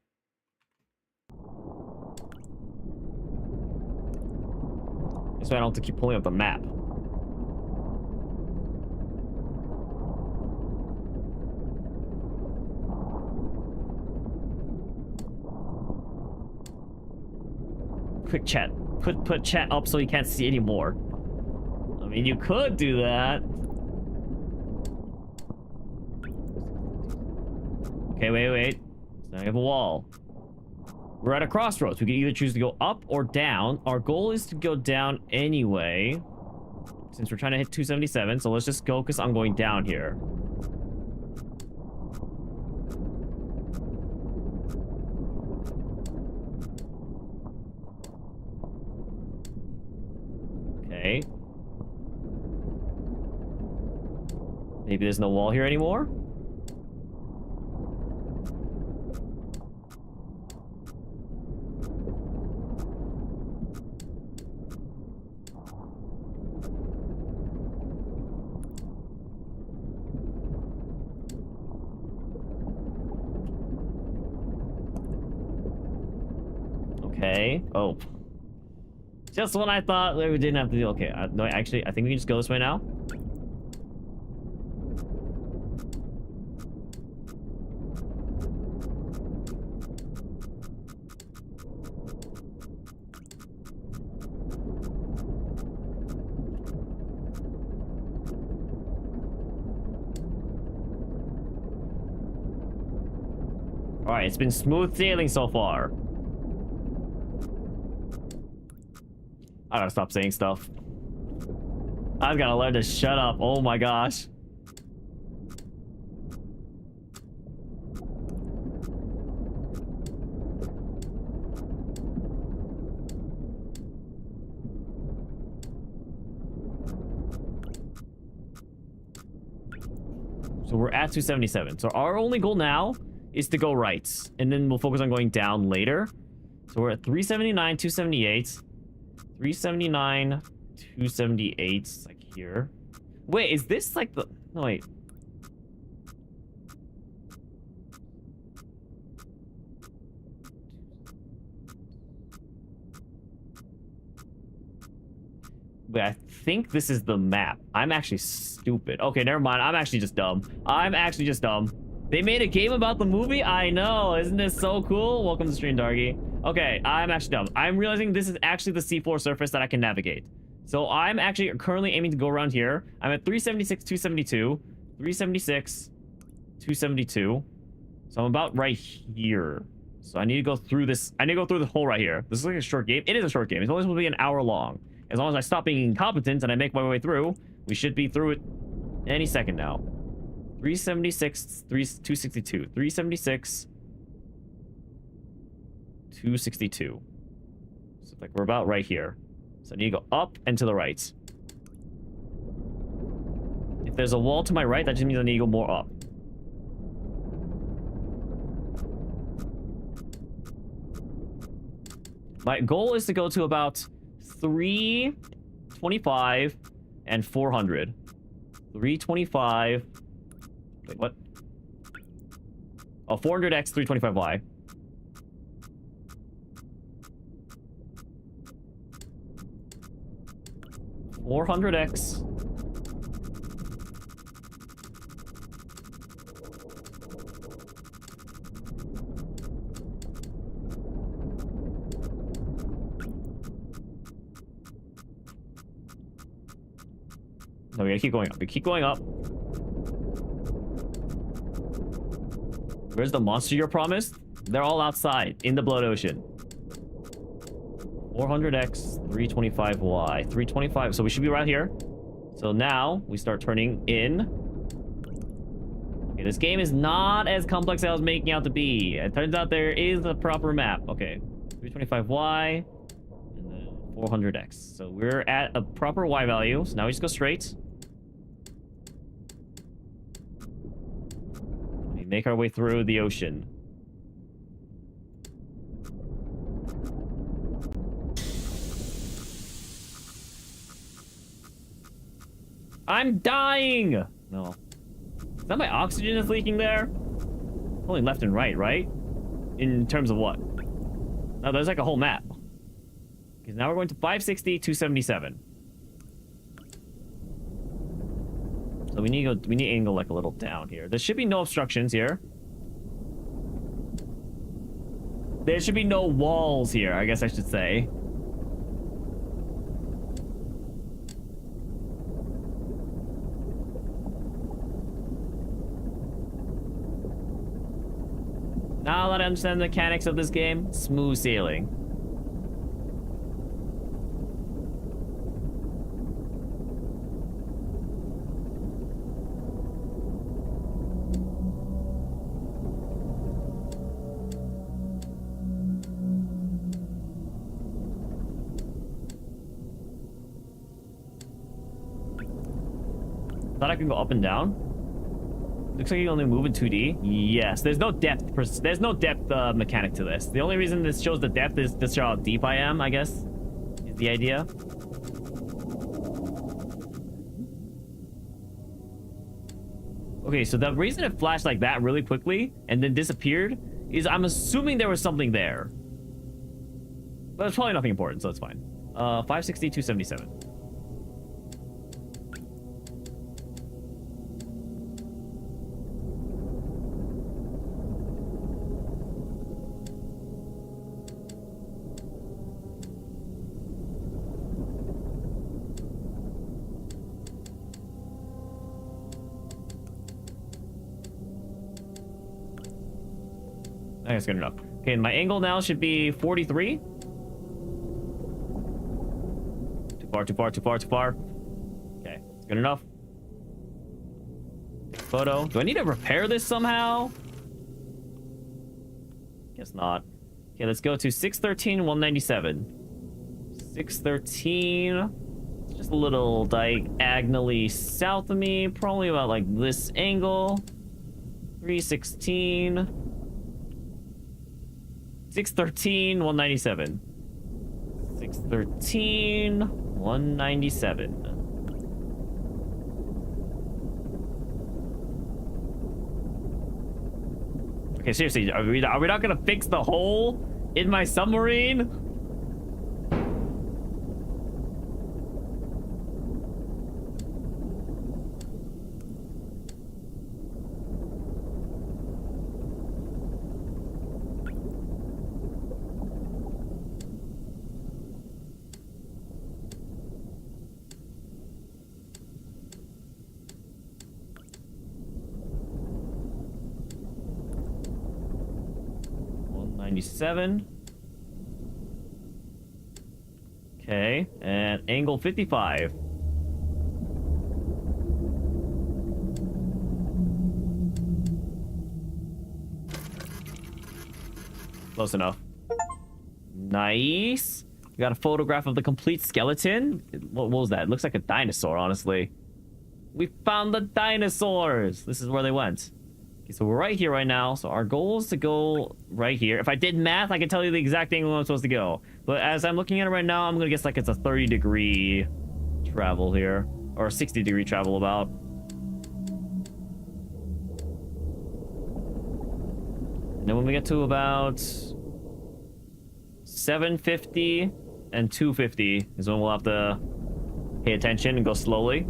So I don't have to keep pulling up the map. Quick chat. Put chat up so you can't see anymore. I mean, you could do that. Okay, wait. So I have a wall. We're at a crossroads. We can either choose to go up or down. Our goal is to go down anyway, since we're trying to hit 277. So let's just focus on going down here. Okay. Maybe there's no wall here anymore. Okay. Oh. Just when I thought we didn't have to do... Okay, no, actually, I think we can just go this way now. All right, it's been smooth sailing so far. I gotta stop saying stuff. I've gotta learn to shut up. Oh my gosh. So we're at 277. So our only goal now is to go right. And then we'll focus on going down later. So we're at 379, 278. 379, 278. Like here. Wait, is this like the... No, wait. Wait, I think this is the map. I'm actually stupid. Okay, never mind. I'm actually just dumb. I'm actually just dumb. They made a game about the movie? I know. Isn't this so cool? Welcome to stream, Dargy. Okay, I'm actually dumb. I'm realizing this is actually the seafloor surface that I can navigate. So I'm actually currently aiming to go around here. I'm at 376, 272. 376, 272. So I'm about right here. So I need to go through this. I need to go through the hole right here. This is like a short game. It is a short game. It's only supposed to be an hour long. As long as I stop being incompetent and I make my way through, we should be through it any second now. 376, 262. 376, 262. So like we're about right here. So I need to go up and to the right. If there's a wall to my right, that just means I need to go more up. My goal is to go to about 325 and 400. 325. Wait, what? Oh, 400x, 325y. $400x. No, we gotta keep going up. We keep going up. Where's the monster you're promised? They're all outside in the blood ocean. 400x, 325y, 325. So we should be right here. So now we start turning in. Okay, this game is not as complex as I was making out to be. It turns out there is a proper map. Okay, 325y and then 400x. So we're at a proper y value. So now we just go straight. We make our way through the ocean. I'm dying! No. Is that my oxygen that's leaking there? Only left and right, right? In terms of what? No, there's like a whole map. Because now we're going to 560, 277. So we need to go, we need to angle like a little down here. There should be no obstructions here. There should be no walls here, I guess I should say. Now that I understand the mechanics of this game, smooth sailing. Thought I could go up and down. Looks like you only move in 2D. Yes, there's no depth. There's no depth mechanic to this. The only reason this shows the depth is to show how deep I am, I guess, is the idea. Okay, so the reason it flashed like that really quickly and then disappeared is I'm assuming there was something there. But it's probably nothing important, so it's fine. 560, 277. That's good enough. Okay, my angle now should be 43. Too far, too far, too far, too far. Okay, it's good enough. Take a photo. Do I need to repair this somehow? Guess not. Okay, let's go to 613, 197. 613. Just a little diagonally south of me. Probably about like this angle. 316. 613, 197. 613, 197. Okay, seriously, are we not gonna fix the hole in my submarine? Seven. Okay, and angle 55. Close enough. Nice. We got a photograph of the complete skeleton. What was that? It looks like a dinosaur, honestly. We found the dinosaurs. This is where they went. Okay, so we're right here right now. So our goal is to go right here. If I did math, I could tell you the exact angle I'm supposed to go. But as I'm looking at it right now, I'm gonna guess like it's a 30-degree travel here, or 60-degree travel about. And then when we get to about 750 and 250 is when we'll have to pay attention and go slowly.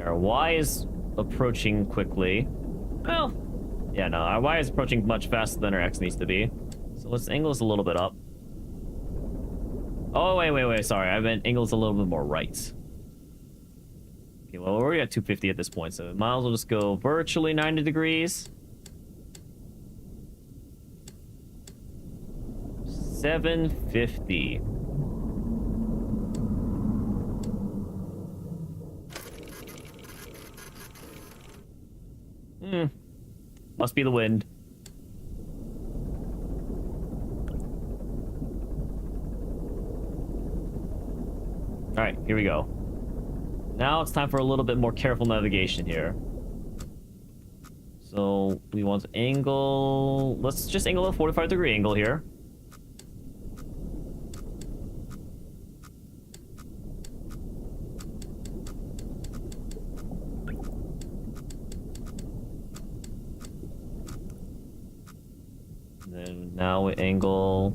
Our Y is approaching quickly. Well, yeah, no, our Y is approaching much faster than our X needs to be. So let's angle this a little bit up. Oh, wait, sorry. I meant angle this a little bit more right. Okay, well, we're already at 250 at this point, so might as well just go virtually 90 degrees. 750. Must be the wind. All right, here we go. Now it's time for a little bit more careful navigation here. So we want to angle... Let's just angle a 45-degree angle here. And now we angle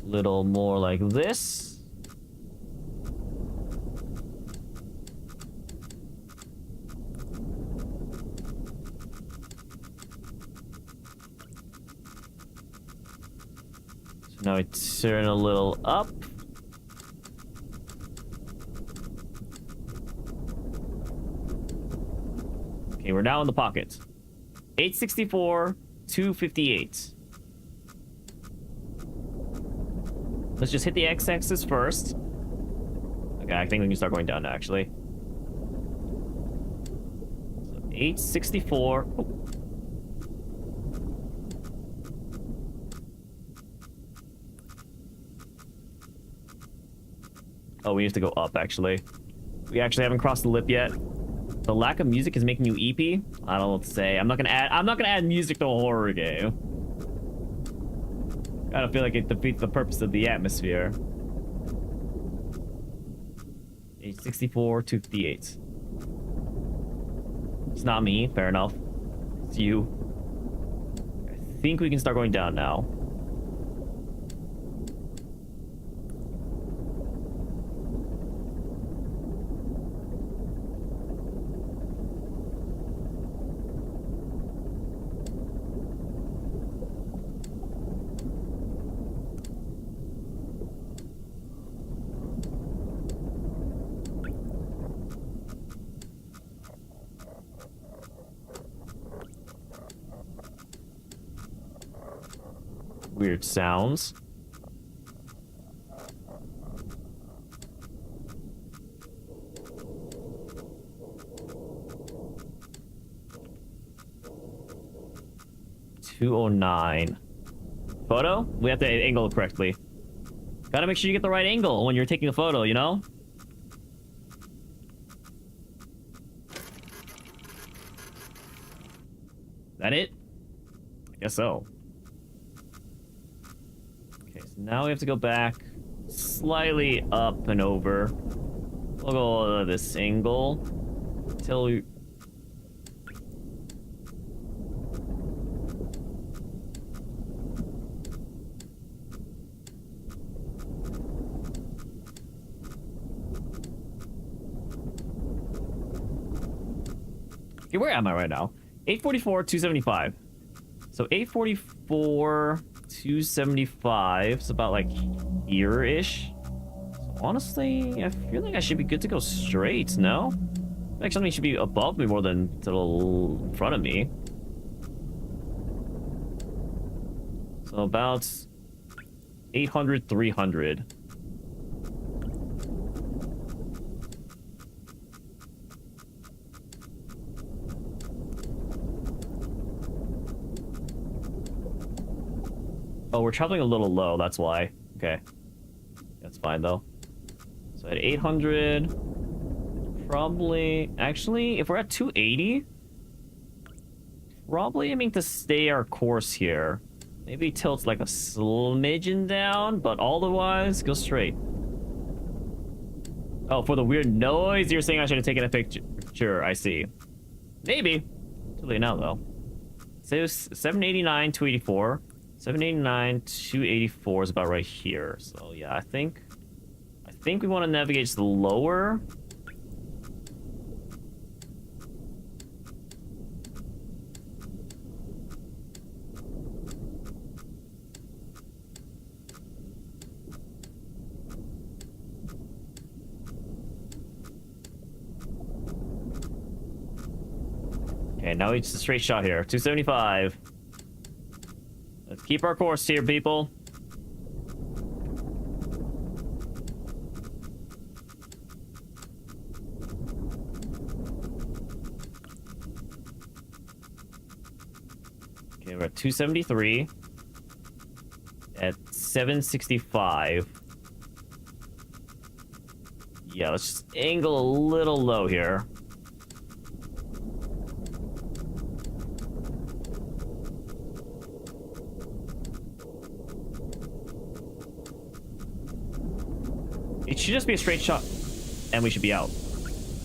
a little more like this. So now we turn a little up. Okay, we're now in the pocket. 864, 258. Let's just hit the x-axis first. Okay, I think we can start going down now, actually. So 864. Oh. Oh, we need to go up, actually. We actually haven't crossed the lip yet. The lack of music is making you eepy? I don't know what to say. I'm not gonna add music to a horror game. I don't feel like it defeats the purpose of the atmosphere. 864, 258. It's not me, fair enough. It's you. I think we can start going down now. weird sounds. $209. Photo? We have to angle it correctly. Gotta make sure you get the right angle when you're taking a photo, you know? That it? I guess so. Okay, so now we have to go back slightly up and over. We'll go this angle until we... Okay, where am I right now? 844, 275. So 844, 275. It's about like here-ish. So honestly, I feel like I should be good to go straight, no? Like something should be above me more than to the front of me. So about 800, 300. Oh, we're traveling a little low, that's why. Okay. That's fine, though. So at 800... Probably... Actually, if we're at 280... Probably aiming to stay our course here. Maybe tilt like a smidgen down, but otherwise, go straight. Oh, for the weird noise, you're saying I should have taken a picture. I see. Maybe. Too late now, though. So it was 789, 284. 789, 284 is about right here. So yeah, I think we want to navigate to the lower. Okay, now it's a straight shot here. 275. Let's keep our course here, people. Okay, we're at 273. At 765. Yeah, let's just angle a little low here. It should just be a straight shot, and we should be out.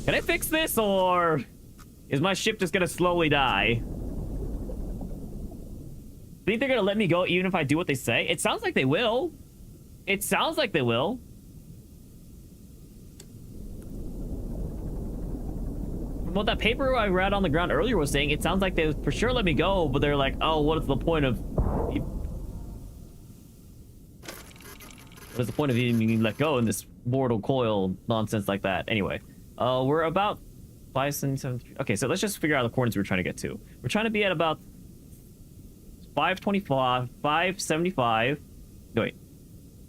Can I fix this, or is my ship just gonna slowly die? Think they're gonna let me go even if I do what they say? It sounds like they will. It sounds like they will. From what that paper I read on the ground earlier was saying, it sounds like they for sure let me go, but they're like, oh, what is the point of... What is the point of even being let go in this mortal coil nonsense like that? Anyway, we're about 577. Okay, so let's just figure out the coordinates we're trying to get to. We're trying to be at about 525, 575. No, wait.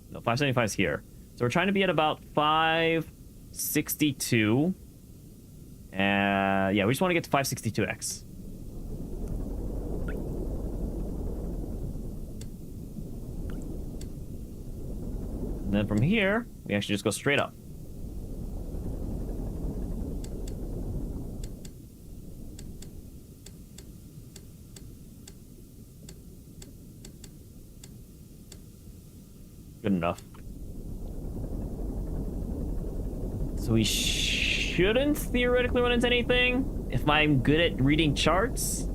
No, 575 is here. So we're trying to be at about 562. Yeah, we just want to get to 562x. And then from here, we actually just go straight up. Good enough. So we shouldn't theoretically run into anything if I'm good at reading charts.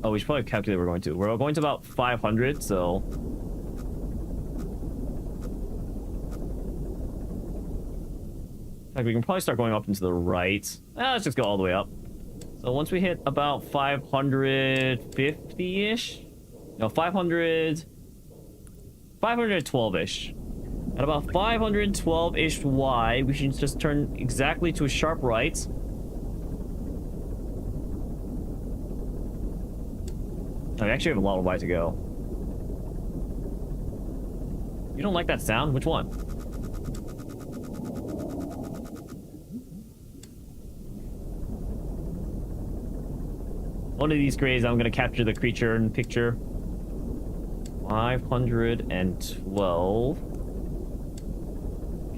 Oh, we should probably calculate where we're going to. We're going to about 500, so... In fact, we can probably start going up into the right. Let's just go all the way up. So once we hit about 550-ish... No, 500... 512-ish. At about 512-ish Y, we should just turn exactly to a sharp right. Oh, we actually have a lot of Y to go. You don't like that sound? Which one? One of these grades, I'm gonna capture the creature in picture. 512.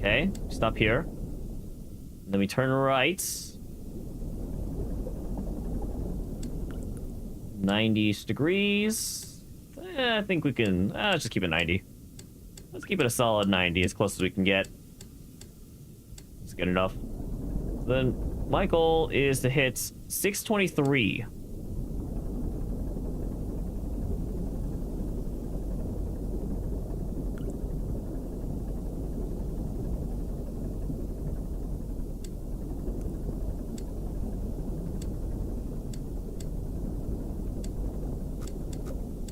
Okay, stop here. And then we turn right. 90 degrees. I think we can. Let's just keep it 90. Let's keep it a solid 90, as close as we can get. It's good enough. Then my goal is to hit 623.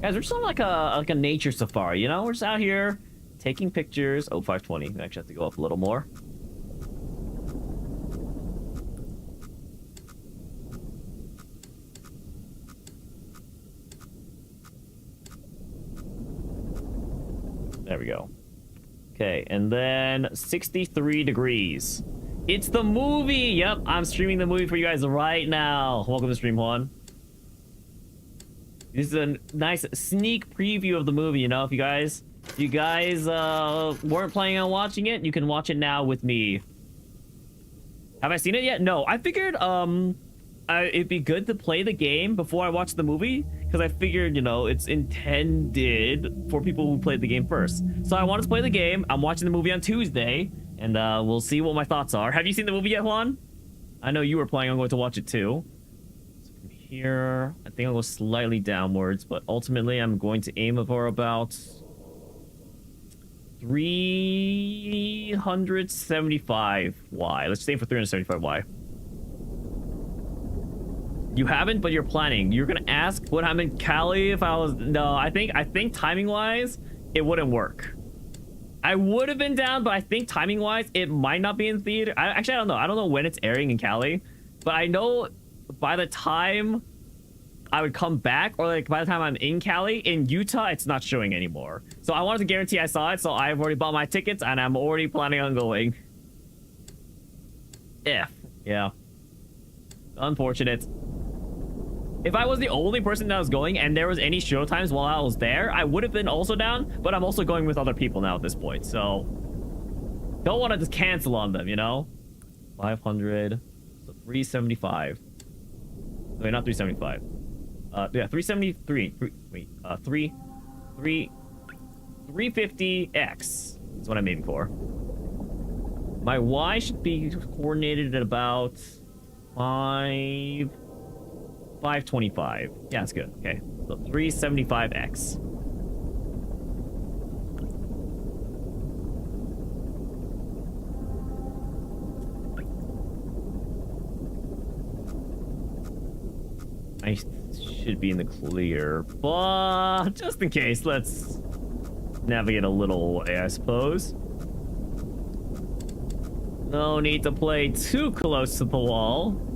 Guys, we're just on like a nature safari, you know? We're just out here taking pictures. Oh, 520. We actually have to go up a little more. There we go. Okay, and then 63 degrees. It's the movie! Yep, I'm streaming the movie for you guys right now. Welcome to Stream One. This is a nice sneak preview of the movie, you know? If you guys weren't planning on watching it, you can watch it now with me. Have I seen it yet? No. I figured it'd be good to play the game before I watch the movie, because I figured, you know, it's intended for people who played the game first. So I wanted to play the game. I'm watching the movie on Tuesday, and we'll see what my thoughts are. Have you seen the movie yet, Juan? I know you were planning on going to watch it too. Here, I think I'll go slightly downwards, but ultimately I'm going to aim for about 375 Y. Let's aim for 375 Y. You haven't, but you're planning. You're gonna ask what I'm in Cali if I was. No, I think timing wise, it wouldn't work. I would have been down, but I think timing wise, it might not be in theater. I don't know. I don't know when it's airing in Cali, but I know by the time I would come back, or like by the time I'm in Cali, in Utah, it's not showing anymore. So I wanted to guarantee I saw it, so I've already bought my tickets and I'm already planning on going. Yeah. Unfortunate. If I was the only person that was going and there was any show times while I was there, I would have been also down, but I'm also going with other people now at this point, so don't want to just cancel on them, you know? 500, so 375. Wait, not 375. Yeah, 373. 350X. That's what I'm aiming for. My Y should be coordinated at about 525. Yeah, that's good. Okay, so 375X. I should be in the clear, but just in case, let's navigate a little away, I suppose. No need to play too close to the wall.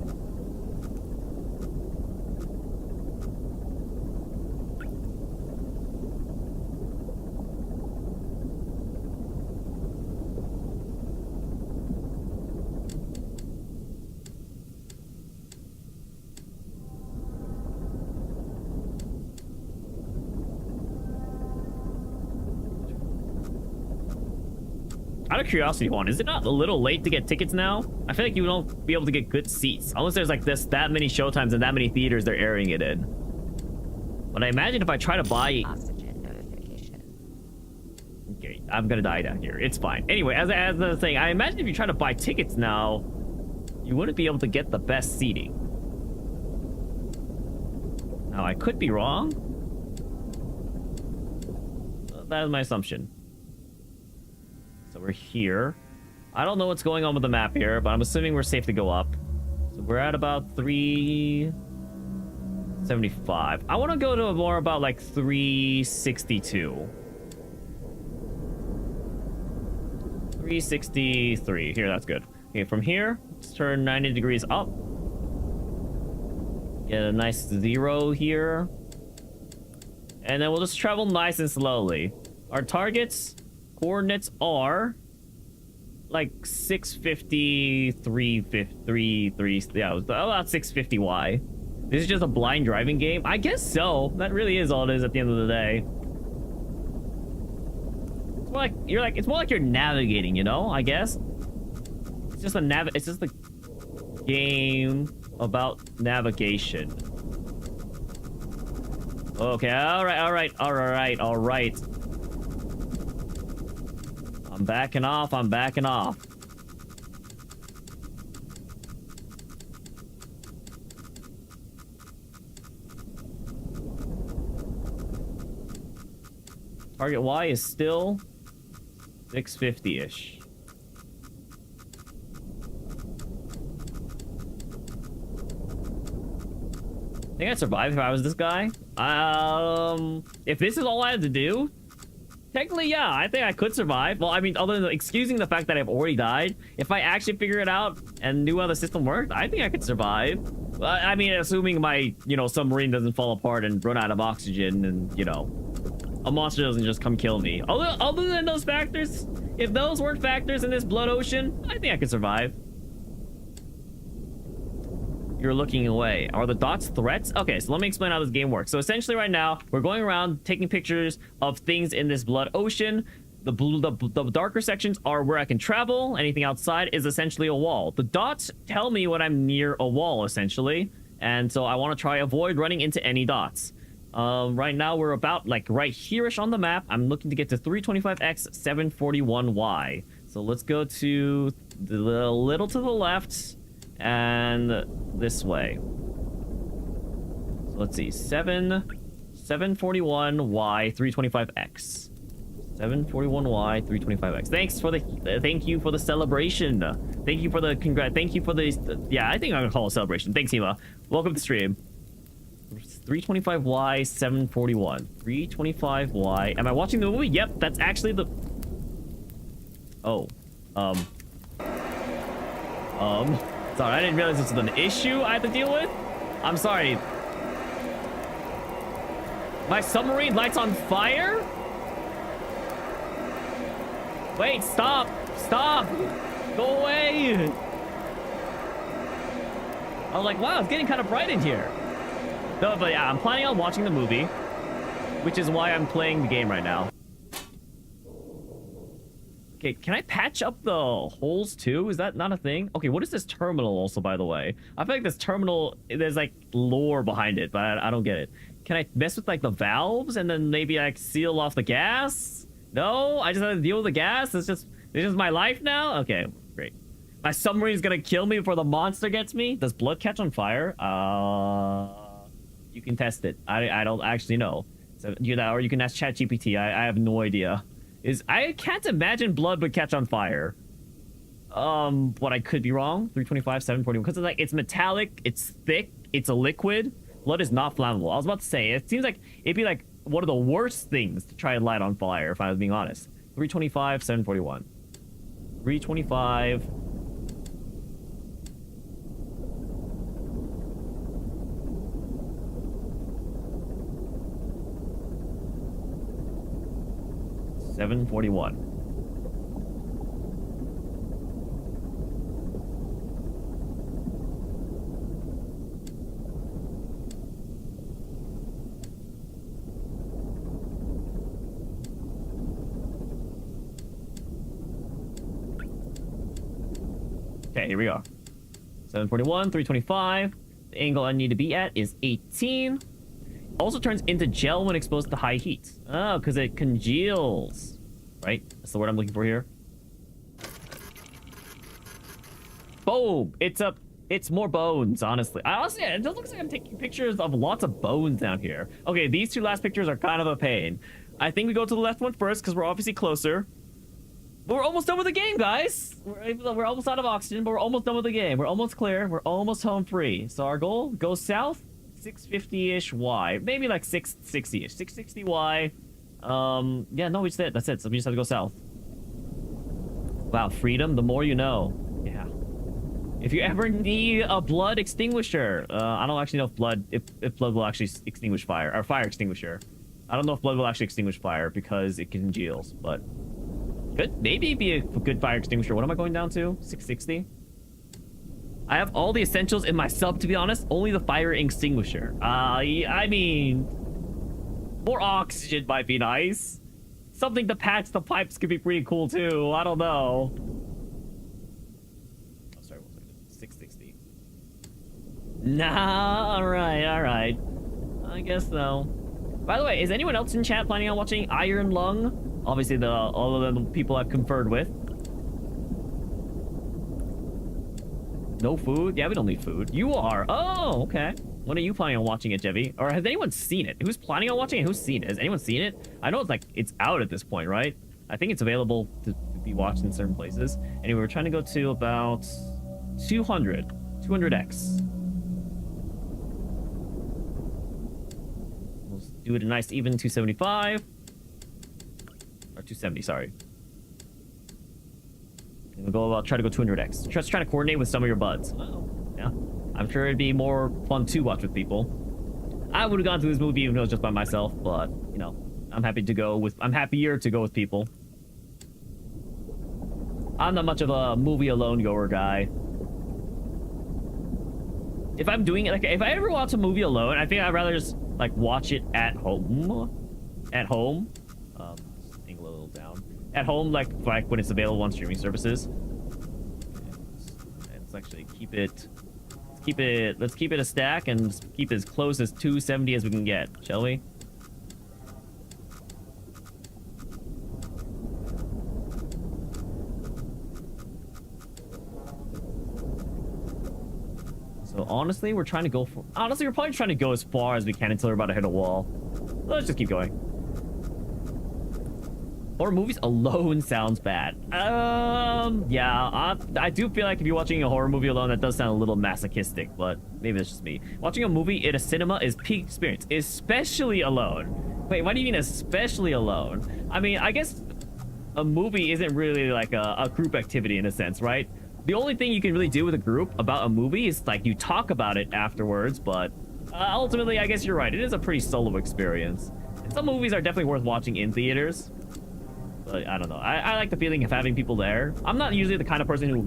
Out of curiosity, Juan, is it not a little late to get tickets now? I feel like you won't be able to get good seats unless there's like that many showtimes and that many theaters they're airing it in. But I imagine if I try to buy... Oxygen notification. Okay, I'm gonna die down here. It's fine. Anyway, as I was saying, I imagine if you try to buy tickets now, you wouldn't be able to get the best seating. Now, I could be wrong. That is my assumption. So we're here. I don't know what's going on with the map here, but I'm assuming we're safe to go up. So we're at about 375. I want to go to more about like 362. 363. Here, that's good. Okay, from here, let's turn 90 degrees up. Get a nice 0 here. And then we'll just travel nice and slowly. Our targets coordinates are like 650, 350, yeah, about 650Y. This is just a blind driving game? I guess so. That really is all it is at the end of the day. It's more like you're navigating, you know, I guess. It's just a game about navigation. Okay, all right. I'm backing off. Target Y is still 650-ish. I think I'd survive if I was this guy. If this is all I had to do, technically, yeah, I think I could survive. Well, I mean, other than excusing the fact that I've already died, if I actually figure it out and knew how the system worked, I think I could survive. I mean, assuming my, submarine doesn't fall apart and run out of oxygen and, a monster doesn't just come kill me. Other than those factors, if those weren't factors in this blood ocean, I think I could survive. You're looking away. Are the dots threats? Okay, so let me explain how this game works. So essentially right now, we're going around taking pictures of things in this blood ocean. The darker sections are where I can travel. Anything outside is essentially a wall. The dots tell me when I'm near a wall, essentially. And so I want to try avoid running into any dots. Right now, we're about, right here-ish on the map. I'm looking to get to 325X 741Y. So let's go to the little to the left and this way. So let's see. 741Y 325X. 741Y 325X. Thank you for the celebration. Thank you for the yeah, I think I'm gonna call it a celebration. Thanks, Hema. Welcome to the stream. 325Y 741. 325Y. Am I watching the movie? Yep, that's actually the... Oh. Sorry, I didn't realize this was an issue I had to deal with. I'm sorry. My submarine lights on fire? Wait, stop! Stop! Go away! I was like, wow, it's getting kind of bright in here. No, but yeah, I'm planning on watching the movie, which is why I'm playing the game right now. Okay, can I patch up the holes too? Is that not a thing? Okay, what is this terminal also, by the way? I feel like this terminal, there's lore behind it, but I don't get it. Can I mess with the valves and then maybe seal off the gas? No, I just have to deal with the gas? This is my life now? Okay, great. My submarine's gonna kill me before the monster gets me? Does blood catch on fire? You can test it. I don't actually know. So, or you can ask ChatGPT. I have no idea. I can't imagine blood would catch on fire. But I could be wrong. 325, 741. Because it's metallic, it's thick, it's a liquid. Blood is not flammable. I was about to say, it seems like it'd be one of the worst things to try and light on fire, if I was being honest. 325, 741. 325... 741. Okay, here we are. 741, 325. The angle I need to be at is 18. Also turns into gel when exposed to high heat. Oh, because it congeals. Right? That's the word I'm looking for here. Boom! It's more bones, honestly. It just looks like I'm taking pictures of lots of bones down here. Okay, these two last pictures are kind of a pain. I think we go to the left one first, because we're obviously closer. But we're almost done with the game, guys! We're almost out of oxygen, but we're almost done with the game. We're almost clear. We're almost home free. So our goal, go south. 650-ish Y. Maybe 660-ish. 660 Y. Yeah, no, we just did. That's it. So we just have to go south. Wow, freedom, the more you know. Yeah. If you ever need a blood extinguisher, I don't actually know if blood will actually extinguish fire, or fire extinguisher. I don't know if blood will actually extinguish fire because it congeals, but could maybe be a good fire extinguisher. What am I going down to? 660? I have all the essentials in my sub, to be honest. Only the fire extinguisher. I mean, more oxygen might be nice. Something to patch the pipes could be pretty cool too. I don't know. Oh, sorry, 660. Nah, alright. I guess so. By the way, is anyone else in chat planning on watching Iron Lung? Obviously, all of the people I've conferred with. No food? Yeah, we don't need food. You are. Oh, okay. When are you planning on watching it, Jevy? Or has anyone seen it? Who's planning on watching it? Who's seen it? Has anyone seen it? I know it's like, it's out at this point, right? I think it's available to be watched in certain places. Anyway, we're trying to go to about 200x. We'll do it a nice even 275. Or 270, sorry. And we'll go about, try to go 200x. Just trying to coordinate with some of your buds. Oh, yeah. I'm sure it'd be more fun to watch with people. I would have gone to this movie even though it was just by myself, but, you know, I'm happier to go with people. I'm not much of a movie alone goer guy. If I'm doing it, like, if I ever watch a movie alone, I think I'd rather just, like, watch it at home. At home. Angle a little down. At home, like when it's available on streaming services. And let's actually keep it, let's keep it a stack and keep it as close as 270 as we can get, shall we? So honestly, we're probably trying to go as far as we can until we're about to hit a wall. Let's just keep going. Horror movies alone sounds bad. Yeah, I do feel like if you're watching a horror movie alone, that does sound a little masochistic, but maybe that's just me. Watching a movie in a cinema is peak experience, especially alone. Wait, what do you mean especially alone? I mean, I guess a movie isn't really like a group activity in a sense, right? The only thing you can really do with a group about a movie is like you talk about it afterwards, but ultimately, I guess you're right. It is a pretty solo experience. And some movies are definitely worth watching in theaters. But I don't know. I like the feeling of having people there. I'm not usually the kind of person who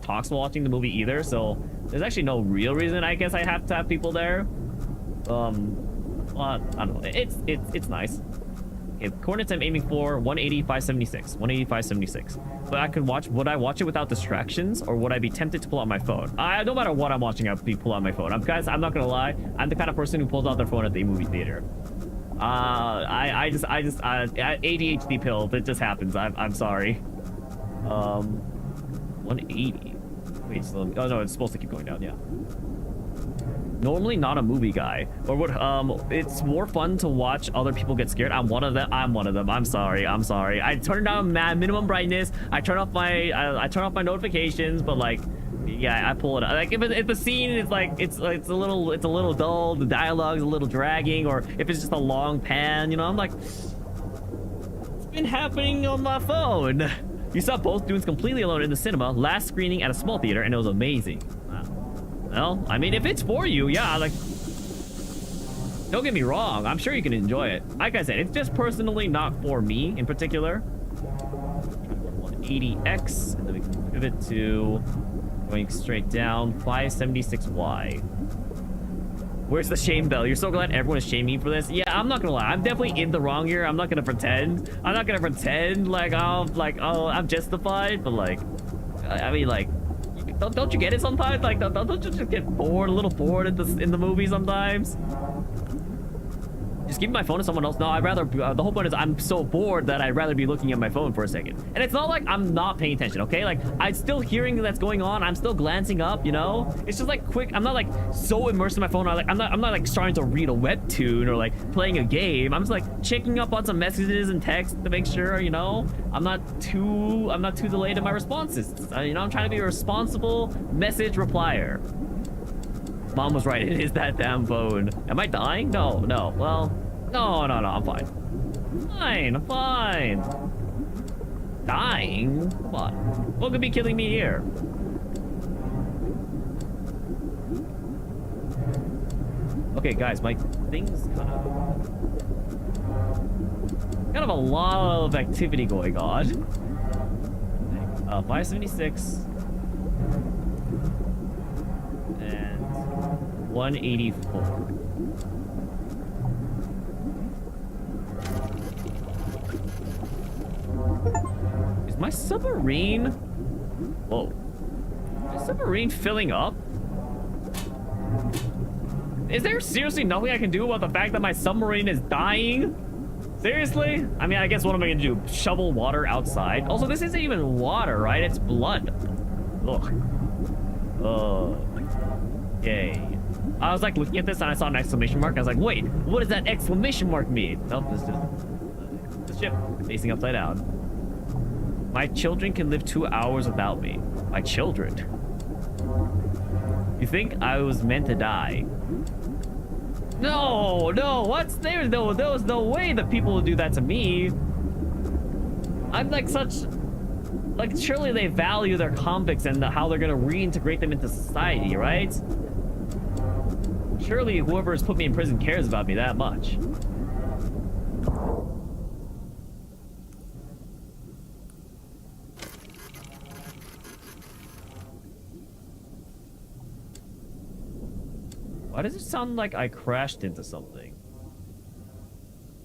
talks while watching the movie either, so there's actually no real reason I guess I have to have people there. Well, I don't know. It's nice. Okay, coordinates I'm aiming for 180, 576. 180, 576. But would I watch it without distractions, or would I be tempted to pull out my phone? No matter what I'm watching, I'll pull out my phone. Guys, I'm not gonna lie. I'm the kind of person who pulls out their phone at the movie theater. ADHD pill, that just happens. I'm sorry. 180. Wait, so, oh no, it's supposed to keep going down, yeah. Normally not a movie guy. Or what, it's more fun to watch other people get scared. I'm one of them. I'm sorry. I turn down minimum brightness. I turn off my notifications, but like, yeah, I pull it out. Like if the scene is like it's a little dull, the dialogue's a little dragging, or if it's just a long pan, you know, I'm like, it's been happening on my phone. You saw both dudes completely alone in the cinema, last screening at a small theater, and it was amazing. Wow. Well, I mean, if it's for you, yeah, like, don't get me wrong, I'm sure you can enjoy it. Like I said, it's just personally not for me in particular. 180x, and then we can pivot to going straight down, 576y. Where's the shame bell? You're so glad everyone is shaming for this? Yeah, I'm not gonna lie. I'm definitely in the wrong here. I'm not gonna pretend. Like I'm justified, but like, I mean, like, don't you get it sometimes? Like, don't you just get bored, a little bored in the movie sometimes? Just give my phone to someone else. No, I'd rather, the whole point is I'm so bored that I'd rather be looking at my phone for a second. And it's not like I'm not paying attention, okay? Like, I'm still hearing that's going on. I'm still glancing up, you know? It's just like quick. I'm not like so immersed in my phone. I'm not like starting to read a webtoon or like playing a game. I'm just like checking up on some messages and texts to make sure, you know, I'm not too delayed in my responses. You know, I'm trying to be a responsible message replier. Mom was right. It is that damn phone. Am I dying? No. Well, no. I'm fine. I'm fine. dying? Come on. What could be killing me here? Okay, guys, my thing's kind of a lot of activity going on. 576 and 184. Is my submarine? Whoa. Is my submarine filling up? Is there seriously nothing I can do about the fact that my submarine is dying? Seriously? I mean, I guess what am I gonna do? Shovel water outside? Also, this isn't even water, right? It's blood. Ugh. Yay. I was like looking at this and I saw an exclamation mark. I was like, wait, what does that exclamation mark mean? Nope, this is just the ship facing upside down. My children can live 2 hours without me. My children? You think I was meant to die? No, what's there? No, there's no way that people will do that to me. I'm like surely they value their convicts and how they're gonna reintegrate them into society, right? Surely whoever has put me in prison cares about me that much. Why does it sound like I crashed into something?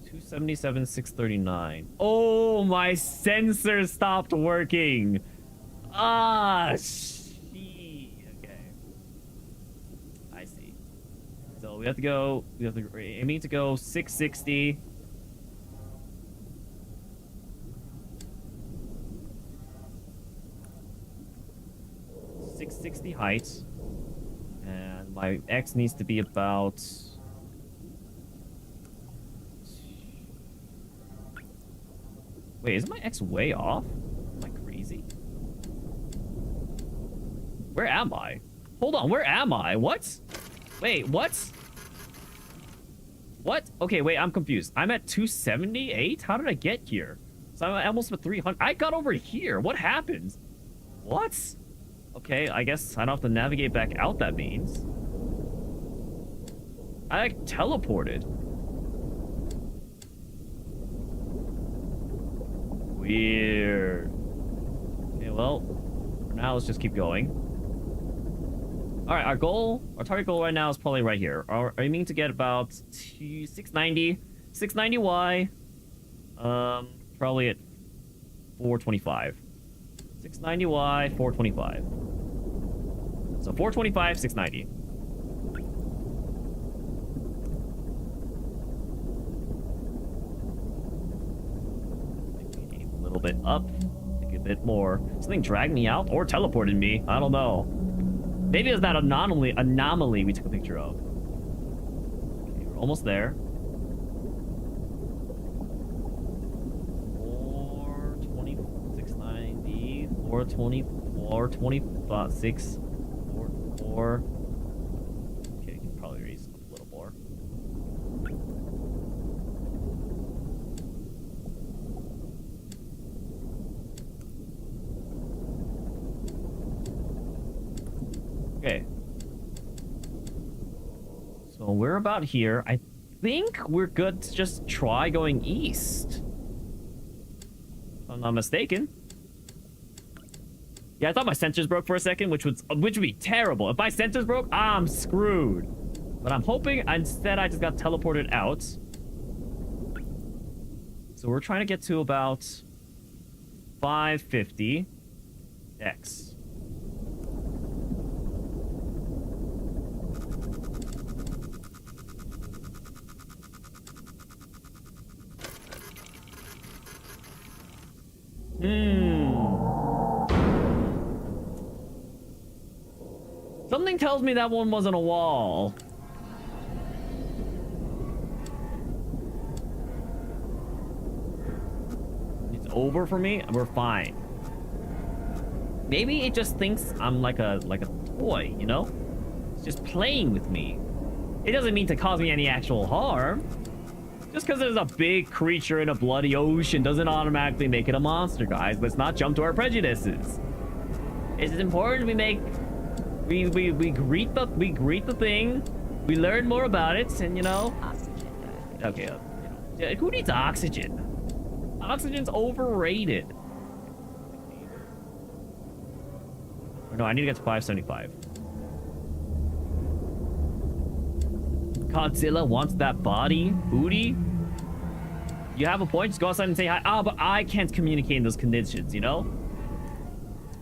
277, 639. Oh, my sensor stopped working. Ah, shit. Okay. I see. So we're aiming to go 660. Height. And my X needs to be about... Wait, is my X way off? Am I crazy? Where am I? Hold on, where am I? What? Wait, what? What? Okay, wait, I'm confused. I'm at 278? How did I get here? So I'm almost at 300. I got over here. What happened? What? Okay, I guess I don't have to navigate back out, that means. I like teleported. Weird. Okay, well, for now, let's just keep going. Alright, our target goal right now is probably right here. We're aiming to get about 690. 690Y. Probably at 425. 690Y, 425. So 425, 690. Maybe a little bit up. Maybe a bit more. Something dragged me out or teleported me. I don't know. Maybe it was that anomaly we took a picture of. Okay, we're almost there. 420, 690, 420, 426, 44. Okay, can probably raise a little more. Okay. So we're about here. I think we're good to just try going east. If I'm not mistaken. Yeah, I thought my sensors broke for a second, which would be terrible. If my sensors broke, I'm screwed. But I'm hoping instead I just got teleported out. So we're trying to get to about 550 X. Something tells me that one wasn't a wall. It's over for me, and we're fine. Maybe it just thinks I'm like a toy, you know? It's just playing with me. It doesn't mean to cause me any actual harm. Just because there's a big creature in a bloody ocean doesn't automatically make it a monster, guys. Let's not jump to our prejudices. It's important we greet the thing, we learn more about it, and you know. Okay, you know, who needs oxygen? Oxygen's overrated. No, I need to get to 575. Godzilla wants that body? Booty? You have a point, just go outside and say hi. Oh, but I can't communicate in those conditions, you know?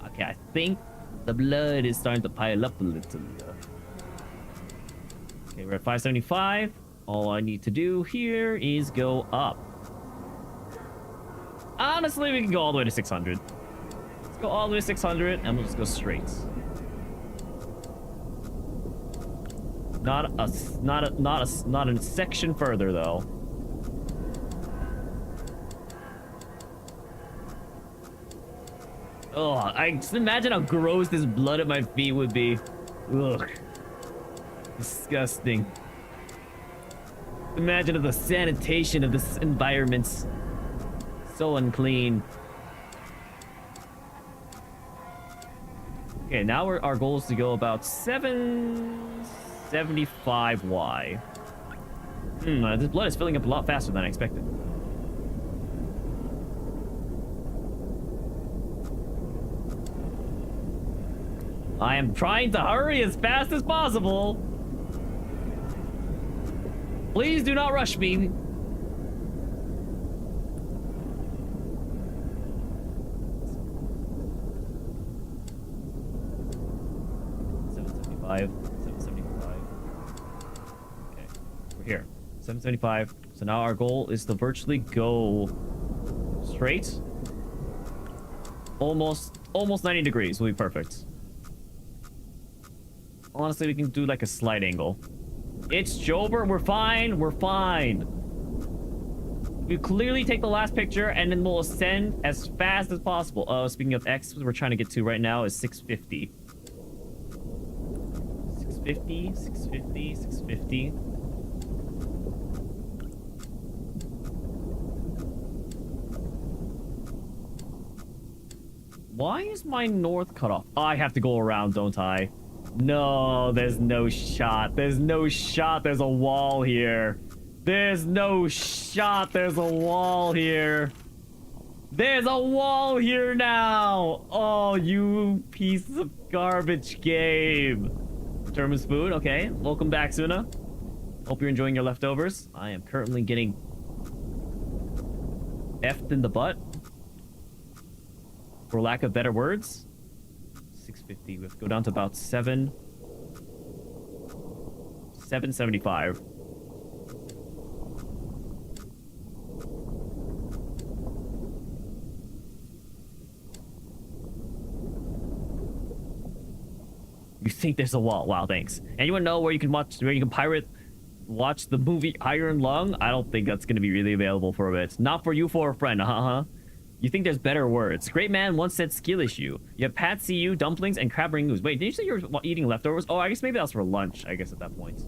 Okay, I think the blood is starting to pile up a little. Okay, we're at 575. All I need to do here is go up. Honestly, we can go all the way to 600. Let's go all the way to 600, and we'll just go straight. Not a section further, though. Oh, I just imagine how gross this blood at my feet would be. Ugh. Disgusting. Imagine the sanitation of this environment. So unclean. Okay, now our goal is to go about 775Y. This blood is filling up a lot faster than I expected. I am trying to hurry as fast as possible. Please do not rush me. $775. Okay, we're here. 775. So now our goal is to virtually go straight. Almost 90 degrees will be perfect. Honestly, we can do like a slight angle. It's Jober. We're fine. We're fine. We clearly take the last picture and then we'll ascend as fast as possible. Oh, speaking of X, we're trying to get to right now is 650. 650, 650, 650. Why is my north cut off? Oh, I have to go around, don't I? No, there's no shot. There's no shot. There's a wall here. There's no shot. There's a wall here. There's a wall here now. Oh, you piece of garbage game. Determines food. Okay. Welcome back, Suna. Hope you're enjoying your leftovers. I am currently getting effed in the butt. For lack of better words. 650. We have to go down to about 775. You think there's a wall? Wow, thanks. Anyone know where you can watch watch the movie Iron Lung? I don't think that's gonna be really available for a bit. Not for you, for a friend. You think there's better words. Great man once said skill issue. You have Pat CU, dumplings, and crab ring goose. Wait, did you say you were eating leftovers? Oh, I guess maybe that was for lunch, I guess, at that point.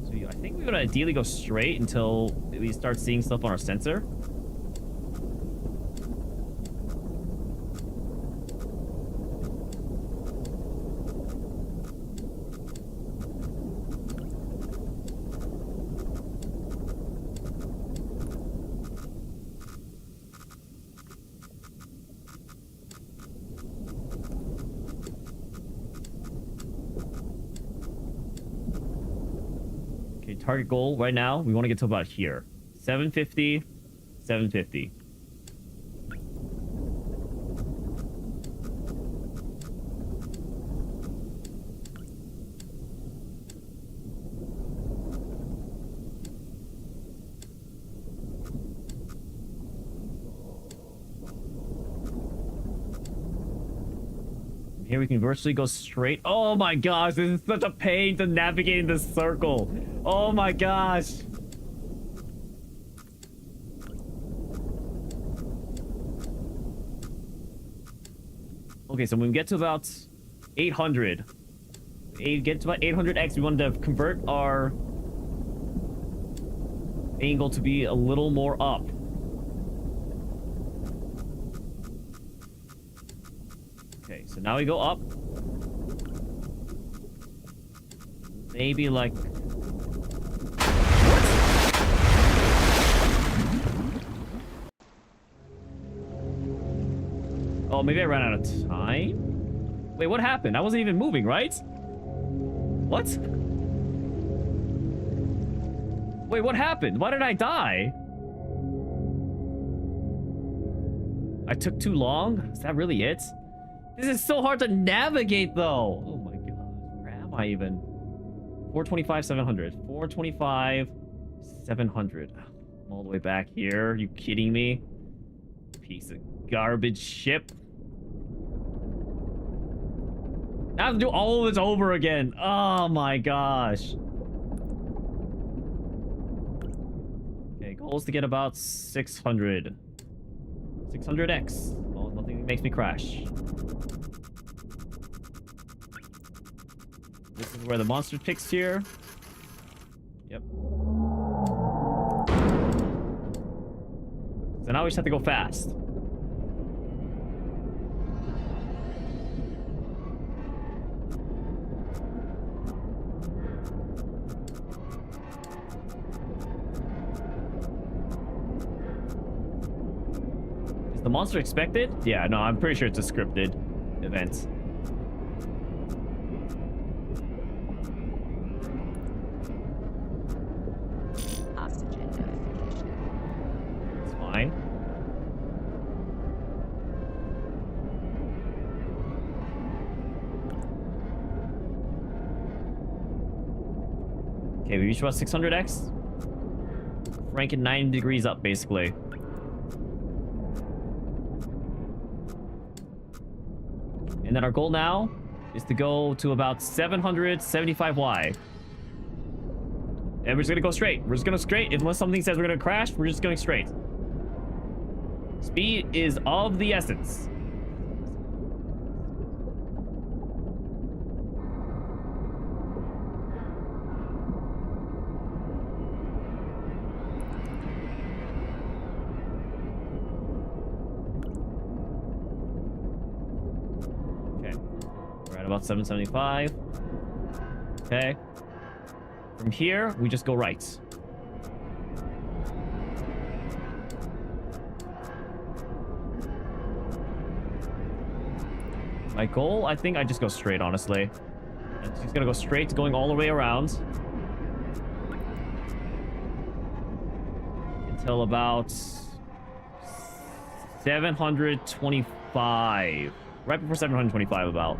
So I think we would ideally go straight until we start seeing stuff on our sensor. Target goal right now, we want to get to about here. 750, 750. Here we can virtually go straight. Oh my gosh, this is such a pain to navigate in this circle. Oh my gosh. Okay, so when we get to about 800, get to about 800x, we wanted to convert our angle to be a little more up. Okay, so now we go up. Maybe like... Oh, maybe I ran out of time? Wait, what happened? I wasn't even moving, right? What? Wait, what happened? Why did I die? I took too long? Is that really it? This is so hard to navigate, though. Oh my god. Where am I even? 425, 700. 425, 700. I'm all the way back here. Are you kidding me? Piece of garbage ship. Now I have to do all of this over again. Oh my gosh. Okay, goal is to get about 600. 600x. Well, nothing makes me crash. This is where the monster picks here. Yep. So now we just have to go fast. The monster expected? Yeah, no, I'm pretty sure it's a scripted event. Oxygen verification. It's fine. Okay, we reached about 600x. Ranking 90 degrees up, basically. And then our goal now is to go to about 775Y. And we're just gonna go straight. We're just gonna straight. Unless something says we're gonna crash, we're just going straight. Speed is of the essence. About 775. Okay. From here, we just go right. My goal, I think I just go straight, honestly. I'm just gonna go straight, going all the way around. Until about 725. Right before 725 about.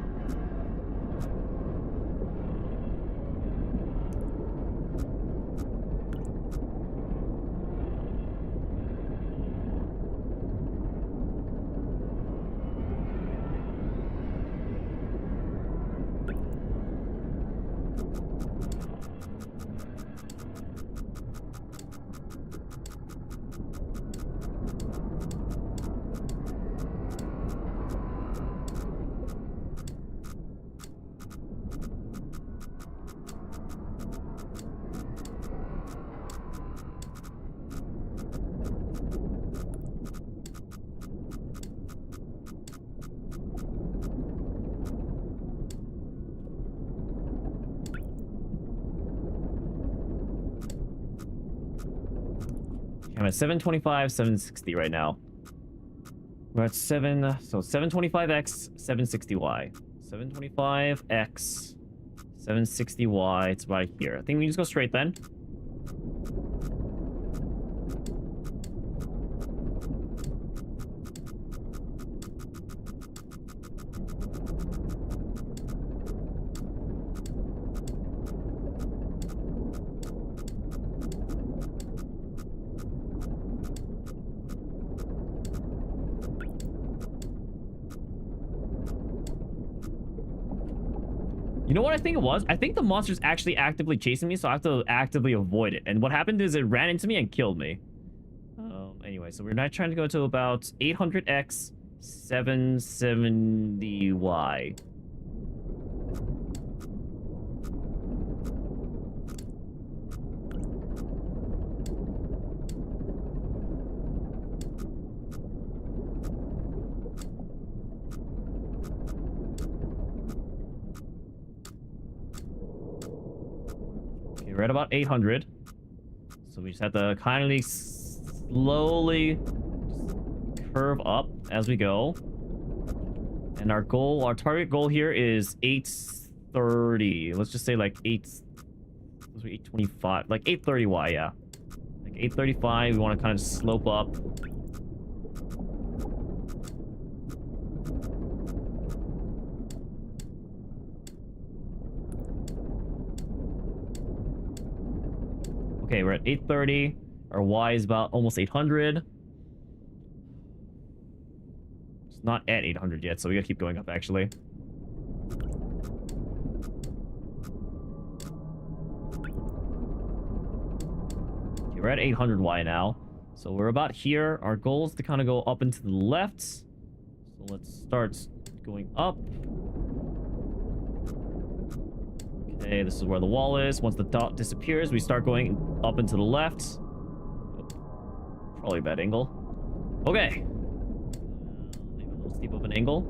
I'm at 725, 760 right now. We're at 725x, 760y. 725x, 760y. It's right here. I think we just go straight then. You know what I think it was? I think the monster's actually actively chasing me, so I have to actively avoid it. And what happened is it ran into me and killed me. Anyway, so we're not trying to go to about 800x, 770y. we're at about 800. So we just have to kindly slowly curve up as we go. And our target goal here is 830. Let's just say like 825, like 830Y, yeah. Like 835, we want to kind of slope up. Okay, we're at 830. Our Y is about almost 800. It's not at 800 yet, so we gotta keep going up, actually. Okay, we're at 800Y now. So we're about here. Our goal is to kind of go up and to the left. So let's start going up. Okay, this is where the wall is. Once the dot disappears, we start going up and to the left. Probably a bad angle. Okay. Leave a little steep of an angle.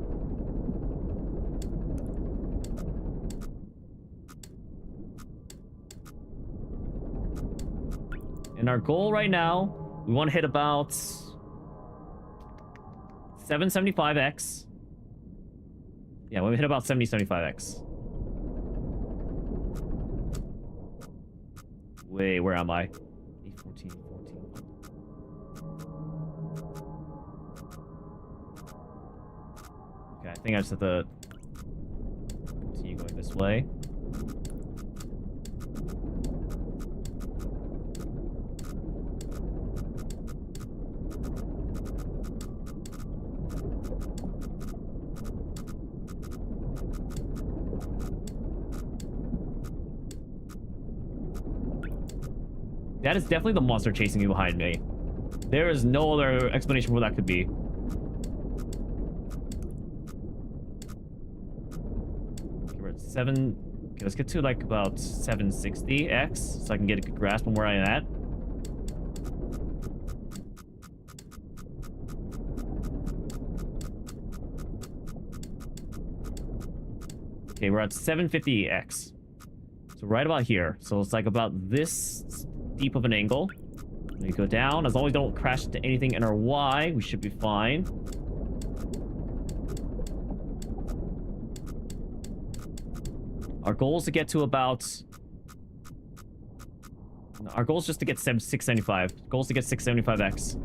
And our goal right now, we want to hit about 775x. Yeah, we hit about 7075x. Wait, where am I? 814, 14. Okay, I think I just have to continue going this way. That is definitely the monster chasing me behind me. There is no other explanation for what that could be. Okay, we're at 7. Okay, let's get to like about 760x so I can get a good grasp on where I am at. Okay, we're at 750x. So right about here. So it's like about this deep of an angle. We go down. As long as we don't crash into anything in our Y, we should be fine. Our goal is to get to about... Our goal is just to get 675. Goal is to get 675x.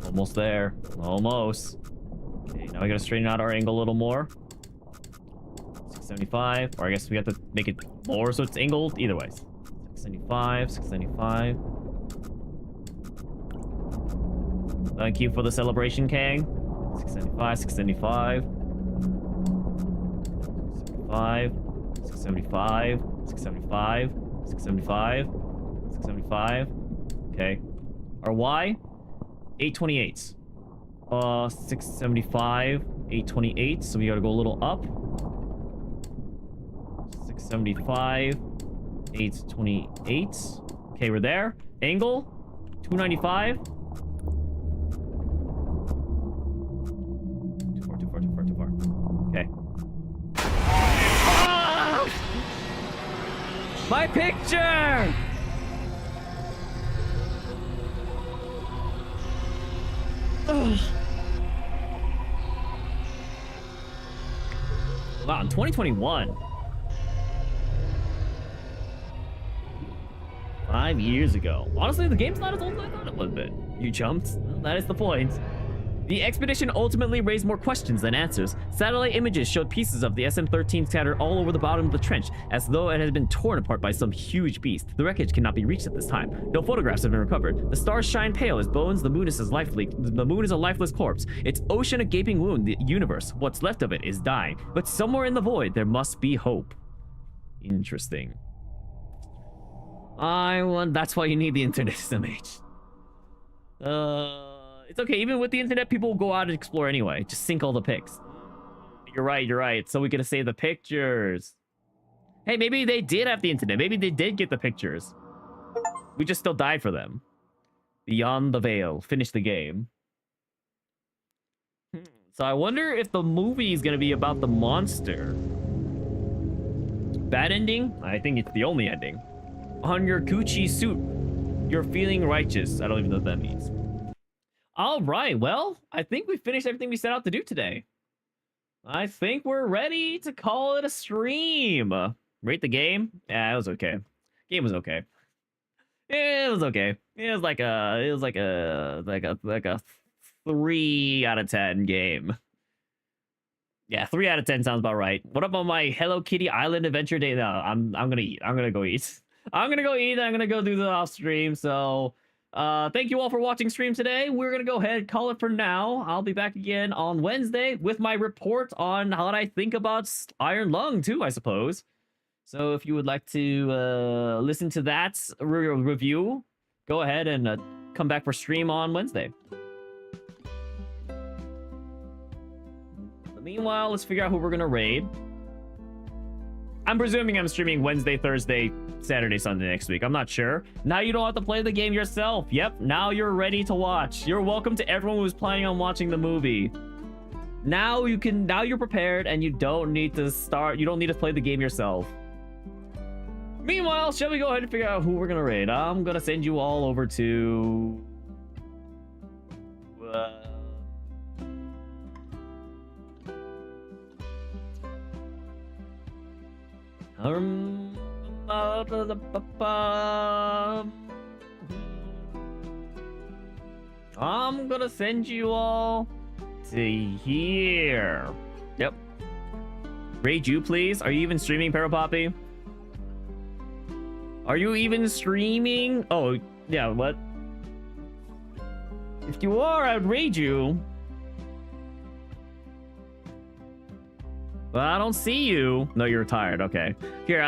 Almost there. Almost. Okay, now we gotta straighten out our angle a little more. 675. Or I guess we have to make it more so it's angled. Either way. 675, 675. Thank you for the celebration, Kang. 675, 675. 675, 675, 675, 675. Okay. Our Y? 828. 675, 828. So we gotta go a little up. 675, 828. Okay, we're there. Angle 295. Too far. Okay. Ah! My picture! Wow, in 2021. 5 years ago. Honestly, the game's not as old as I thought it would be. You jumped? Well, that is the point. The expedition ultimately raised more questions than answers. Satellite images showed pieces of the SM-13 scattered all over the bottom of the trench, as though it had been torn apart by some huge beast. The wreckage cannot be reached at this time. No photographs have been recovered. The stars shine pale as bones. The moon is a lifeless corpse. Its ocean a gaping wound. The universe, what's left of it, is dying. But somewhere in the void, there must be hope. Interesting. That's why you need the internet, SMH. It's okay. Even with the internet, people will go out and explore anyway. Just sync all the pics. You're right. So we gotta save the pictures. Hey, maybe they did have the internet. Maybe they did get the pictures. We just still died for them. Beyond the Veil. Finish the game. So I wonder if the movie is going to be about the monster. Bad ending? I think it's the only ending. On your Gucci suit. You're feeling righteous. I don't even know what that means. All right. Well, I think we finished everything we set out to do today. I think we're ready to call it a stream. Rate the game? Yeah, it was okay. Game was okay. It was okay. It was like a 3 out of 10 game. Yeah, 3 out of 10 sounds about right. What about my Hello Kitty Island Adventure Day? No, I'm gonna eat. I'm gonna go eat. I'm gonna go eat. I'm gonna go do the off stream. So, thank you all for watching stream today. We're gonna go ahead and call it for now. I'll be back again on Wednesday with my report on how I think about Iron Lung too, I suppose. So if you would like to listen to that review, go ahead and come back for stream on Wednesday. But meanwhile, let's figure out who we're gonna raid. I'm presuming I'm streaming Wednesday, Thursday, Saturday, Sunday next week. I'm not sure. Now you don't have to play the game yourself. Yep, now you're ready to watch. You're welcome to everyone who's planning on watching the movie. Now you're prepared and you don't need to play the game yourself. Meanwhile, shall we go ahead and figure out who we're gonna raid? I'm gonna send you all over to... I'm gonna send you all to here. Yep. Raid you, please. Are you even streaming, Parapoppy? Are you even streaming? Oh, yeah, what? If you are, I'd raid you. But I don't see you. No, you're retired. Okay. Here,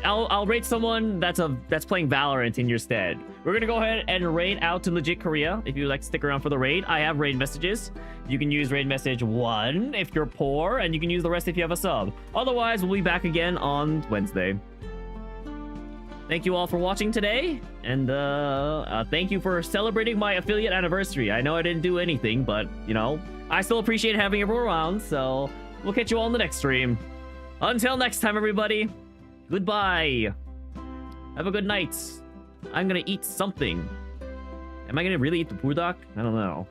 I'll rate someone that's playing Valorant in your stead. We're gonna go ahead and raid out to Legit Korea. If you'd like to stick around for the raid, I have raid messages. You can use raid message 1 if you're poor, and you can use the rest if you have a sub. Otherwise, we'll be back again on Wednesday. Thank you all for watching today, and thank you for celebrating my affiliate anniversary. I know I didn't do anything, but, you know, I still appreciate having everyone around, so we'll catch you all in the next stream. Until next time, everybody, goodbye. Have a good night. I'm gonna eat something. Am I gonna really eat the burdak? I don't know.